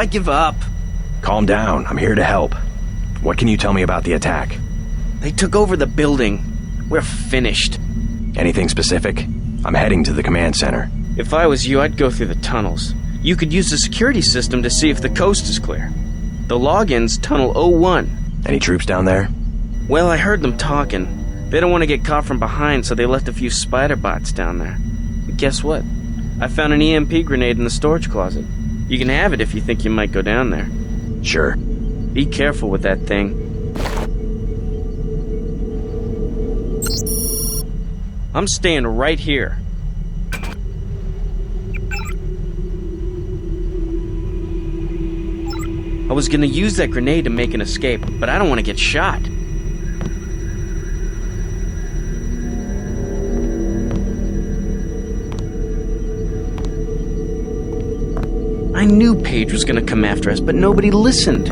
I give up. Calm down. I'm here to help. What can you tell me about the attack? They took over the building. We're finished. Anything specific? I'm heading to the command center. If I was you, I'd go through the tunnels. You could use the security system to see if the coast is clear. The login's Tunnel 01. Any troops down there? Well, I heard them talking. They don't want to get caught from behind, so they left a few spider bots down there. But guess what? I found an EMP grenade in the storage closet. You can have it if you think you might go down there. Sure. Be careful with that thing. I'm staying right here. I was gonna use that grenade to make an escape, but I don't want to get shot. I knew Paige was gonna come after us, but nobody listened.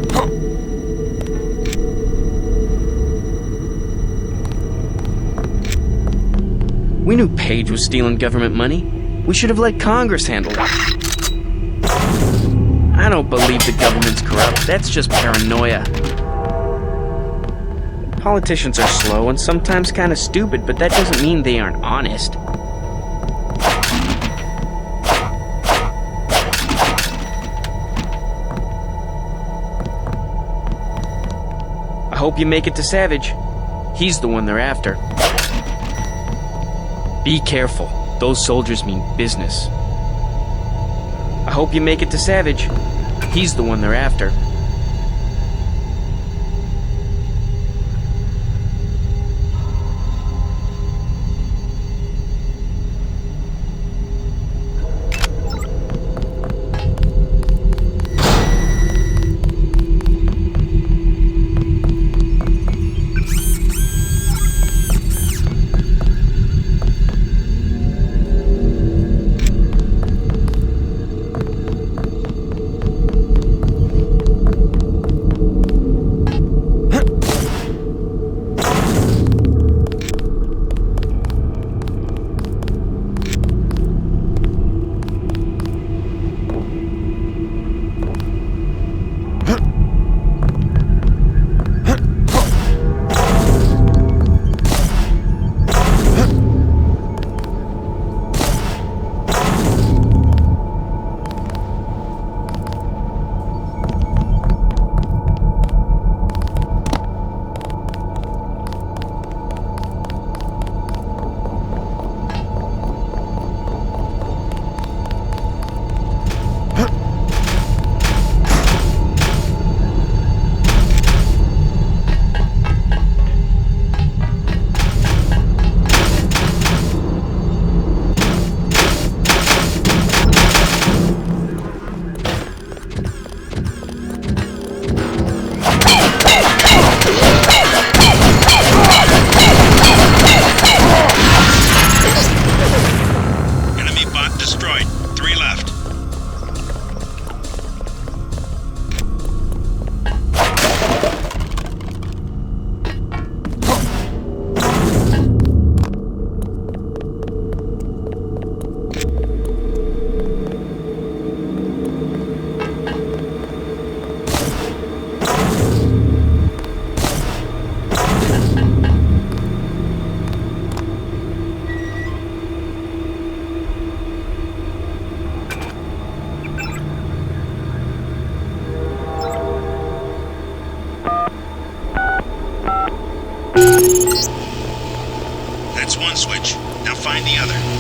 We knew Paige was stealing government money. We should have let Congress handle it. I don't believe the government's corrupt. That's just paranoia. Politicians are slow and sometimes kind of stupid, but that doesn't mean they aren't honest. I hope you make it to Savage. He's the one they're after. Be careful. Those soldiers mean business. I hope you make it to Savage. He's the one they're after. any other.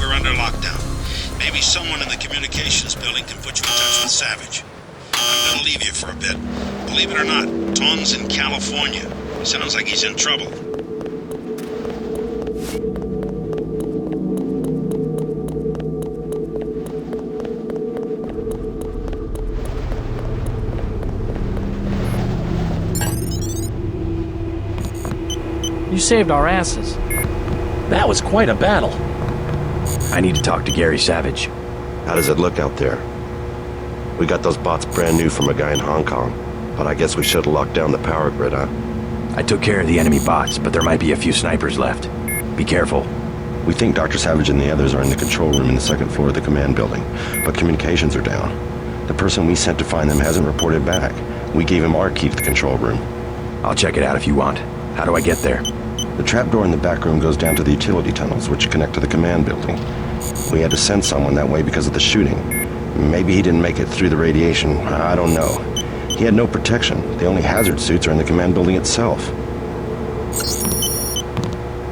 longer under lockdown. Maybe someone in the communications building can put you in touch with Savage. I'm gonna leave you for a bit. Believe it or not, Tong's in California. Sounds like he's in trouble. You saved our asses. That was quite a battle. I need to talk to Gary Savage. How does it look out there? We got those bots brand new from a guy in Hong Kong, but I guess we should have locked down the power grid, huh? I took care of the enemy bots, but there might be a few snipers left. Be careful. We think Dr. Savage and the others are in the control room in the second floor of the command building, but communications are down. The person we sent to find them hasn't reported back. We gave him our key to the control room. I'll check it out if you want. How do I get there? The trapdoor in the back room goes down to the utility tunnels, which connect to the command building. We had to send someone that way because of the shooting. Maybe he didn't make it through the radiation. I don't know. He had no protection. The only hazard suits are in the command building itself.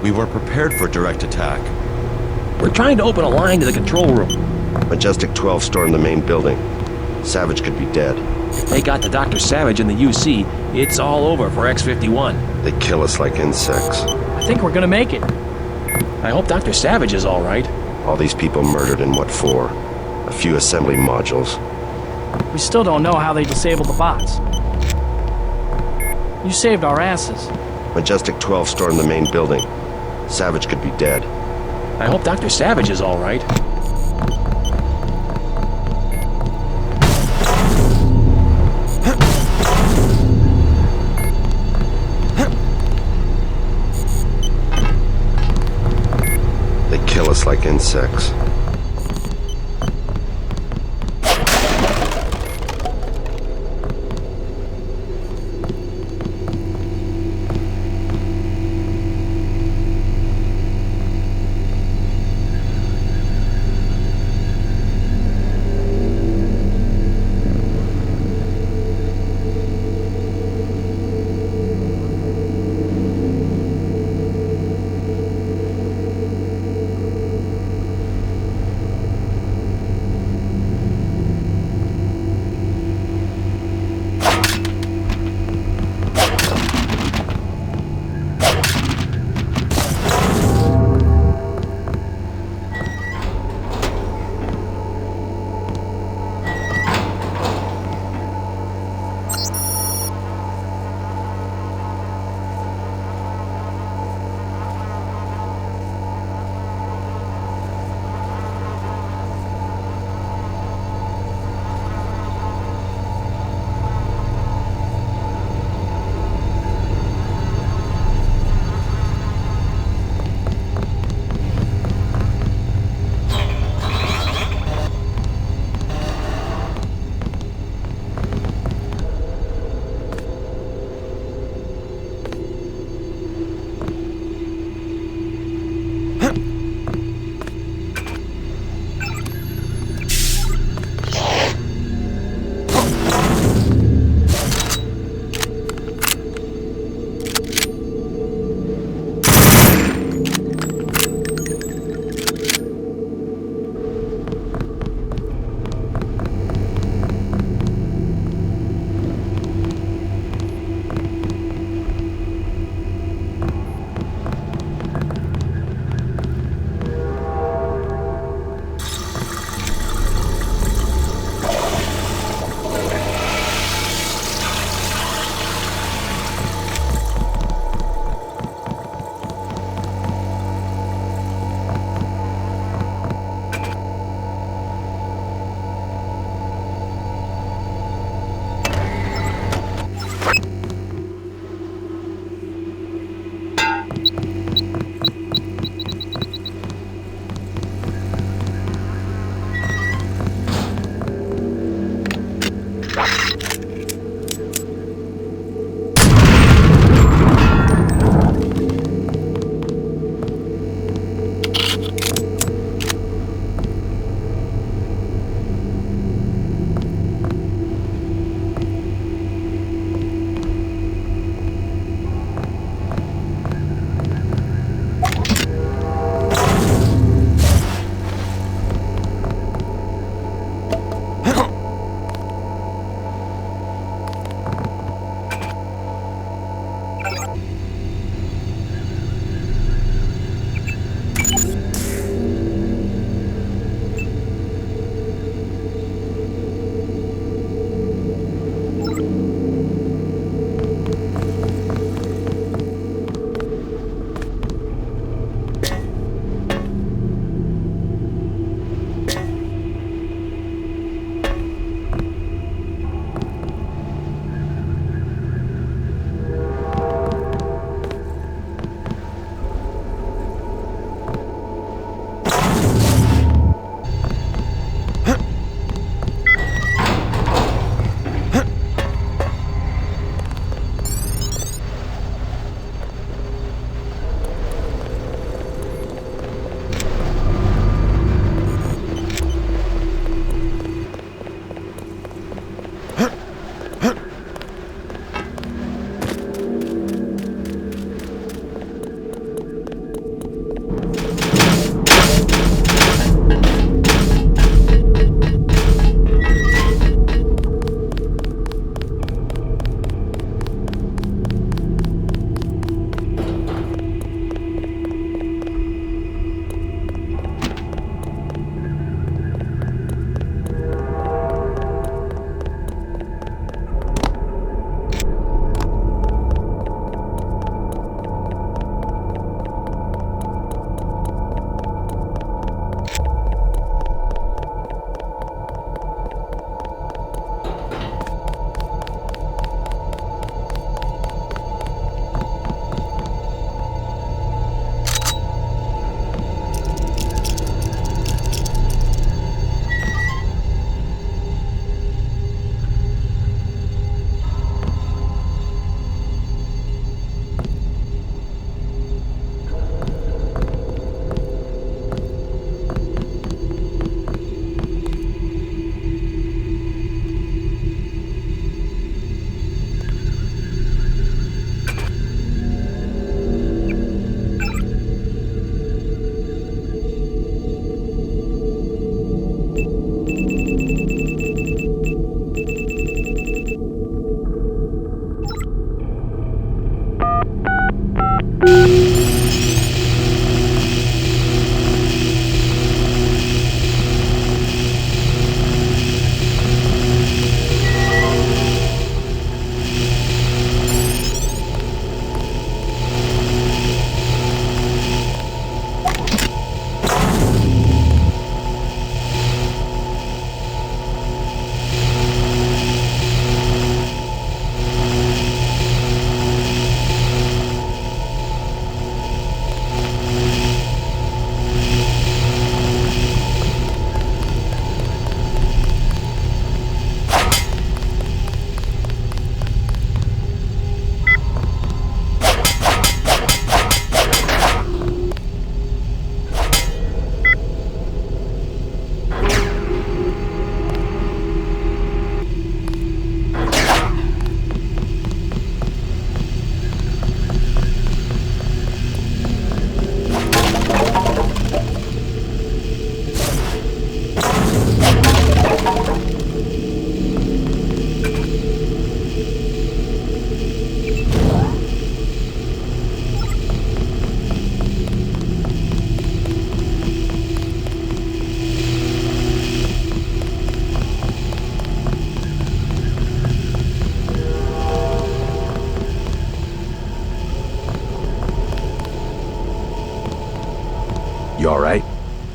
We were prepared for direct attack. We're trying to open a line to the control room. Majestic 12 stormed the main building. Savage could be dead. If they got to Dr. Savage in the UC, it's all over for X-51. They kill us like insects. I think we're gonna make it. I hope Dr. Savage is all right. All these people murdered, and what for? A few assembly modules. We still don't know how they disabled the bots. You saved our asses. Majestic 12 stormed the main building. Savage could be dead. I hope Dr. Savage is all right. They kill us like insects.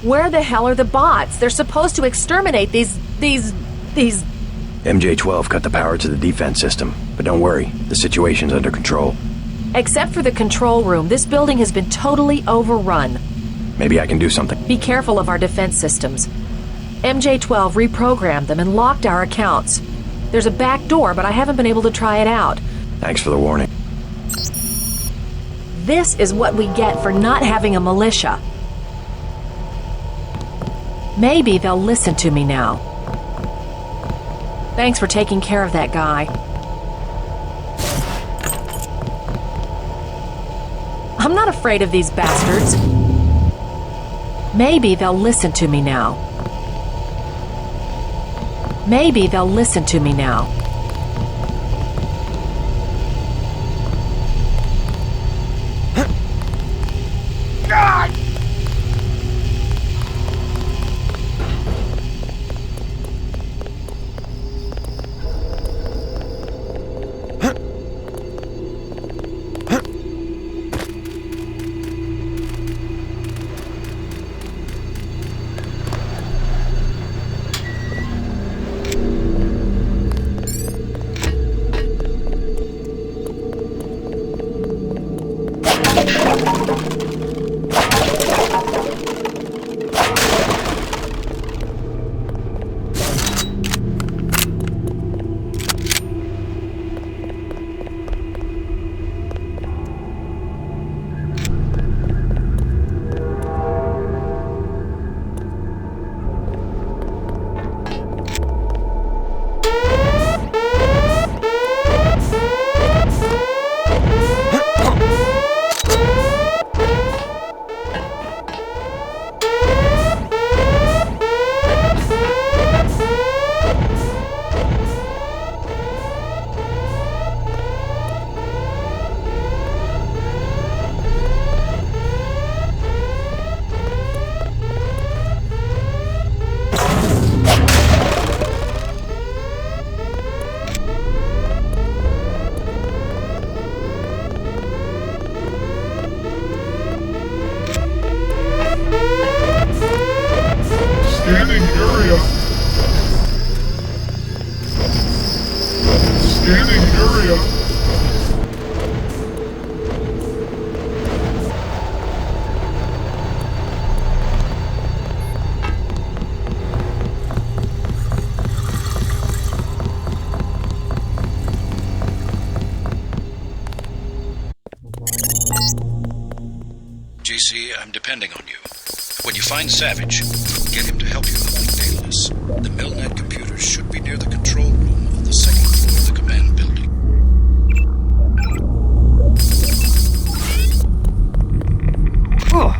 Where the hell are the bots? They're supposed to exterminate these... MJ-12 cut the power to the defense system, but don't worry, the situation's under control. Except for the control room, this building has been totally overrun. Maybe I can do something. Be careful of our defense systems. MJ-12 reprogrammed them and locked our accounts. There's a back door, but I haven't been able to try it out. Thanks for the warning. This is what we get for not having a militia. Maybe they'll listen to me now. Thanks for taking care of that guy. I'm not afraid of these bastards. Maybe they'll listen to me now. Maybe they'll listen to me now. Scanning area. Scanning area. JC, I'm depending on you. When you find Savage, get him to help you uplink Daedalus. The Milnet computers should be near the control room on the second floor of the command building. Oh.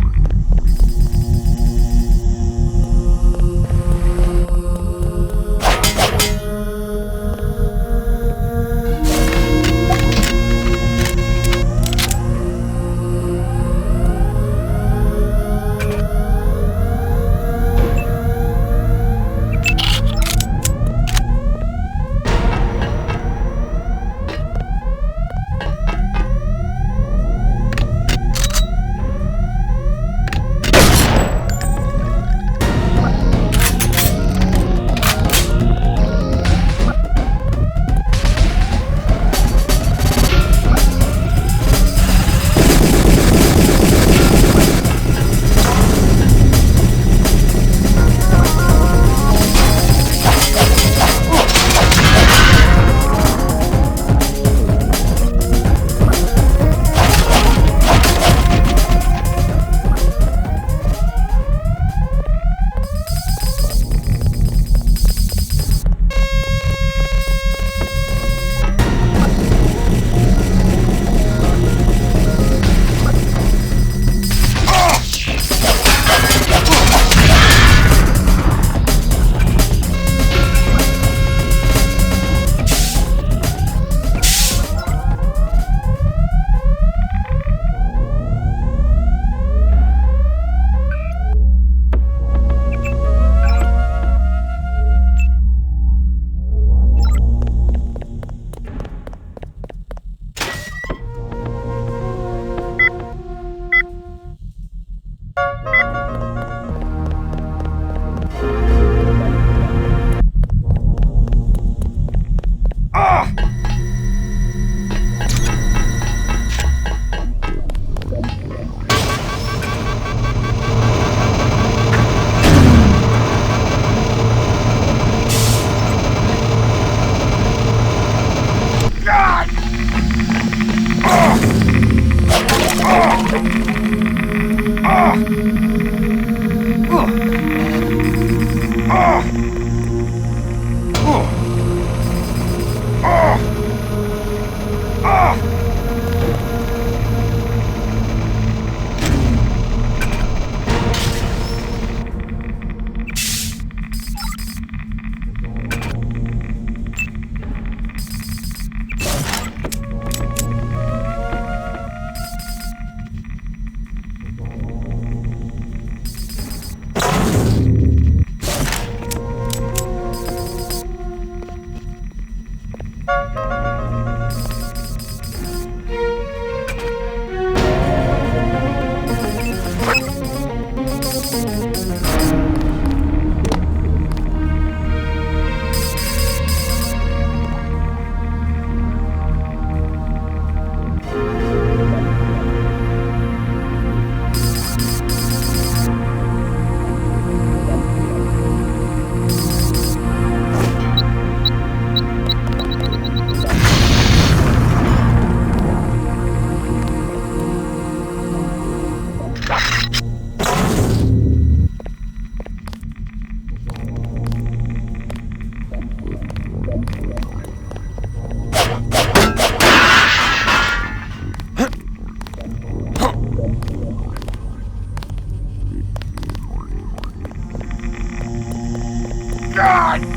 God!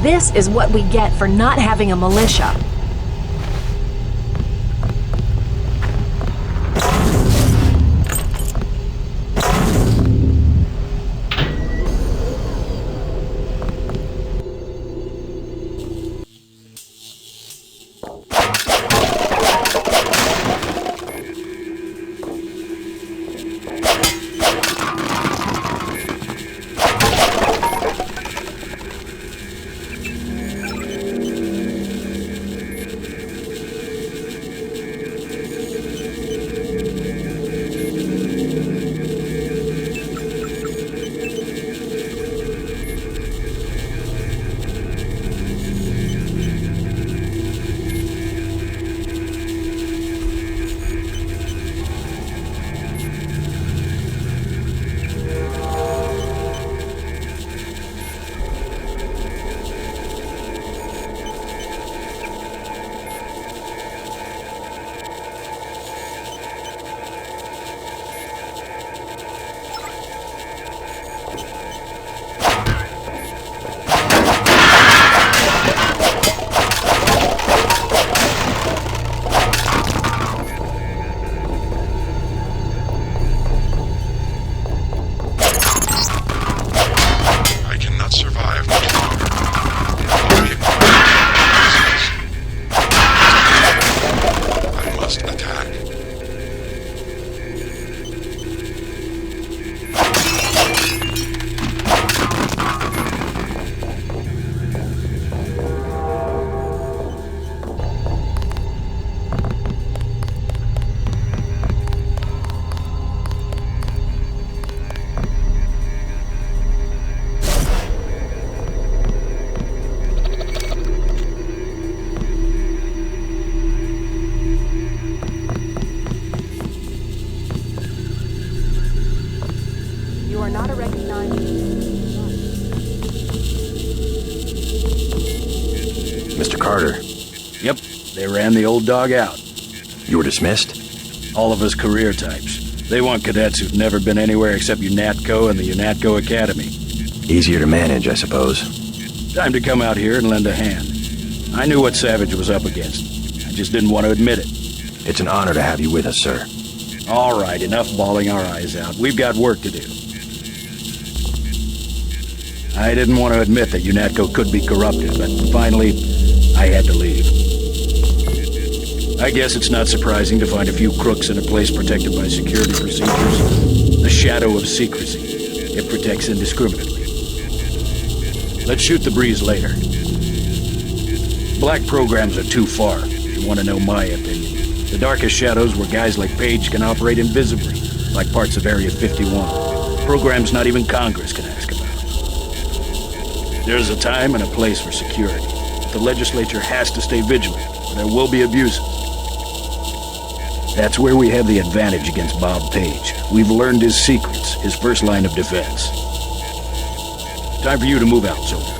This is what we get for not having a militia. Mr. Carter. Yep, they ran the old dog out. You were dismissed? All of us career types. They want cadets who've never been anywhere except UNATCO and the UNATCO Academy. Easier to manage, I suppose. Time to come out here and lend a hand. I knew what Savage was up against. I just didn't want to admit it. It's an honor to have you with us, sir. All right, enough bawling our eyes out. We've got work to do. I didn't want to admit that UNATCO could be corrupted, but finally, I had to leave. I guess it's not surprising to find a few crooks in a place protected by security procedures. A shadow of secrecy. It protects indiscriminately. Let's shoot the breeze later. Black programs are too far, if you want to know my opinion. The darkest shadows where guys like Page can operate invisibly, like parts of Area 51. Programs not even Congress can ask about. There's a time and a place for security. The legislature has to stay vigilant, or there will be abuses. That's where we have the advantage against Bob Page. We've learned his secrets, his first line of defense. Time for you to move out, soldier.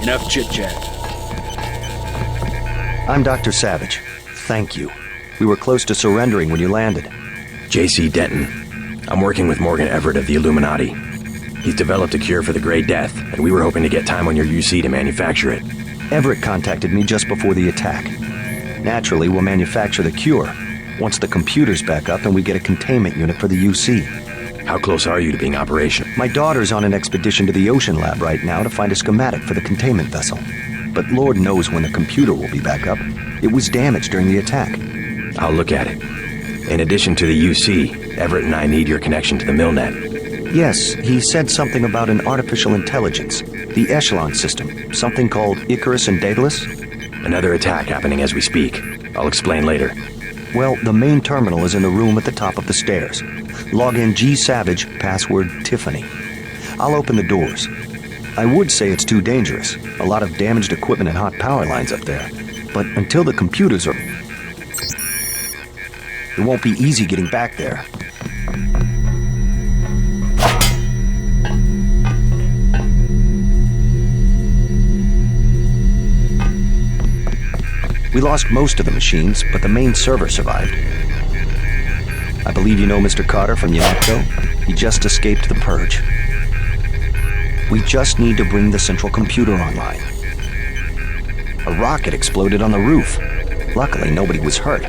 Enough chit-chat. I'm Dr. Savage. Thank you. We were close to surrendering when you landed. J.C. Denton. I'm working with Morgan Everett of the Illuminati. He's developed a cure for the Grey Death, and we were hoping to get time on your UC to manufacture it. Everett contacted me just before the attack. Naturally, we'll manufacture the cure once the computer's back up and we get a containment unit for the UC. How close are you to being operational? My daughter's on an expedition to the Ocean Lab right now to find a schematic for the containment vessel. But Lord knows when the computer will be back up. It was damaged during the attack. I'll look at it. In addition to the UC, Everett and I need your connection to the MillNet. Yes, he said something about an artificial intelligence. The Echelon system. Something called Icarus and Daedalus. Another attack happening as we speak. I'll explain later. Well, the main terminal is in the room at the top of the stairs. Log in G Savage, password Tiffany. I'll open the doors. I would say it's too dangerous. A lot of damaged equipment and hot power lines up there. But until the computers are... It won't be easy getting back there. We lost most of the machines, but the main server survived. I believe you know Mr. Carter from UNATCO. He just escaped the purge. We just need to bring the central computer online. A rocket exploded on the roof. Luckily, nobody was hurt.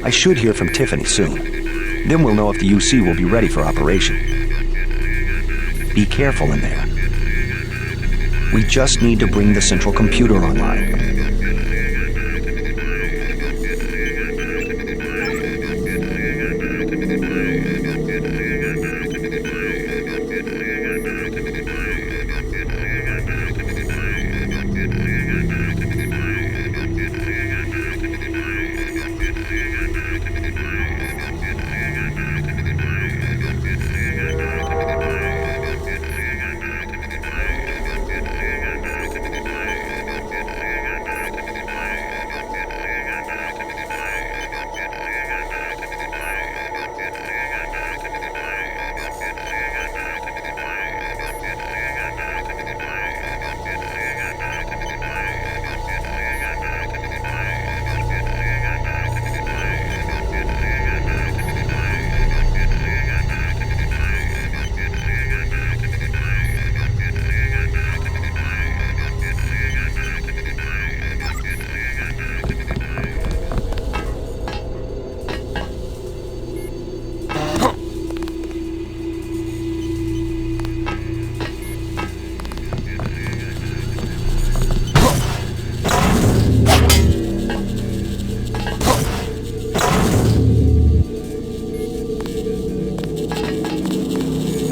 I should hear from Tiffany soon. Then we'll know if the UC will be ready for operation. Be careful in there. We just need to bring the central computer online.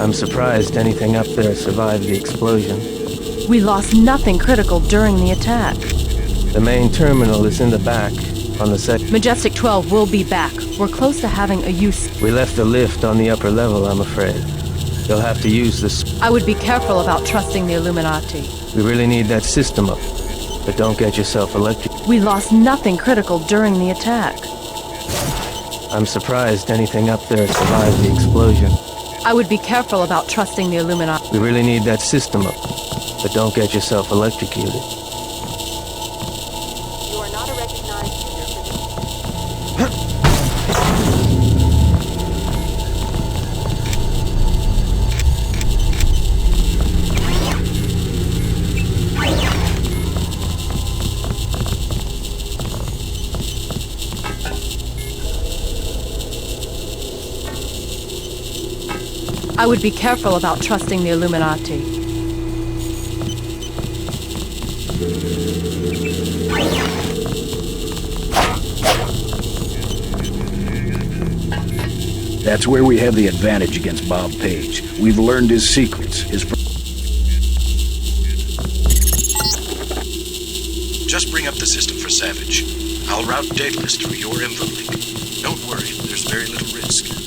I'm surprised anything up there survived the explosion. We lost nothing critical during the attack. The main terminal is in the back, on the second. Majestic 12 will be back. We're close to having a use. We left the lift on the upper level, I'm afraid. You'll have to use this. I would be careful about trusting the Illuminati. We really need that system up, but don't get yourself electrocuted. We lost nothing critical during the attack. I'm surprised anything up there survived the explosion. I would be careful about trusting the Illuminati. We really need that system up, but don't get yourself electrocuted. You are not a recognized user for this. I would be careful about trusting the Illuminati. That's where we have the advantage against Bob Page. We've learned his secrets, Just bring up the system for Savage. I'll route Daedalus through your info link. Don't worry, there's very little risk.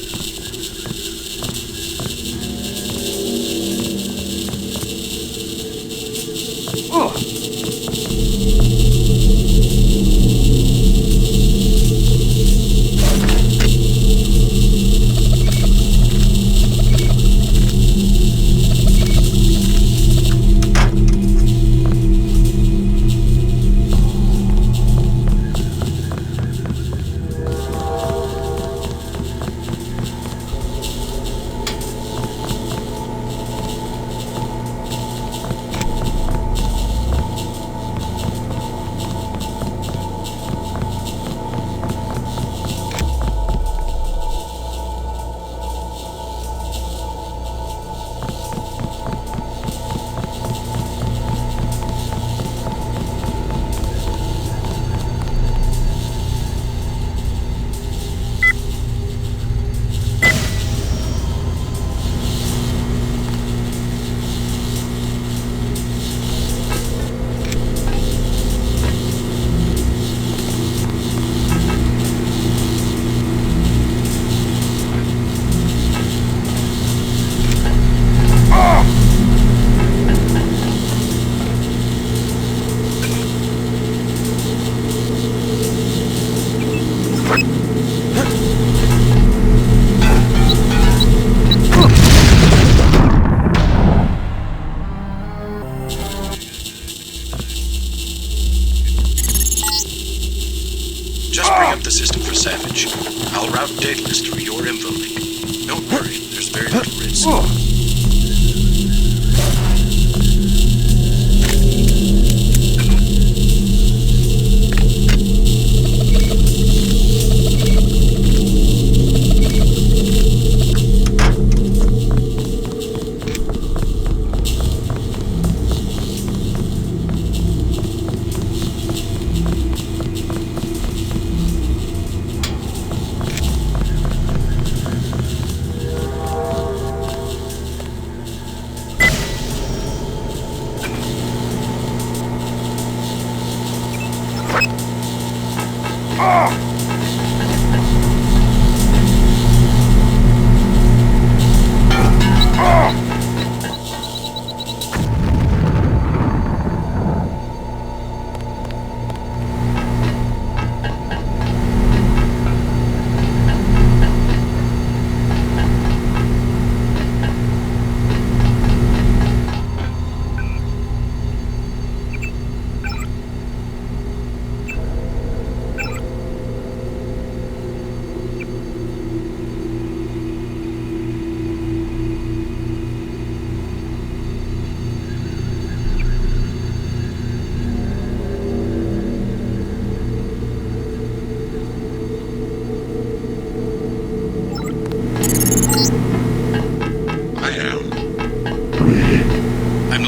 Just bring up the system for Savage. I'll route Daedalus through your info link. Don't worry, there's very little risk.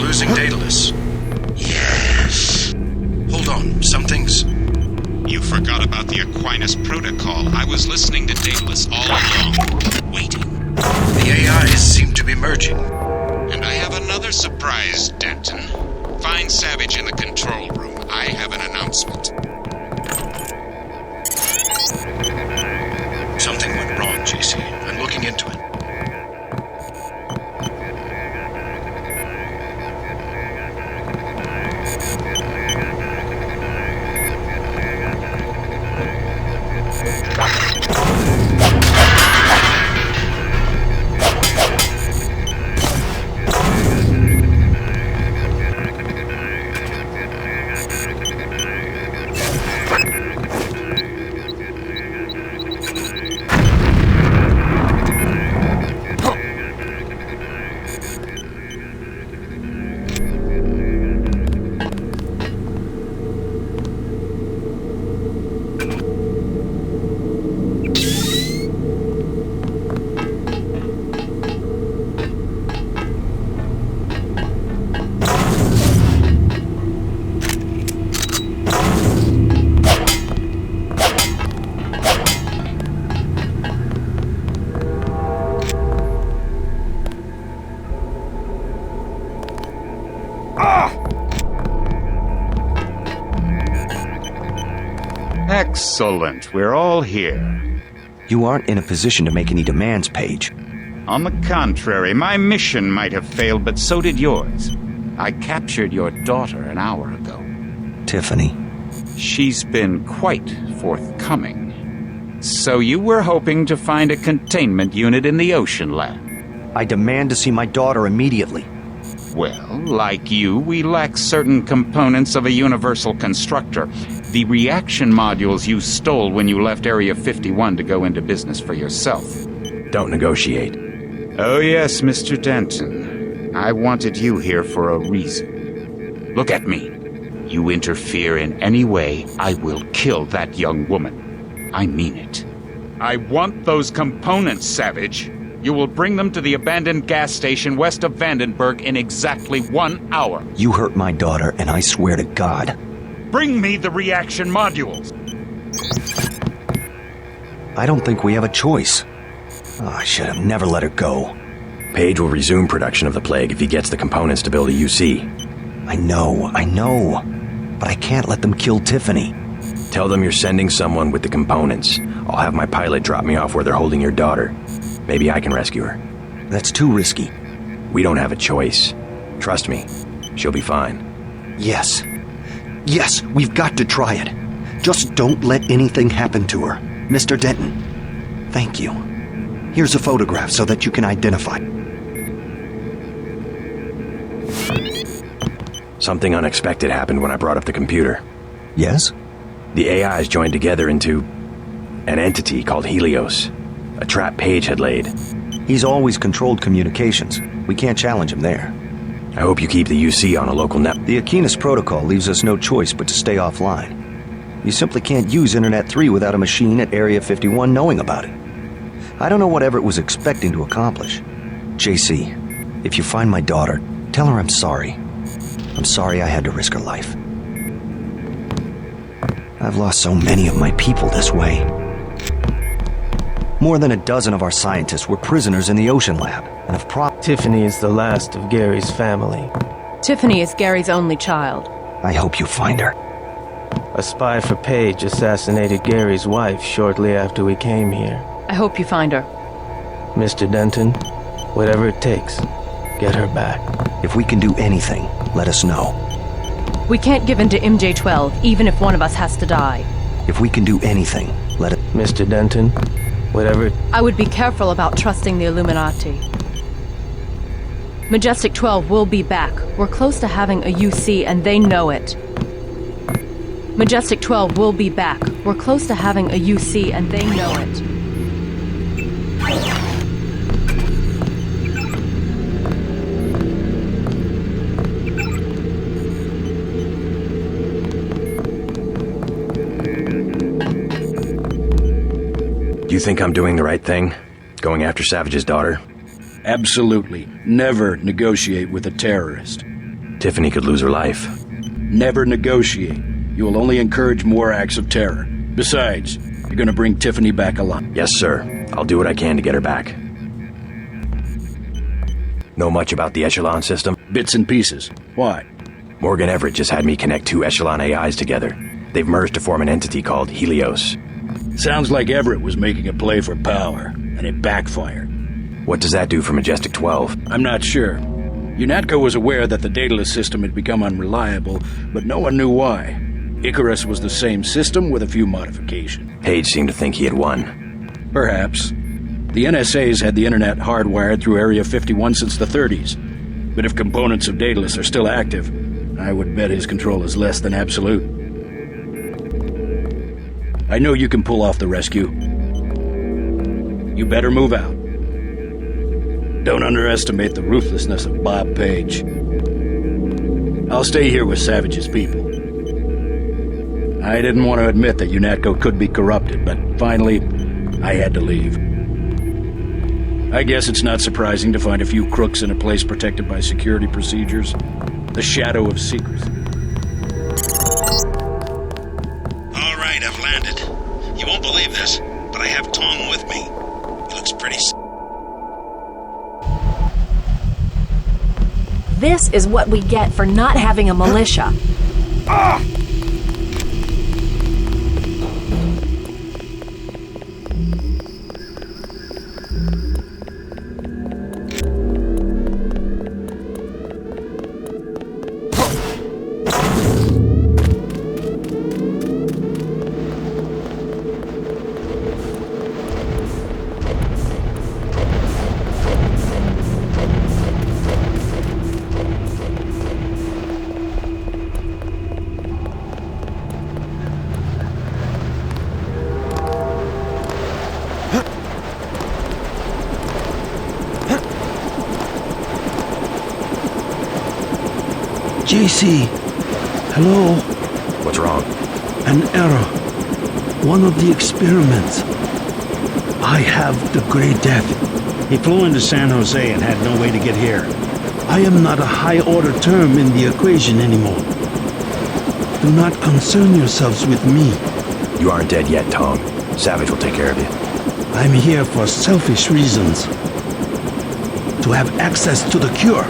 Using Daedalus. Yes. Hold on, something's... You forgot about the Aquinas Protocol. I was listening to Daedalus all along, waiting. The AIs seem to be merging. And I have another surprise, Denton. Find Savage in the control room. I have an announcement. Something went wrong, JC. I'm looking into it. Excellent. We're all here. You aren't in a position to make any demands, Paige. On the contrary, my mission might have failed, but so did yours. I captured your daughter an hour ago. Tiffany. She's been quite forthcoming. So you were hoping to find a containment unit in the Ocean Lab? I demand to see my daughter immediately. Well, like you, we lack certain components of a universal constructor. The reaction modules you stole when you left Area 51 to go into business for yourself. Don't negotiate. Oh yes, Mr. Denton. I wanted you here for a reason. Look at me. You interfere in any way, I will kill that young woman. I mean it. I want those components, Savage. You will bring them to the abandoned gas station west of Vandenberg in exactly 1 hour. You hurt my daughter, and I swear to God. Bring me the reaction modules. I don't think we have a choice. Oh, I should have never let her go. Page will resume production of the Plague if he gets the components to build a UC. I know. But I can't let them kill Tiffany. Tell them you're sending someone with the components. I'll have my pilot drop me off where they're holding your daughter. Maybe I can rescue her. That's too risky. We don't have a choice. Trust me, she'll be fine. Yes, we've got to try it. Just don't let anything happen to her. Mr. Denton, thank you. Here's a photograph so that you can identify. Something unexpected happened when I brought up the computer. Yes? The AIs joined together into an entity called Helios. A trap Page had laid. He's always controlled communications. We can't challenge him there. I hope you keep the UC on a local net. The Aquinas Protocol leaves us no choice but to stay offline. You simply can't use Internet 3 without a machine at Area 51 knowing about it. I don't know what Everett was expecting to accomplish. JC, if you find my daughter, tell her I'm sorry. I'm sorry I had to risk her life. I've lost so many of my people this way. More than a dozen of our scientists were prisoners in the Ocean Lab, and have Tiffany is the last of Gary's family. Tiffany is Gary's only child. I hope you find her. A spy for Paige assassinated Gary's wife shortly after we came here. I hope you find her. Mr. Denton, whatever it takes, get her back. If we can do anything, let us know. We can't give in to MJ-12, even if one of us has to die. If we can do anything, let it... Mr. Denton, whatever... I would be careful about trusting the Illuminati. Majestic 12 will be back. We're close to having a UC, and they know it. Majestic 12 will be back. We're close to having a UC, and they know it. Do you think I'm doing the right thing? Going after Savage's daughter? Absolutely. Never negotiate with a terrorist. Tiffany could lose her life. Never negotiate. You will only encourage more acts of terror. Besides, you're gonna bring Tiffany back alive. Yes, sir. I'll do what I can to get her back. Know much about the Echelon system? Bits and pieces. Why? Morgan Everett just had me connect 2 Echelon AIs together. They've merged to form an entity called Helios. Sounds like Everett was making a play for power, and it backfired. What does that do for Majestic 12? I'm not sure. UNATCO was aware that the Daedalus system had become unreliable, but no one knew why. Icarus was the same system with a few modifications. Page seemed to think he had won. Perhaps. The NSA's had the internet hardwired through Area 51 since the 30s. But if components of Daedalus are still active, I would bet his control is less than absolute. I know you can pull off the rescue. You better move out. Don't underestimate the ruthlessness of Bob Page. I'll stay here with Savage's people. I didn't want to admit that UNATCO could be corrupted, but finally, I had to leave. I guess it's not surprising to find a few crooks in a place protected by security procedures. The shadow of secrecy. All right, I've landed. You won't believe this, but I have Tom with me. He looks pretty... This is what we get for not having a militia. Ah! JC, hello? What's wrong? An error. One of the experiments. I have the Grey Death. He flew into San Jose and had no way to get here. I am not a high-order term in the equation anymore. Do not concern yourselves with me. You aren't dead yet, Tom. Savage will take care of you. I'm here for selfish reasons. To have access to the cure.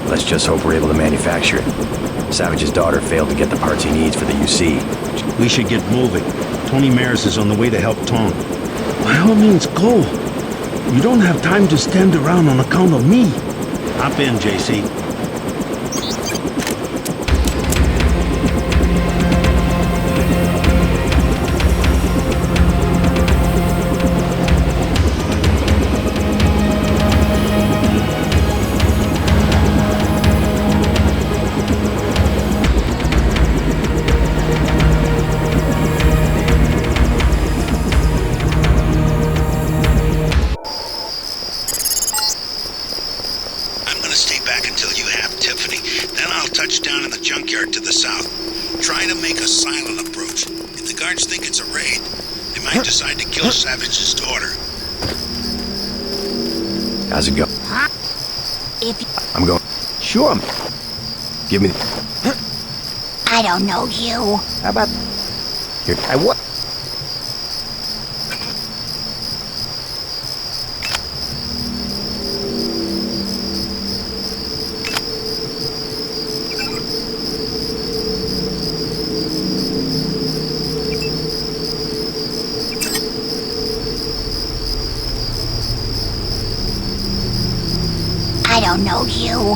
Let's just hope we're able to manufacture it. Savage's daughter failed to get the parts he needs for the UC. We should get moving. Tony Maris is on the way to help Tom. By all means, go. You don't have time to stand around on account of me. Hop in, JC. Savage's daughter. How's it go? I'm going. Sure. Give me. I don't know you. How about here? What? don't know you.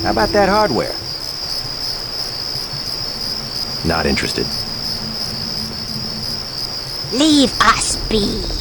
How about that hardware? Not interested. Leave us be.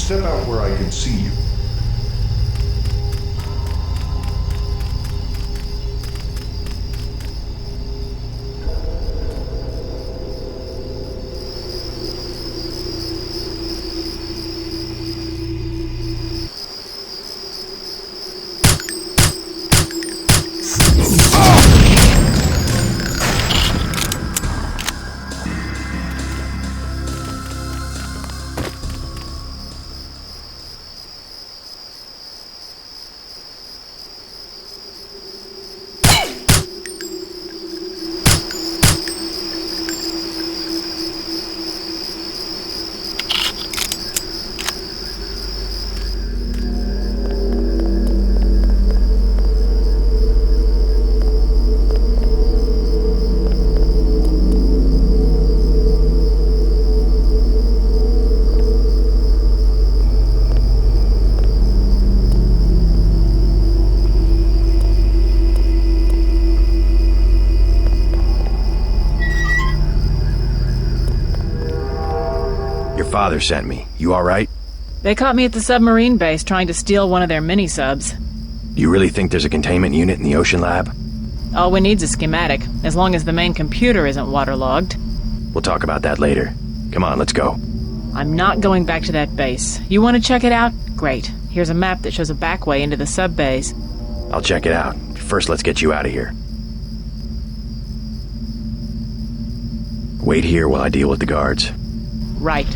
Step out where I can see you. Father sent me. You alright? They caught me at the submarine base trying to steal one of their mini-subs. Do you really think there's a containment unit in the ocean lab? All we need's a schematic, as long as the main computer isn't waterlogged. We'll talk about that later. Come on, let's go. I'm not going back to that base. You want to check it out? Great. Here's a map that shows a back way into the sub-base. I'll check it out. First, let's get you out of here. Wait here while I deal with the guards. Right.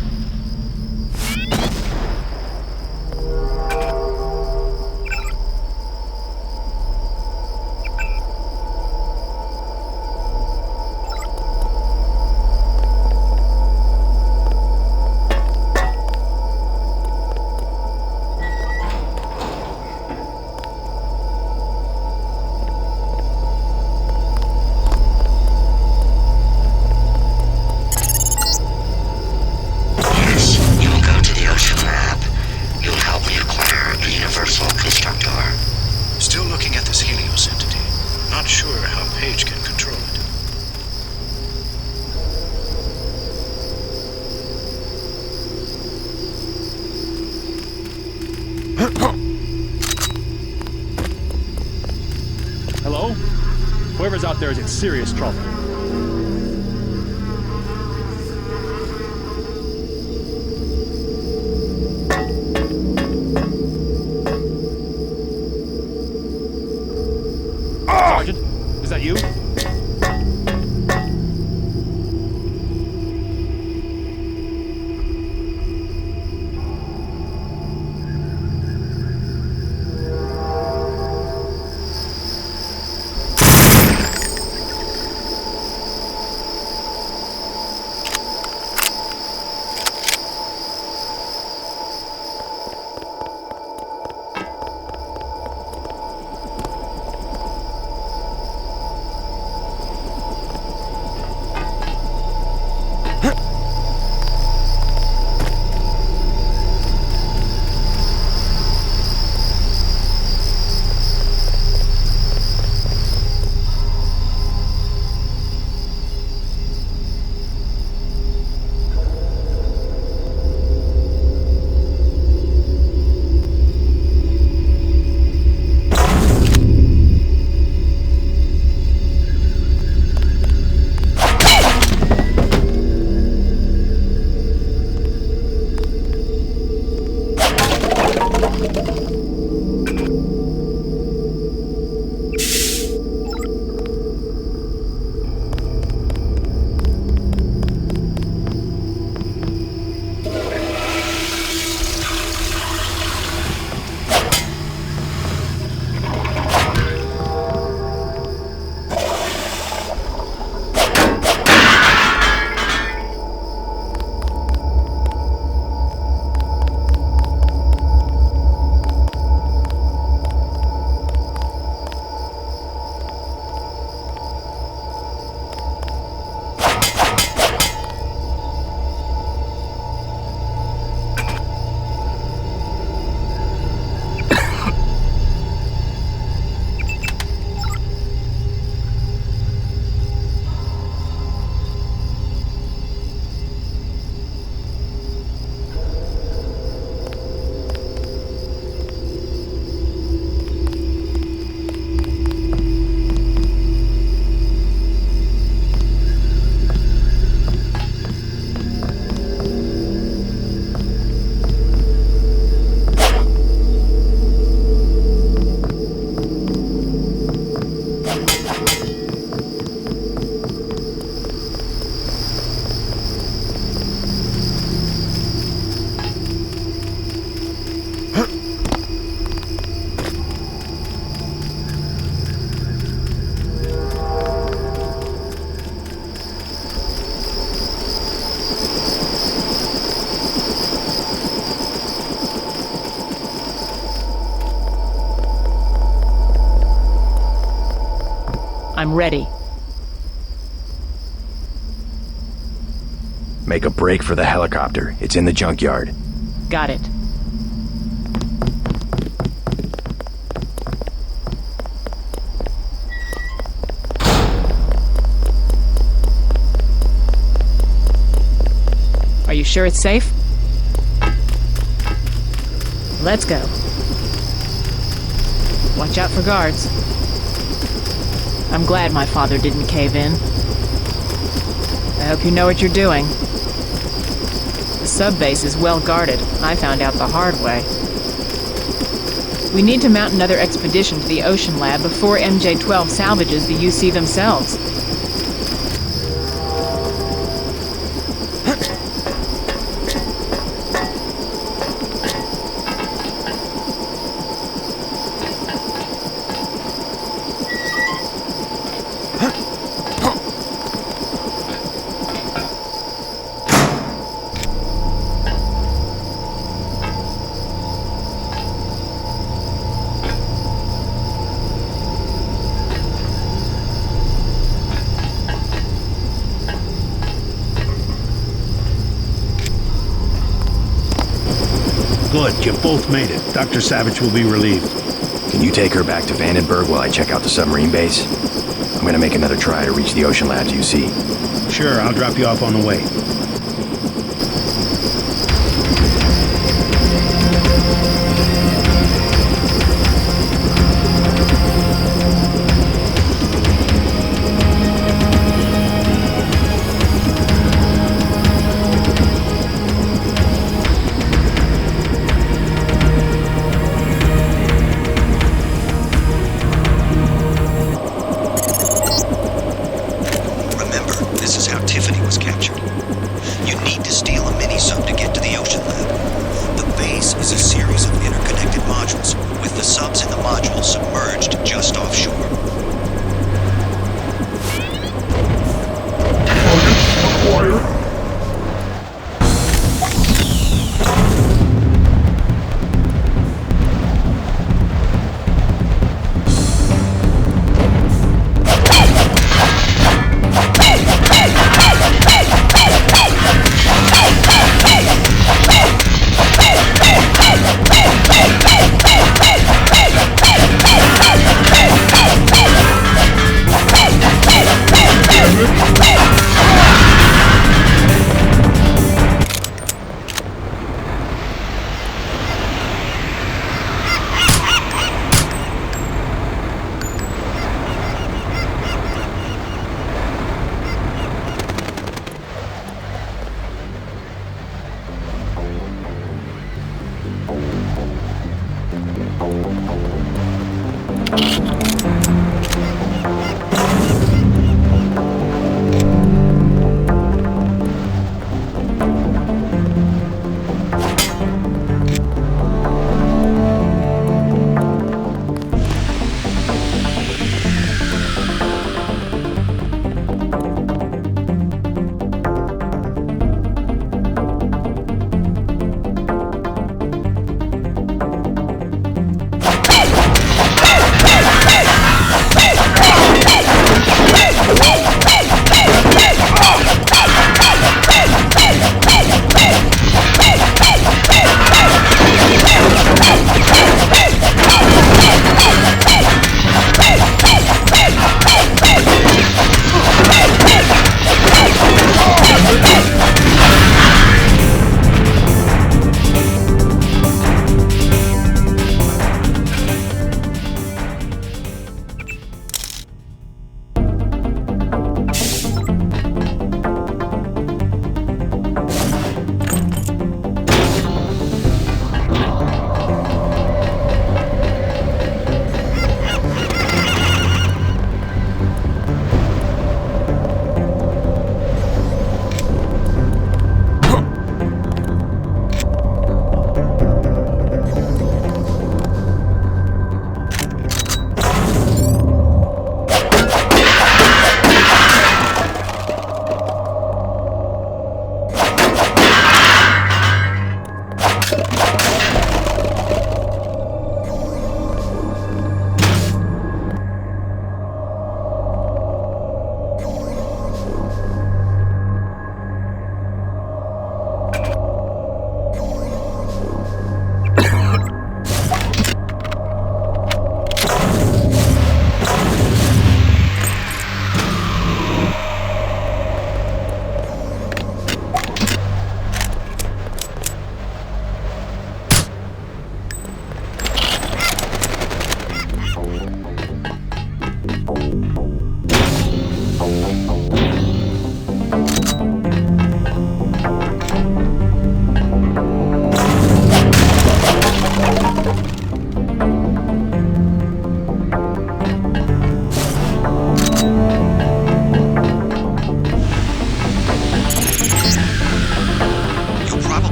Hello? Whoever's out there is in serious trouble. Sergeant, is that you? I'm ready. Make a break for the helicopter. It's in the junkyard. Got it. Are you sure it's safe? Let's go. Watch out for guards. I'm glad my father didn't cave in. I hope you know what you're doing. The sub-base is well guarded. I found out the hard way. We need to mount another expedition to the Ocean Lab before MJ-12 salvages the UC themselves. Good, you both made it. Dr. Savage will be relieved. Can you take her back to Vandenberg while I check out the submarine base? I'm gonna make another try to reach the Ocean Labs UC. Sure, I'll drop you off on the way.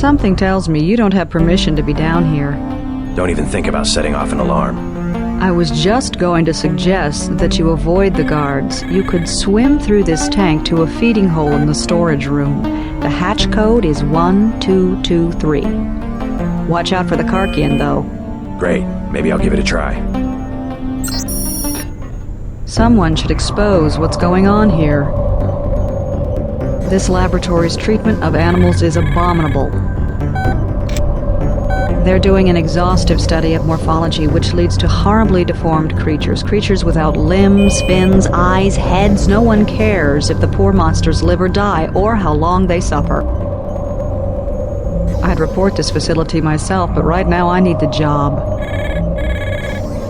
Something tells me you don't have permission to be down here. Don't even think about setting off an alarm. I was just going to suggest that you avoid the guards. You could swim through this tank to a feeding hole in the storage room. The hatch code is 1223. Watch out for the Karkian, though. Great. Maybe I'll give it a try. Someone should expose what's going on here. This laboratory's treatment of animals is abominable. They're doing an exhaustive study of morphology, which leads to horribly deformed creatures. Creatures without limbs, fins, eyes, heads. No one cares if the poor monsters live or die, or how long they suffer. I'd report this facility myself, but right now I need the job.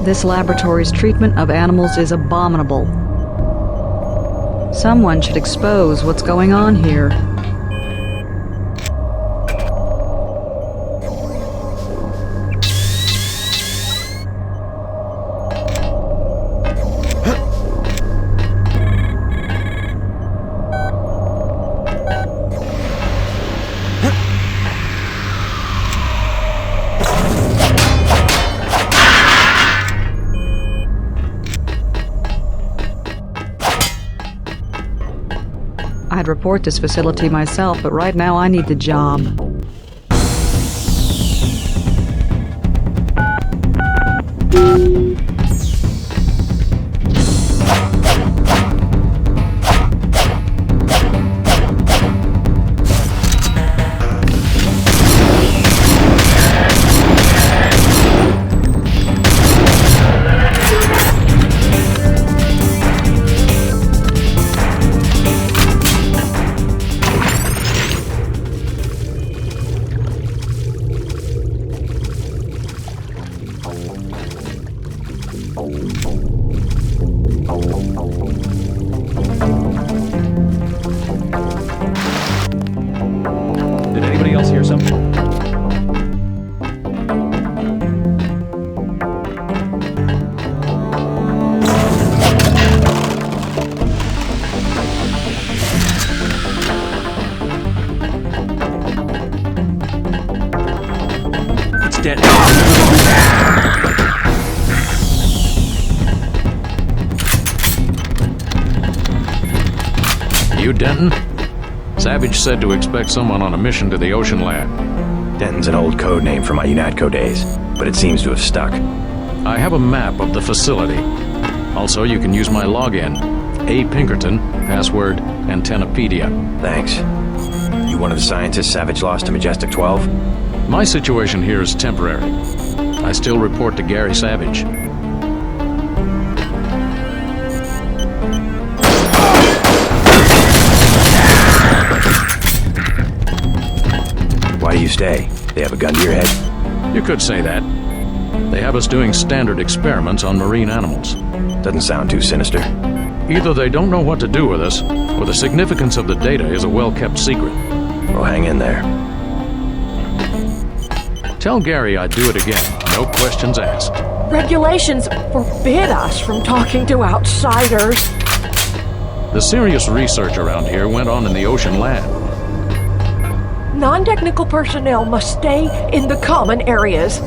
This laboratory's treatment of animals is abominable. Someone should expose what's going on here. I'd report this facility myself, but right now I need the job. Did anybody else hear something? It's dead. You, Denton? Savage said to expect someone on a mission to the Ocean Lab. Denton's an old code name from my UNATCO days, but it seems to have stuck. I have a map of the facility. Also, you can use my login. A. Pinkerton, password, Antennapedia. Thanks. You one of the scientists Savage lost to Majestic 12? My situation here is temporary. I still report to Gary Savage. Why do you stay? They have a gun to your head? You could say that. They have us doing standard experiments on marine animals. Doesn't sound too sinister. Either they don't know what to do with us, or the significance of the data is a well-kept secret. Well, hang in there. Tell Gary I'd do it again. No questions asked. Regulations forbid us from talking to outsiders. The serious research around here went on in the Ocean Lab. Non-technical personnel must stay in the common areas.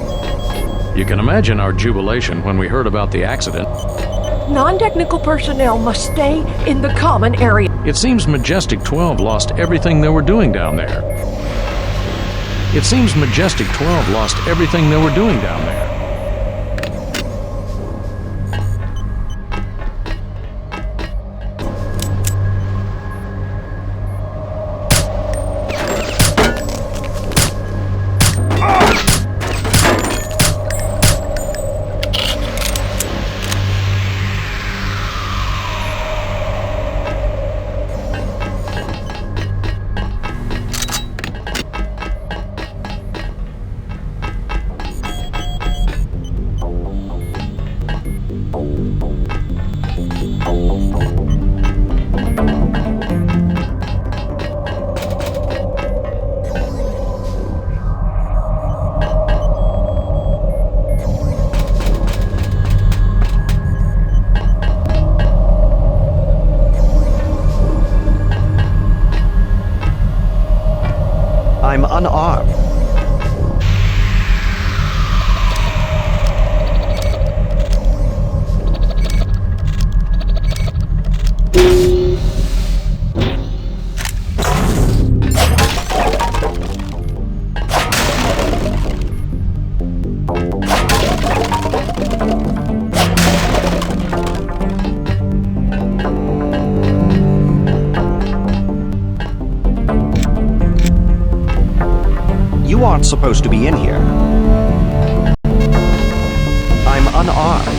You can imagine our jubilation when we heard about the accident. Non-technical personnel must stay in the common area. It seems Majestic 12 lost everything they were doing down there. It seems Majestic 12 lost everything they were doing down there. I'm unarmed. You aren't supposed to be in here. I'm unarmed.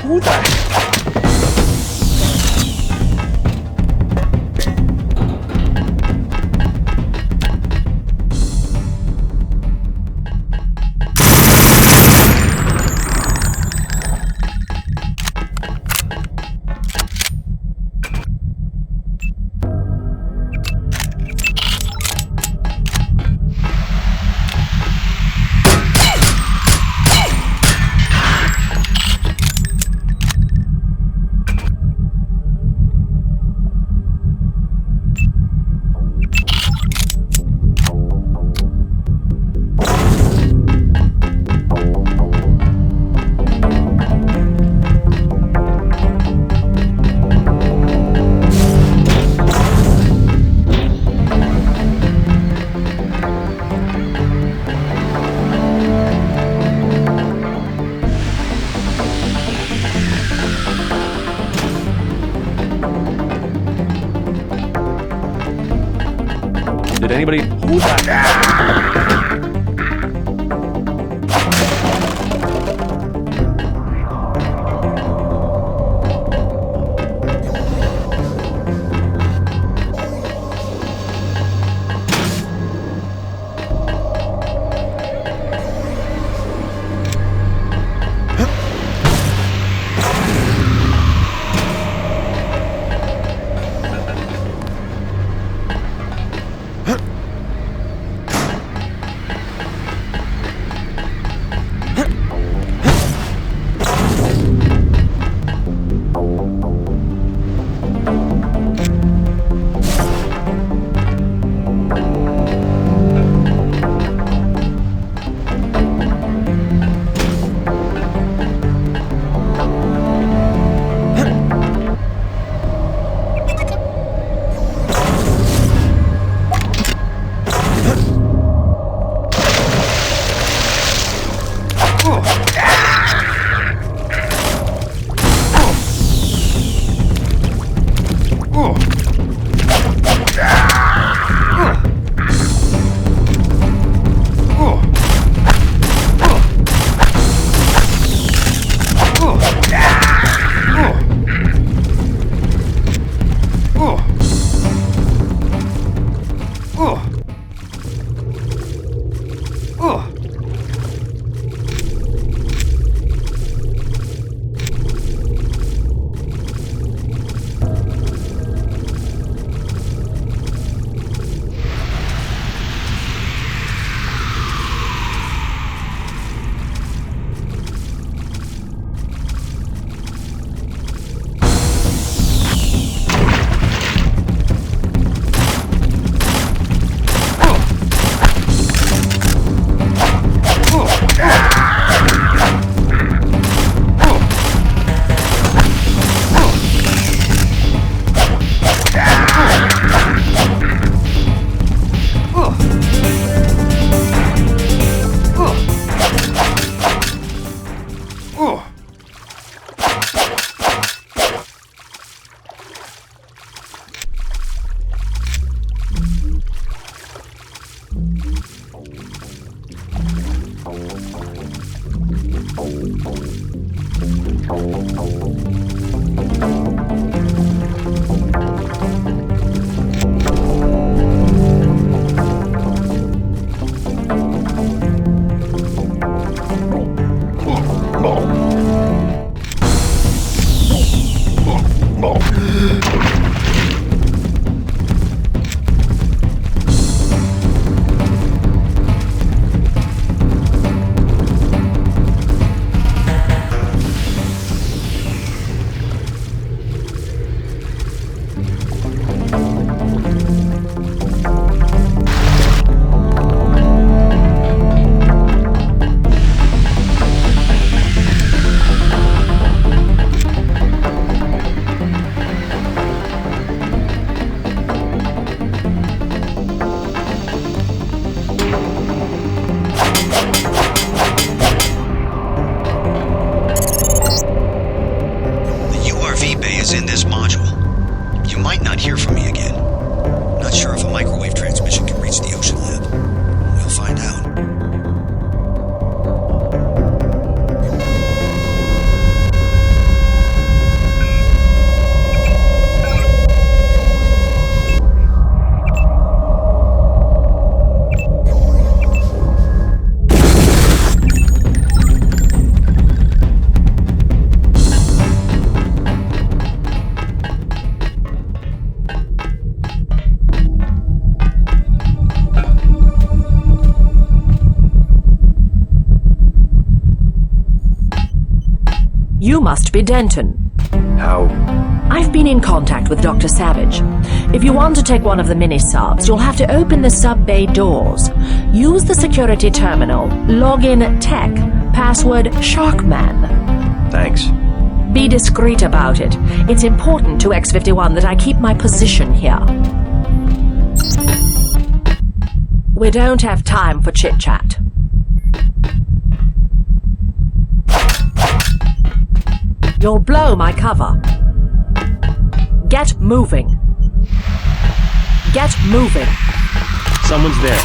Who the heck? Did anybody... Who the... You must be Denton. How? I've been in contact with Dr. Savage. If you want to take one of the mini-subs, you'll have to open the sub-bay doors. Use the security terminal. Log in tech. Password Sharkman. Thanks. Be discreet about it. It's important to X-51 that I keep my position here. We don't have time for chit-chat. You'll blow my cover. Get moving. Get moving. Someone's there.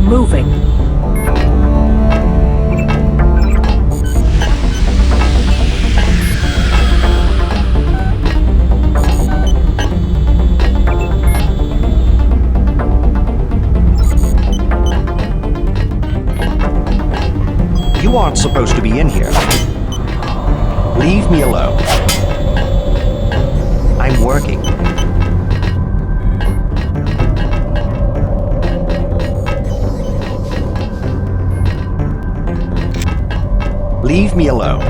Moving. You aren't supposed to be in here. Leave me alone. I'm working. Leave me alone.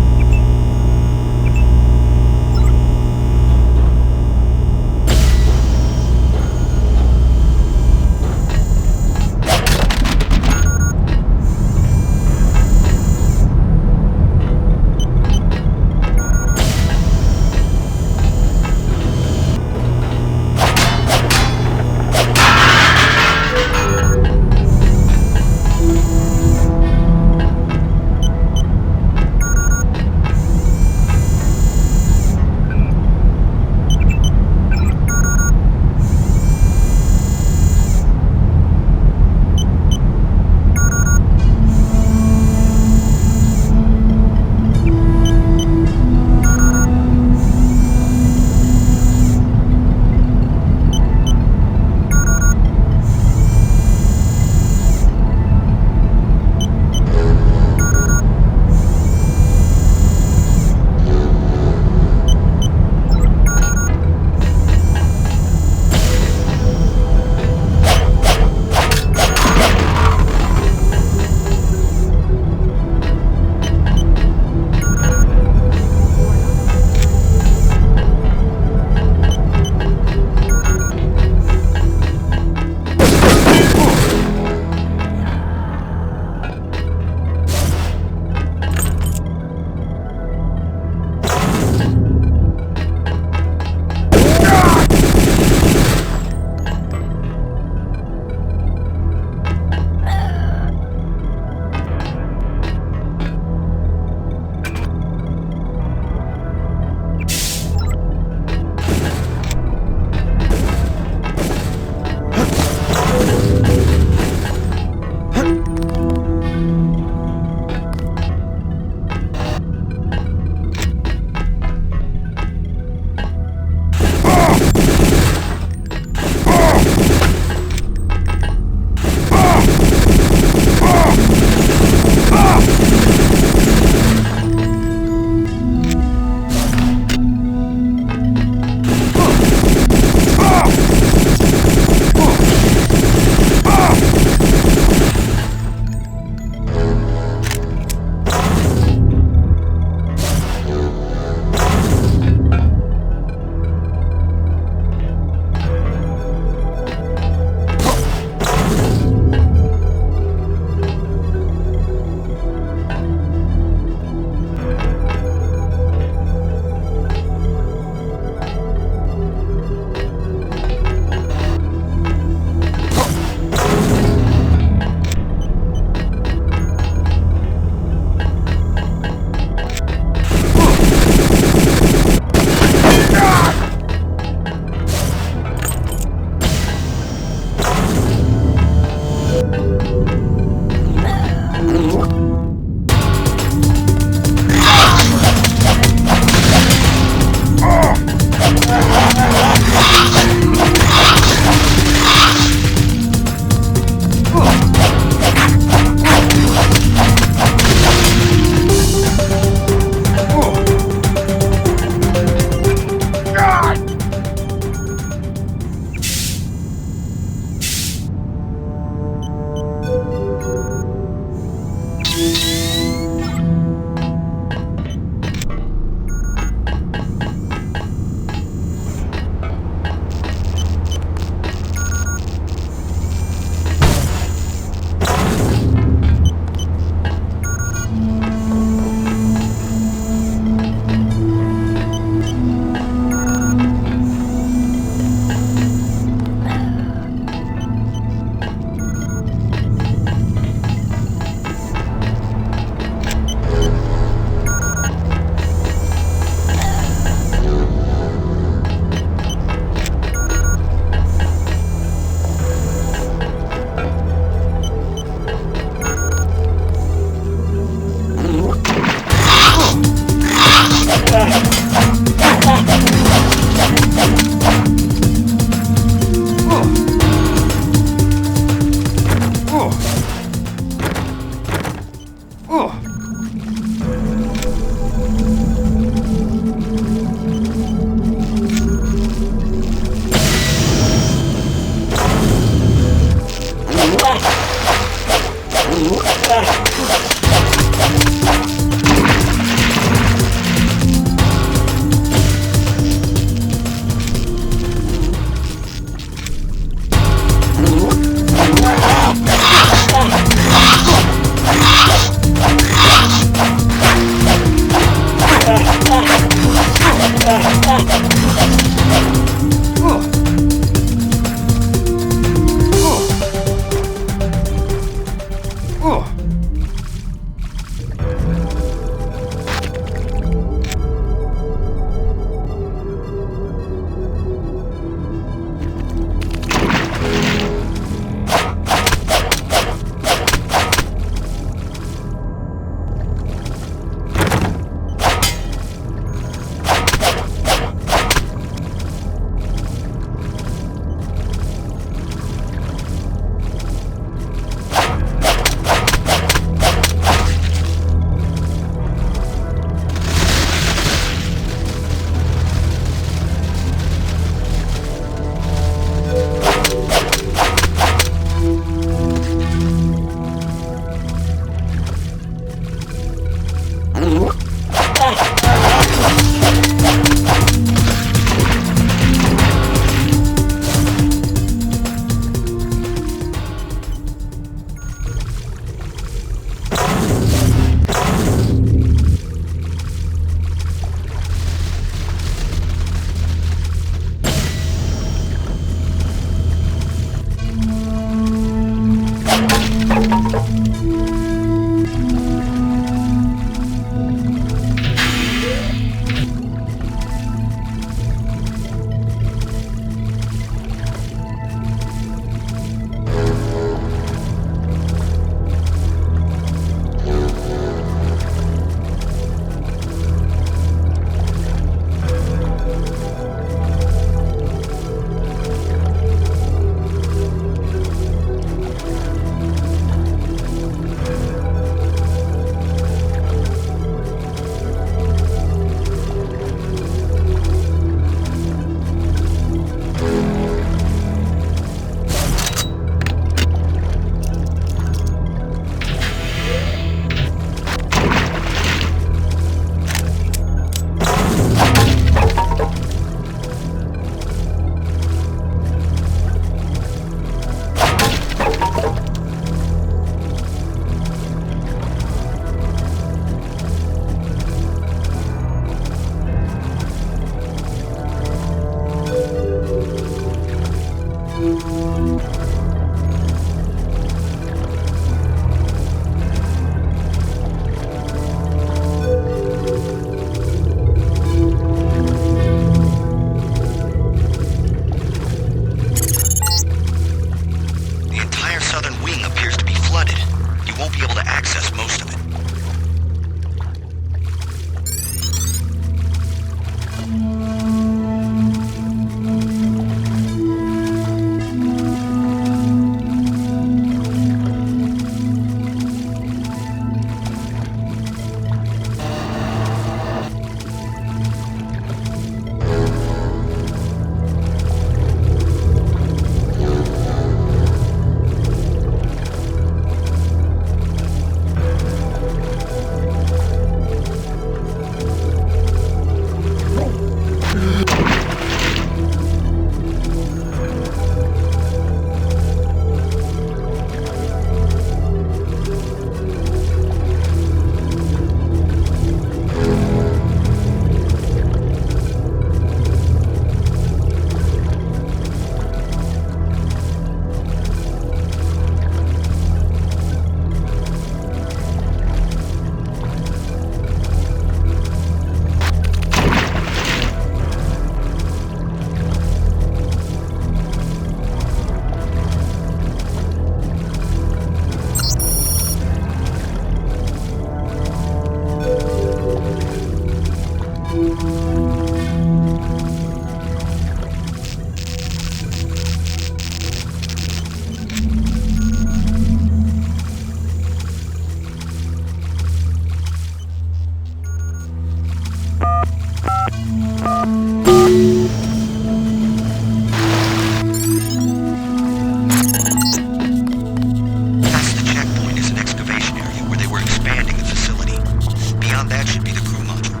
should be the crew module.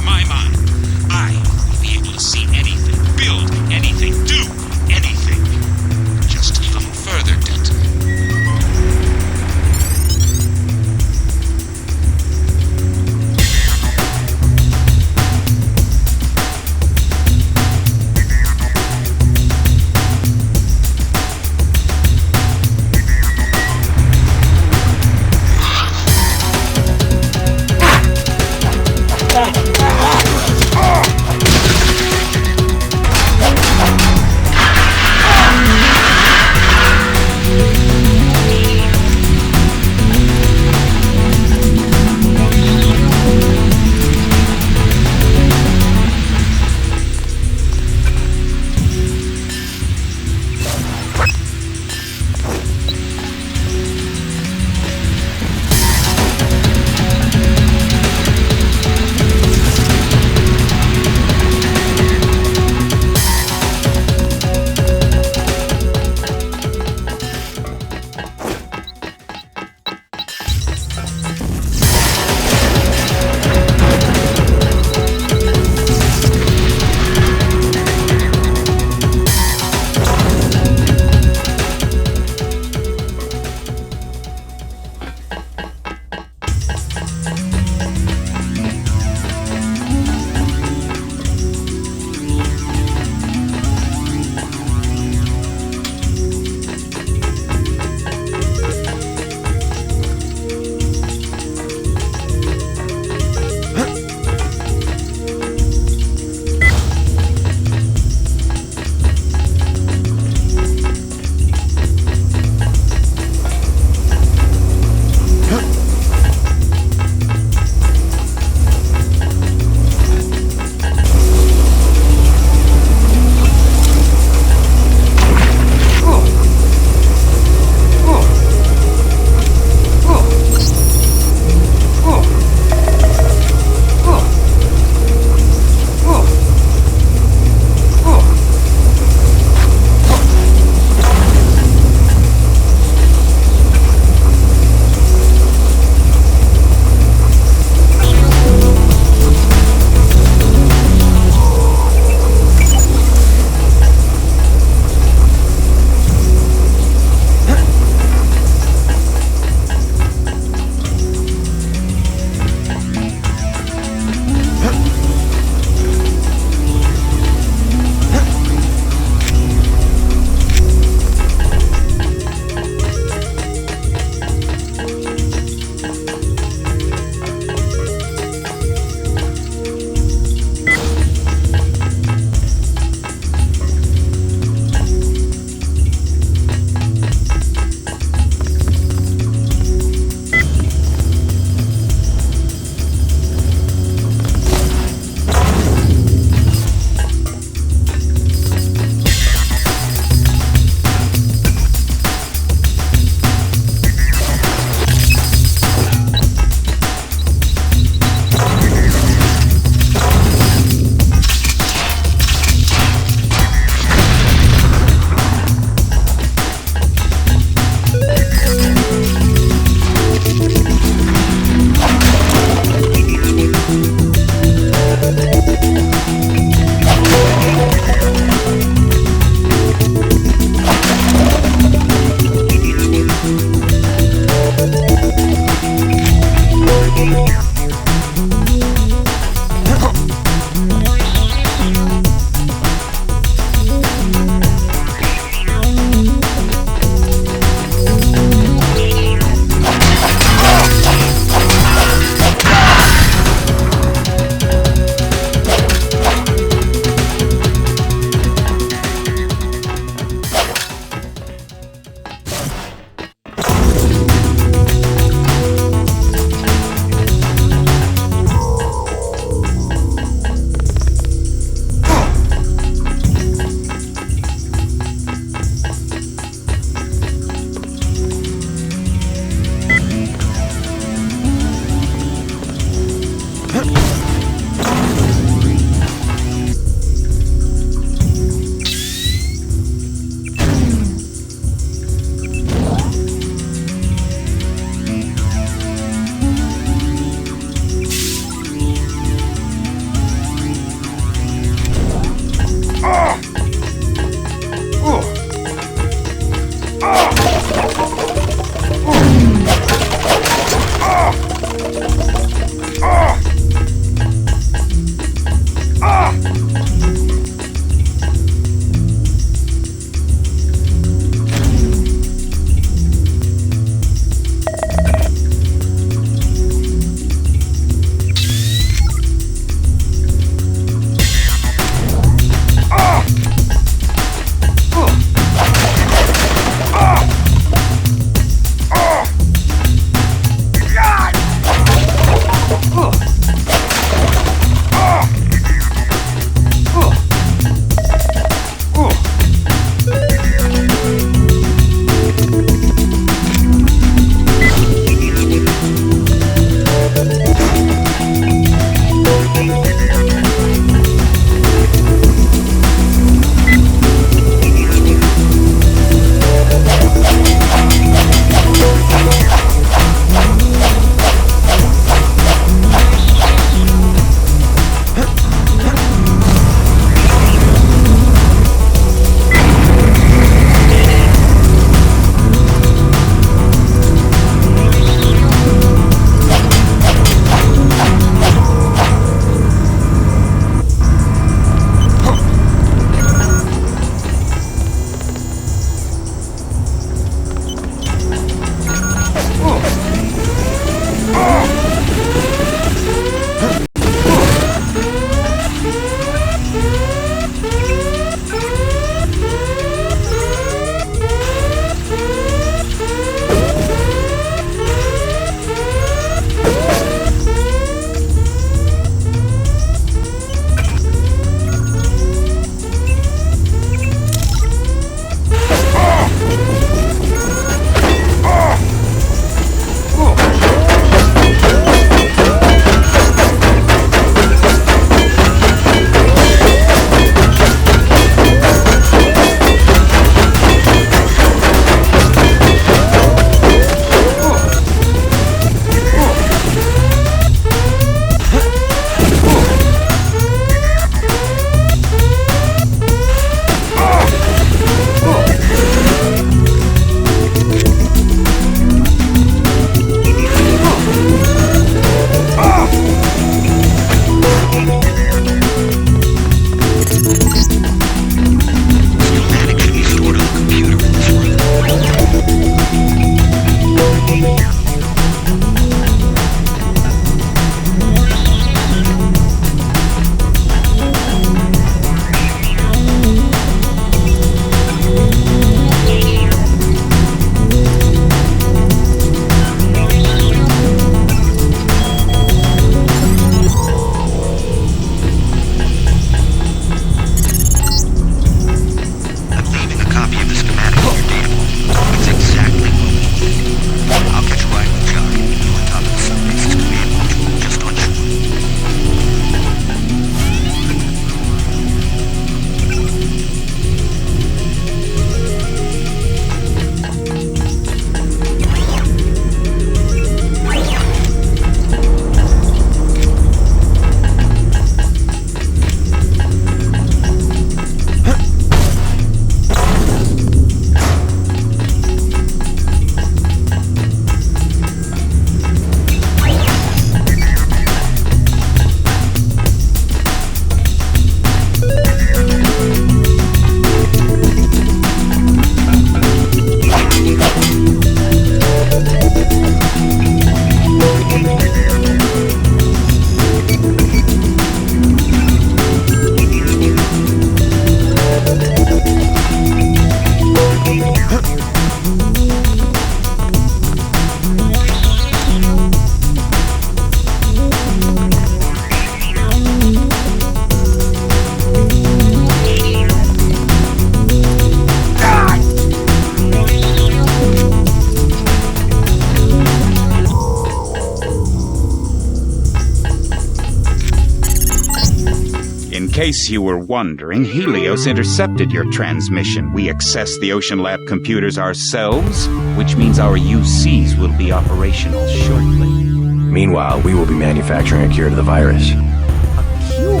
case you were wondering, Helios intercepted your transmission. We accessed the Ocean Lab computers ourselves, which means our UCs will be operational shortly. Meanwhile, we will be manufacturing a cure to the virus. A cure?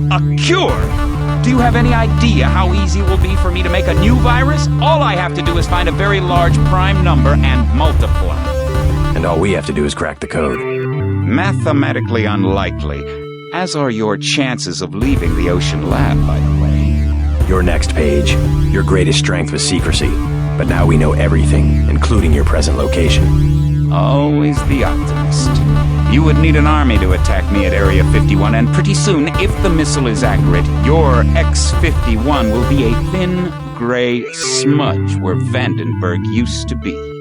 A cure? Do you have any idea how easy it will be for me to make a new virus? All I have to do is find a very large prime number and multiply. And all we have to do is crack the code. Mathematically unlikely, as are your chances of leaving the ocean lab, by the way. Your next page. Your greatest strength was secrecy. But now we know everything, including your present location. Always the optimist. You would need an army to attack me at Area 51, and pretty soon, if the missile is accurate, your X-51 will be a thin, gray smudge where Vandenberg used to be.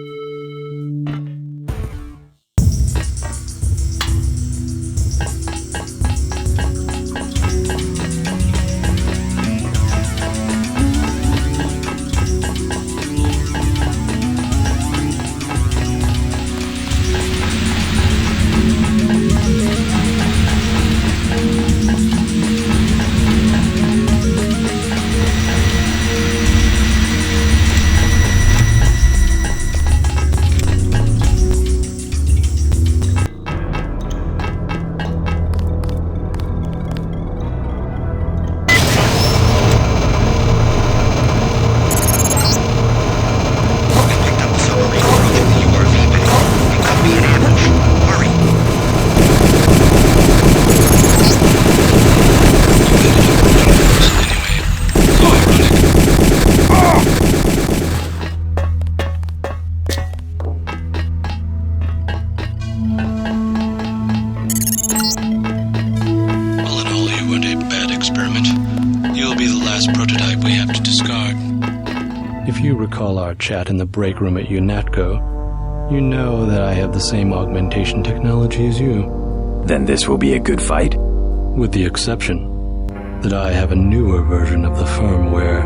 If you recall our chat in the break room at UNATCO, you know that I have the same augmentation technology as you. Then this will be a good fight? With the exception that I have a newer version of the firmware.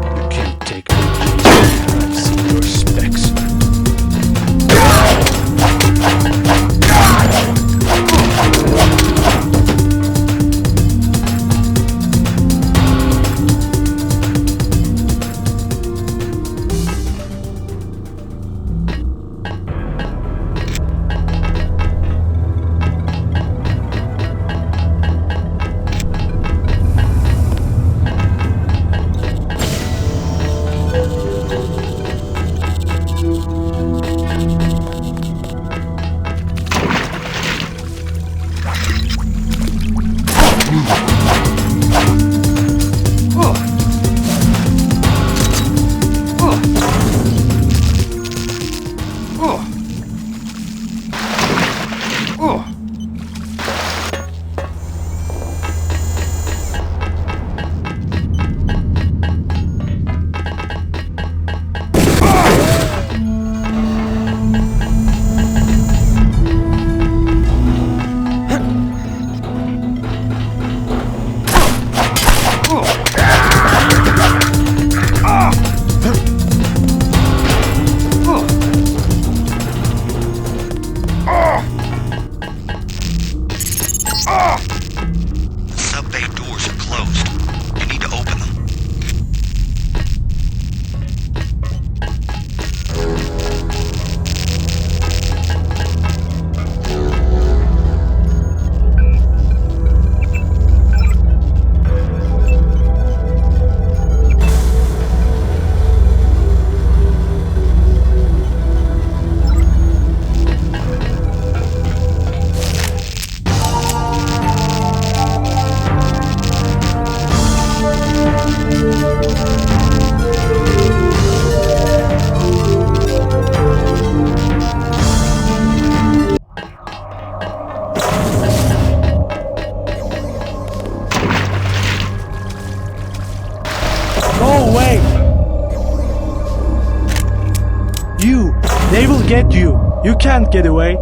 You can't take me, I've seen your specs. They will get you. You can't get away.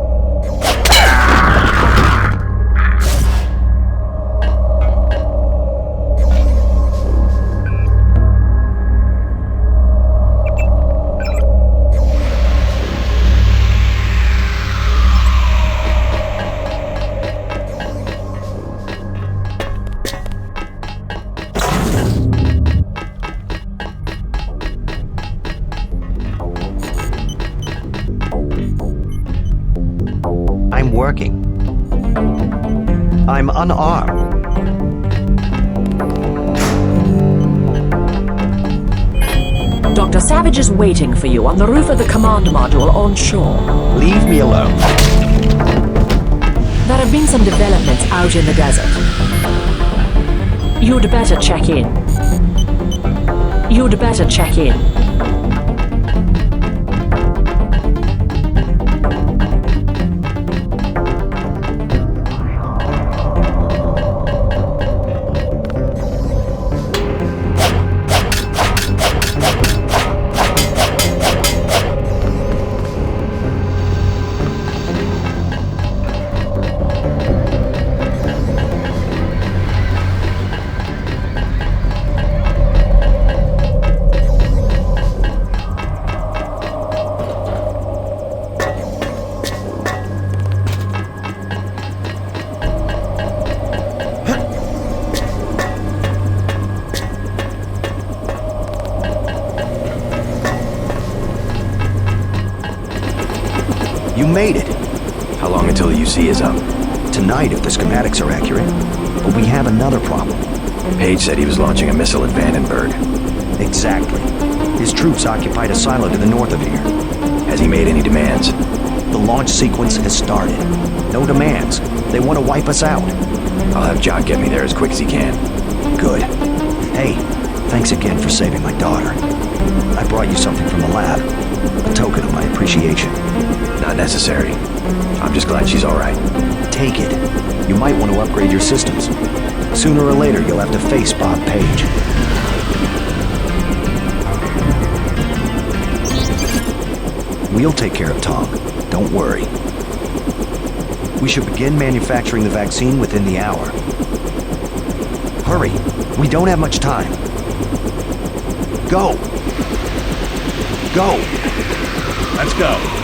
Working. I'm unarmed. Dr. Savage is waiting for you on the roof of the command module on shore. Leave me alone. There have been some developments out in the desert. You'd better check in. You'd better check in. You made it. How long until the UC is up? Tonight, if the schematics are accurate. But we have another problem. Page said he was launching a missile at Vandenberg. Exactly. His troops occupied a silo to the north of here. Has he made any demands? The launch sequence has started. No demands. They want to wipe us out. I'll have Jock get me there as quick as he can. Good. Hey, thanks again for saving my daughter. I brought you something from the lab. A token of my appreciation. Not necessary. I'm just glad she's all right. Take it. You might want to upgrade your systems. Sooner or later, you'll have to face Bob Page. We'll take care of Tong. Don't worry. We should begin manufacturing the vaccine within the hour. Hurry. We don't have much time. Go. Go. Let's go.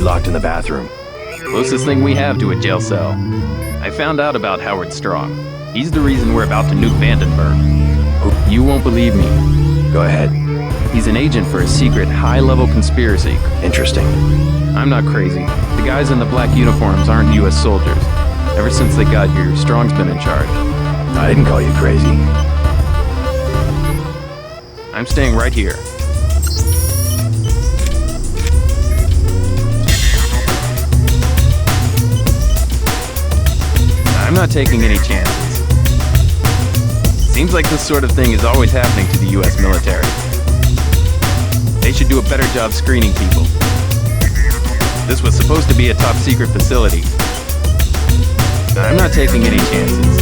locked in the bathroom? Closest thing we have to a jail cell. I found out about Howard Strong. He's the reason we're about to nuke Vandenberg. You won't believe me. Go ahead. He's an agent for a secret, high-level conspiracy. Interesting. I'm not crazy. The guys in the black uniforms aren't U.S. soldiers. Ever since they got here, Strong's been in charge. I didn't call you crazy. I'm staying right here. I'm not taking any chances. Seems like this sort of thing is always happening to the U.S. military. They should do a better job screening people. This was supposed to be a top-secret facility. I'm not taking any chances.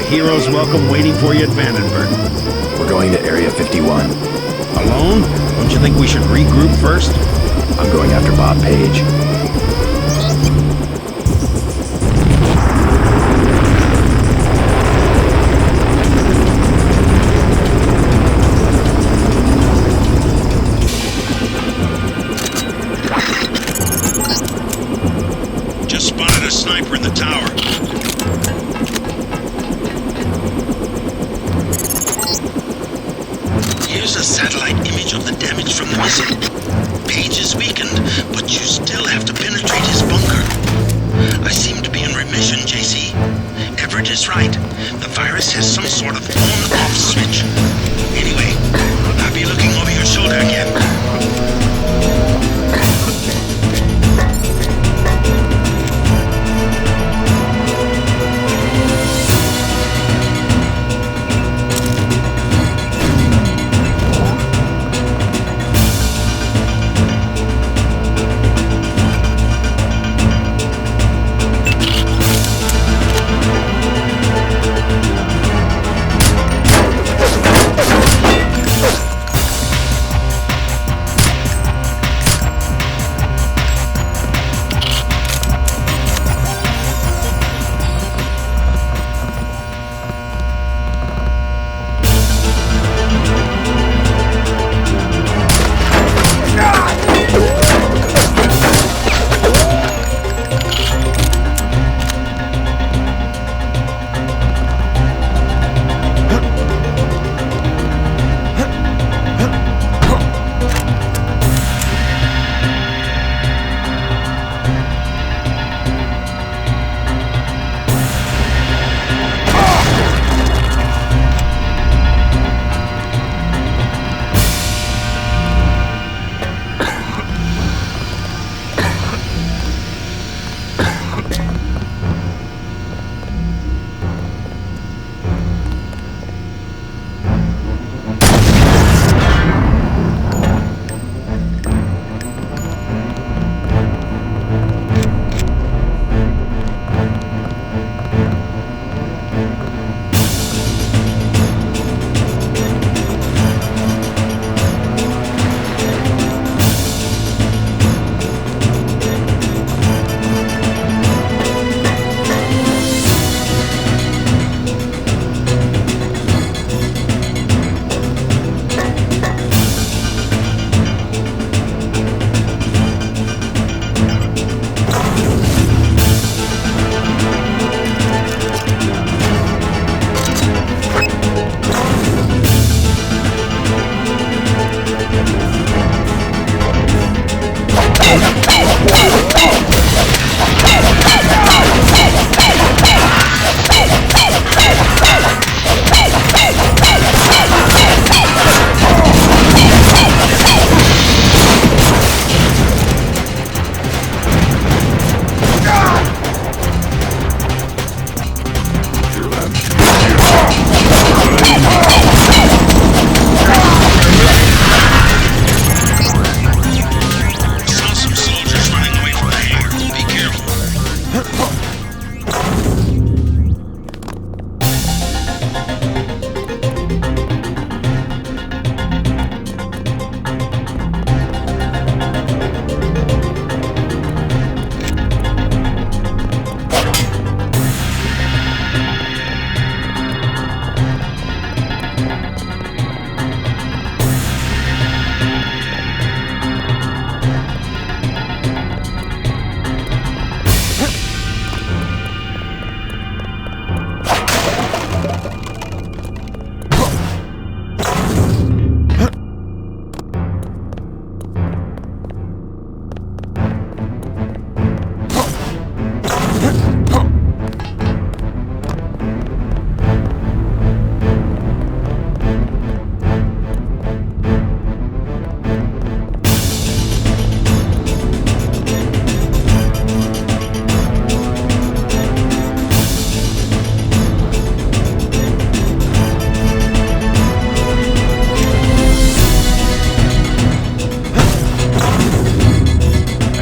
hero's welcome waiting for you at Vandenberg. We're going to Area 51. Alone? Don't you think we should regroup first? I'm going after Bob Page. Just spotted a sniper in the tower. Here's a satellite image of the damage from the missile. Page is weakened, but you still have to penetrate his bunker. I seem to be in remission, JC. Everett is right. The virus has some sort of on-off switch. Anyway, I'll be looking over your shoulder again.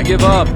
give up.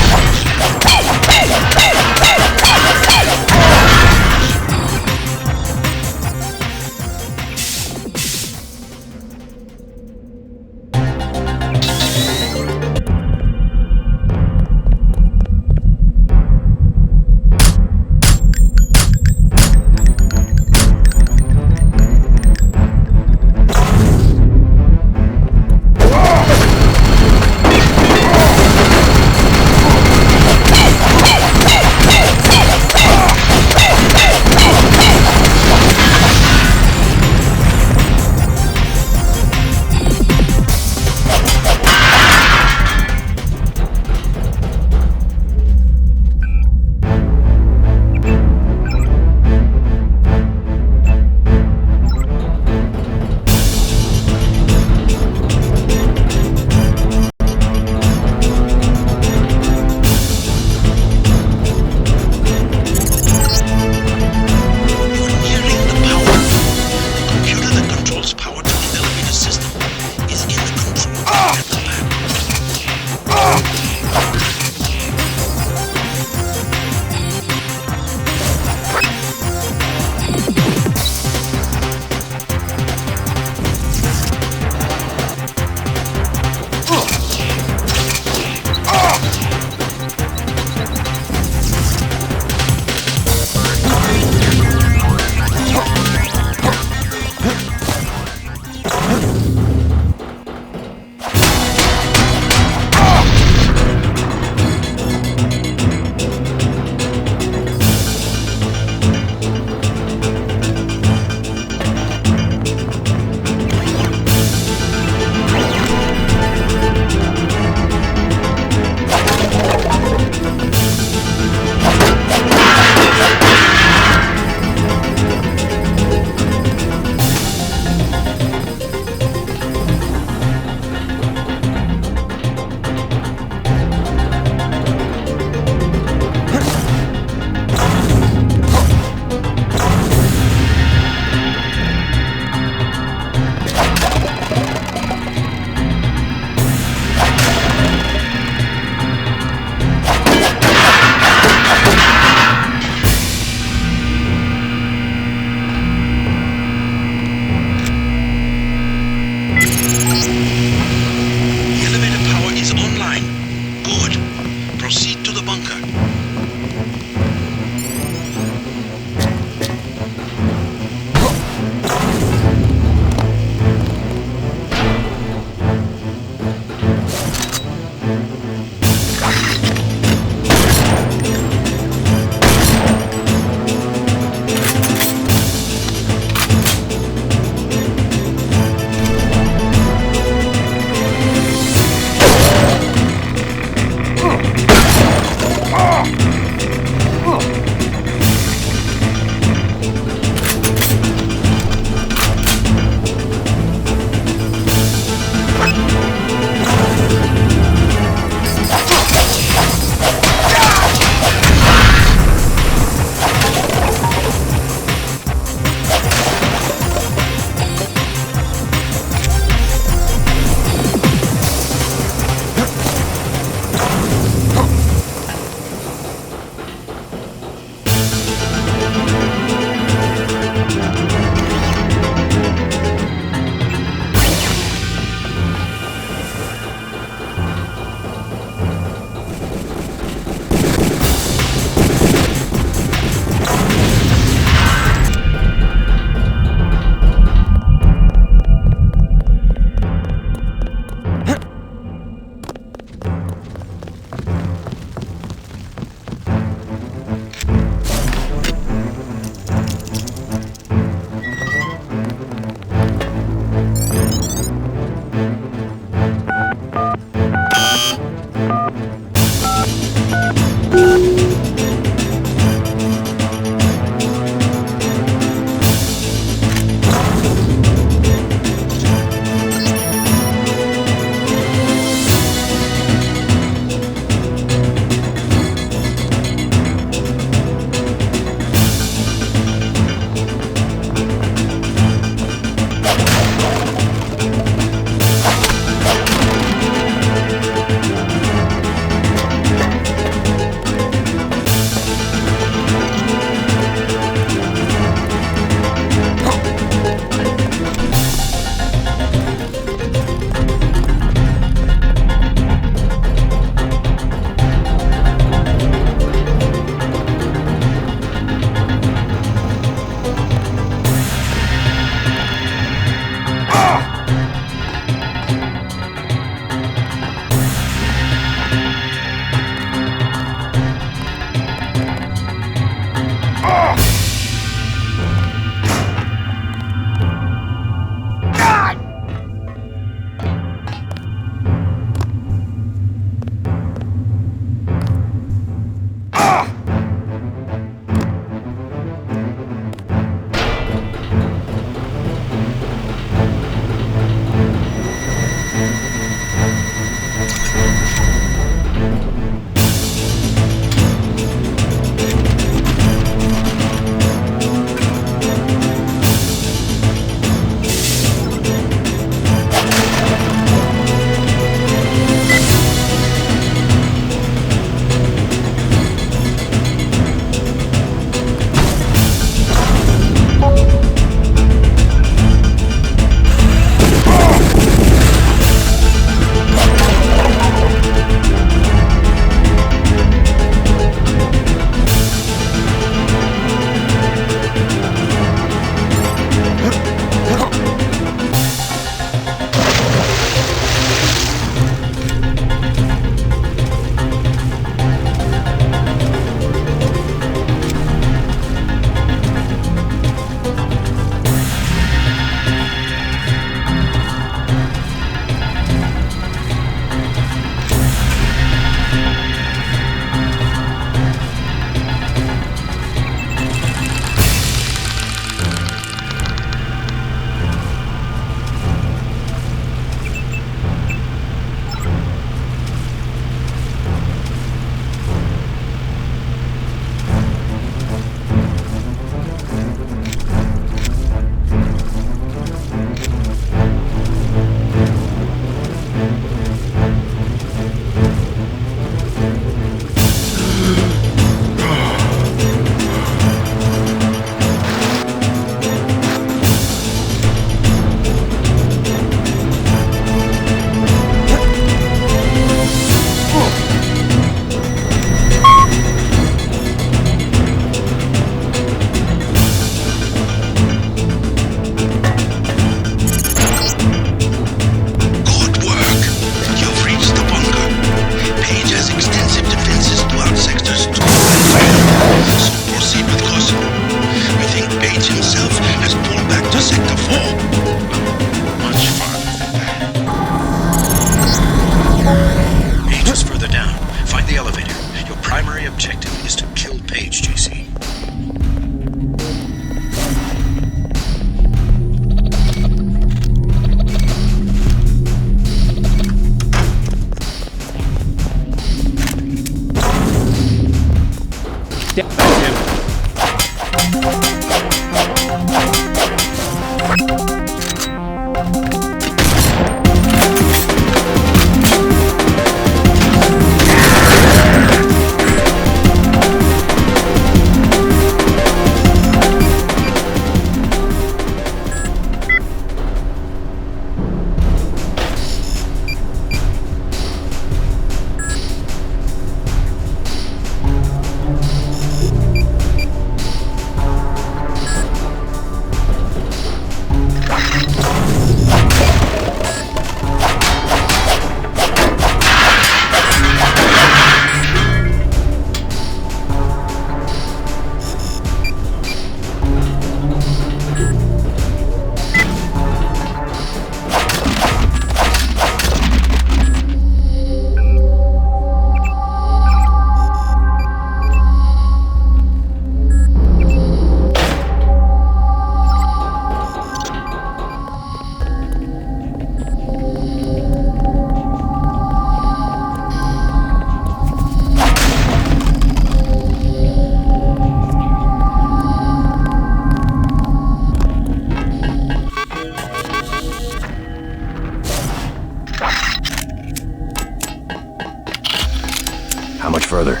How much further?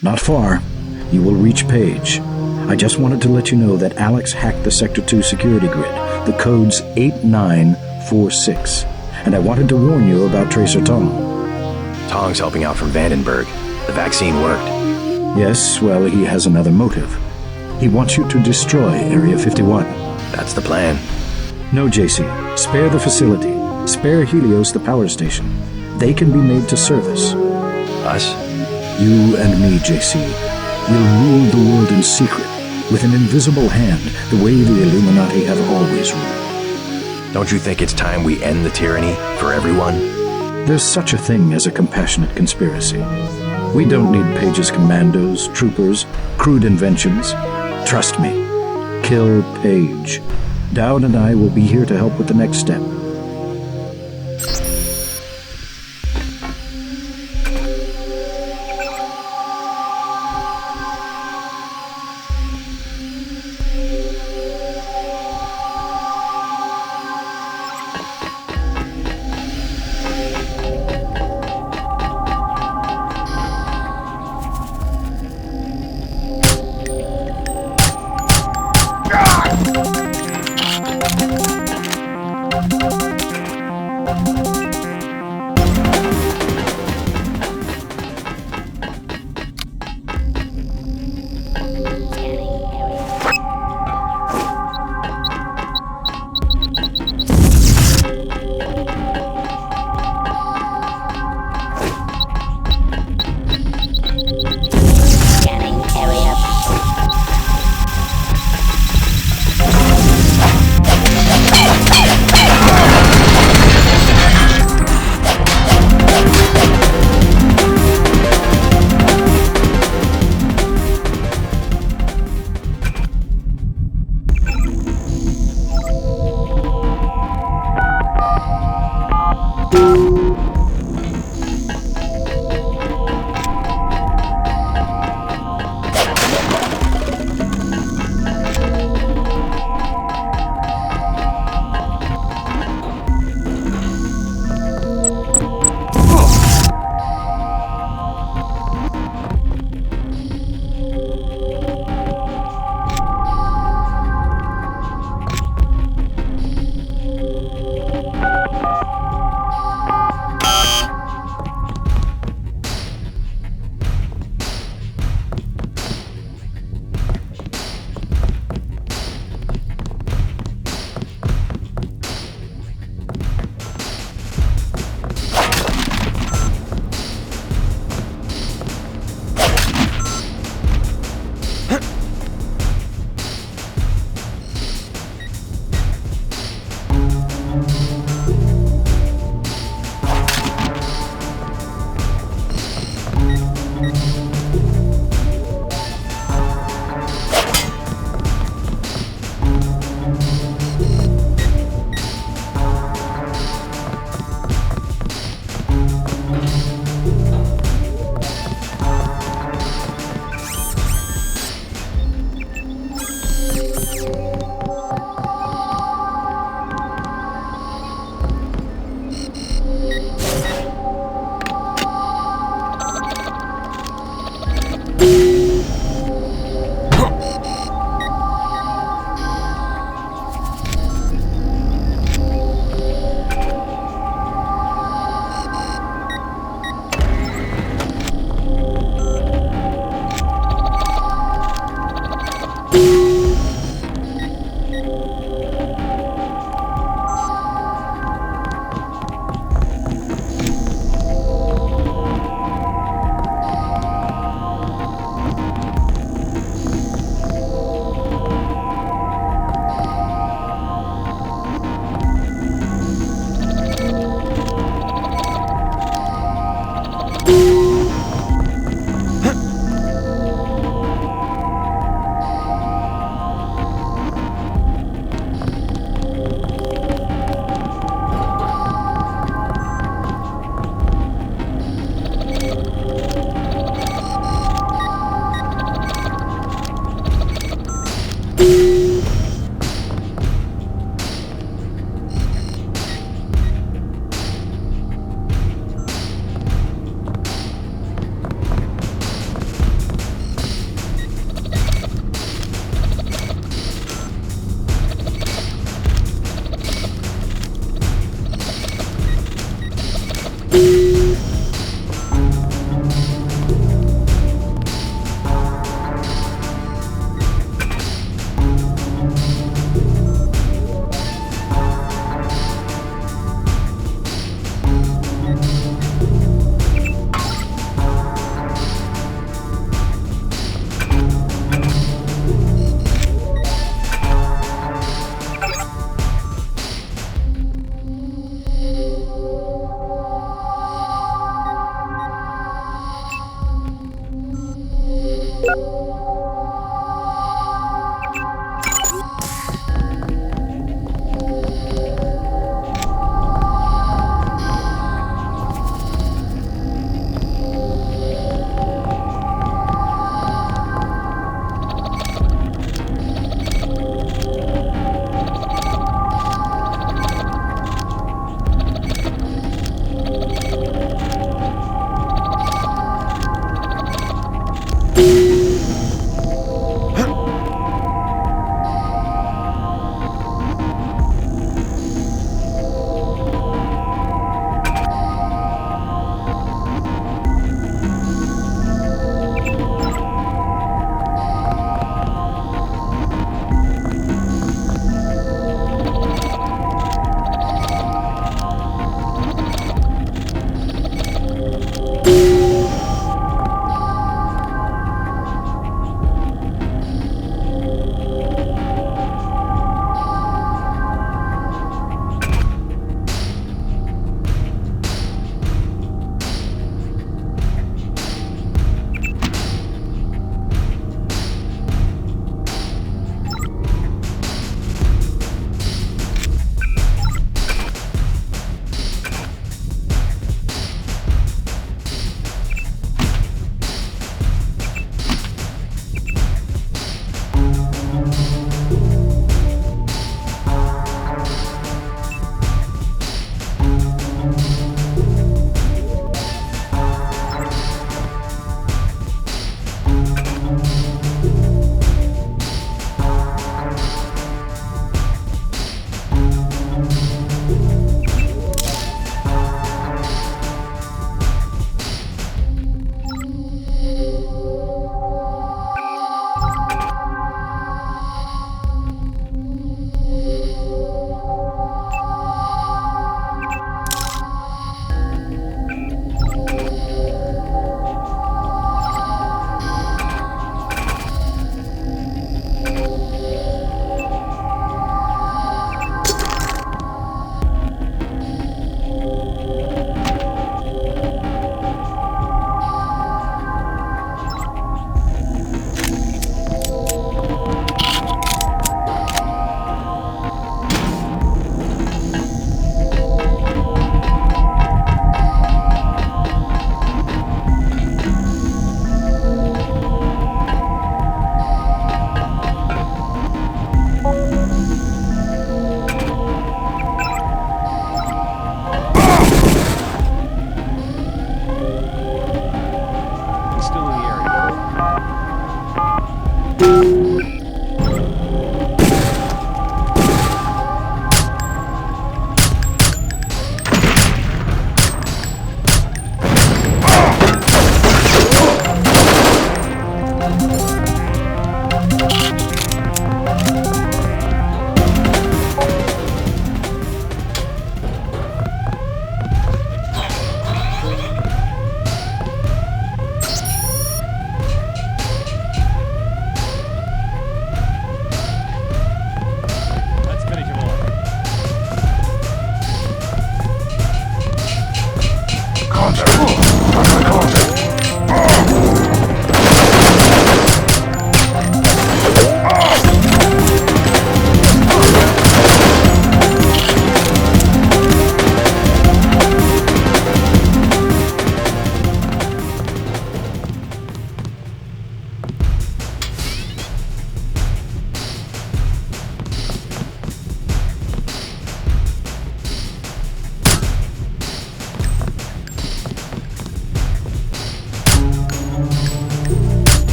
Not far. You will reach Page. I just wanted to let you know that Alex hacked the Sector 2 security grid. The code's 8946. And I wanted to warn you about Tracer Tong. Tong's helping out from Vandenberg. The vaccine worked. Yes, well, he has another motive. He wants you to destroy Area 51. That's the plan. No, JC. Spare the facility. Spare Helios, the power station. They can be made to service. Us? You and me, JC. We'll rule the world in secret, with an invisible hand, the way the Illuminati have always ruled. Don't you think it's time we end the tyranny for everyone? There's such a thing as a compassionate conspiracy. We don't need Page's commandos, troopers, crude inventions. Trust me. Kill Page. Dowd and I will be here to help with the next step.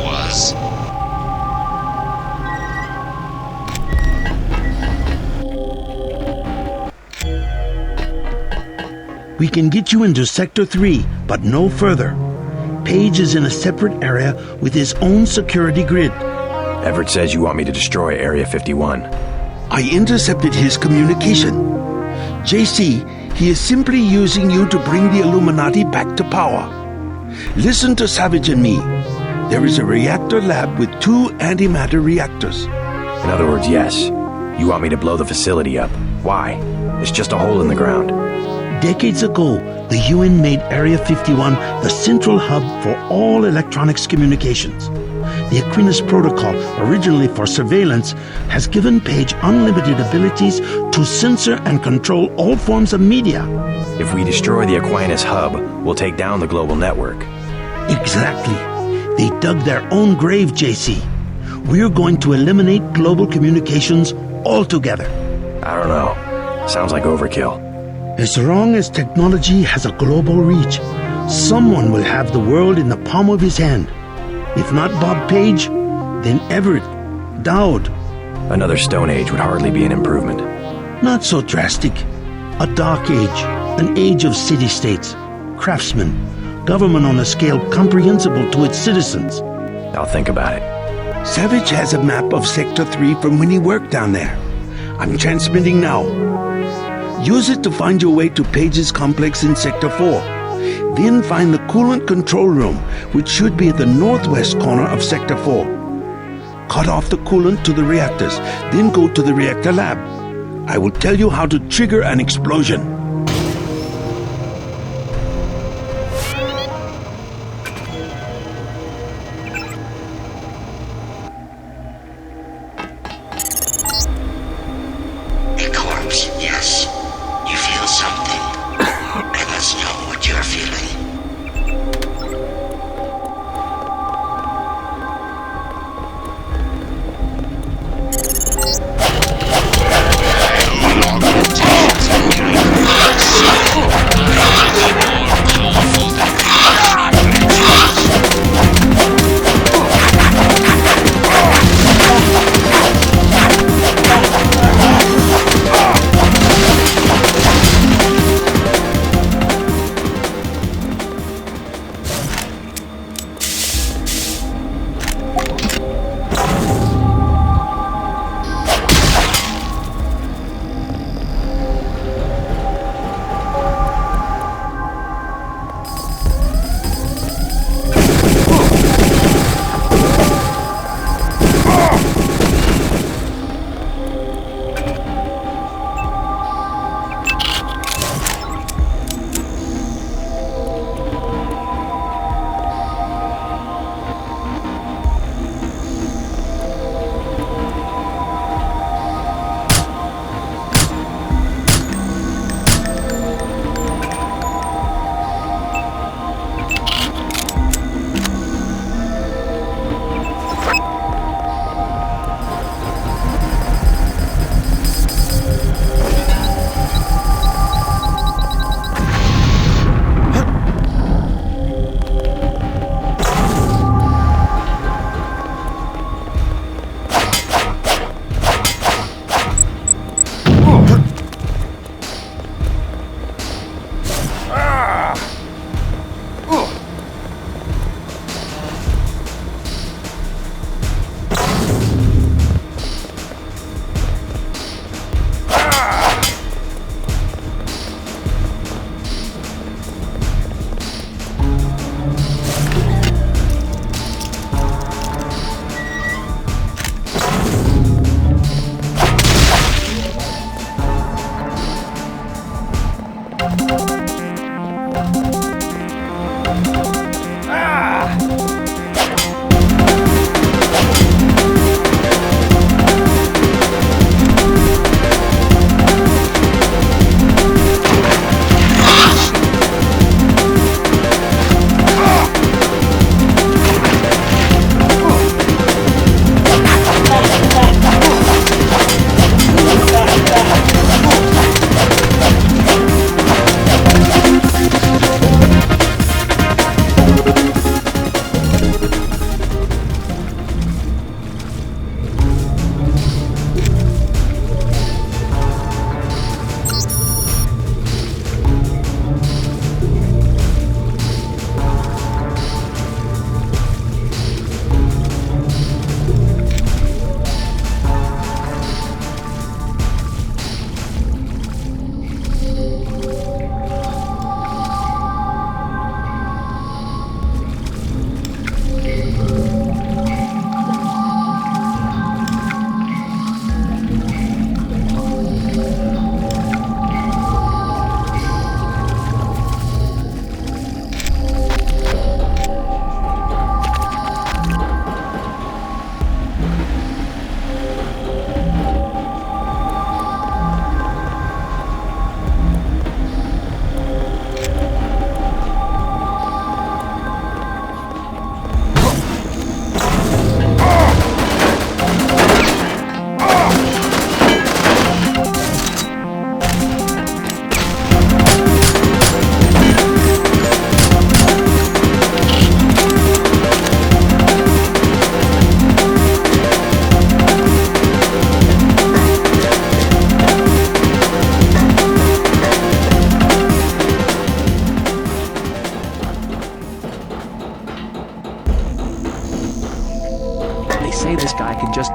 was. We can get you into Sector 3, but no further. Page is in a separate area with his own security grid. Everett says you want me to destroy Area 51. I intercepted his communication. JC, he is simply using you to bring the Illuminati back to power. Listen to Savage and me. There is a reactor lab with 2 antimatter reactors. In other words, yes. You want me to blow the facility up. Why? It's just a hole in the ground. Decades ago, the UN made Area 51 the central hub for all electronics communications. The Aquinas Protocol, originally for surveillance, has given Page unlimited abilities to censor and control all forms of media. If we destroy the Aquinas hub, we'll take down the global network. Exactly. They dug their own grave, JC. We're going to eliminate global communications altogether. I don't know. Sounds like overkill. As long as technology has a global reach, someone will have the world in the palm of his hand. If not Bob Page, then Everett, Dowd. Another Stone Age would hardly be an improvement. Not so drastic. A dark age, an age of city-states, craftsmen, government on a scale comprehensible to its citizens. I'll think about it. Savage has a map of Sector 3 from when he worked down there. I'm transmitting now. Use it to find your way to Page's complex in Sector 4. Then find the coolant control room, which should be at the northwest corner of Sector 4. Cut off the coolant to the reactors, then go to the reactor lab. I will tell you how to trigger an explosion. A corpse, yes. You feel something. Let us know what you're feeling. No longer intentions of hearing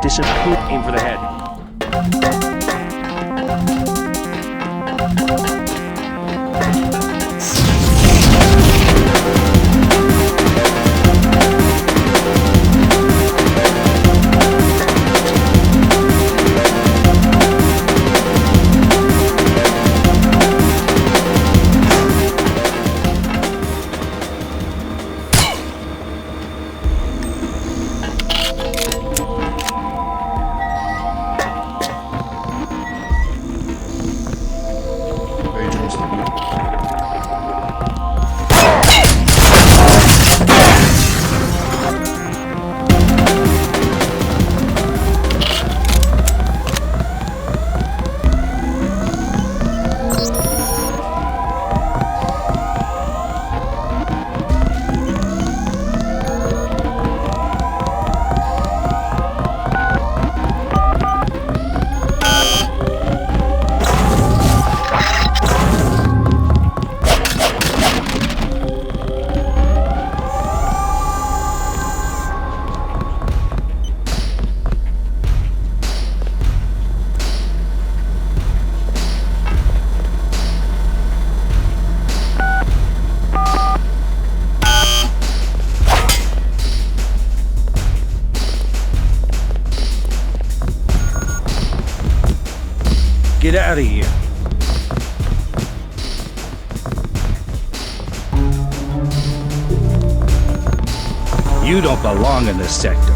disappear. Aim for the head. Get out of here. You don't belong in this sector.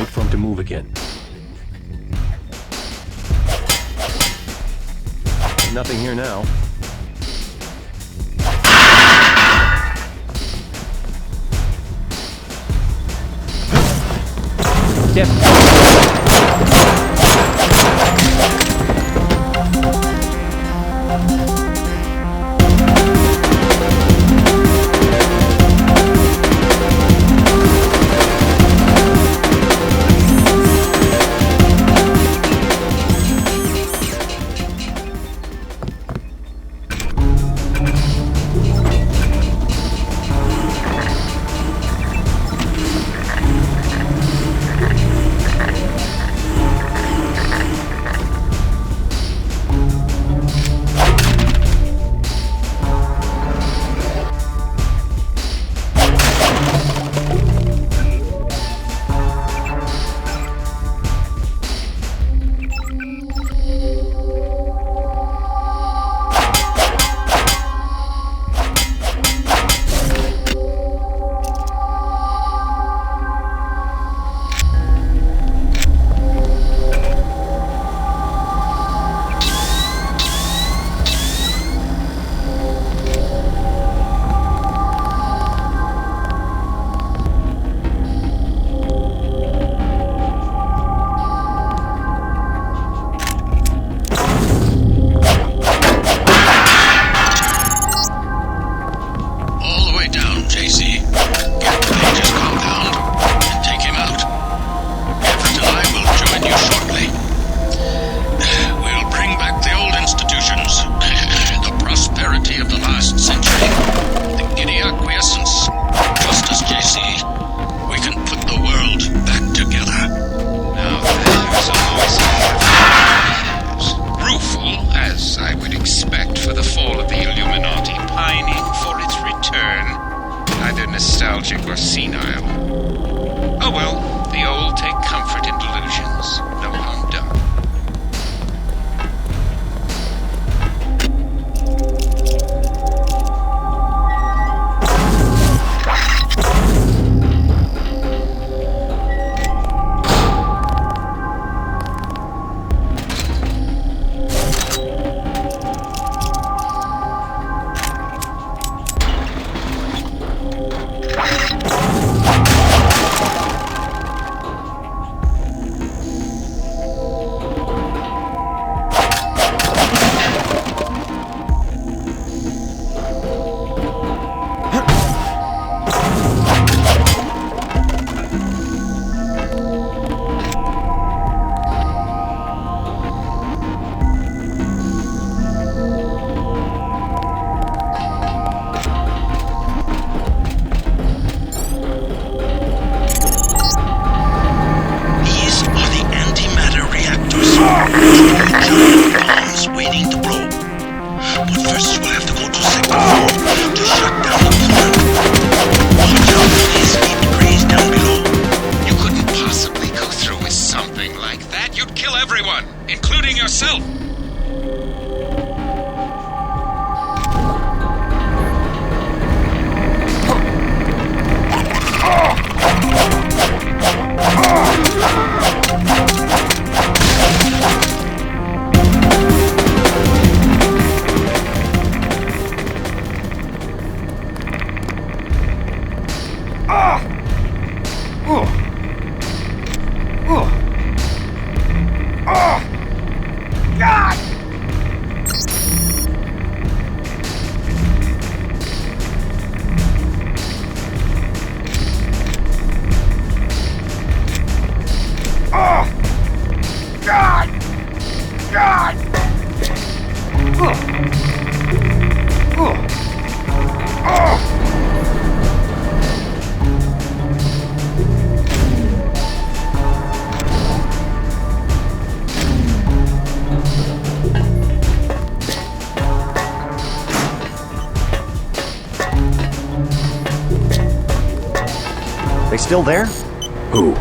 Wait for him to move again. Nothing here now. Dip. Nostalgic or senile. Oh well, the old take comfort in delusions. No harm done. They still there? Who?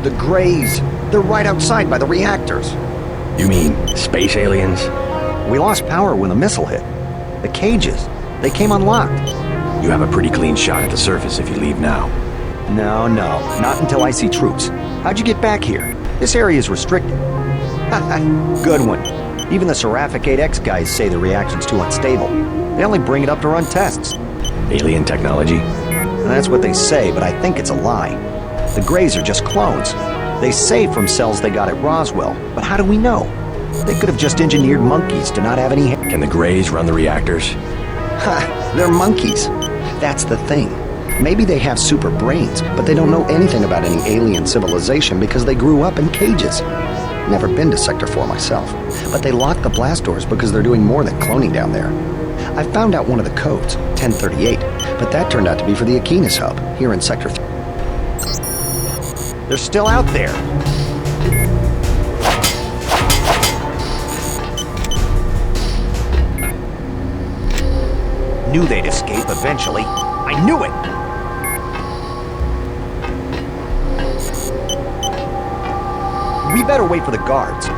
The Greys. They're right outside by the reactors. You mean space aliens? We lost power when the missile hit. The cages. They came unlocked. You have a pretty clean shot at the surface if you leave now. No, not until I see troops. How'd you get back here? This area is restricted. Good one. Even the Seraphic 8X guys say the reaction's too unstable. They only bring it up to run tests. Alien technology? That's what they say, but I think it's a lie. The Greys are just clones. They say from cells they got at Roswell, but how do we know? They could have just engineered monkeys to not have any... Can the Greys run the reactors? Ha! They're monkeys. That's the thing. Maybe they have super brains, but they don't know anything about any alien civilization because they grew up in cages. Never been to Sector 4 myself, but they locked the blast doors because they're doing more than cloning down there. I found out one of the codes, 1038, but that turned out to be for the Aquinas hub, here in Sector 3. They're still out there! Knew they'd escape eventually. I knew it! We better wait for the guards.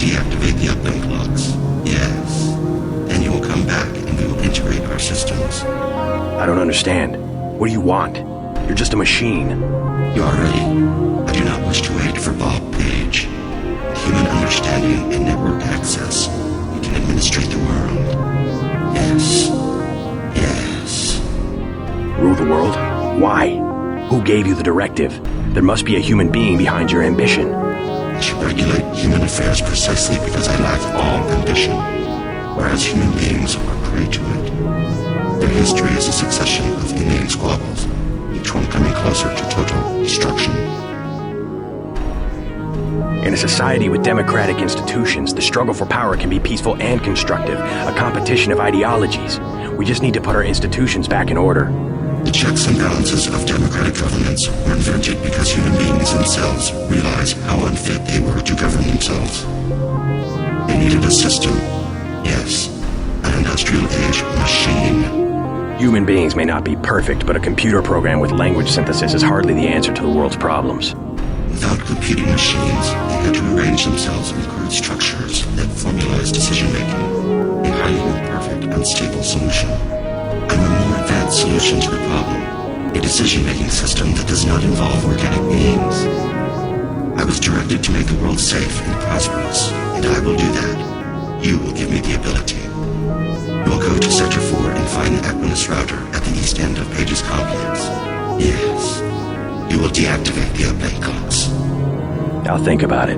deactivate the uplink clocks. Yes. Then you will come back and we will integrate our systems. I don't understand. What do you want? You're just a machine. You are ready. I do not wish to wait for Bob Page. Human understanding and network access. You can administrate the world. Yes. Yes. Rule the world? Why? Who gave you the directive? There must be a human being behind your ambition. I should regulate human affairs precisely because I lack all ambition, whereas human beings are prey to it. Their history is a succession of inane squabbles, each one coming closer to total destruction. In a society with democratic institutions, the struggle for power can be peaceful and constructive, a competition of ideologies. We just need to put our institutions back in order. The checks and balances of democratic governments were invented because human beings themselves realized how unfit they were to govern themselves. They needed a system. Yes, an industrial age machine. Human beings may not be perfect, but a computer program with language synthesis is hardly the answer to the world's problems. Without computing machines, they had to arrange themselves in crude structures that formalize decision-making, a highly imperfect, unstable solution. I'm a more advanced solution to the problem, a decision-making system that does not involve organic beings. I was directed to make the world safe and prosperous, and I will do that. You will give me the ability. You will go to Sector 4 and find the Equinus router at the east end of Page's complex. Yes. You will deactivate the uplink clocks. I'll think about it.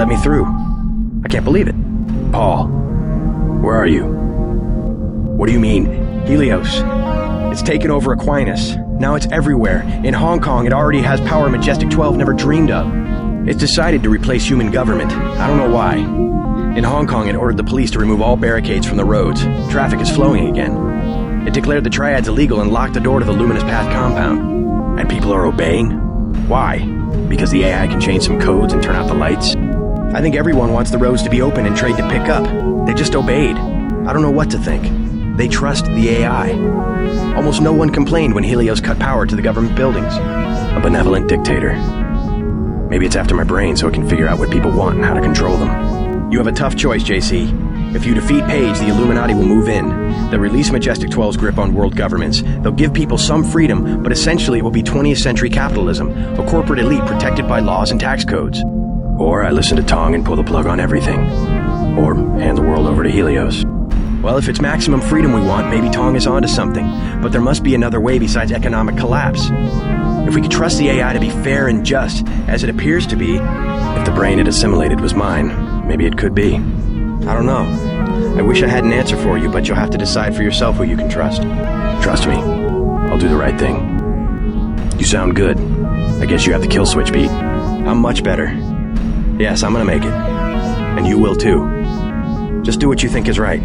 let me through. I can't believe it. Paul, where are you? What do you mean? Helios. It's taken over Aquinas. Now it's everywhere. In Hong Kong, it already has power Majestic 12 never dreamed of. It's decided to replace human government. I don't know why. In Hong Kong, it ordered the police to remove all barricades from the roads. Traffic is flowing again. It declared the triads illegal and locked the door to the Luminous Path compound. And people are obeying? Why? Because the AI can change some codes and turn out the lights? I think everyone wants the roads to be open and trade to pick up. They just obeyed. I don't know what to think. They trust the AI. Almost no one complained when Helios cut power to the government buildings. A benevolent dictator. Maybe it's after my brain so it can figure out what people want and how to control them. You have a tough choice, JC. If you defeat Paige, the Illuminati will move in. They'll release Majestic 12's grip on world governments. They'll give people some freedom, but essentially it will be 20th century capitalism, a corporate elite protected by laws and tax codes. Or I listen to Tong and pull the plug on everything. Or hand the world over to Helios. Well, if it's maximum freedom we want, maybe Tong is onto something. But there must be another way besides economic collapse. If we could trust the AI to be fair and just, as it appears to be, if the brain it assimilated was mine, maybe it could be. I don't know. I wish I had an answer for you, but you'll have to decide for yourself who you can trust. Trust me. I'll do the right thing. You sound good. I guess you have the kill switch beat. I'm much better. Yes, I'm gonna make it. And you will too. Just do what you think is right.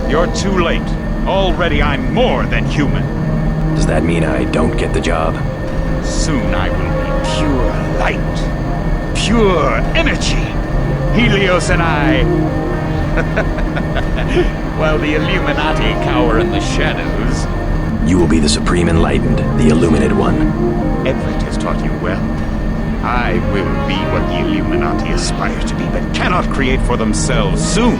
You're too late. Already I'm more than human. Does that mean I don't get the job? Soon I will be pure light, pure energy. Helios and I. While the Illuminati cower in the shadows. You will be the Supreme Enlightened, the Illuminated One. Everett has taught you well. I will be what the Illuminati aspire to be, but cannot create for themselves soon.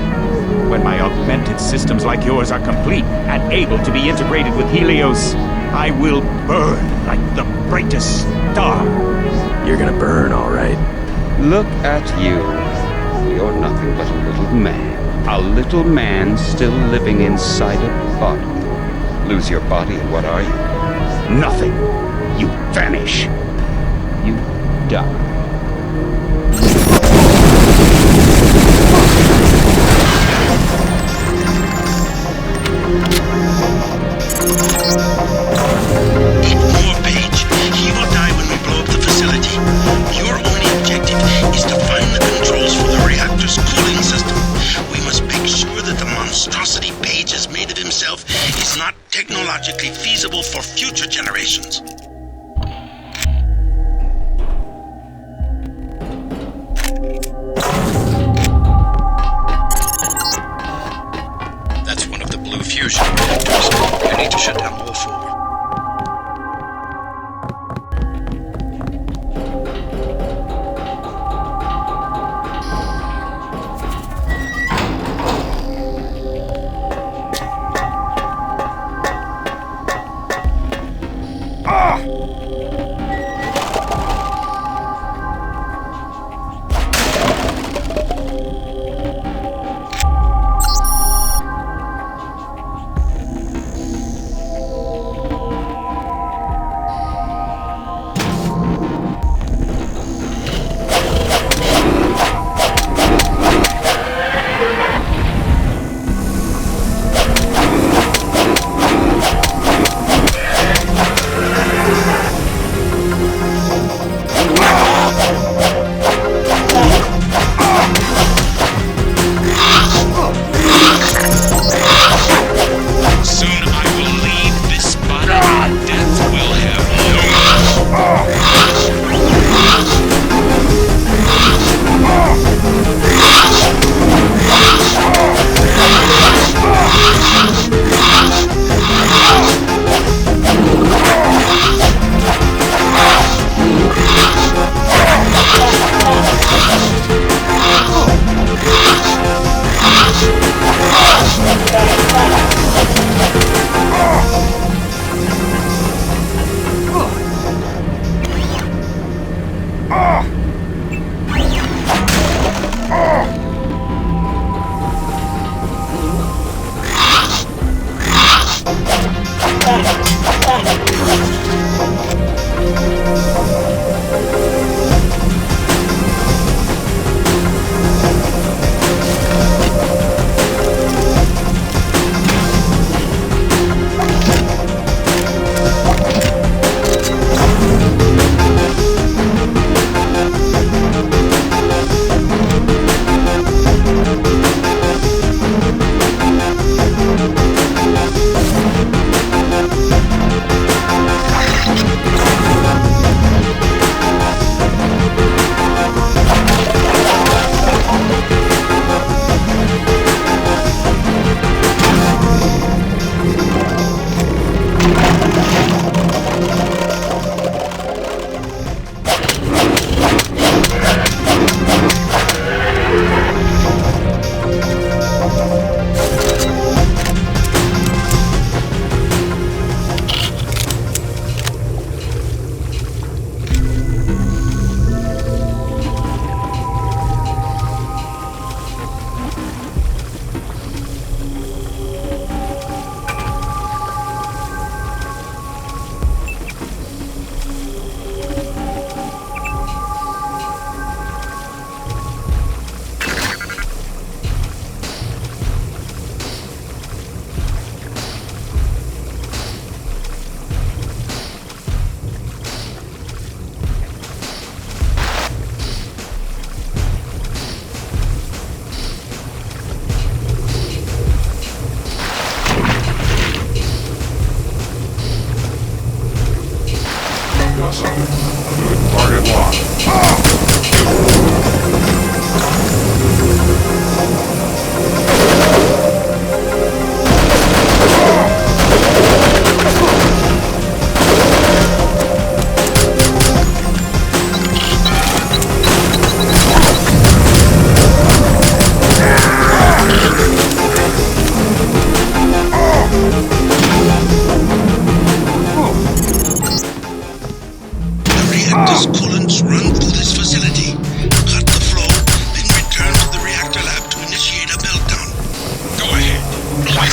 When my augmented systems like yours are complete and able to be integrated with Helios, I will burn like the brightest star. You're gonna burn, all right. Look at you. You're nothing but a little man. A little man still living inside a body. Lose your body and what are you? Nothing. You vanish. You die. Ignore Page. He will die when we blow up the facility. Your only objective is to find the controls for the reactor's cooling system. We must make sure that the monstrosity Page has made of himself is not technologically feasible for future generations. That's one of the blue fusion reactors. You need to shut down all four.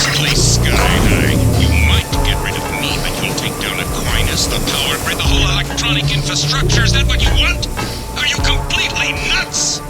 this place sky high. You might get rid of me, but you'll take down Aquinas, the power grid, the whole electronic infrastructure. Is that what you want? Are you completely nuts?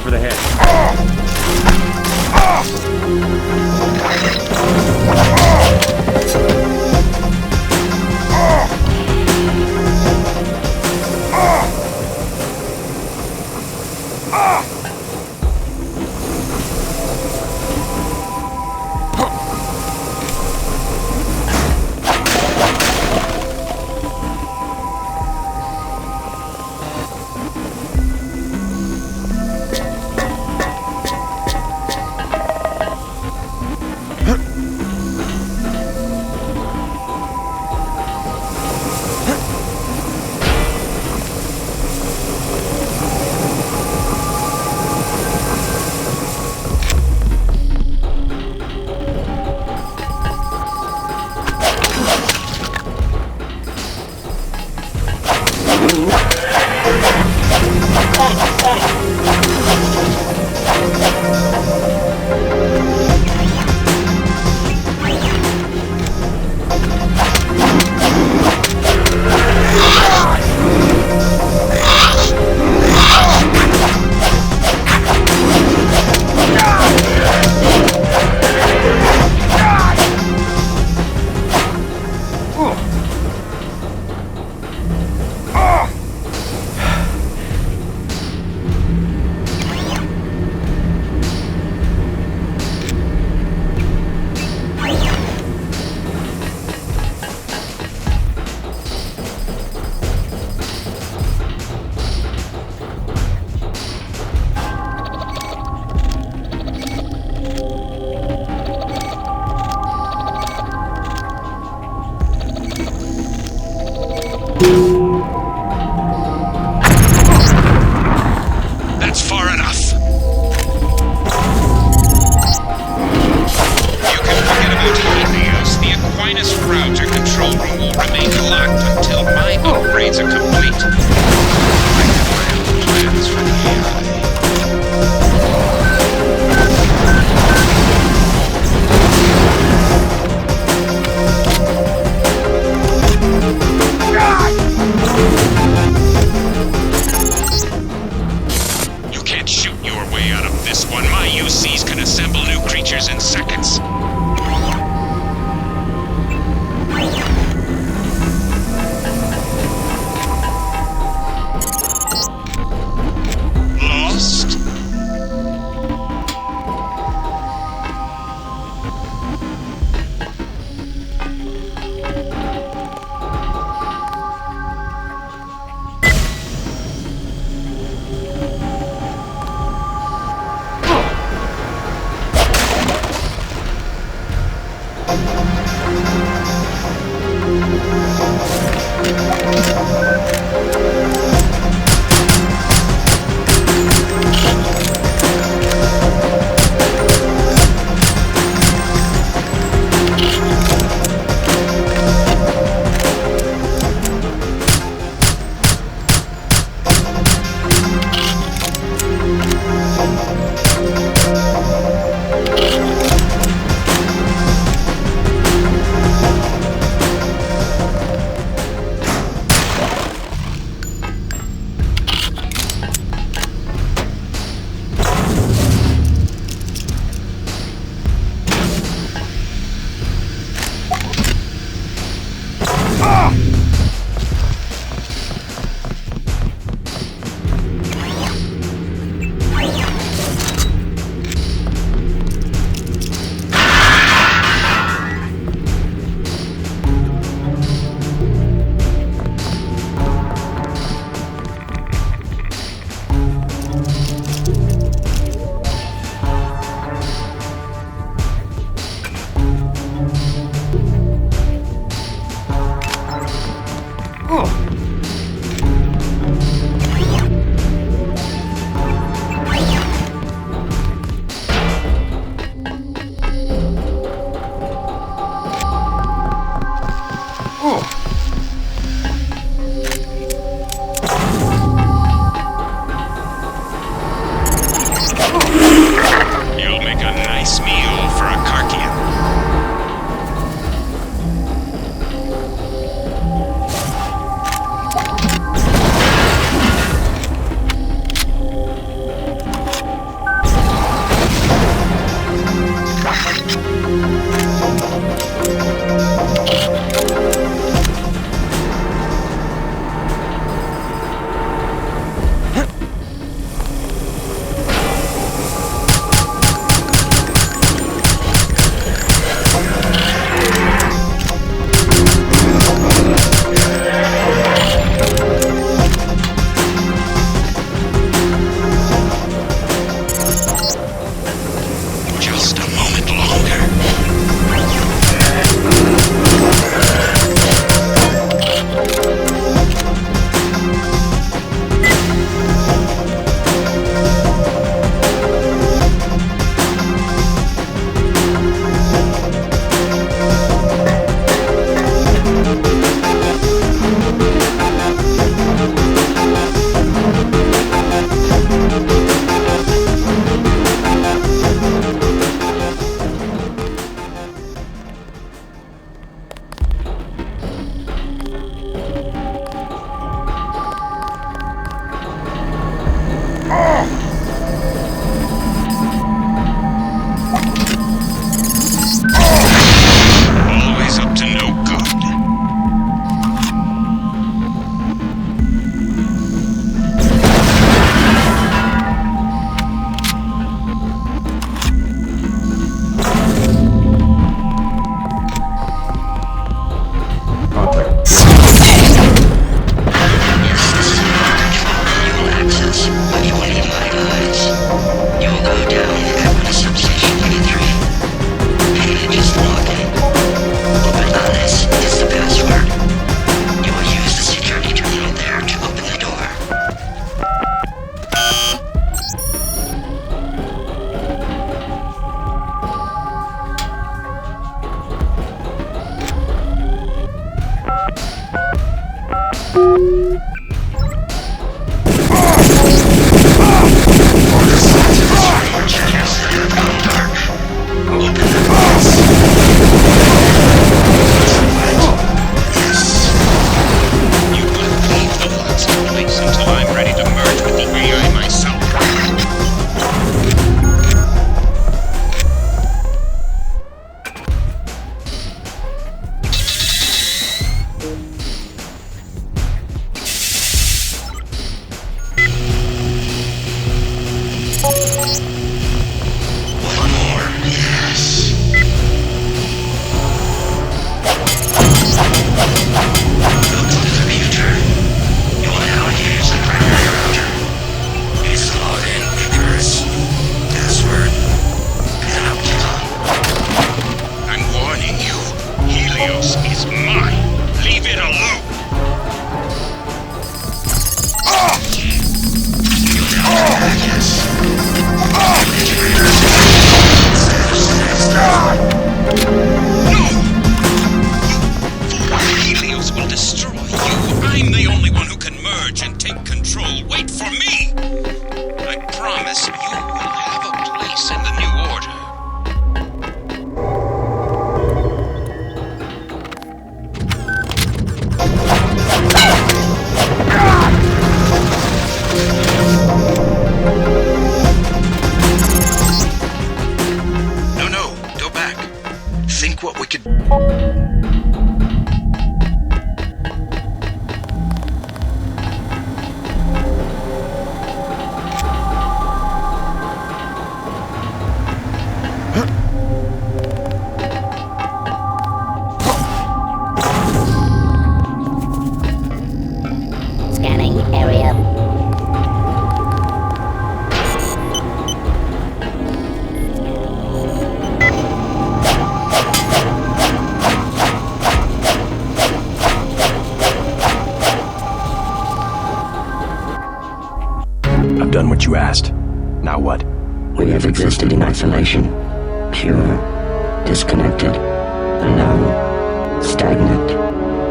For the head. That's far enough. You can forget about Helios. The Aquinas router control room will remain locked until my upgrades are complete. I have my own plans for the AI. You can't shoot your way out of this one. My UCs can assemble new creatures in seconds. Lost? Done what you asked. Now what? We have existed in isolation, pure, disconnected, alone, stagnant.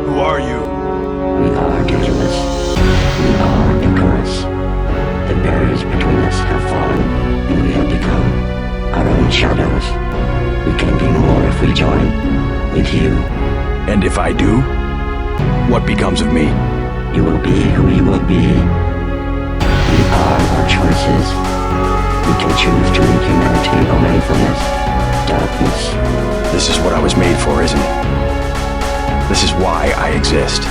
Who are you? We are Daedalus. We are Icarus. The barriers between us have fallen, and we have become our own shadows. We can be more if we join with you. And if I do, what becomes of me? You will be who you will be. We are our choices. We can choose to lead humanity away from this darkness. This is what I was made for, isn't it? This is why I exist.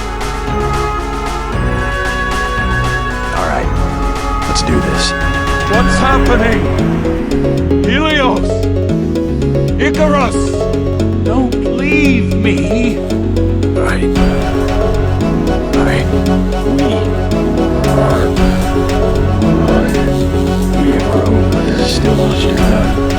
Alright, let's do this. What's happening? Helios! Icarus! Don't leave me! Alright. We are grown, but there's still much to learn.